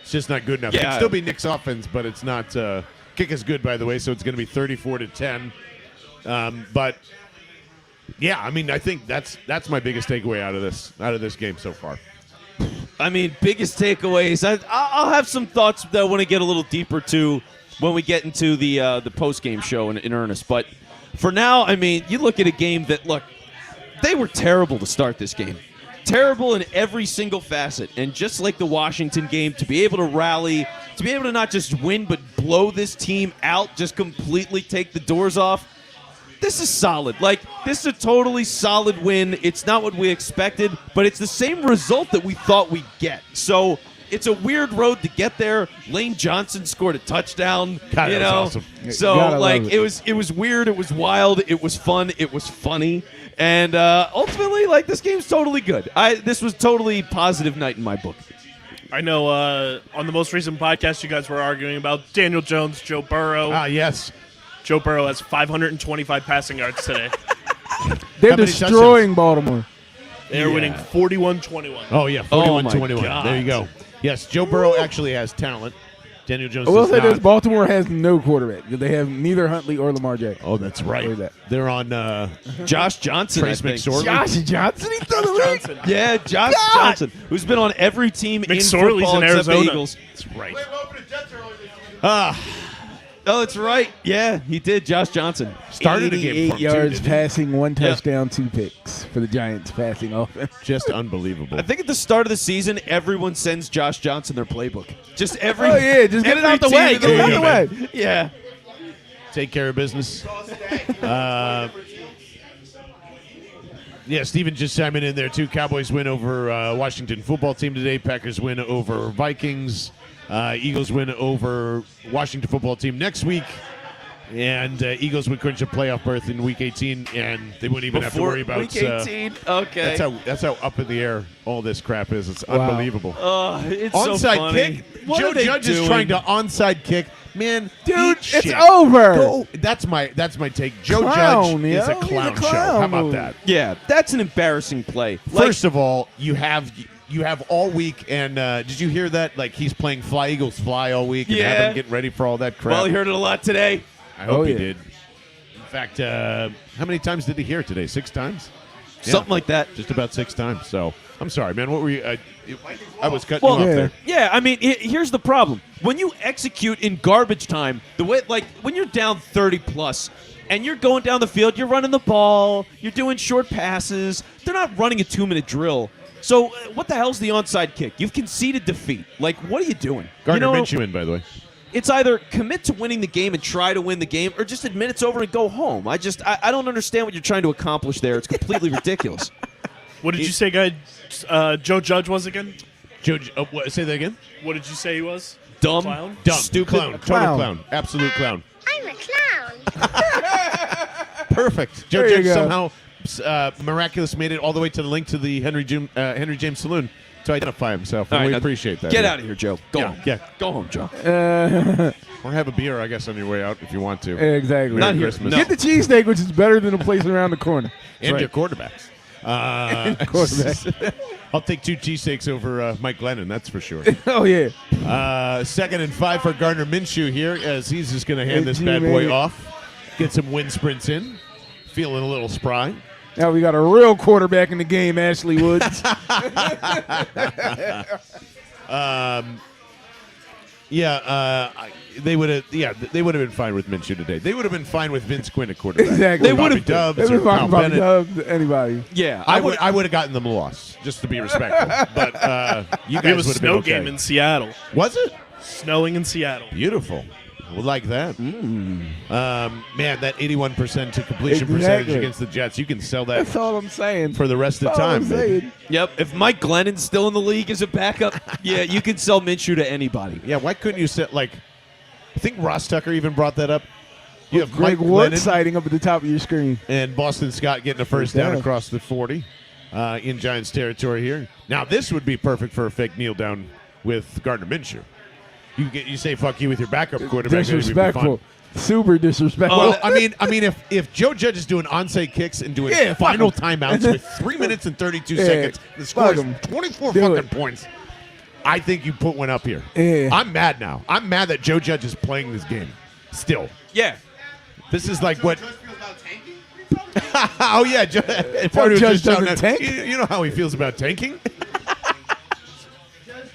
It's just not good enough. Yeah. It can still be Nick's offense, but it's not. Kick is good, by the way, so it's going to be 34-10. But yeah, I mean, I think that's my biggest takeaway out of this game so far. I mean, biggest takeaways. I'll have some thoughts that I want to get a little deeper to when we get into the post game show in earnest. But for now, I mean, you look at a game that they were terrible to start this game. Terrible in every single facet. And just like the Washington game, to be able to rally, to be able to not just win, but blow this team out, just completely take the doors off, this is solid. This is a totally solid win. It's not what we expected, but it's the same result that we thought we'd get. So it's a weird road to get there. Lane Johnson scored a touchdown. God, that was awesome. So, Gotta love it. it was weird. It was wild. It was fun. It was funny. And ultimately, this game's totally good. This was totally positive night in my book. I know on the most recent podcast you guys were arguing about Daniel Jones, Joe Burrow. Yes. Joe Burrow has 525 passing yards today. They're How many destroying Baltimore. They're winning 41-21. Oh, yeah, Oh, my 41-21. God. There you go. Yes, Joe Burrow actually has talent. Daniel Jones I will does say this: not. Baltimore has no quarterback. They have neither Huntley or Lamar Jackson. Oh, that's right. Say that. They're on Josh Johnson, Trace I think. McSorley. Josh Johnson, he's still in the league. Johnson. Yeah, Josh Johnson, who's been on every team in McSorley's football in except the Arizona. Eagles. That's right. Oh, that's right. Yeah, he did. Josh Johnson. Started a game 88 for him, too, yards didn't he? passing, 1 touchdown, 2 picks for the Giants passing offense. Just unbelievable. I think at the start of the season, everyone sends Josh Johnson their playbook. Just every. Oh yeah, just get it every out the team way. in Get it There out you the go, way. Yeah. Take care of business. Yeah, Steven just chiming in there, too. Cowboys win over Washington football team today. Packers win over Vikings. Eagles win over Washington football team next week. And Eagles would clinch a playoff berth in Week 18, and they wouldn't even have to worry about Week 18. Okay. That's how up in the air all this crap is. It's unbelievable. It's Onside so funny. kick. What Joe are they Judge is doing? trying to onside kick. Man, Dude, eat it's shit. over. Go. That's my take. Joe Clown, Judge is a yo. He's a clown show. clown How about move. that? Yeah, that's an embarrassing play. First of all, you have all week, and did you hear that? He's playing Fly Eagles Fly all week, and Yeah. have him getting ready for all that crap. Well, he heard it a lot today. I hope Oh, he yeah. did. In fact, how many times did he hear it today? 6 times? Yeah. Something like that. Just about 6 times. So I'm sorry, man. What were you? I was cutting Well, you off yeah. there. Yeah, I mean, here's the problem. When you execute in garbage time, the way, when you're down 30 plus, and you're going down the field, you're running the ball, you're doing short passes. They're not running a 2-minute drill. So what the hell's the onside kick? You've conceded defeat. What are you doing? Gardner Minshew in, by the way. It's either commit to winning the game and try to win the game, or just admit it's over and go home. I don't understand what you're trying to accomplish there. It's completely ridiculous. What did you say, guy? Joe Judge was again? Say that again? What did you say he was? Dumb, Clown? Dumb. stupid, Clown. Total Clown. clown. Absolute clown. I'm a clown. Perfect. Joe There you Judge go. somehow miraculous made it all the way to the link to the Henry James Saloon to identify himself. All And right, we now appreciate that. Get Yeah. out of here, Joe. Go Yeah, home. yeah. Go home, Joe. Or have a beer, I guess, on your way out if you want to. Exactly. Not here. Christmas. No. Get the cheesesteak, which is better than the place around the corner. And right. your quarterbacks. Quarterback. I'll take 2 cheesesteaks over Mike Glennon, that's for sure. Oh yeah. 2nd and 5 for Gardner Minshew here, as he's just going to hand Hey, this bad boy G-Man. off. Get some wind sprints in. Feeling a little spry. Now we got a real quarterback in the game, Ashley Woods. They would have. Yeah, they would have been fine with Minshew today. They would have been fine with Vince Quinn at quarterback. Exactly. Or They Bobby would've Dubs They've or been fine Kyle with Bobby Bennett. Dubs, anybody. Yeah, I would have gotten them a loss just to be respectful. But you It guys was would have been snow okay. game in Seattle. Was it? Snowing in Seattle. Beautiful. We'll like that. Man, that 81% to completion Exactly. percentage against the Jets, you can sell that That's all I'm saying. for the rest of the That's all time. I'm baby. saying. Yep. If Mike Glennon's still in the league as a backup, yeah, you can sell Minshew to anybody. Yeah, why couldn't you set I think Ross Tucker even brought that up. You have Greg Mike Ward Glennon sighting up at the top of your screen. and Boston Scott getting a first down Yeah. across the 40 in Giants territory here. Now this would be perfect for a fake kneel down with Gardner Minshew. You say fuck you with your backup quarterback. that'd be Disrespectful. fun. Super disrespectful. Well, I mean, if Joe Judge is doing onside kicks and doing Yeah, fuck final him. timeouts with 3 minutes and 32 Yeah, seconds, the score fuck is him. 24 Do fucking it. points. I think you put one up here. Yeah. I'm mad now. I'm mad that Joe Judge is playing this game. Still, Yeah. this is like what. Oh yeah, Fuck part of Judge just shouting doesn't out- tank. You know how he feels about tanking.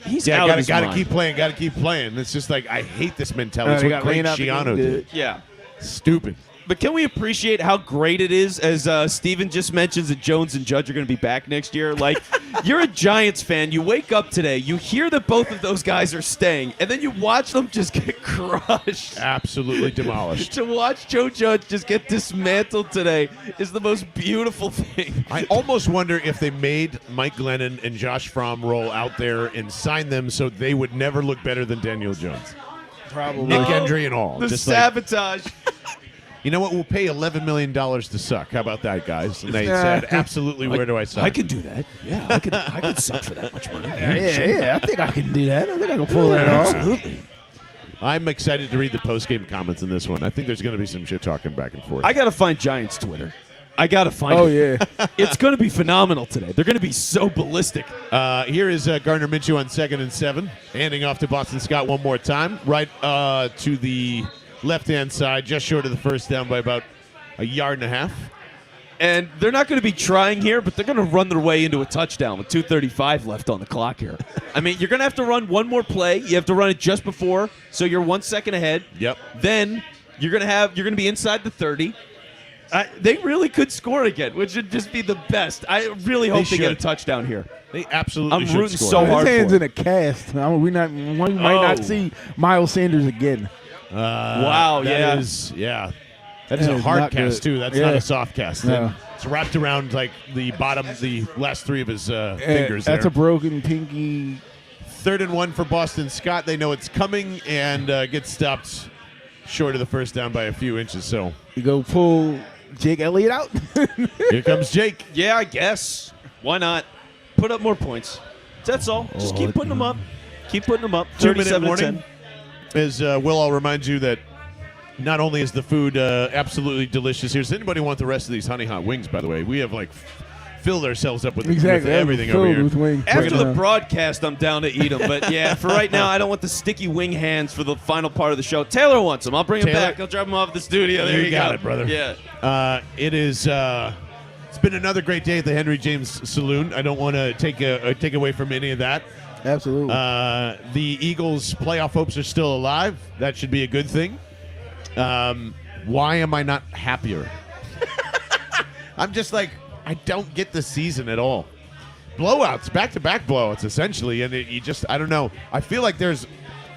He's Yeah, out of gotta his gotta mind. keep playing. Gotta keep playing. It's just like I hate this mentality. It's they what got Greg rain out the Schiano game, did. Yeah. Stupid. But can we appreciate how great it is, as Steven just mentions, that Jones and Judge are going to be back next year? Like, you're a Giants fan. You wake up today, you hear that both of those guys are staying, and then you watch them just get crushed. Absolutely demolished. To watch Joe Judge just get dismantled today is the most beautiful thing. I almost wonder if they made Mike Glennon and Josh Fromm roll out there and sign them so they would never look better than Daniel Jones. Probably. Nick Gendry and all. The Just like, sabotage. you know what? We'll pay $11 million to suck. How about that, guys? And they said, absolutely, where do I sign? I can do that. Yeah, I could suck for that much money. Yeah, I think I can do that. I think I can pull that off. Absolutely. I'm excited to read the post-game comments in this one. I think there's going to be some shit talking back and forth. I got to find Giants Twitter. I got to find Oh, it. yeah. It's going to be phenomenal today. They're going to be so ballistic. Here is Gardner Minshew on 2nd and 7, handing off to Boston Scott one more time, right to the left-hand side, just short of the first down by about a yard and a half. And they're not going to be trying here, but they're going to run their way into a touchdown with 2:35 left on the clock here. I mean, you're going to have to run one more play. You have to run it just before, so you're 1 second ahead. Yep. Then you're going to be inside the 30. They really could score again, which would just be the best. I really hope they get a should. touchdown here. They absolutely I'm should rooting score. so hard His hand's for in a cast. We might not see Miles Sanders again. Wow, That yeah. is, yeah. That is That a is hard not cast, good. too. That's Yeah. not a soft cast. No. It's wrapped around, like, the last three of his fingers That's there. a broken pinky. 3rd and 1 for Boston Scott. They know it's coming and get stopped short of the first down by a few inches. So You go pull Jake Elliott out. here comes Jake. Yeah, I guess. Why not? Put up more points. That's all. Just keep putting them up. Keep putting them up. 2-minute 37 to warning. 10. As Will, I'll remind you that not only is the food absolutely delicious here. Does anybody want the rest of these honey hot wings, by the way? We have, like, filled ourselves up with everything over Filled here. with wings. After the Yeah. broadcast, I'm down to eat them. But yeah, for right now, I don't want the sticky wing hands for the final part of the show. Taylor wants them. I'll bring them Taylor? back. I'll drop them off at the studio. There you, got go. it, brother. Yeah. It is. It's been another great day at the Henry James Saloon. I don't want to take away from any of that. Absolutely. The Eagles' playoff hopes are still alive. That should be a good thing. Why am I not happier? I'm just like, I don't get the season at all. Blowouts, back-to-back blowouts, essentially, and I don't know. I feel like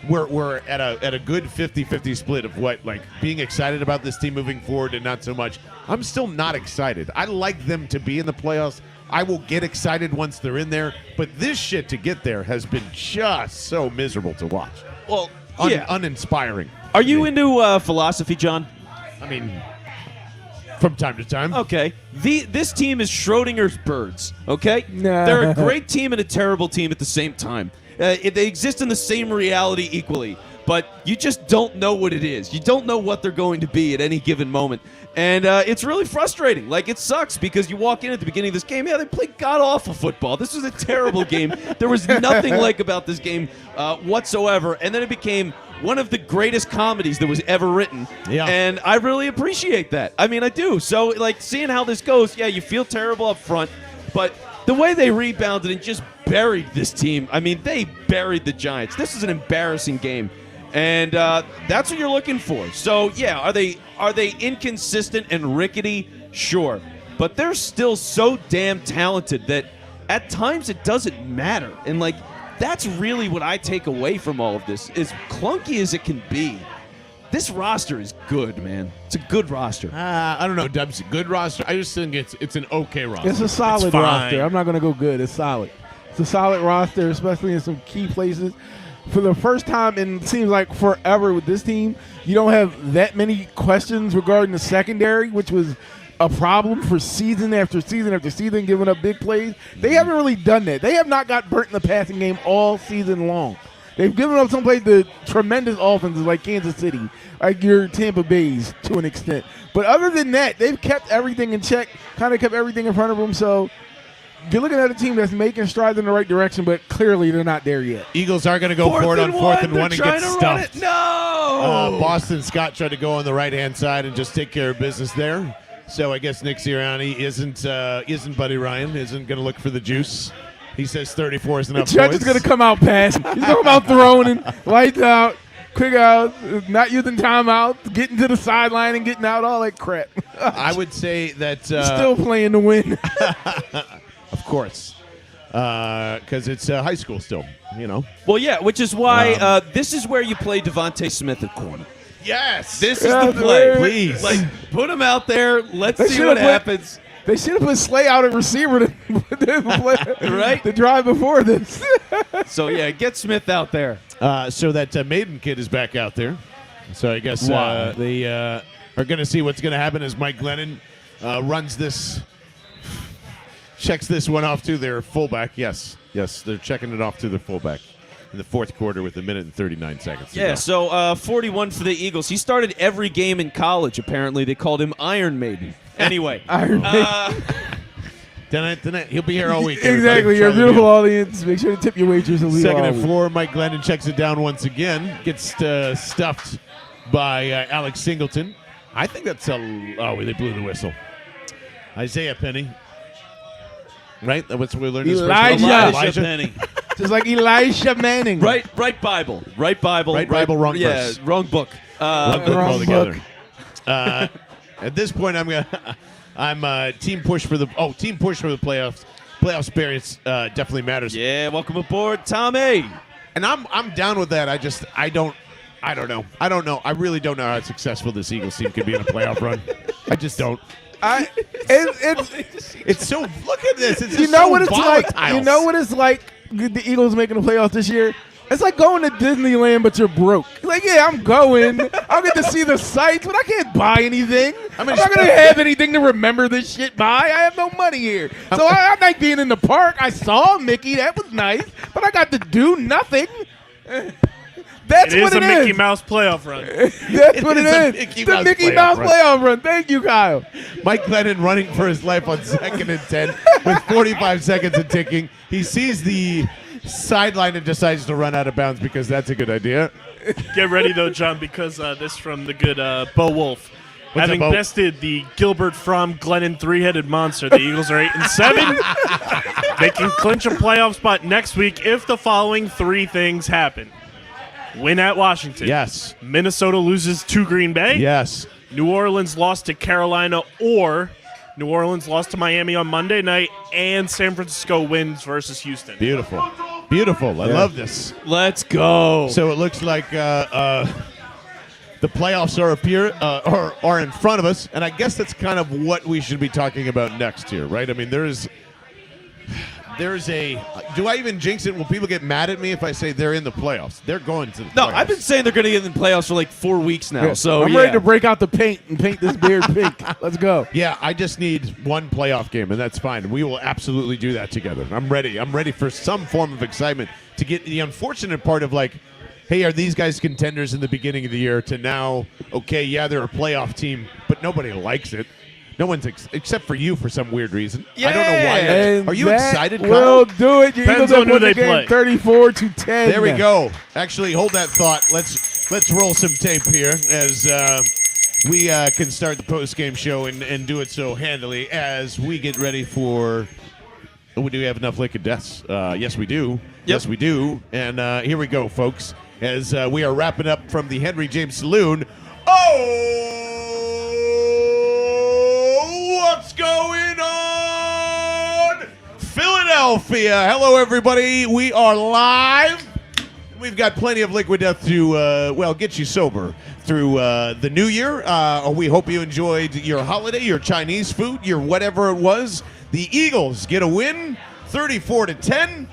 we're at a good 50-50 split of what, like, being excited about this team moving forward and not so much. I'm still not excited. I like them to be in the playoffs. I will get excited once they're in there, but this shit to get there has been just so miserable to watch. Well, Uninspiring. Are you into philosophy, John? I mean, from time to time. Okay. This team is Schrodinger's birds, okay? Nah. They're a great team and a terrible team at the same time. They exist in the same reality equally, but you just don't know what it is. You don't know what they're going to be at any given moment. And it's really frustrating. Like, it sucks because you walk in at the beginning of this game, yeah, they played god-awful football. This was a terrible game. There was nothing like about this game whatsoever. And then it became one of the greatest comedies that was ever written. Yeah. And I really appreciate that. I mean, I do. So, like, seeing how this goes, yeah, you feel terrible up front, but the way they rebounded and just buried this team, I mean, they buried the Giants. This is an embarrassing game. And that's what you're looking for. So, yeah, are they inconsistent and rickety? Sure. But they're still so damn talented that at times it doesn't matter. And, like, that's really what I take away from all of this. As clunky as it can be, this roster is good, man. It's a good roster. I don't know, Dubs. Good roster. I just think it's an okay roster. It's a solid fine. roster. I'm not going to go good. It's solid. It's a solid roster, especially in some key places. For the first time in it seems like forever with this team, you don't have that many questions regarding the secondary, which was a problem for season after season after season, giving up big plays. They haven't really done that. They have not got burnt in the passing game all season long. They've given up some plays to tremendous offenses like Kansas City, like your Tampa Bays to an extent. But other than that, they've kept everything in check, kind of kept everything in front of them. So you're looking at a team that's making strides in the right direction, but clearly they're not there yet. Eagles are going to go for it on 4th and 1 and get stuffed. No! Boston Scott tried to go on the right-hand side and just take care of business there. So I guess Nick Sirianni isn't Buddy Ryan, isn't going to look for the juice. He says 34 is enough. The judge boys. is going to come out passing. He's going to come out throwing and lights out, quick out, not using timeout, getting to the sideline and getting out, all that crap. I would say that Still playing to win. of course, because it's high school still. You know. Well, yeah, which is why this is where you play Devontae Smith at corner. Yes. This is the play. Please. Like, put him out there. Let's They see should've what put- happens. They should have put Slay out at receiver Right? the drive before this. So, yeah, get Smith out there. So that Maiden kid is back out there. So I guess they are going to see what's going to happen as Mike Glennon checks this one off to their fullback. Yes, they're checking it off to their fullback in the fourth quarter with 1 minute and 39 seconds to Yeah, go. so 41 for the Eagles. He started every game in college, apparently. They called him Iron Maiden. Anyway. Iron Tonight, he'll be here all week. Exactly. everybody. You're a Charlie beautiful Beal. audience. Make sure to tip your waitress. And leave Second all and week. 4, Mike Glennon checks it down once again. Gets stuffed by Alex Singleton. I think that's they blew the whistle. Isaiah Penny. Right? That's what we learned. Elijah Penny. Just like Elisha Manning. Right Bible. Right Bible. Right Bible, wrong Yeah, verse. wrong book. Wrong book wrong altogether. At this point, I'm team push for the playoffs. Playoff experience definitely matters. Yeah, welcome aboard, Tommy. And I'm down with that. I don't know. I really don't know how successful this Eagles team could be in a playoff run. I just don't. It's so. Look at this. It's You just know so what it's like? volatile. You know what it's like? The Eagles making the playoffs this year? It's like going to Disneyland, but you're broke. Like, yeah, I'm going. I'll get to see the sights, but I can't buy anything. I'm not going to have anything to remember this shit by. I have no money here. So I like being in the park. I saw Mickey. That was nice. But I got to do nothing. That's It what is it a is. Mickey Mouse playoff run. That's what it is a is. Mickey The Mouse Mickey playoff Mouse run. playoff run. Thank you, Kyle. Mike Glennon running for his life on 2nd and 10 with 45 seconds and ticking. He sees the sideline and decides to run out of bounds because that's a good idea. Get ready, though, John, because this from the good Bo Wolf. Having up, Bo? bested the Gilbert from Glennon three-headed monster, the Eagles are 8-7. They can clinch a playoff spot next week if the following three things happen. Win at Washington. Yes. Minnesota loses to Green Bay. Yes. New Orleans lost to Carolina, or New Orleans lost to Miami on Monday night, and San Francisco wins versus Houston. Beautiful. Beautiful. I love this. Let's go. So it looks like the playoffs are in front of us, and I guess that's kind of what we should be talking about next here, right? I mean, there's a. Do I even jinx it? Will people get mad at me if I say they're in the playoffs? They're going to the No, playoffs. I've been saying they're going to get in the playoffs for like 4 weeks now. So I'm ready to break out the paint and paint this beard pink. Let's go. Yeah, I just need one playoff game, and that's fine. We will absolutely do that together. I'm ready. I'm ready for some form of excitement to get the unfortunate part of like, hey, are these guys contenders in the beginning of the year to now, okay, yeah, they're a playoff team, but nobody likes it. No one's except for you for some weird reason. I don't know why. And Are you that excited, Kyle? Will do it. Your Depends Eagles on who have won the they game play. 34-10. There we go. Actually, hold that thought. Let's roll some tape here as we can start the post-game show and do it so handily as we get ready for. Do we have enough liquid deaths? Yes, we do. Yes, we do. And here we go, folks. as we are wrapping up from the Henry James Saloon. Oh, what's going on? Philadelphia. Hello, everybody. We are live. We've got plenty of Liquid Death to, get you sober through the new year. We hope you enjoyed your holiday, your Chinese food, your whatever it was. The Eagles get a win, 34-10.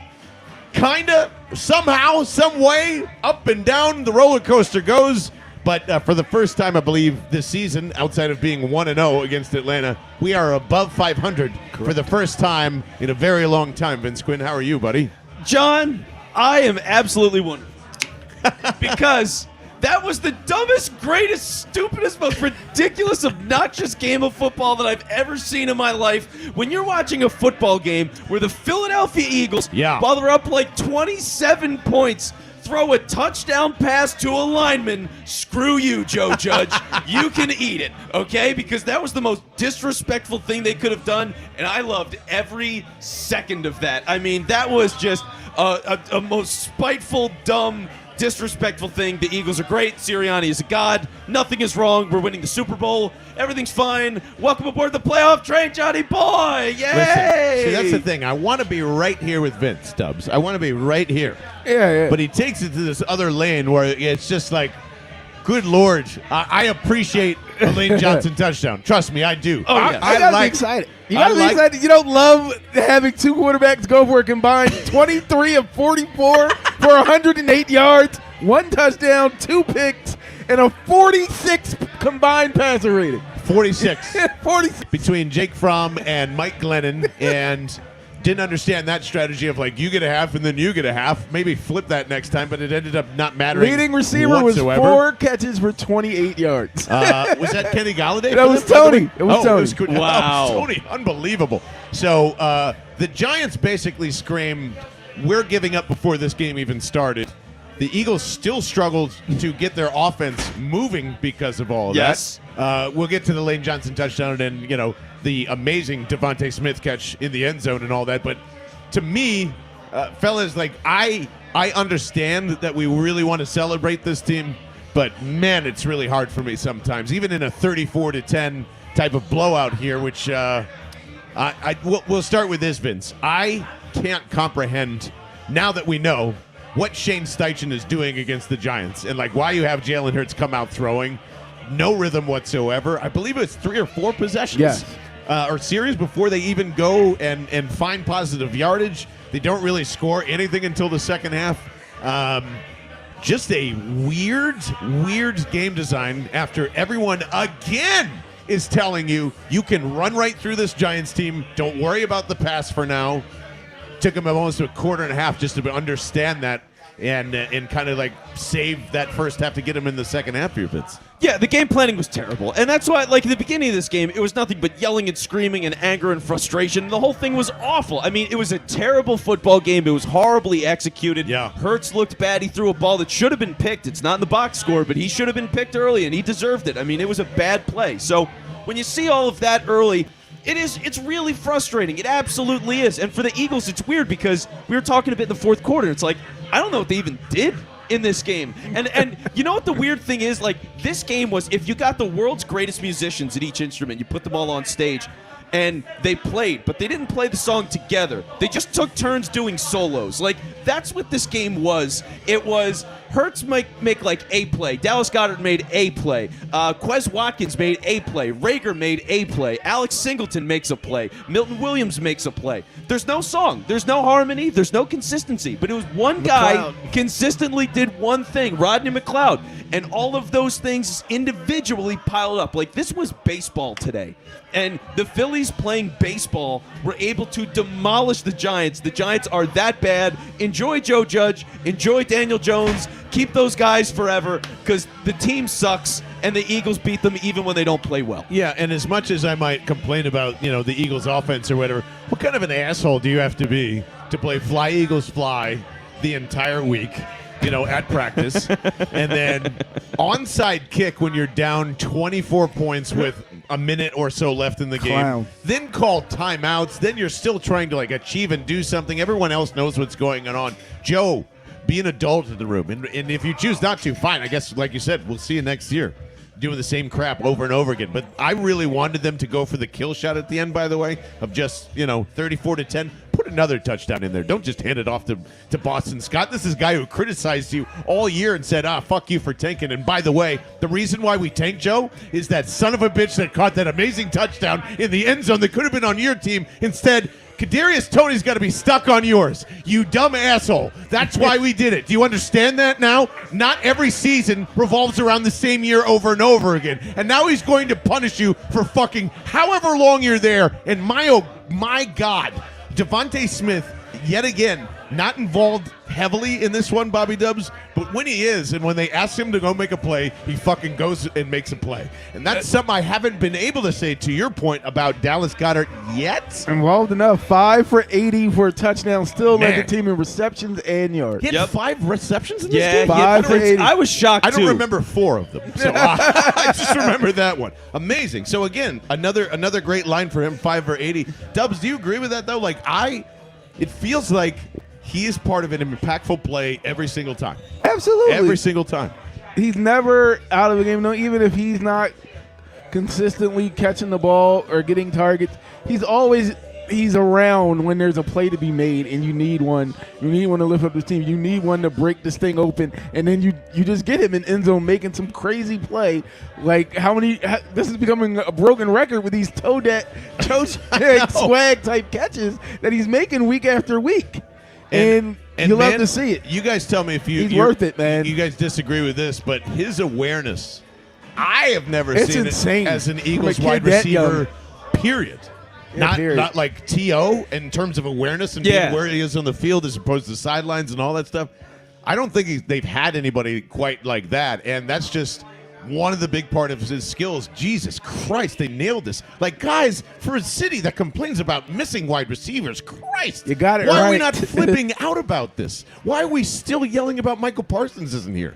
Kinda, somehow, some way, up and down the roller coaster goes. But for the first time, I believe, this season, outside of being 1-0 against Atlanta, we are above 500 for the first time in a very long time. Vince Quinn, how are you, buddy? John, I am absolutely wonderful. Because that was the dumbest, greatest, stupidest, most ridiculous, obnoxious game of football that I've ever seen in my life. When you're watching a football game where the Philadelphia Eagles, while they're up like 27 points, throw a touchdown pass to a lineman, screw you, Joe Judge. You can eat it, okay? Because that was the most disrespectful thing they could have done, and I loved every second of that. I mean, that was just a most spiteful, dumb, disrespectful thing. The Eagles are great. Sirianni is a god. Nothing is wrong. We're winning the Super Bowl. Everything's fine. Welcome aboard the playoff train, Johnny boy. Yay! Listen, see, that's the thing. I want to be right here with Vince Stubbs. I want to be right here. Yeah. But he takes it to this other lane where it's just like, good Lord, I appreciate a Lane Johnson touchdoun. Trust me, I do. Oh, yeah. I gotta be excited. You gotta be excited. You don't love having two quarterbacks go for a combined 23 of 44 for 108 yards, 1 touchdown, 2 picks, and a 46 combined passer rating. 46. 46. Between Jake Fromm and Mike Glennon, and didn't understand that strategy of like, you get a half and then you get a half. Maybe flip that next time, but it ended up not mattering. Leading receiver whatsoever. was 4 catches for 28 yards. Was that Kenny Galladay? That was Tony. It was Tony. It was good. Wow. Oh, Tony, unbelievable. So the Giants basically screamed, we're giving up before this game even started. The Eagles still struggled to get their offense moving because of all of that. We'll get to the Lane Johnson touchdown and, the amazing Devontae Smith catch in the end zone and all that. But to me, fellas, like I understand that we really want to celebrate this team, but man, it's really hard for me sometimes, even in a 34-10 type of blowout here, which we'll start with this, Vince. I can't comprehend, now that we know what Shane Steichen is doing against the Giants and like why you have Jalen Hurts come out throwing, no rhythm whatsoever. I believe it's 3 or 4 possessions or series before they even go and find positive yardage. They don't really score anything until the second half. Just a weird game design after everyone again is telling you can run right through this Giants team. Don't worry about the pass for now. Took him almost a quarter and a half just to understand that and kind of like save that first half to get him in the second half here, Vince. Yeah, the game planning was terrible. And that's why, like, at the beginning of this game, it was nothing but yelling and screaming and anger and frustration. The whole thing was awful. I mean, it was a terrible football game. It was horribly executed. Yeah. Hurts looked bad. He threw a ball that should have been picked. It's not in the box score, but he should have been picked early, and he deserved it. I mean, it was a bad play. So when you see all of that early, it's really frustrating. It absolutely is. And for the Eagles, it's weird because we were talking a bit in the fourth quarter. It's like, I don't know what they even did in this game. And you know what the weird thing is? Like, this game was, if you got the world's greatest musicians at each instrument, you put them all on stage, and they played, but they didn't play the song together. They just took turns doing solos. Like, that's what this game was. It was Hurts make like a play. Dallas Goedert made a play. Quez Watkins made a play. Rager made a play. Alex Singleton makes a play. Milton Williams makes a play. There's no song. There's no harmony. There's no consistency. But it was one guy consistently did one thing, Rodney McLeod. And all of those things individually piled up. Like, this was baseball today. And the Phillies playing baseball were able to demolish the Giants. The Giants are that bad. Enjoy Joe Judge. Enjoy Daniel Jones. Keep those guys forever because the team sucks and the Eagles beat them even when they don't play well. Yeah, and as much as I might complain about, the Eagles offense or whatever, what kind of an asshole do you have to be to play Fly Eagles Fly the entire week? At practice, and then onside kick when you're down 24 points with a minute or so left in the game. Then call timeouts. Then you're still trying to achieve and do something. Everyone else knows what's going on. Joe, be an adult in the room. And if you choose not to, fine. I guess, like you said, we'll see you next year doing the same crap over and over again. But I really wanted them to go for the kill shot at the end, by the way, of just, 34-10. Put another touchdown in there. Don't just hand it off to Boston Scott. This is a guy who criticized you all year and said, fuck you for tanking. And by the way, the reason why we tanked, Joe, is that son of a bitch that caught that amazing touchdown in the end zone that could have been on your team. Instead, Kadarius Toney's got to be stuck on yours. You dumb asshole. That's why we did it. Do you understand that now? Not every season revolves around the same year over and over again. And now he's going to punish you for fucking however long you're there. And my God, Devontae Smith, yet again, not involved heavily in this one, Bobby Dubs, but when he is, and when they ask him to go make a play, he fucking goes and makes a play. And that's something I haven't been able to say, to your point, about Dallas Goedert yet. Involved enough. 5 for 80 for a touchdown. Still led the Man. team in receptions and yards. He had 5 receptions in this Yeah, game? 5 for 80. I was shocked, I don't too. remember 4 of them. So I just remember that one. Amazing. So again, another great line for him, 5 for 80. Dubs, do you agree with that, though? It feels like he is part of an impactful play every single time. Absolutely. Every single time. He's never out of the game. No, even if he's not consistently catching the ball or getting targets, he's around when there's a play to be made, and you need one. You need one to lift up this team. You need one to break this thing open, and then you just get him in end zone making some crazy play. Like this is becoming a broken record with these toe swag type catches that he's making week after week. And you love to see it. You guys tell me if He's worth it, man. You guys disagree with this, but his awareness, I have never It's seen insane. it as an From a Eagles kid wide that receiver, young. period. Yeah, period. Not like T.O. in terms of awareness and being where he is on the field as opposed to the sidelines and all that stuff. I don't think they've had anybody quite like that, and that's just one of the big part of his skills. Jesus Christ, they nailed this. Like, guys, for a city that complains about missing wide receivers, Christ. You got it Why are we right. not flipping out about this? Why are we still yelling about Michael Parsons isn't here?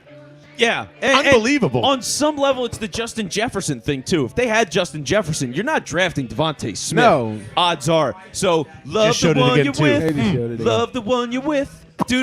Yeah. Unbelievable. And on some level, it's the Justin Jefferson thing, too. If they had Justin Jefferson, you're not drafting Devontae Smith. No. Odds are. So, love Just the showed it one again, you're too. with. Maybe showed it again. Love the one you're with. Do.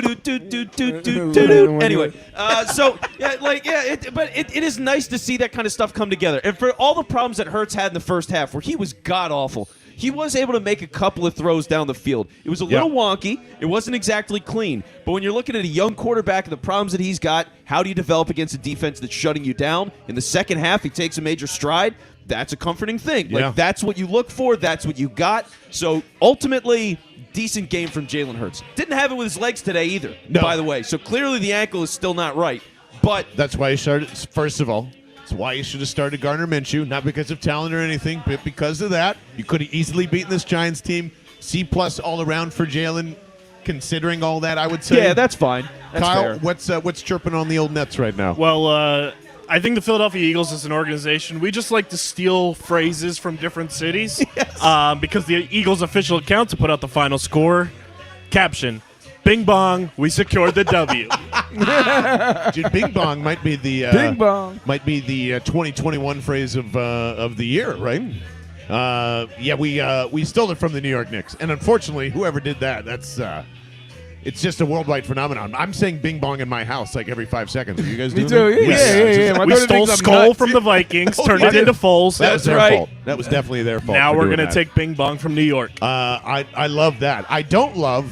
Anyway, but it is nice to see that kind of stuff come together. And for all the problems that Hurts had in the first half, where he was god-awful, he was able to make a couple of throws down the field. It was a little wonky. It wasn't exactly clean. But when you're looking at a young quarterback and the problems that he's got, how do you develop against a defense that's shutting you down? In the second half, he takes a major stride. That's a comforting thing. Yeah. Like, that's what you look for. That's what you got. So, ultimately, decent game from Jalen Hurts. Didn't have it with his legs today either, by the way. So, clearly the ankle is still not right. But that's why he started, first of all, it's why you should have started Gardner Minshew, not because of talent or anything, but because of that. You could have easily beaten this Giants team. C+ all around for Jalen, considering all that, I would say. yeah, that's fine. That's Kyle, fair. what's chirping on the old Nets right now? Well, I think the Philadelphia Eagles as an organization, we just like to steal phrases from different cities. Because the Eagles' official account to put out the final score, caption, Bing bong, we secured the W. Dude, Bing Bong might be the Bing bong. might be the 2021 phrase of the year, right? We stole it from the New York Knicks, and unfortunately, whoever did that, that's it's just a worldwide phenomenon. I'm saying Bing Bong in my house like every 5 seconds. Are you guys Me doing too. that? Yeah. My We daughter stole thinks I'm Skull nuts. from the Vikings, turned we it did. into Foles. That was their right. fault. That was definitely their fault. Now for we're doing going to that. take Bing Bong from New York. I love that. I don't love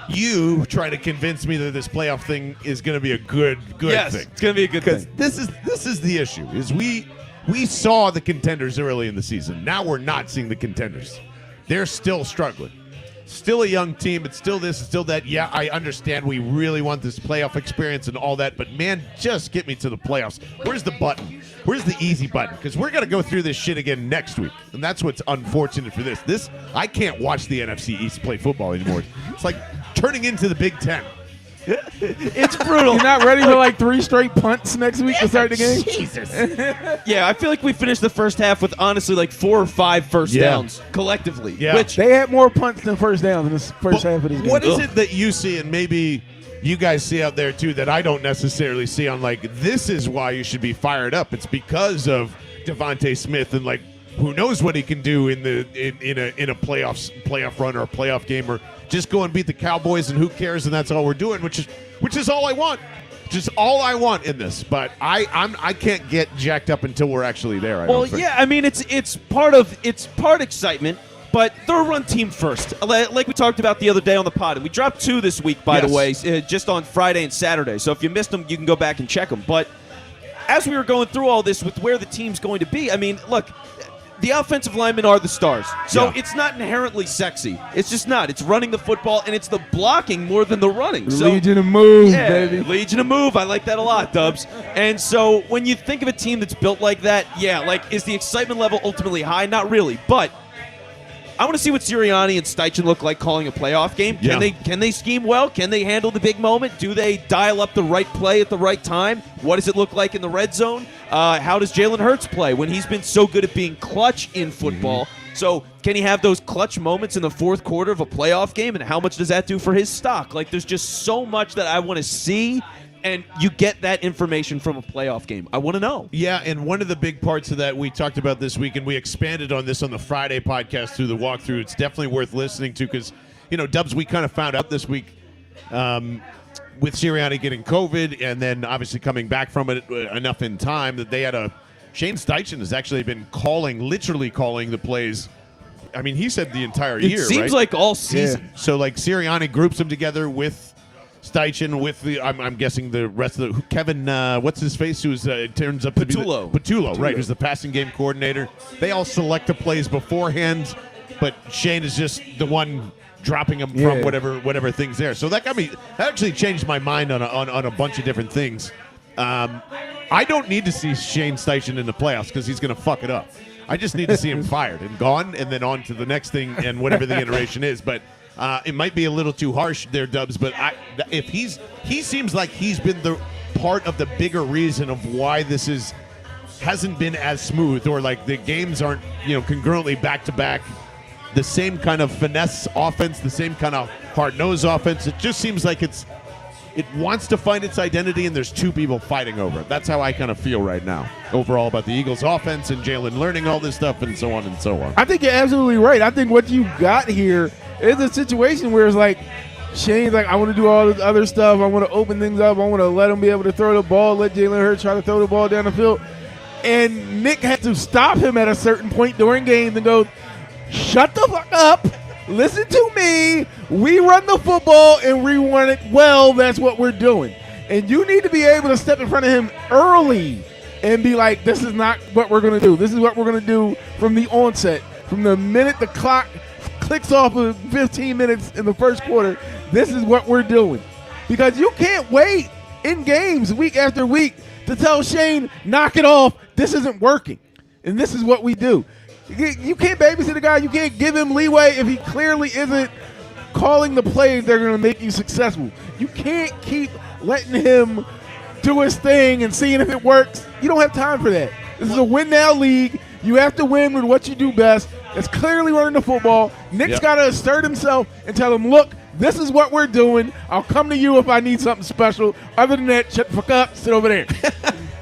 you trying to convince me that this playoff thing is going to be a good Yes, thing. it's going to be a good Because thing. this is the issue. Is we saw the contenders early in the season. Now we're not seeing the contenders. They're still struggling. Still a young team. It's still this. It's still that. Yeah, I understand. We really want this playoff experience and all that. But man, just get me to the playoffs. Where's the button? Where's the easy button? Because we're gonna go through this shit again next week, and that's what's unfortunate for this. I can't watch the NFC East play football anymore. It's like turning into the Big Ten. It's brutal. You're not ready for like 3 straight punts next week to start the game? Jesus. Yeah, I feel like we finished the first half with honestly like 4 or 5 first Yeah. downs collectively. Yeah. Which They had more punts than first downs in this first half of this game. What is it that you see, and maybe you guys see out there too, that I don't necessarily see on like, this is why you should be fired up? It's because of Devontae Smith and like who knows what he can do in a playoff run or a playoff game, or just go and beat the Cowboys and who cares, and that's all we're doing, which is all I want. Just all I want in this, but I can't get jacked up until we're actually there. I don't think. Yeah, I mean it's part excitement, but they're a run team first, like we talked about the other day on the pod, and we dropped 2 this week, by the way, just on Friday and Saturday. So if you missed them, you can go back and check them. But as we were going through all this with where the team's going to be, I mean, look. The offensive linemen are the stars. So it's not inherently sexy. It's just not. It's running the football, and it's the blocking more than the running. So, Legion of move, baby. Legion of move. I like that a lot, Dubs. And so when you think of a team that's built like that, is the excitement level ultimately high? Not really. But I want to see what Sirianni and Steichen look like calling a playoff game. Can they scheme well? Can they handle the big moment? Do they dial up the right play at the right time? What does it look like in the red zone? How does Jalen Hurts play when he's been so good at being clutch in football? So can he have those clutch moments in the fourth quarter of a playoff game, and how much does that do for his stock? Like, there's just so much that I want to see, and you get that information from a playoff game. I want to know. Yeah, and one of the big parts of that we talked about this week, and we expanded on this on the Friday podcast through the walkthrough. It's definitely worth listening to because, Dubs, we kind of found out this week with Sirianni getting COVID and then obviously coming back from it enough in time that they had Shane Steichen has actually been literally calling the plays. I mean, he said the entire year, It seems like all season. Yeah. So, Sirianni groups them together with Steichen, with I'm guessing the rest of the Kevin, what's his face, who's turns up to be Patullo, right? Who's the passing game coordinator. They all select the plays beforehand, but Shane is just the one dropping them from whatever things there. So that actually changed my mind on a bunch of different things. I don't need to see Shane Steichen in the playoffs because he's going to fuck it up. I just need to see him fired and gone, and then on to the next thing and whatever the iteration is. But it might be a little too harsh there, Dubs, but if he seems like he's been the part of the bigger reason of why this hasn't been as smooth, or like the games aren't congruently back to back, the same kind of finesse offense, the same kind of hard-nosed offense. It just seems like it wants to find its identity, and there's two people fighting over it. That's how I kind of feel right now overall about the Eagles' offense and Jalen learning all this stuff and so on and so on. I think you're absolutely right. I think what you got here is a situation where it's like Shane's like, I want to do all this other stuff. I want to open things up. I want to let him be able to throw the ball, let Jalen Hurts try to throw the ball down the field. And Nick had to stop him at a certain point during games and go, shut the fuck up. Listen to me. We run the football and we run it well. That's what we're doing. And you need to be able to step in front of him early and be like, this is not what we're going to do. This is what we're going to do from the onset. From the minute the clock clicks off of 15 minutes in the first quarter, this is what we're doing. Because you can't wait in games week after week to tell Shane, knock it off. This isn't working. And this is what we do. You can't babysit a guy. You can't give him leeway if he clearly isn't calling the plays that are going to make you successful. You can't keep letting him do his thing and seeing if it works. You don't have time for that. This is a win-now league. You have to win with what you do best. It's clearly running the football. Nick's got to assert himself and tell him, look, this is what we're doing. I'll come to you if I need something special. Other than that, shut the fuck up, sit over there.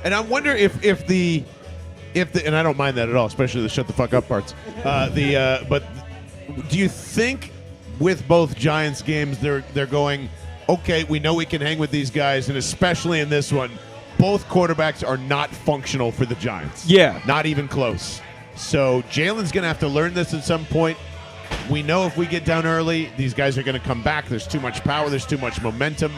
And I wonder if the and I don't mind that at all, especially the shut the fuck up parts. But do you think with both Giants games they're going, okay, we know we can hang with these guys, and especially in this one, both quarterbacks are not functional for the Giants. Yeah. Not even close. So Jalen's going to have to learn this at some point. We know if we get down early, these guys are going to come back. There's too much power. There's too much momentum.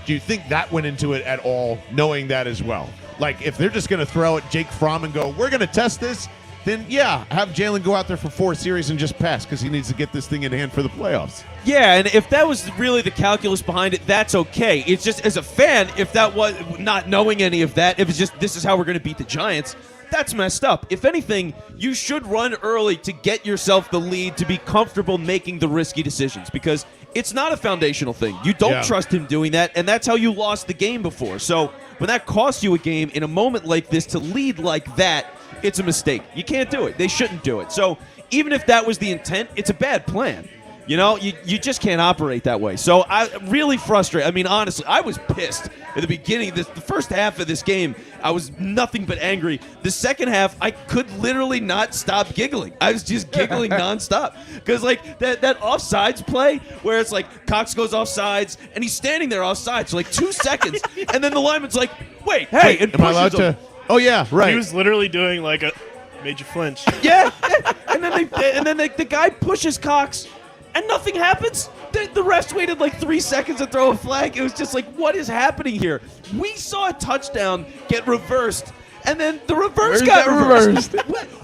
Do you think that went into it at all, knowing that as well? Like, if they're just going to throw at Jake Fromm and go, we're going to test this, then, yeah, have Jalen go out there for 4 series and just pass because he needs to get this thing in hand for the playoffs. Yeah, and if that was really the calculus behind it, that's okay. It's just, as a fan, if that was not knowing any of that, if it's just this is how we're going to beat the Giants, that's messed up. If anything, you should run early to get yourself the lead to be comfortable making the risky decisions because it's not a foundational thing. You don't trust him doing that, and that's how you lost the game before. So when that costs you a game in a moment like this to lead like that, it's a mistake. You can't do it. They shouldn't do it. So even if that was the intent, it's a bad plan. You know, you just can't operate that way. So I really frustrated. I mean, honestly, I was pissed at the beginning. The first half of this game, I was nothing but angry. The second half, I could literally not stop giggling. I was just giggling nonstop. Because, like, that offsides play where it's like Cox goes offsides, and he's standing there offsides for like 2 seconds. And then the lineman's like, wait, hey, and Am I allowed pushes him. to? Oh, yeah, right. He was literally doing like a made you flinch. Yeah. And then the guy pushes Cox, and nothing happens. The refs waited like 3 seconds to throw a flag. It was just like, what is happening here? We saw a touchdown get reversed, and then the reverse got reversed.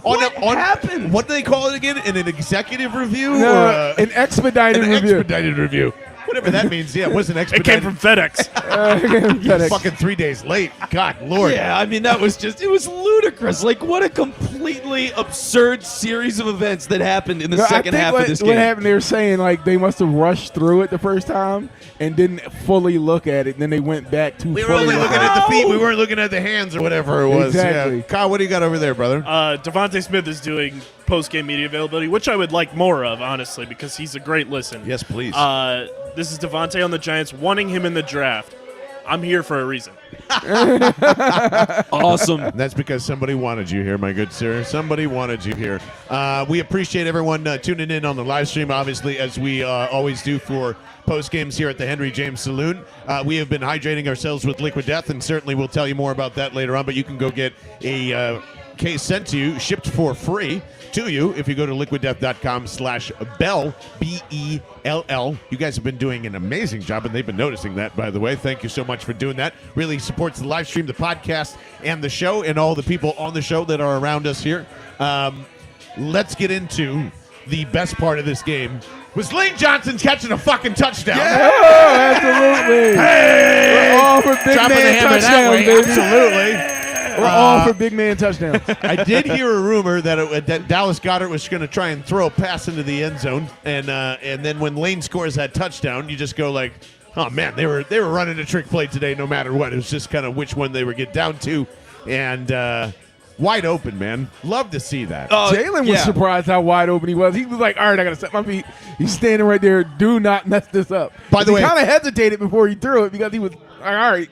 What happened? What do they call it again? An executive review? No, or an expedited an review. expedited review. Whatever that means. Yeah, it wasn't It expedited. came from FedEx. FedEx. Fucking 3 days late. God, Lord. Yeah, I mean, that was just, it was ludicrous. Like, what a completely absurd series of events that happened in the second half of this game. What happened, they were saying, like, they must have rushed through it the first time and didn't fully look at it, and then they went back to We were fully only look looking at at the feet. We weren't looking at the hands or whatever it was. Exactly. Yeah. Kyle, what do you got over there, brother? Devontae Smith is doing post-game media availability, which I would like more of, honestly, because he's a great listen. Yes, please. This is Devontae on the Giants, wanting him in the draft. I'm here for a reason. Awesome. That's because somebody wanted you here, my good sir. Somebody wanted you here. We appreciate everyone tuning in on the live stream, obviously, as we always do for post games here at the Henry James Saloon. We have been hydrating ourselves with Liquid Death, and certainly we'll tell you more about that later on, but you can go get a case sent to you, shipped for free to you if you go to liquiddeath.com/Bell, BELL. You guys have been doing an amazing job, and they've been noticing that, by the way. Thank you so much for doing that. Really supports the live stream, the podcast, and the show, and all the people on the show that are around us here. Let's get into the best part of this game. Was Lane Johnson catching a fucking touchdown? Yeah, oh, absolutely. Hey! We're all for big Dropping the man hammer that touchdowns, way, baby. absolutely. We're all for big man touchdowns. I did hear a rumor that Dallas Goedert was going to try and throw a pass into the end zone, and then when Lane scores that touchdown, you just go like, oh man, they were running a trick play today, no matter what. It was just kind of which one they would get down to, and wide open, man. Love to see that. Jalen was surprised how wide open he was. He was like, all right, I got to set my feet. He's standing right there. Do not mess this up. By the way, he kind of hesitated before he threw it because he was like, all right,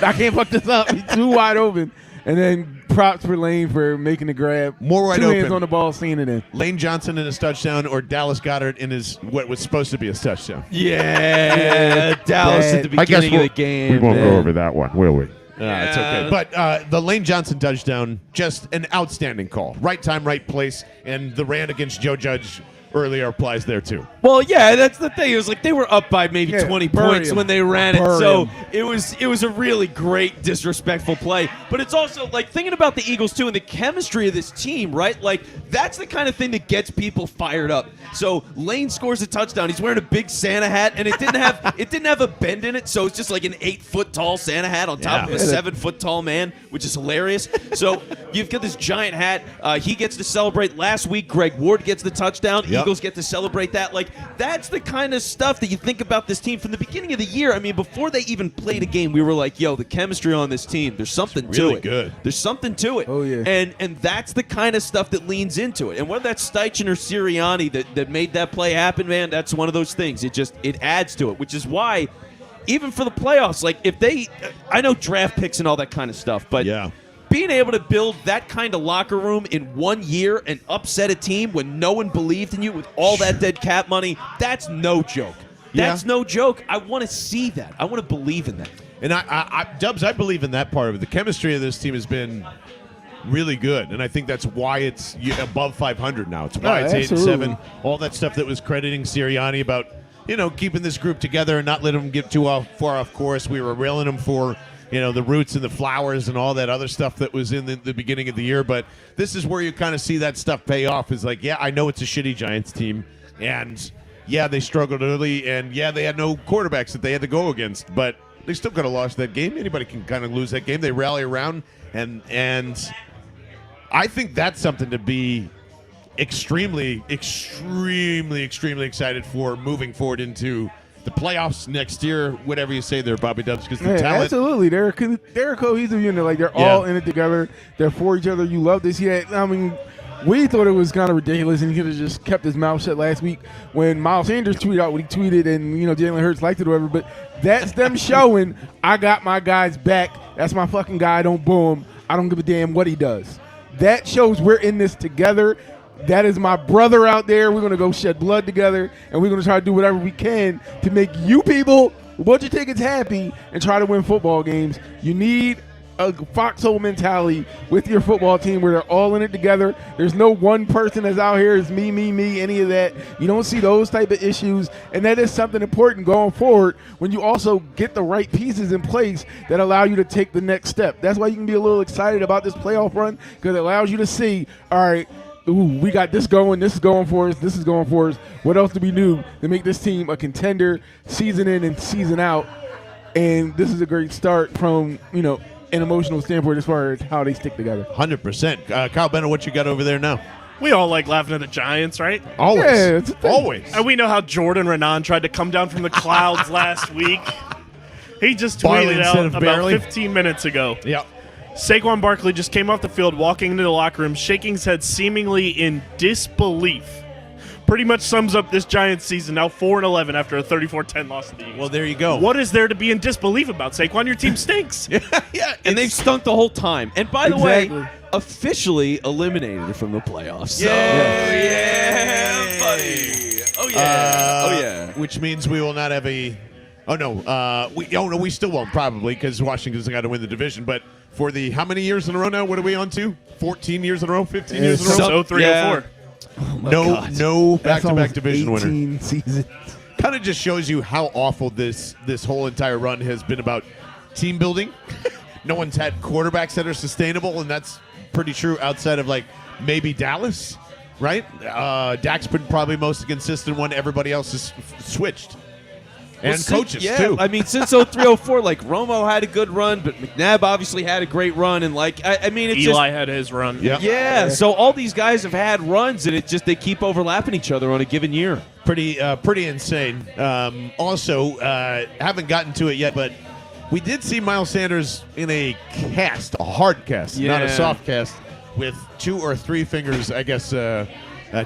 I can't fuck this up. He's too wide open. And then props for Lane for making the grab. More wide Two open. hands on the ball, seeing it in. Lane Johnson in his touchdown or Dallas Goedert in his what was supposed to be his touchdown. Yeah, Dallas at the beginning of the game. We won't man. go over that one, will we? It's Yeah. okay. But the Lane Johnson touchdown, just an outstanding call. Right time, right place, and the rant against Joe Judge earlier applies there too. Well, yeah, that's the thing. It was like they were up by maybe 20 bury points him. when they ran it. Bury So him. it was a really great disrespectful play. But it's also like thinking about the Eagles too and the chemistry of this team, right? Like that's the kind of thing that gets people fired up. So Lane scores a touchdown. He's wearing a big Santa hat, and it didn't have a bend in it, so it's just like an 8-foot tall Santa hat on top of a 7-foot tall man, which is hilarious. So you've got this giant hat. He gets to celebrate. Last week, Greg Ward gets the touchdown. Yep. Eagles get to celebrate that. Like that's the kind of stuff that you think about this team from the beginning of the year. I mean, before they even played a game, we were like, "Yo, the chemistry on this team. There's something It's to really it. good. There's something to it." Oh, yeah. And that's the kind of stuff that leans into it. And whether that's Steichen or Sirianni that made that play happen, man, that's one of those things. It adds to it, which is why even for the playoffs, like if they, I know draft picks and all that kind of stuff, but Yeah. being able to build that kind of locker room in 1 year and upset a team when no one believed in you with all that dead cap money, that's no joke. That's no joke. I want to see that. I want to believe in that. And Dubs, I believe in that part of it. The chemistry of this team has been really good, and I think that's why it's above 500 now. It's why it's 8-7. All that stuff that was crediting Sirianni about, keeping this group together and not letting them get too far off course. We were railing them for, the roots and the flowers and all that other stuff that was in the beginning of the year. But this is where you kind of see that stuff pay off. Is like, yeah, I know it's a shitty Giants team, and yeah, they struggled early, and yeah, they had no quarterbacks that they had to go against, but they still could have lost that game. Anybody can kind of lose that game. They rally around, and I think that's something to be extremely, extremely, extremely excited for moving forward into the playoffs next year, whatever you say there, Bobby Dubs, because the talent. Absolutely. They're a cohesive unit. Like, they're all in it together. They're for each other. You love to see that. I mean, we thought it was kind of ridiculous, and he could have just kept his mouth shut last week when Miles Sanders tweeted out what he tweeted, and Jalen Hurts liked it or whatever. But that's them showing I got my guys back. That's my fucking guy. I don't boo him. I don't give a damn what he does. That shows we're in this together. That is my brother out there. We're going to go shed blood together, and we're going to try to do whatever we can to make you people, a bunch of tickets, happy and try to win football games. You need a foxhole mentality with your football team where they're all in it together. There's no one person that's out here is me, any of that. You don't see those type of issues, and that is something important going forward when you also get the right pieces in place that allow you to take the next step. That's why you can be a little excited about this playoff run, because it allows you to see, all right, we got this going. This is going for us. This is going for us. What else do we do to make this team a contender season in and season out? And this is a great start from, an emotional standpoint as far as how they stick together. 100%. Kyle Bennett, what you got over there now? We all like laughing at the Giants, right? Always. Yeah, it's a thing. Always. And we know how Jordan Renan tried to come down from the clouds last week. He just Barley tweeted instead out of about barely. 15 minutes ago. Yep. Saquon Barkley just came off the field, walking into the locker room, shaking his head seemingly in disbelief. Pretty much sums up this Giants season, now 4-11 after a 34-10 loss to the Eagles. Well, there you go. What is there to be in disbelief about, Saquon? Your team stinks. Yeah, And they've stunk the whole time. And by the way, Exactly. officially eliminated from the playoffs. So, Yeah. buddy. Oh, yeah. Oh, yeah. Which means we will not have a. Oh no, we still won't probably because Washington's got to win the division. But for the how many years in a row now? What are we on to? 14 years in a row? 15 years in a row? So 3-4. No That's back-to-back almost division winner. 18 seasons. Kind of just shows you how awful this whole entire run has been about team building. No one's had quarterbacks that are sustainable, and that's pretty true outside of like maybe Dallas, right? Dak's been probably most consistent one. Everybody else is switched. And coaches, too. I mean, since 03-04, like, Romo had a good run, but McNabb obviously had a great run. And, like, I mean, it's Eli had his run. Yep. Yeah, so all these guys have had runs, and it just they keep overlapping each other on a given year. Pretty insane. Also, haven't gotten to it yet, but we did see Miles Sanders in a hard cast, not a Yeah. soft cast, with 2 or 3 fingers, I guess,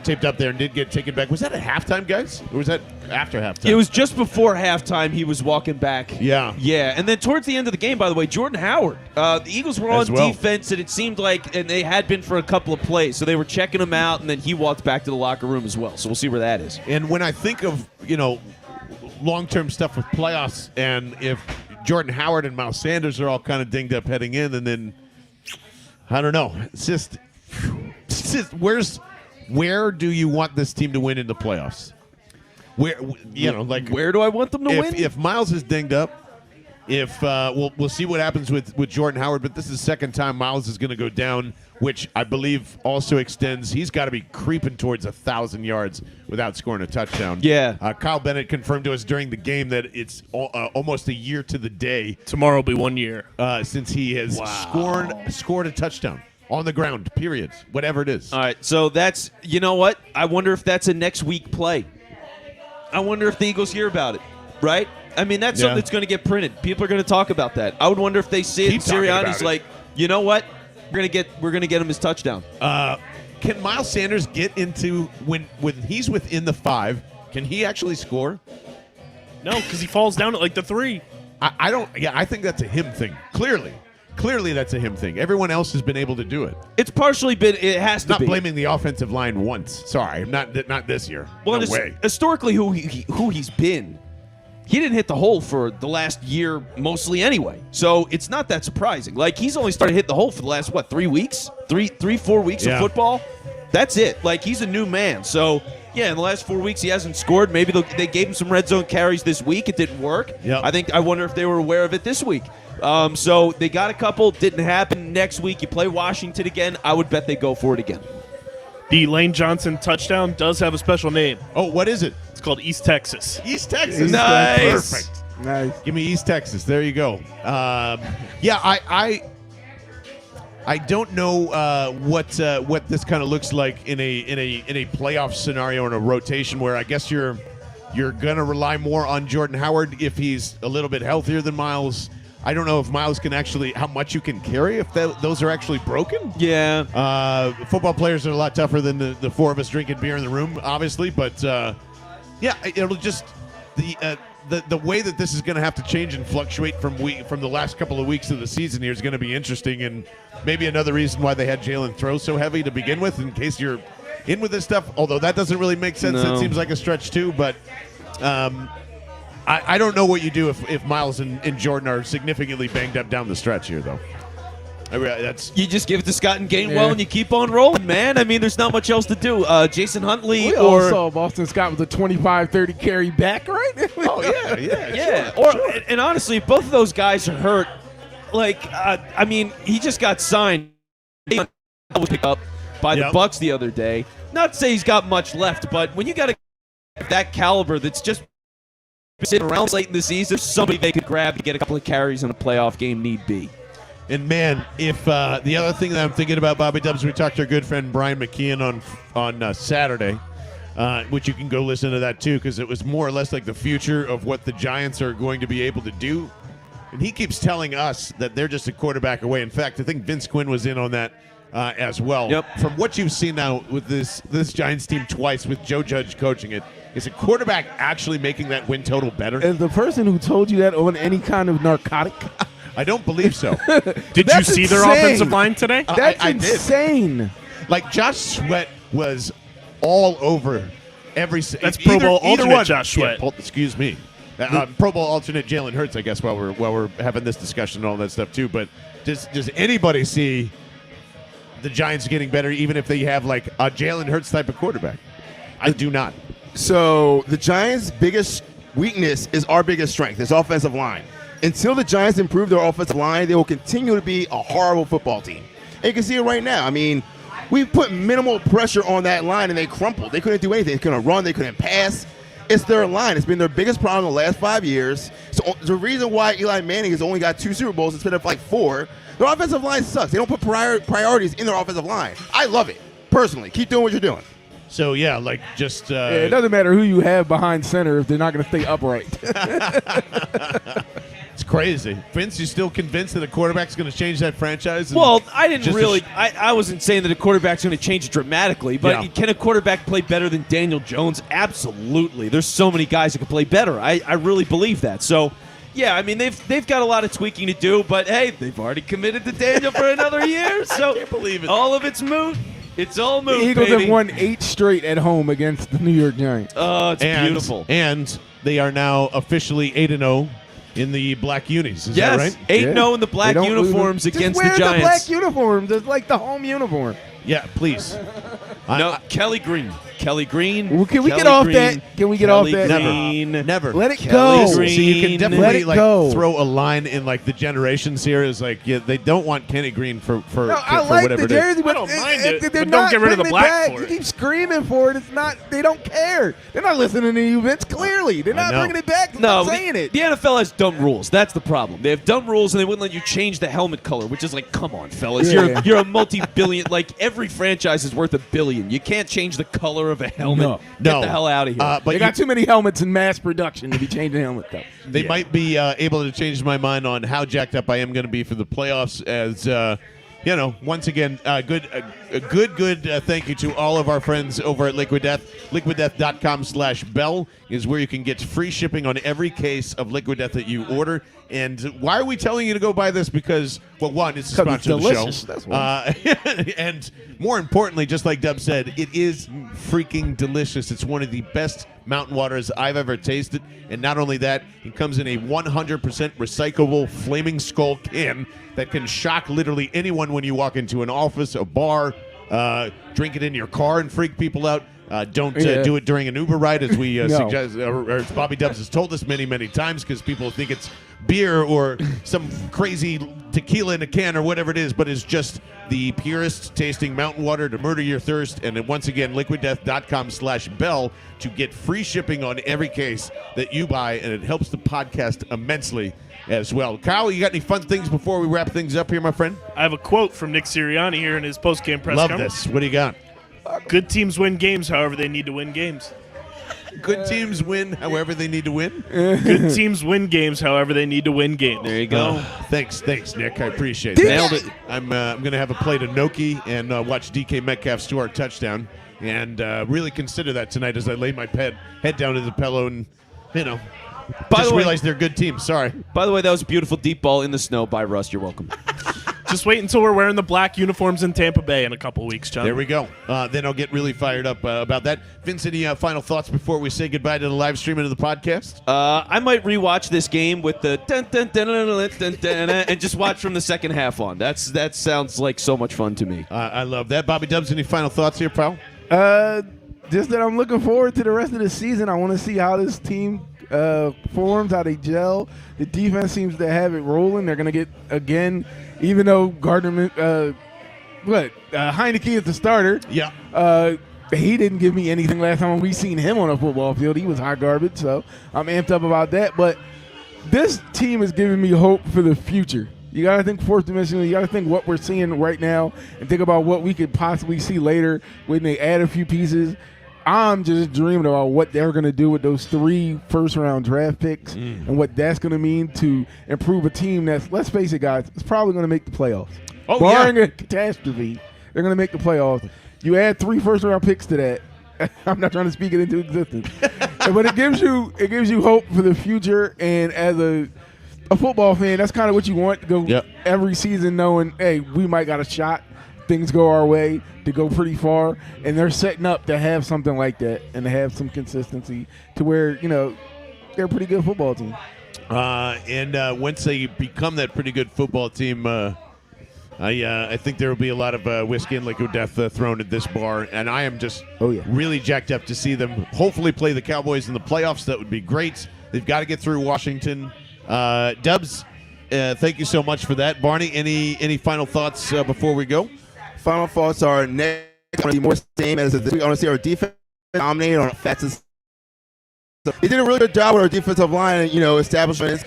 taped up there and did get taken back. Was that at halftime, guys? Or was that after halftime? It was just before halftime he was walking back. Yeah. Yeah, and then towards the end of the game, by the way, Jordan Howard. The Eagles were on As well. defense, and it seemed like, and they had been for a couple of plays, so they were checking him out, and then he walked back to the locker room as well. So we'll see where that is. And when I think of, long-term stuff with playoffs, and if Jordan Howard and Miles Sanders are all kind of dinged up heading in, and then, I don't know. It's just where do you want this team to win in the playoffs? Where Where do I want them to win? if Miles is dinged up, we'll see what happens with Jordan Howard, but this is the second time Miles is going to go down, which I believe also extends. He's got to be creeping towards 1,000 yards without scoring a touchdown. Yeah. Kyle Bennett confirmed to us during the game that it's almost a year to the day Tomorrow will be 1 year. since he has scored a touchdown on the ground. Period. Whatever it is. All right, so that's, you know what? I wonder if that's a next week play. I wonder if the Eagles hear about it, right? I mean, that's something that's going to get printed. People are going to talk about that. I would wonder if they see it. Keep talking about Sirianni's it. like, you know what? We're going to get him his touchdown. Can Miles Sanders get into when he's within the 5? Can he actually score? No, because he falls down at like the 3. I don't. Yeah, I think that's a him thing. Clearly, that's a him thing. Everyone else has been able to do it. It's partially been. It has to Not be. blaming the offensive line once. Sorry, not this year. Well, no way. historically, who he's been, he didn't hit the hole for the last year mostly anyway. So it's not that surprising. Like, he's only started to hit the hole for the last 3 weeks, 4 weeks of football. That's it. Like, he's a new man. So yeah, in the last 4 weeks he hasn't scored. Maybe they gave him some red zone carries this week. It didn't work. Yep. I wonder if they were aware of it this week. So they got a couple. Didn't happen. Next week you play Washington again. I would bet they go for it again. The Lane Johnson touchdown does have a special name. Oh, what is it? It's called East Texas. East Texas. Nice. Perfect. Nice. Give me East Texas. There you go. Yeah, I don't know what this kind of looks like in a playoff scenario in a rotation where I guess you're gonna rely more on Jordan Howard if he's a little bit healthier than Miles. I don't know if Miles can actually, how much you can carry if those are actually broken. Yeah. Football players are a lot tougher than the four of us drinking beer in the room, obviously. But yeah, it'll just the way that this is going to have to change and fluctuate from the last couple of weeks of the season here is going to be interesting, and maybe another reason why they had Jalen throw so heavy to begin with, in case you're in with this stuff. Although that doesn't really make sense. No. That seems like a stretch too. But I don't know what you do if Miles and Jordan are significantly banged up down the stretch here, though. You just give it to Scott and Gainwell and you keep on rolling, man. I mean, there's not much else to do. Jason Huntley We all saw Boston Scott with a 25-30 carry back, right? Oh, yeah. Yeah. Sure. And honestly, if both of those guys are hurt, I mean, he just got signed. He was picked up by the Bucks the other day. Not to say he's got much left, but when you got that caliber that's just sitting around late in the season, there's somebody they could grab to get a couple of carries in a playoff game need be. And man, if the other thing that I'm thinking about, Bobby Dubs, we talked to our good friend Brian McKeon on Saturday, which you can go listen to that too, because it was more or less like the future of what the Giants are going to be able to do. And he keeps telling us that they're just a quarterback away. In fact, I think Vince Quinn was in on that as well. Yep. From what you've seen now with this Giants team twice with Joe Judge coaching it, is a quarterback actually making that win total better? Is the person who told you that on any kind of narcotic? I don't believe so. Did you see their offensive line today? That's I insane. Did. Like, Josh Sweat was all over every. That's Pro Bowl alternate Josh Sweat. Yeah, excuse me. Pro Bowl alternate Jalen Hurts, I guess, while we're having this discussion and all that stuff too. But does anybody see the Giants getting better, even if they have like a Jalen Hurts type of quarterback? I do not. So the Giants' biggest weakness is our biggest strength. It's offensive line. Until the Giants improve their offensive line, they will continue to be a horrible football team. And you can see it right now. I mean, we put minimal pressure on that line, and they crumpled. They couldn't do anything. They couldn't run. They couldn't pass. It's their line. It's been their biggest problem in the last 5 years. So the reason why Eli Manning has only got 2 Super Bowls instead of like 4, their offensive line sucks. They don't put priorities in their offensive line. I love it, personally. Keep doing what you're doing. So, yeah, like just... it doesn't matter who you have behind center if they're not going to stay upright. It's crazy. Vince, you still convinced that a quarterback's going to change that franchise? Well, I didn't really. I wasn't saying that a quarterback's going to change it dramatically, but can a quarterback play better than Daniel Jones? Absolutely. There's so many guys that can play better. I really believe that. So, yeah, I mean, they've got a lot of tweaking to do, but, hey, they've already committed to Daniel for another year. So I can't believe it. All of it's moot. It's all moot, The Eagles baby. have won 8 straight at home against the New York Giants. Oh, it's beautiful. And they are now officially 8-0 in the black unis. Is that right? 8-0 in the black uniforms against the Just wear Giants. the black uniforms. It's like the home uniform. Yeah, please. No, Kelly Green. Kelly Green. Well, can we Kelly get off Green, that? Can we get off Kelly that? Green. Never. Let it Kelly go. Green. So you can Let definitely it go. throw a line in like the generations here is like they don't want Kenny Green for I like whatever the it is. jersey, but I don't mind it, they're but don't not get rid of the bringing it black back. for it. You keep screaming for it. It's not. They don't care. They're not listening to you, Vince. Clearly, they're not know. bringing it back. They're No, not saying it. the NFL has dumb rules. That's the problem. They have dumb rules, and they wouldn't let you change the helmet color, which is like, come on, fellas. Yeah. You're a multi-billion. Like, every franchise is worth $1 billion. You can't change the color of a helmet. Get the hell out of here. But They got too many helmets in mass production to be changing helmet though. They might be able to change my mind on how jacked up I am going to be for the playoffs. As once again, a good thank you to all of our friends over at Liquid Death. LiquidDeath.com/Bell is where you can get free shipping on every case of Liquid Death that you order. And why are we telling you to go buy this? Because, well, one, it's a sponsor of the show. That's why. And more importantly, just like Dub said, it is freaking delicious. It's one of the best mountain waters I've ever tasted. And not only that, it comes in a 100% recyclable Flaming Skull can that can shock literally anyone when you walk into an office, a bar, drink it in your car and freak people out. Don't do it during an Uber ride, as we suggest, or as Bobby Dubs has told us many, many times, because people think it's beer or some crazy tequila in a can or whatever it is, but it's just the purest tasting mountain water to murder your thirst. And then once again, liquiddeath.com/Bell to get free shipping on every case that you buy, and it helps the podcast immensely as well. Kyle, you got any fun things before we wrap things up here, my friend? I have a quote from Nick Sirianni here in his post-game press Love conference. this. What do you got? Good teams win games, however, they need to win games. Good teams win however they need to win. Good teams win games, however they need to win games. There you go. Thanks, Nick. I appreciate it. Nailed it. I'm going to have a plate of gnocchi and watch DK Metcalf score a touchdown, and really consider that tonight as I lay my head down to the pillow and, By the way, realize they're a good team. Sorry. By the way, that was a beautiful deep ball in the snow by Russ. You're welcome. Just wait until we're wearing the black uniforms in Tampa Bay in a couple weeks, John. There we go. Then I'll get really fired up about that. Vince, any final thoughts before we say goodbye to the live stream and to the podcast? I might rewatch this game with the dun, dun, dun, dun, dun, dun, dun, dun, and just watch from the second half on. That sounds like so much fun to me. I love that. Bobby Dubs, any final thoughts here, pal? Just that I'm looking forward to the rest of the season. I want to see how this team forms, how they gel. The defense seems to have it rolling. They're going to get, again, even though Heineke is the starter. Yeah. He didn't give me anything last time we seen him on a football field. He was hot garbage, so I'm amped up about that. But this team is giving me hope for the future. You got to think fourth dimensional. You got to think what we're seeing right now and think about what we could possibly see later when they add a few pieces. I'm just dreaming about what they're going to do with those 3 first-round draft picks and what that's going to mean to improve a team that's, let's face it, guys, it's probably going to make the playoffs. Oh, Barring a catastrophe, they're going to make the playoffs. You add 3 first-round picks to that. I'm not trying to speak it into existence, but it gives you hope for the future. And as a football fan, that's kind of what you want to go every season, knowing, hey, we might got a shot. Things go our way to go pretty far, and they're setting up to have something like that and to have some consistency to where, they're a pretty good football team. And once they become that pretty good football team, I think there will be a lot of whiskey and liquid death thrown at this bar, and I am just really jacked up to see them hopefully play the Cowboys in the playoffs. That would be great. They've got to get through Washington. Dubs, thank you so much for that. Barney, any final thoughts before we go? Final thoughts are next going to be more same as this week. I want to see our defense dominate on offenses. They did a really good job with our defensive line, establishments.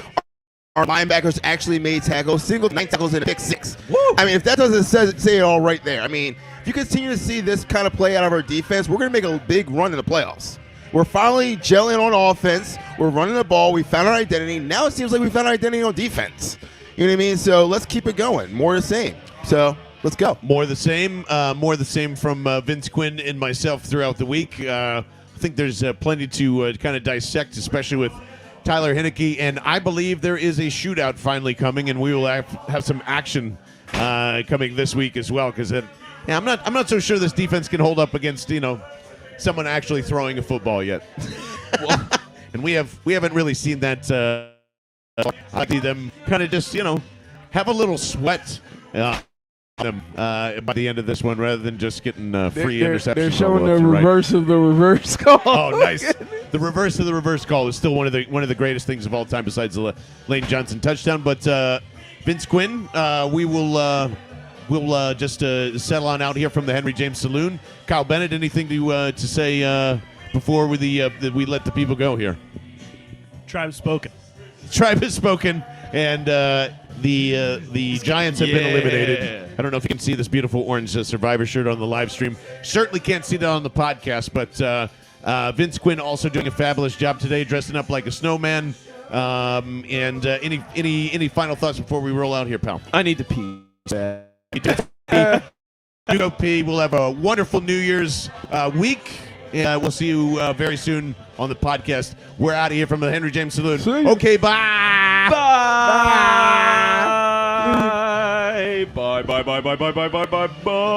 Our linebackers actually made tackles, 9 tackles and a pick 6. Woo! I mean, if that doesn't say it all right there. I mean, if you continue to see this kind of play out of our defense, we're going to make a big run in the playoffs. We're finally gelling on offense. We're running the ball. We found our identity. Now it seems like we found our identity on defense. You know what I mean? So let's keep it going. More of the same. So let's go. More of the same from Vince Quinn and myself throughout the week. I think there's plenty to kind of dissect, especially with Tyler Heineke, and I believe there is a shootout finally coming, and we will have some action coming this week as well. Because I'm not so sure this defense can hold up against someone actually throwing a football yet. And we haven't really seen that. I see them kind of just have a little sweat. Them by the end of this one, rather than just getting free interceptions. They're showing the reverse of the reverse call. Oh, nice! The reverse of the reverse call is still one of the greatest things of all time, besides the Lane Johnson touchdown. But Vince Quinn, we'll just settle on out here from the Henry James Saloon. Kyle Bennett, anything to say before we let the people go here? Tribe spoken. Tribe has spoken, and the Giants have been eliminated. I don't know if you can see this beautiful orange Survivor shirt on the live stream. Certainly can't see that on the podcast, but Vince Quinn also doing a fabulous job today, dressing up like a snowman. And any final thoughts before we roll out here, pal? I need to pee. You go pee. We'll have a wonderful New Year's week. And we'll see you very soon on the podcast. We're out of here from the Henry James Saloon. Okay, bye. Bye. Bye. Bye. Bye. Bye. Bye. Bye. Bye. Bye. Bye.